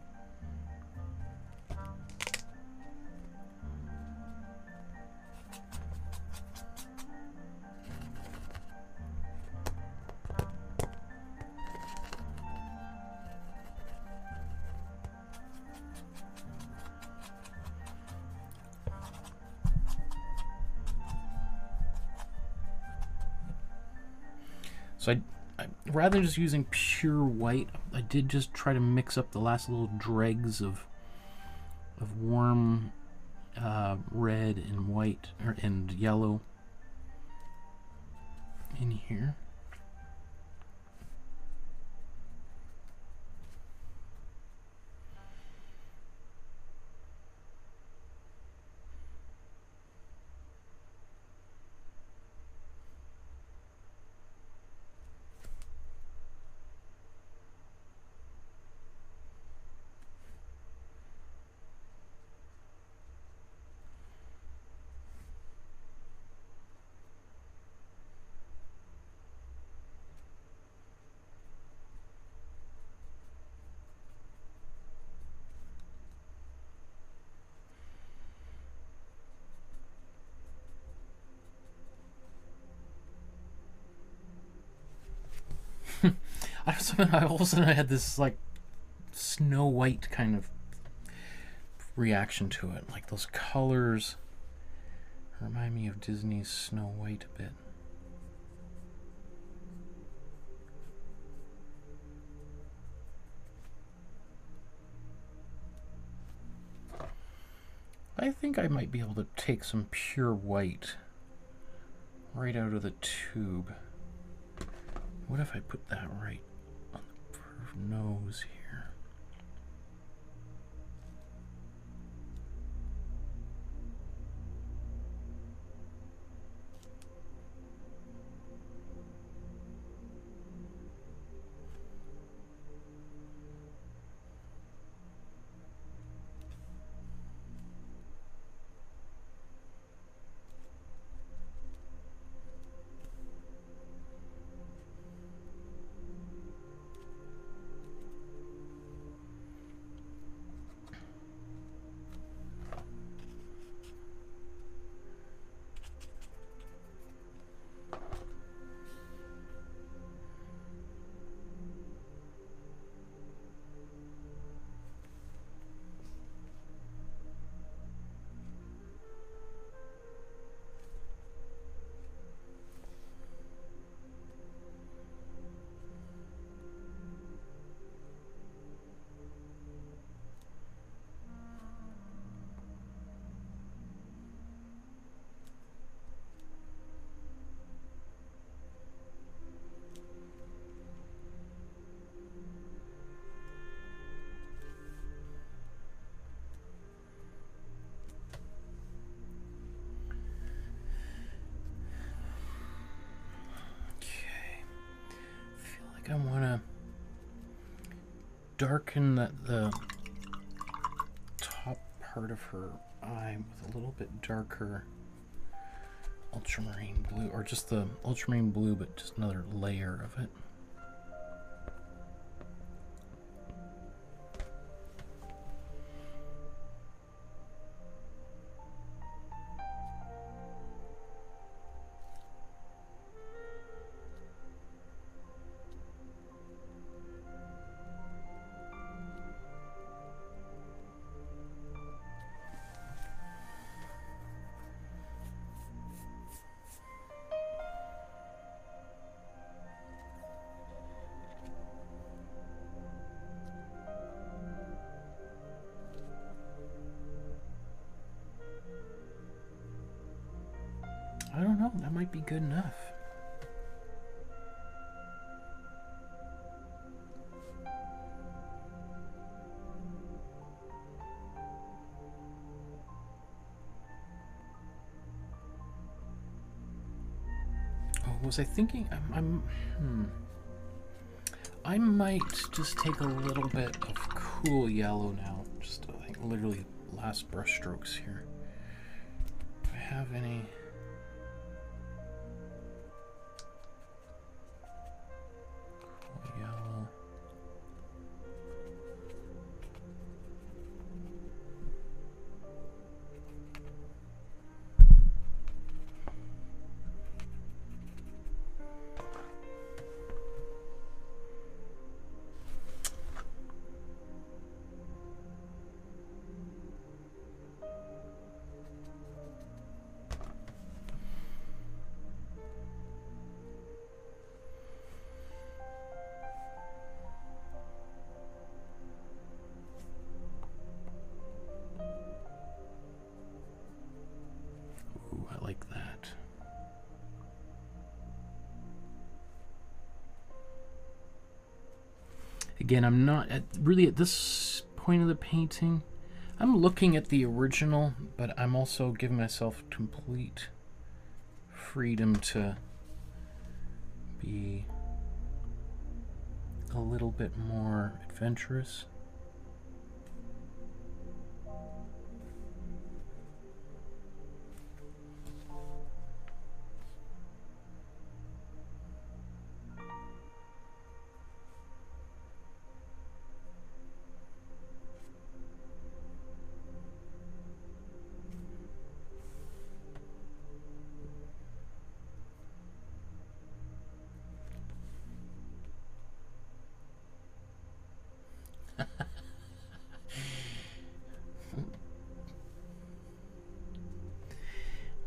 So rather than just using pure white, I did just try to mix up the last little dregs of warm red and white and yellow in here. All of a sudden I had this like Snow White kind of reaction to it. Like those colors remind me of Disney's Snow White a bit. I think I might be able to take some pure white right out of the tube. What if I put that right on the nose here? I want to darken the top part of her eye with a little bit darker ultramarine blue, or just the ultramarine blue, but just another layer of it. I don't know, that might be good enough. Oh, was I thinking? I might just take a little bit of cool yellow now. Just, I think, literally last brush strokes here. Do I have any? Cool yellow. I like that. Again, I'm not really at this point of the painting. I'm looking at the original, but I'm also giving myself complete freedom to be a little bit more adventurous.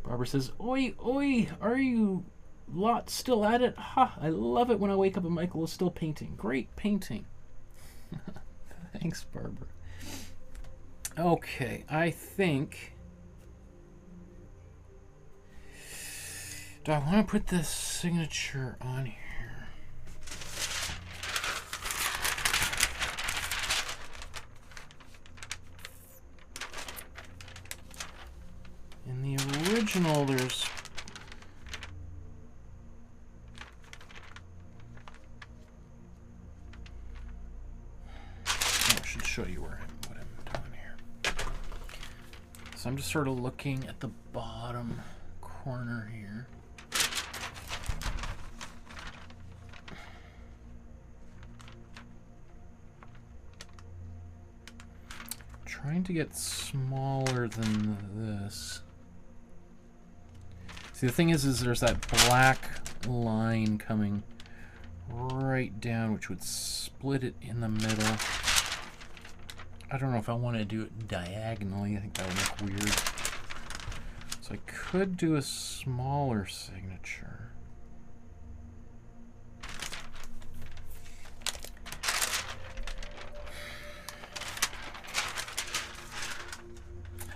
Barbara says, "Oi, oi, are you lot still at it? Ha, I love it when I wake up and Michael is still painting. Great painting." Thanks, Barbara. Okay, I think... Do I want to put this signature on here? In the original, there's... I should show you what I'm doing here. So I'm just sort of looking at the bottom corner here. Trying to get smaller than this. See, the thing is there's that black line coming right down, which would split it in the middle. I don't know if I want to do it diagonally. I think that would look weird. So I could do a smaller signature.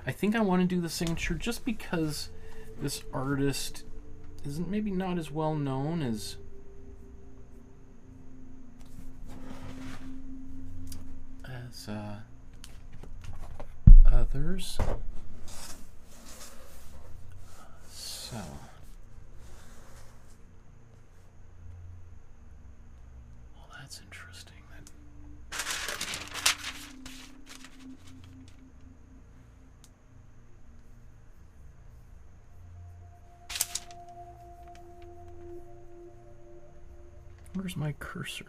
I think I want to do the signature just because this artist isn't maybe not as well known as others. So well, that's interesting. Where's my cursor?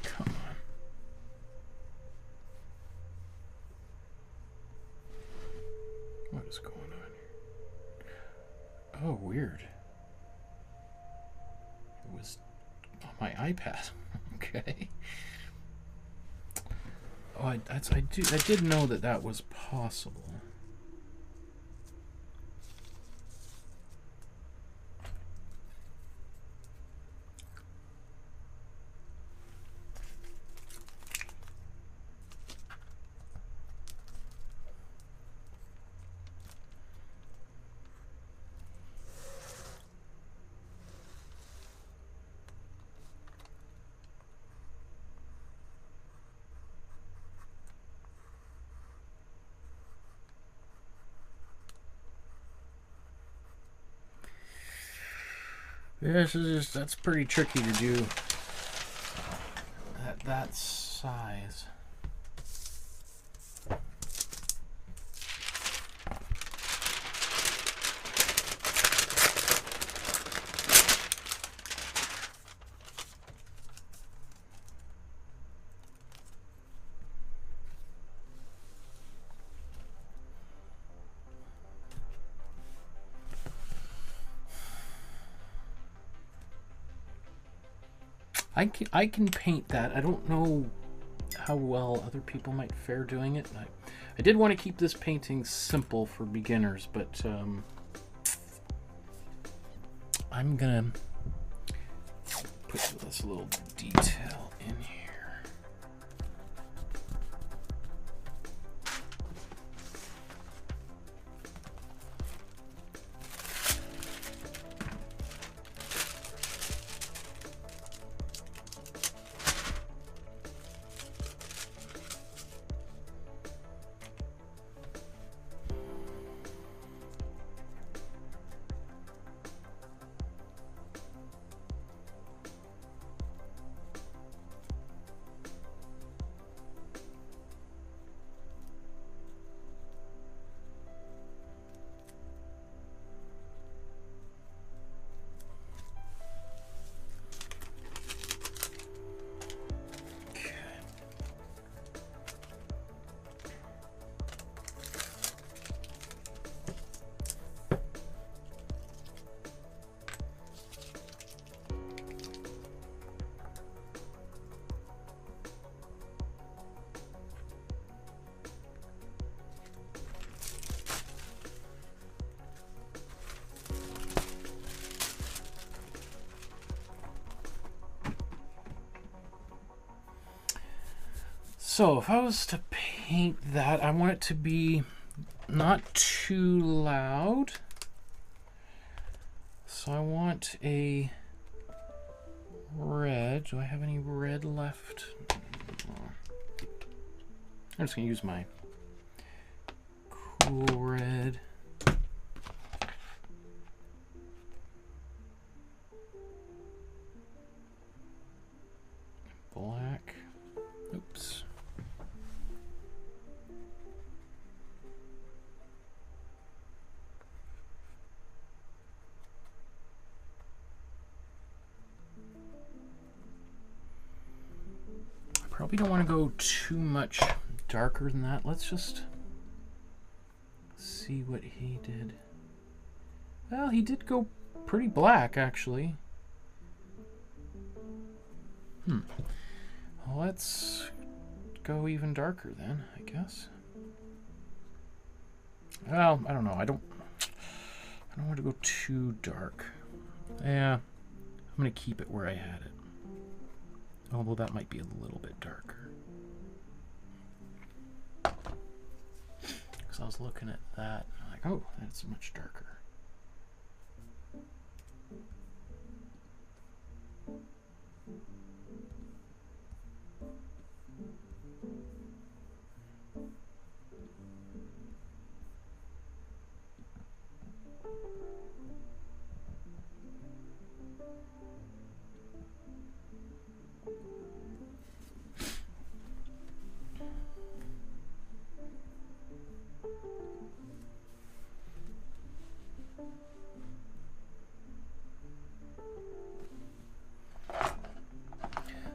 Come on. What is going on here? Oh, weird. It was on my iPad. Okay. Oh, I did know that was possible. This is just, that's pretty tricky to do that size. I can paint that. I don't know how well other people might fare doing it. I did want to keep this painting simple for beginners, but I'm gonna put this little detail in here. So if I was to paint that, I want it to be not too loud. So I want a red. Do I have any red left? I'm just gonna use my cool red. Black. Oops. Probably don't want to go too much darker than that. Let's just see what he did. Well, he did go pretty black, actually. Well, let's go even darker then, I guess. Well, I don't know. I don't want to go too dark. Yeah, I'm going to keep it where I had it. Although that might be a little bit darker. Because I was looking at that and I'm like, oh, that's much darker.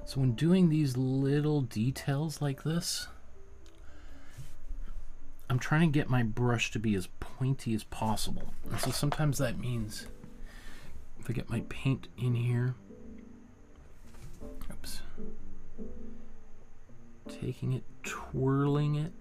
So when doing these little details like this, I'm trying to get my brush to be as pointy as possible. And so sometimes that means if I get my paint in here, oops, taking it, twirling it,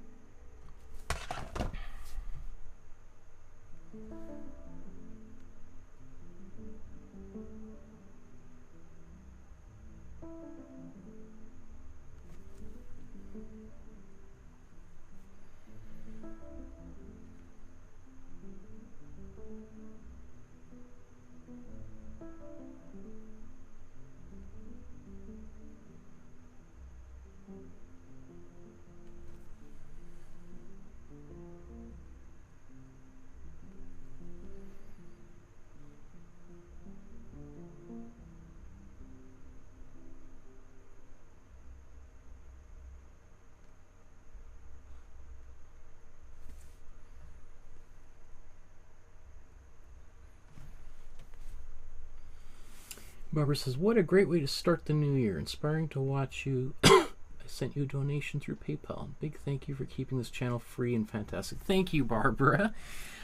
Barbara says, what a great way to start the new year. Inspiring to watch you. I sent you a donation through PayPal. Big thank you for keeping this channel free and fantastic. Thank you, Barbara.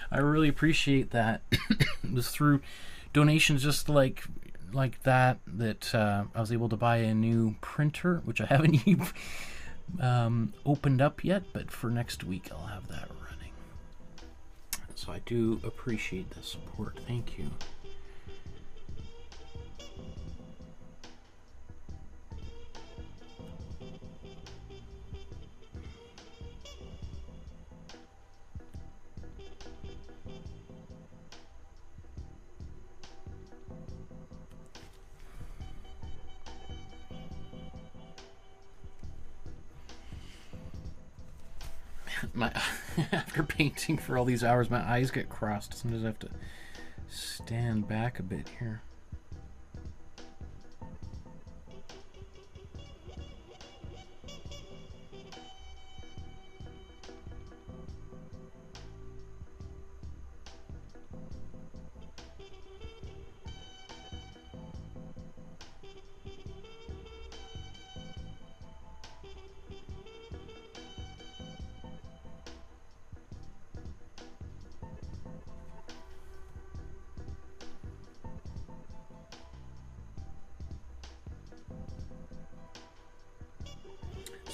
I really appreciate that. It was through donations just like that I was able to buy a new printer, which I haven't opened up yet, but for next week I'll have that running. So I do appreciate the support. Thank you. After painting for all these hours, my eyes get crossed. Sometimes I have to stand back a bit here.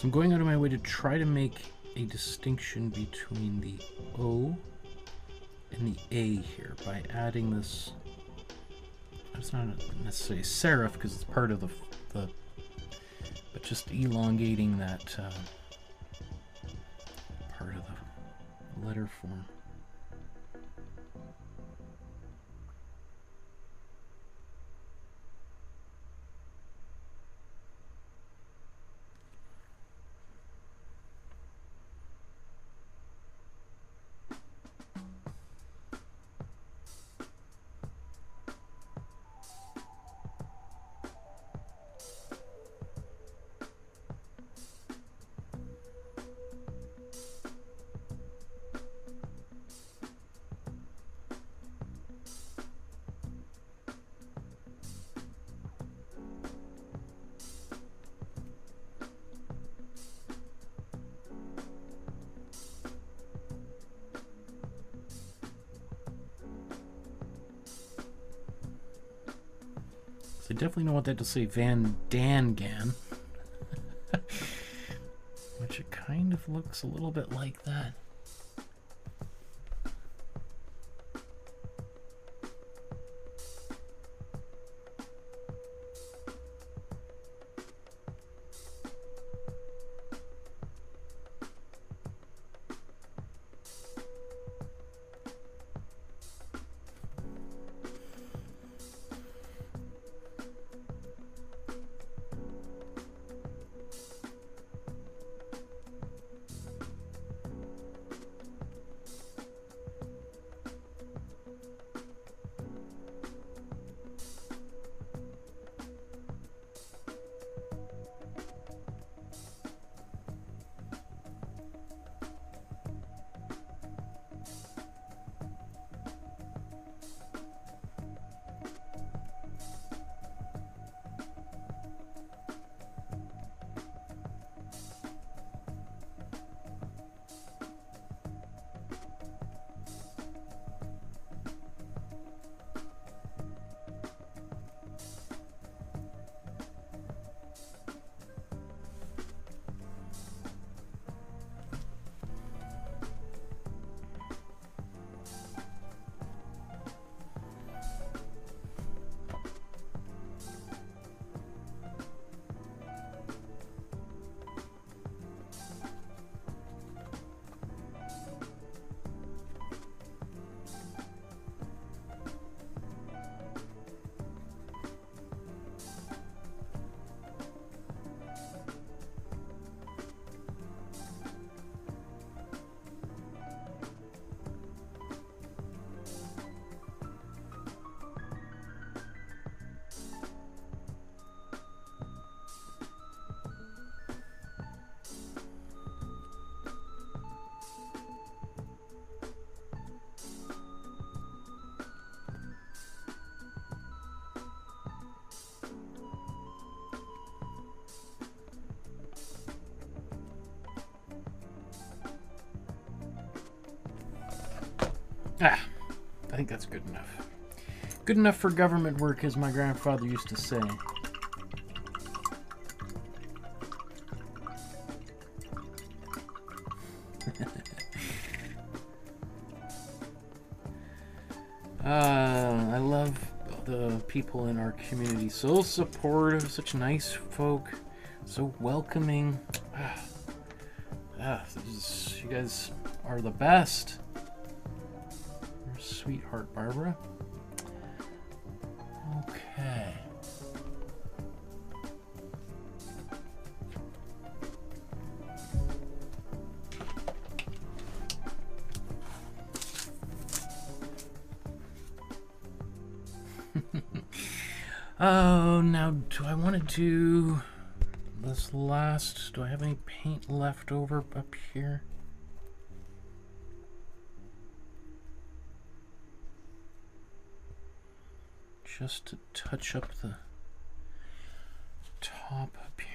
I'm going out of my way to try to make a distinction between the O and the A here by adding this. It's not necessarily serif because it's part of the but just elongating that part of the letter form. I definitely don't want that to say Van Dangan, which it kind of looks a little bit like that. I think that's good enough. Good enough for government work, as my grandfather used to say. I love the people in our community. So supportive, such nice folk, so welcoming. You guys are the best. You're a sweetheart, Barbara. Okay. Oh, now do I want to do this last? Do I have any paint left over up here? Just to touch up the top up here.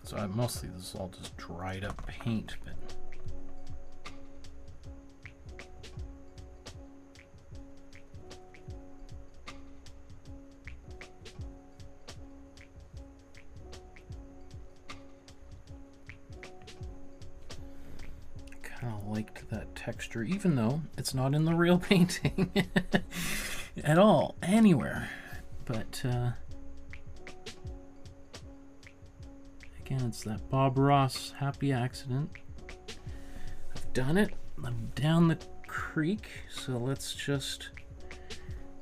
So mostly this is all just dried up paint, but kind of liked that texture, even though it's not in the real painting at all, anywhere. But again, it's that Bob Ross happy accident. I've done it. I'm down the creek, so let's just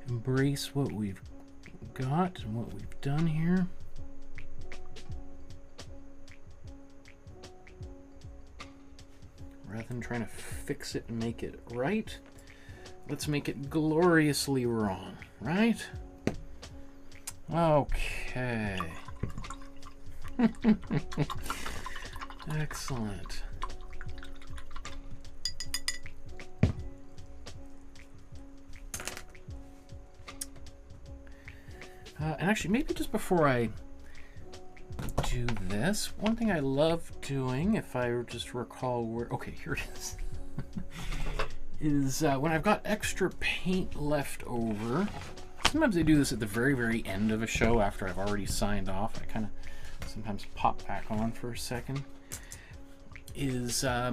embrace what we've got and what we've done here. Rather than trying to fix it and make it right, let's make it gloriously wrong, right? Okay. Excellent. And actually, maybe just before I do this, one thing I love doing, if I just recall where, okay, here it is, is when I've got extra paint left over. Sometimes I do this at the very, very end of a show after I've already signed off. I kind of sometimes pop back on for a second. Is like,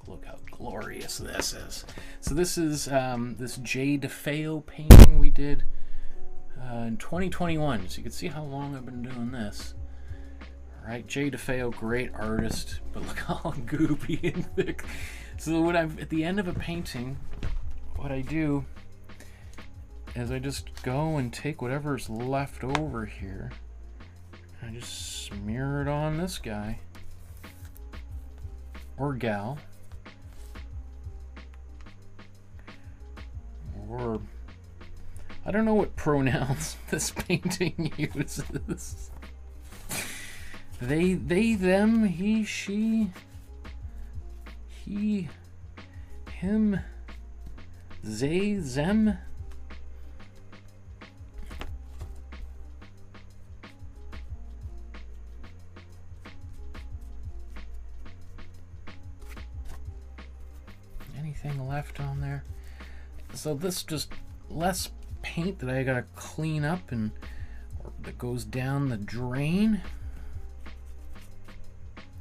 look how glorious this is. So this is this DeFeo painting we did in 2021. So you can see how long I've been doing this. All right, DeFeo, great artist, but look how goopy and thick. So what I'm at the end of a painting, what I do is I just go and take whatever's left over here and I just smear it on this guy or gal, or I don't know what pronouns this painting uses. They, them, he, she, he, him, they, them. Anything left on there? So this just less paint that I gotta clean up and that goes down the drain.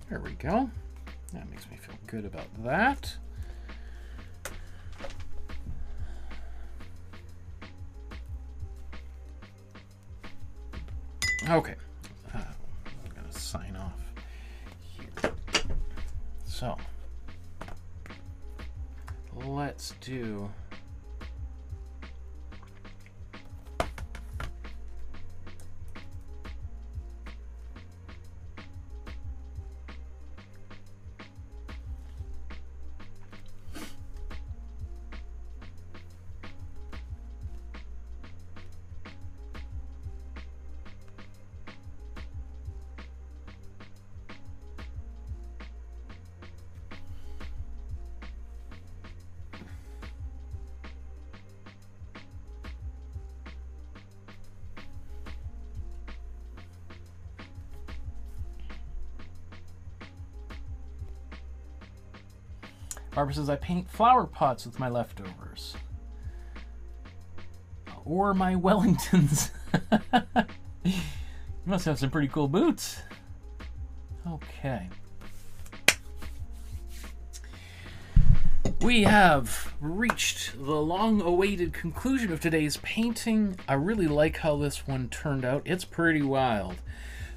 There we go. That makes me feel good about that. Okay, I'm gonna sign off here. So let's do Barbara says, I paint flower pots with my leftovers. Or my Wellingtons. You must have some pretty cool boots. Okay. We have reached the long-awaited conclusion of today's painting. I really like how this one turned out. It's pretty wild.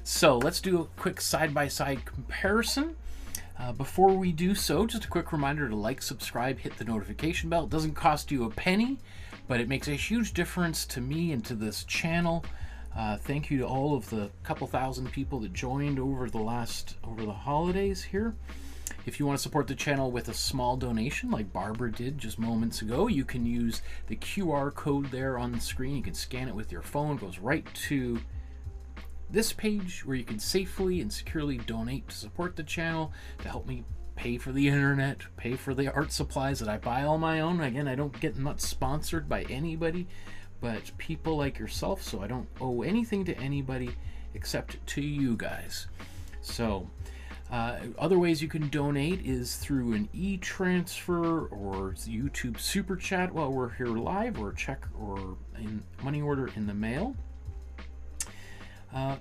So let's do a quick side-by-side comparison. Before we do so, just a quick reminder to like, subscribe, hit the notification bell. It doesn't cost you a penny, but it makes a huge difference to me and to this channel. Thank you to all of the couple thousand people that joined over the holidays here. If you want to support the channel with a small donation like Barbara did just moments ago, you can use the QR code there on the screen. You can scan it with your phone. It goes right to this page where you can safely and securely donate to support the channel, to help me pay for the internet, pay for the art supplies that I buy all my own. Again, I'm not sponsored by anybody but people like yourself, so I don't owe anything to anybody except to you guys. So other ways you can donate is through an e-transfer or YouTube super chat while we're here live, or a check or in money order in the mail.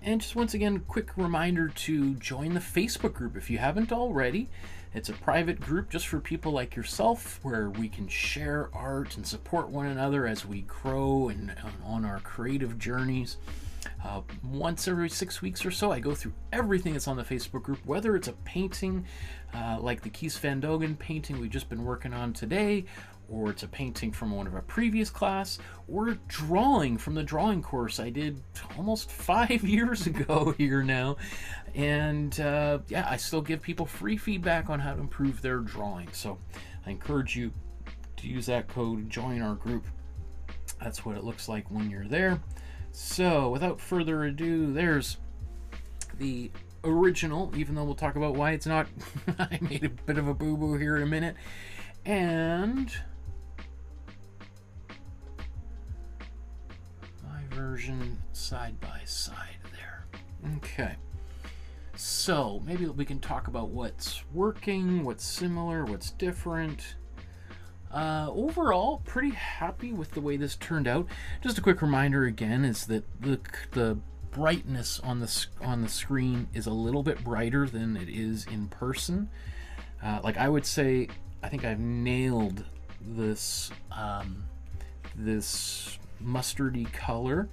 And just once again, quick reminder to join the Facebook group if you haven't already. It's a private group just for people like yourself, where we can share art and support one another as we grow and on our creative journeys. Once every 6 weeks or so, I go through everything that's on the Facebook group, whether it's a painting like the Kees van Dongen painting we've just been working on today, or it's a painting from one of our previous class, or a drawing from the drawing course I did almost 5 years ago here now. And yeah, I still give people free feedback on how to improve their drawing. So I encourage you to use that code, join our group. That's what it looks like when you're there. So without further ado, there's the original, even though we'll talk about why it's not. I made a bit of a boo-boo here in a minute. And my version side by side there. Okay. So maybe we can talk about what's working, what's similar, what's different. Overall, pretty happy with the way this turned out. Just a quick reminder again is that the brightness on the screen is a little bit brighter than it is in person. Like I would say, I think I've nailed this this mustardy color,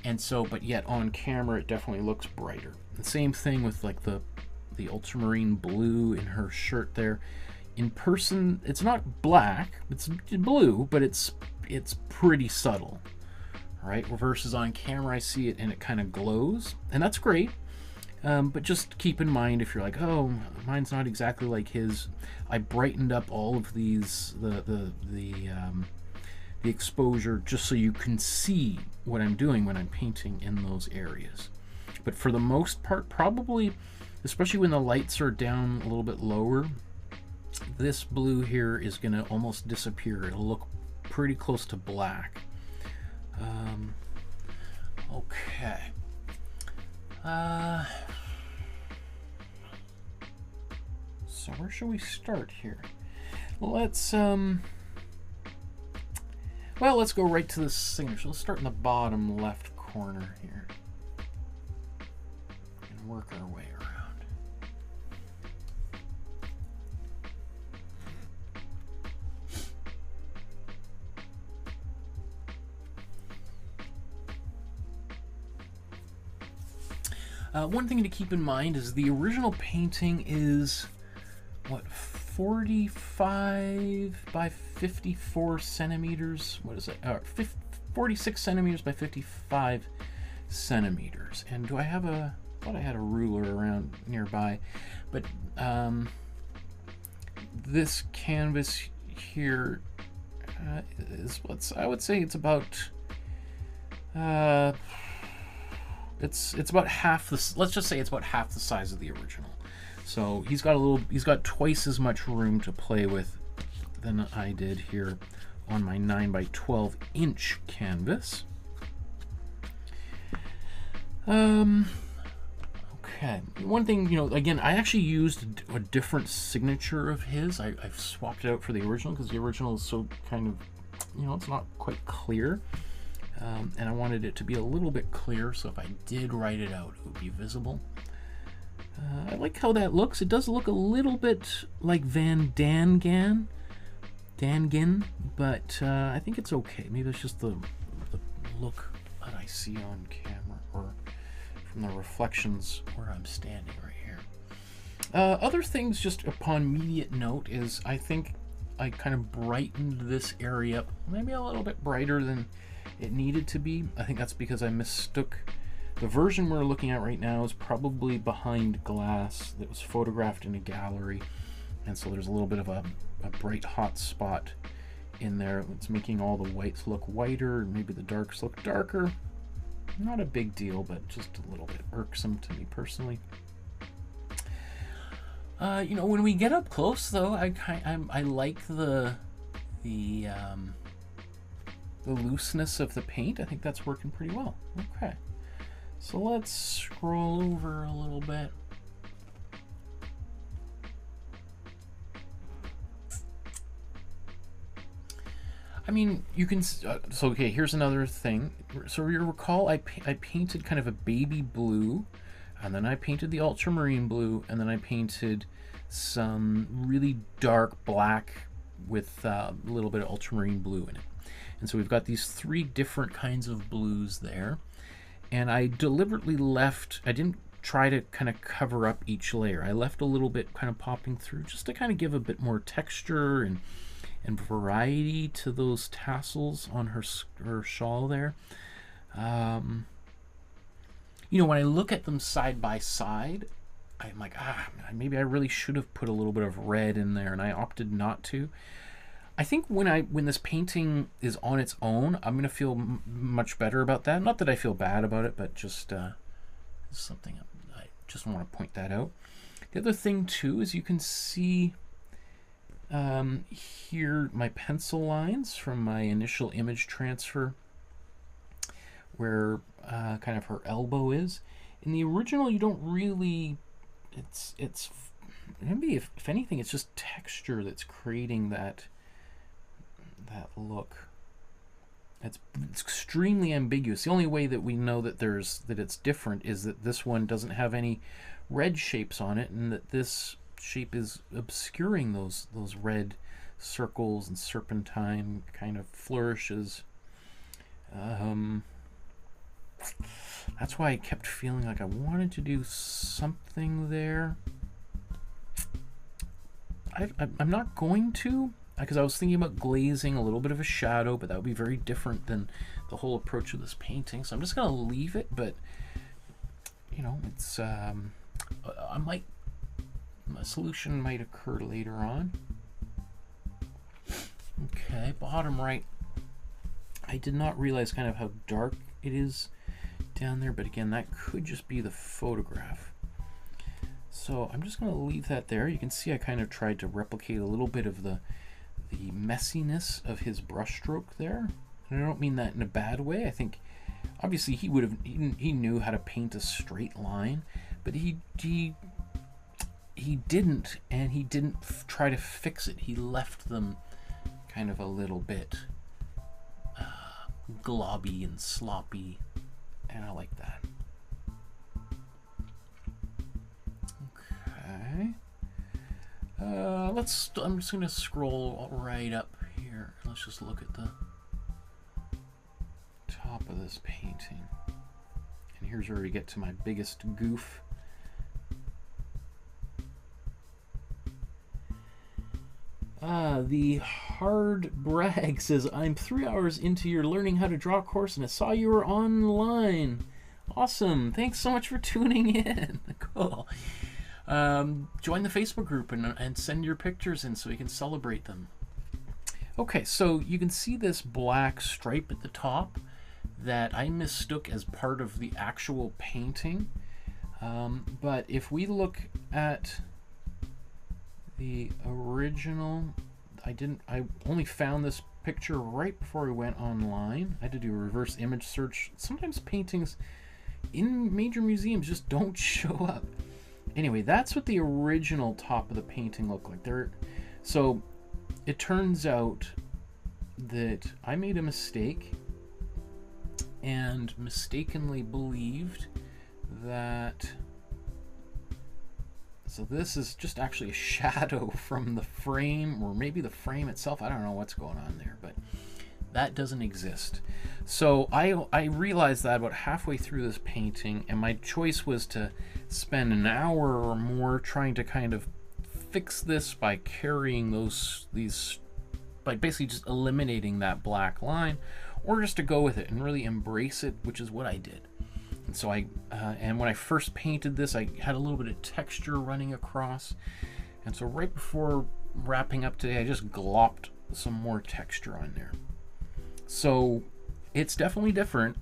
and so, but yet on camera it definitely looks brighter. The same thing with like the ultramarine blue in her shirt there. In person, it's not black, it's blue, but it's pretty subtle, right? Versus on camera, I see it and it kind of glows, and that's great. But just keep in mind, if you're like, oh, mine's not exactly like his, I brightened up all of these, the exposure, just so you can see what I'm doing when I'm painting in those areas. But for the most part, probably, especially when the lights are down a little bit lower, this blue here is going to almost disappear. It'll look pretty close to black. Okay. So where should we start here? Let's well, let's go right to the signature. Let's start in the bottom left corner here and work our way around. One thing to keep in mind is the original painting is, what, 45 by 54 centimeters? What is it? 46 centimeters by 55 centimeters. And do I have I thought I had a ruler around nearby, but this canvas here is, I would say it's about it's about half the, let's just say it's about half the size of the original. So he's got twice as much room to play with than I did here on my 9 by 12 inch canvas. Okay, Okay, one thing, you know, again, I actually used a different signature of his. I've swapped it out for the original because the original is so kind of, you know, it's not quite clear. And I wanted it to be a little bit clear, so if I did write it out, it would be visible. I like how that looks. It does look a little bit like Van Dongen, but I think it's okay. Maybe it's just the look that I see on camera, or from the reflections where I'm standing right here. Other things, just upon immediate note, is I think I kind of brightened this area up, maybe a little bit brighter than it needed to be. I think that's because I mistook the version we're looking at right now is probably behind glass that was photographed in a gallery, and so there's a little bit of a bright hot spot in there. It's making all the whites look whiter, maybe the darks look darker. Not a big deal, but just a little bit irksome to me personally. You know, when we get up close, though, I like the looseness of the paint. I think that's working pretty well. Okay, so let's scroll over a little bit. I mean, you can, so okay, here's another thing. So you recall I painted kind of a baby blue, and then I painted the ultramarine blue, and then I painted some really dark black with a little bit of ultramarine blue in it. And so we've got these three different kinds of blues there. And I deliberately left, I didn't try to kind of cover up each layer. I left a little bit kind of popping through just to kind of give a bit more texture and variety to those tassels on her shawl there. You know, when I look at them side by side, I'm like, maybe I really should have put a little bit of red in there, and I opted not to. I think when this painting is on its own, I'm gonna feel much better about that. Not that I feel bad about it, but just something I just want to point that out. The other thing too is you can see here my pencil lines from my initial image transfer, where kind of her elbow is. In the original, you don't really. It's maybe if anything, it's just texture that's creating that look. It's extremely ambiguous. The only way that we know that it's different is that this one doesn't have any red shapes on it, and that this shape is obscuring those red circles and serpentine kind of flourishes. That's why I kept feeling like I wanted to do something there. I'm not going to, because I was thinking about glazing a little bit of a shadow, but that would be very different than the whole approach of this painting. So I'm just going to leave it, but you know, it's a solution might occur later on. Okay, bottom right. I did not realize kind of how dark it is down there, but again, that could just be the photograph. So I'm just going to leave that there. You can see I kind of tried to replicate a little bit of the messiness of his brushstroke there. And I don't mean that in a bad way. I think obviously he knew how to paint a straight line, but he didn't, and he didn't try to fix it. He left them kind of a little bit globby and sloppy, and I like that. Okay. I'm just going to scroll right up here. Let's just look at the top of this painting. And here's where we get to my biggest goof. The Hard Brag says, I'm 3 hours into your learning how to draw course and I saw you were online. Awesome. Thanks so much for tuning in. Cool. Join the Facebook group and send your pictures in so we can celebrate them. Okay, so you can see this black stripe at the top that I mistook as part of the actual painting. But if we look at the original, I only found this picture right before we went online. I had to do a reverse image search. Sometimes paintings, in major museums just don't show up. Anyway, that's what the original top of the painting looked like. So it turns out that I made a mistake and mistakenly believed that, so this is just actually a shadow from the frame, or maybe the frame itself. I don't know what's going on there, but that doesn't exist. So I realized that about halfway through this painting, and my choice was to spend an hour or more trying to kind of fix this by carrying by basically just eliminating that black line, or just to go with it and really embrace it, which is what I did. And so and when I first painted this, I had a little bit of texture running across, and so right before wrapping up today, I just glopped some more texture on there. So it's definitely different,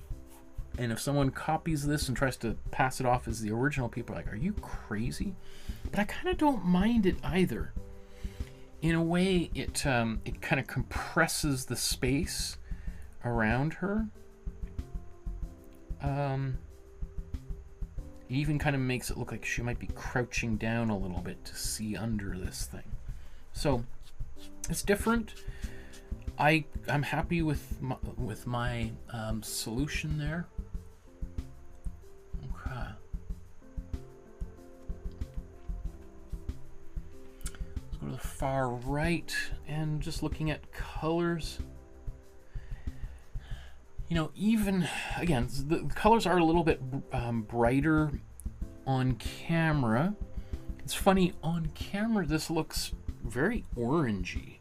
and if someone copies this and tries to pass it off as the original, people are like, are you crazy? But I kind of don't mind it either. In a way, it kind of compresses the space around her. It even kind of makes it look like she might be crouching down a little bit to see under this thing. So it's different. I'm happy with my solution there. Okay. Let's go to the far right, and just looking at colors. You know, even, again, the colors are a little bit brighter on camera. It's funny, on camera this looks very orangey.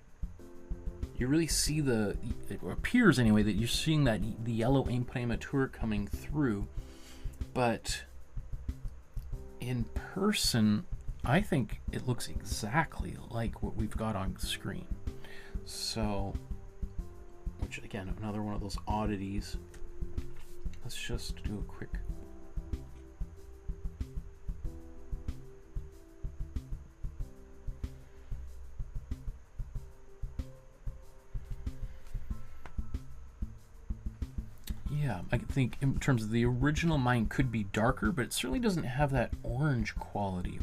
You really see it appears anyway, that you're seeing the yellow Imprimatura coming through. But in person, I think it looks exactly like what we've got on screen. So, which again, another one of those oddities. Let's just do a quick. Yeah, I think in terms of the original, mine could be darker, but it certainly doesn't have that orangey quality.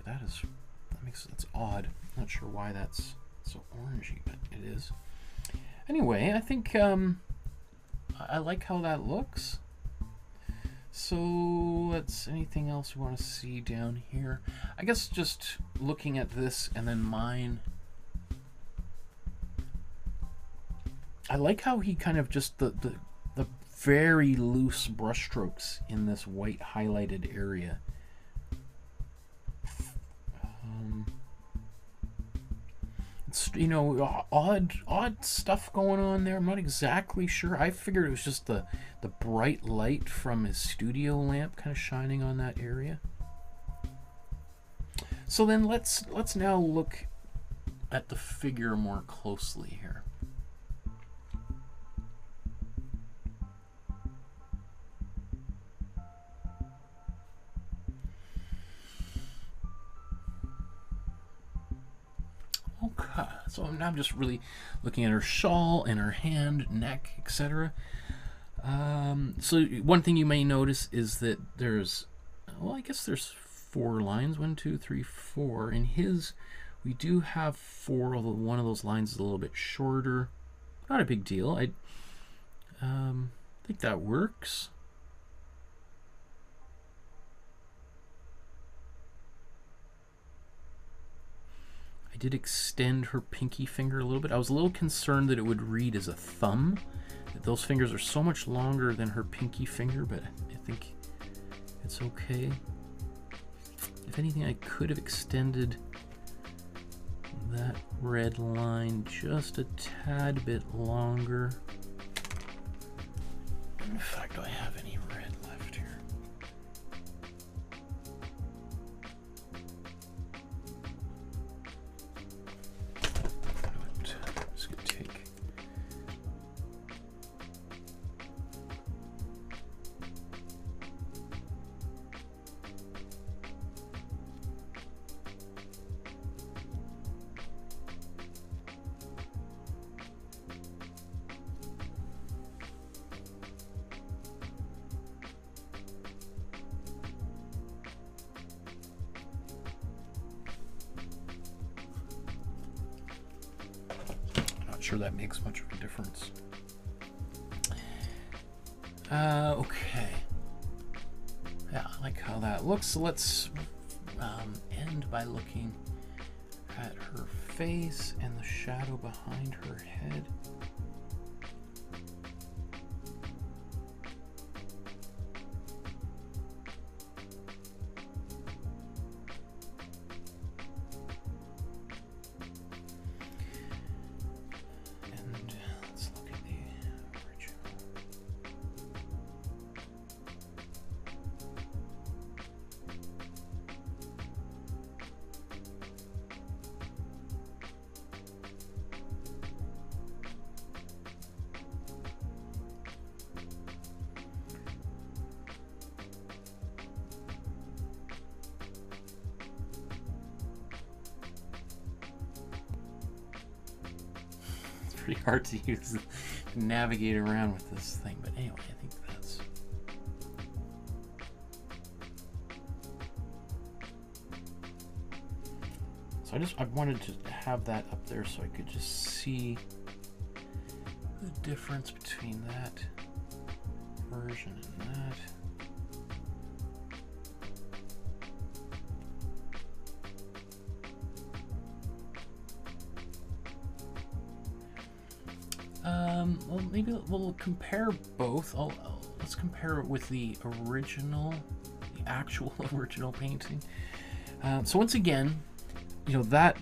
That's odd. Not sure why that's so orangey, but it is. Anyway, I think I like how that looks. So anything else we want to see down here? I guess just looking at this and then mine. I like how he kind of just the very loose brushstrokes in this white highlighted area. It's, you know, odd stuff going on there. I'm not exactly sure. I figured it was just the bright light from his studio lamp kind of shining on that area. So then let's now look at the figure more closely here. Okay, so now I'm just really looking at her shawl and her hand, neck, etc. So one thing you may notice is that there's, well, I guess there's 4 lines. 1, 2, 3, 4. In his, we do have 4, although one of those lines is a little bit shorter. Not a big deal. I think that works. I did extend her pinky finger a little bit. I was a little concerned that it would read as a thumb. That those fingers are so much longer than her pinky finger, but I think it's okay. If anything, I could have extended that red line just a tad bit longer. In fact, do I have any red left here? Just gonna take. sure that makes much of a difference. Okay. Yeah, I like how that looks. So let's end by looking at her face and the shadow behind her head. Pretty hard to use to navigate around with this thing, but anyway, I think that's so. I wanted to have that up there so I could just see the difference between that version and that. Well, maybe we'll compare both. Let's compare it with the original, the actual original painting. So once again, you know, that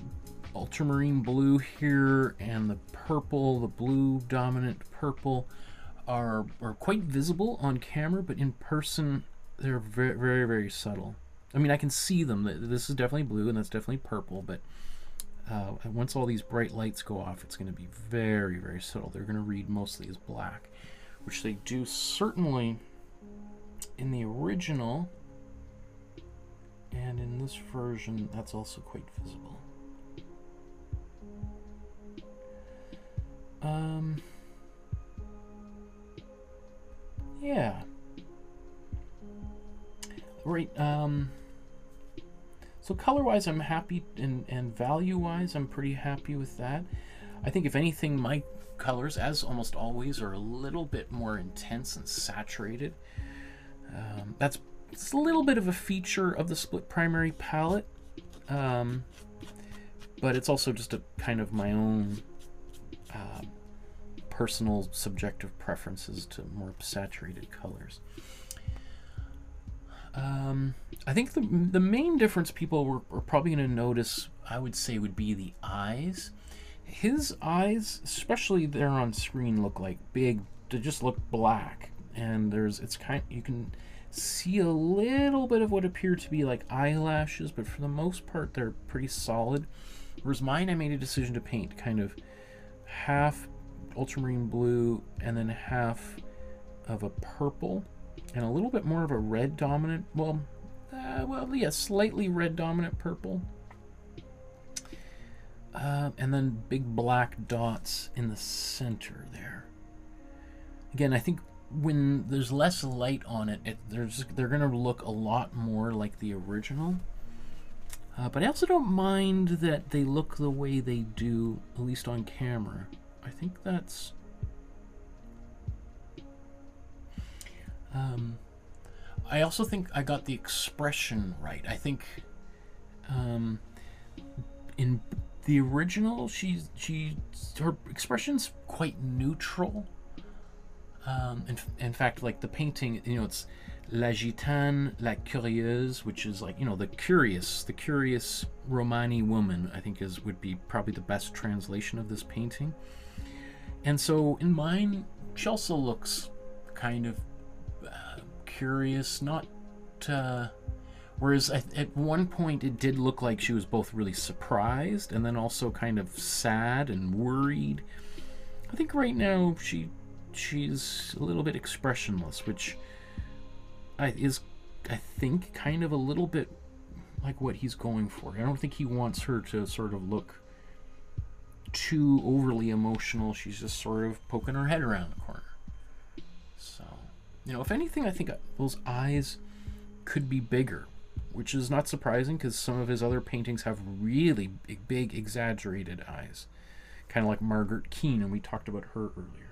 ultramarine blue here and the purple, the blue dominant purple are quite visible on camera, but in person they're very, very, very subtle. I mean, I can see them. This is definitely blue and that's definitely purple, but once all these bright lights go off, it's going to be very, very subtle. They're going to read mostly as black, which they do certainly in the original, and in this version, that's also quite visible. Yeah. Right. So color-wise, I'm happy, and value-wise, I'm pretty happy with that. I think if anything, my colors, as almost always, are a little bit more intense and saturated. It's a little bit of a feature of the split primary palette, but it's also just a kind of my own personal subjective preferences to more saturated colors. I think the main difference people are probably going to notice, I would say, would be the eyes. His eyes, especially there on screen, look like big. They just look black, and you can see a little bit of what appear to be like eyelashes, but for the most part, they're pretty solid. Whereas mine, I made a decision to paint kind of half ultramarine blue and then half of a purple, and a little bit more of a red dominant, yeah, slightly red dominant purple. And then big black dots in the center there. Again, I think when there's less light on it, they're going to look a lot more like the original. But I also don't mind that they look the way they do, at least on camera. I think that's... I also think I got the expression right. I think in the original, her expression's quite neutral. In fact, like the painting, you know, it's La Gitane, La Curieuse, which is like, you know, the curious Romani woman, I think would be probably the best translation of this painting. And so in mine, she also looks kind of curious, not whereas at one point it did look like she was both really surprised and then also kind of sad and worried. I think right now she's a little bit expressionless, which is, I think, kind of a little bit like what he's going for. I don't think he wants her to sort of look too overly emotional. She's just sort of poking her head around the corner. So, you know, if anything, I think those eyes could be bigger, which is not surprising because some of his other paintings have really big exaggerated eyes. kind of like Margaret Keane, and we talked about her earlier.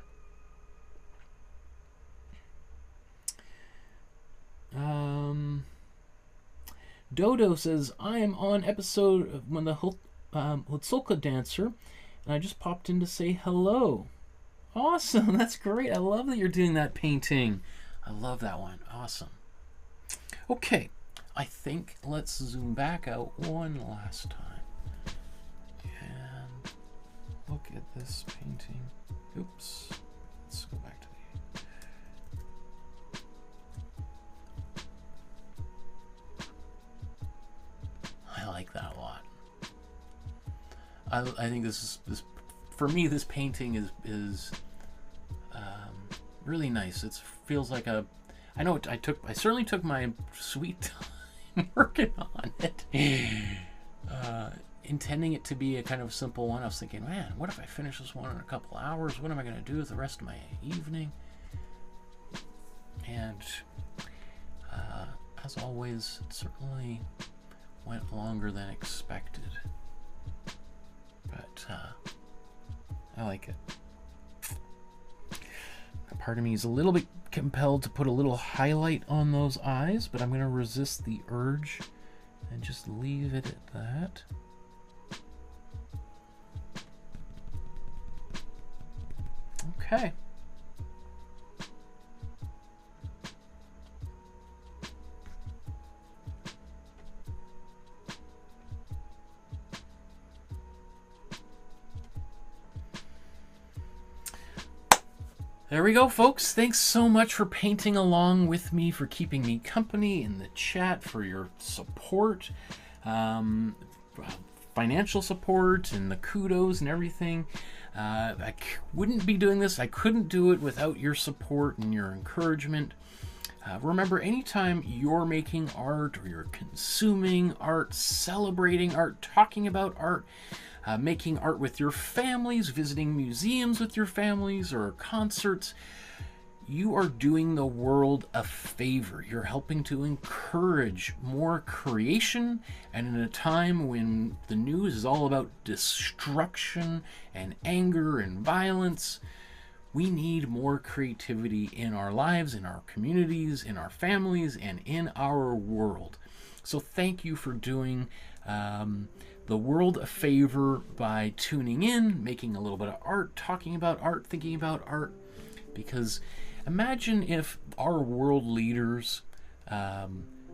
Dodo says, I am on episode of when the Hutzulka dancer, and I just popped in to say hello. Awesome, that's great. I love that you're doing that painting. I love that one. Awesome. Okay, I think let's zoom back out one last time and look at this painting. Oops. Let's go back to the... I like that a lot. I think this for me, this painting is really nice. It feels like a... I know I certainly took my sweet time working on it. Intending it to be a kind of simple one. I was thinking, man, what if I finish this one in a couple hours? What am I going to do with the rest of my evening? And as always, it certainly went longer than expected. But I like it. Part of me is a little bit compelled to put a little highlight on those eyes, but I'm going to resist the urge and just leave it at that. Okay. There we go, folks. Thanks so much for painting along with me, for keeping me company in the chat, for your support, financial support, and the kudos and everything. I wouldn't be doing this. I couldn't do it without your support and your encouragement. Remember, anytime you're making art or you're consuming art, celebrating art, talking about art, making art with your families, visiting museums with your families, or concerts, you are doing the world a favor. You're helping to encourage more creation, and in a time when the news is all about destruction and anger and violence, we need more creativity in our lives, in our communities, in our families, and in our world. So thank you for doing the world a favor by tuning in, making a little bit of art, talking about art, thinking about art. Because imagine if our world leaders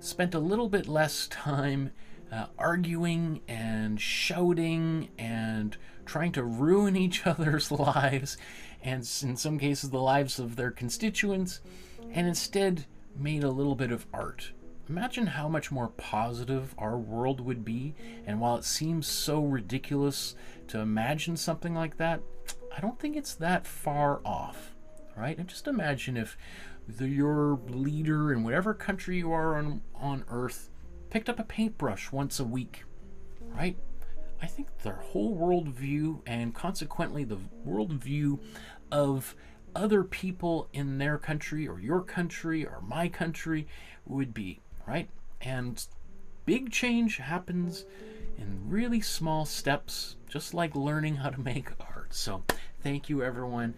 spent a little bit less time arguing and shouting and trying to ruin each other's lives, and in some cases the lives of their constituents, and instead made a little bit of art. Imagine how much more positive our world would be. And while it seems so ridiculous to imagine something like that, I don't think it's that far off, right? And just imagine if your leader in whatever country you are on Earth picked up a paintbrush once a week, right? I think their whole worldview, and consequently the worldview of other people in their country or your country or my country, would be, right? And big change happens in really small steps, just like learning how to make art. So thank you, everyone.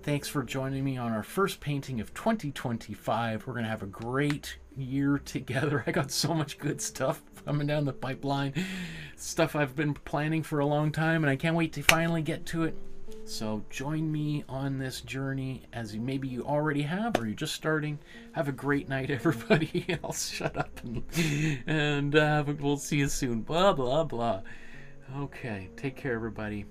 Thanks for joining me on our first painting of 2025. We're going to have a great year together. I got so much good stuff coming down the pipeline, stuff I've been planning for a long time, and I can't wait to finally get to it. So join me on this journey, as maybe you already have, or you're just starting. Have a great night, everybody. I'll shut up and we'll see you soon. Blah, blah, blah. Okay, take care, everybody.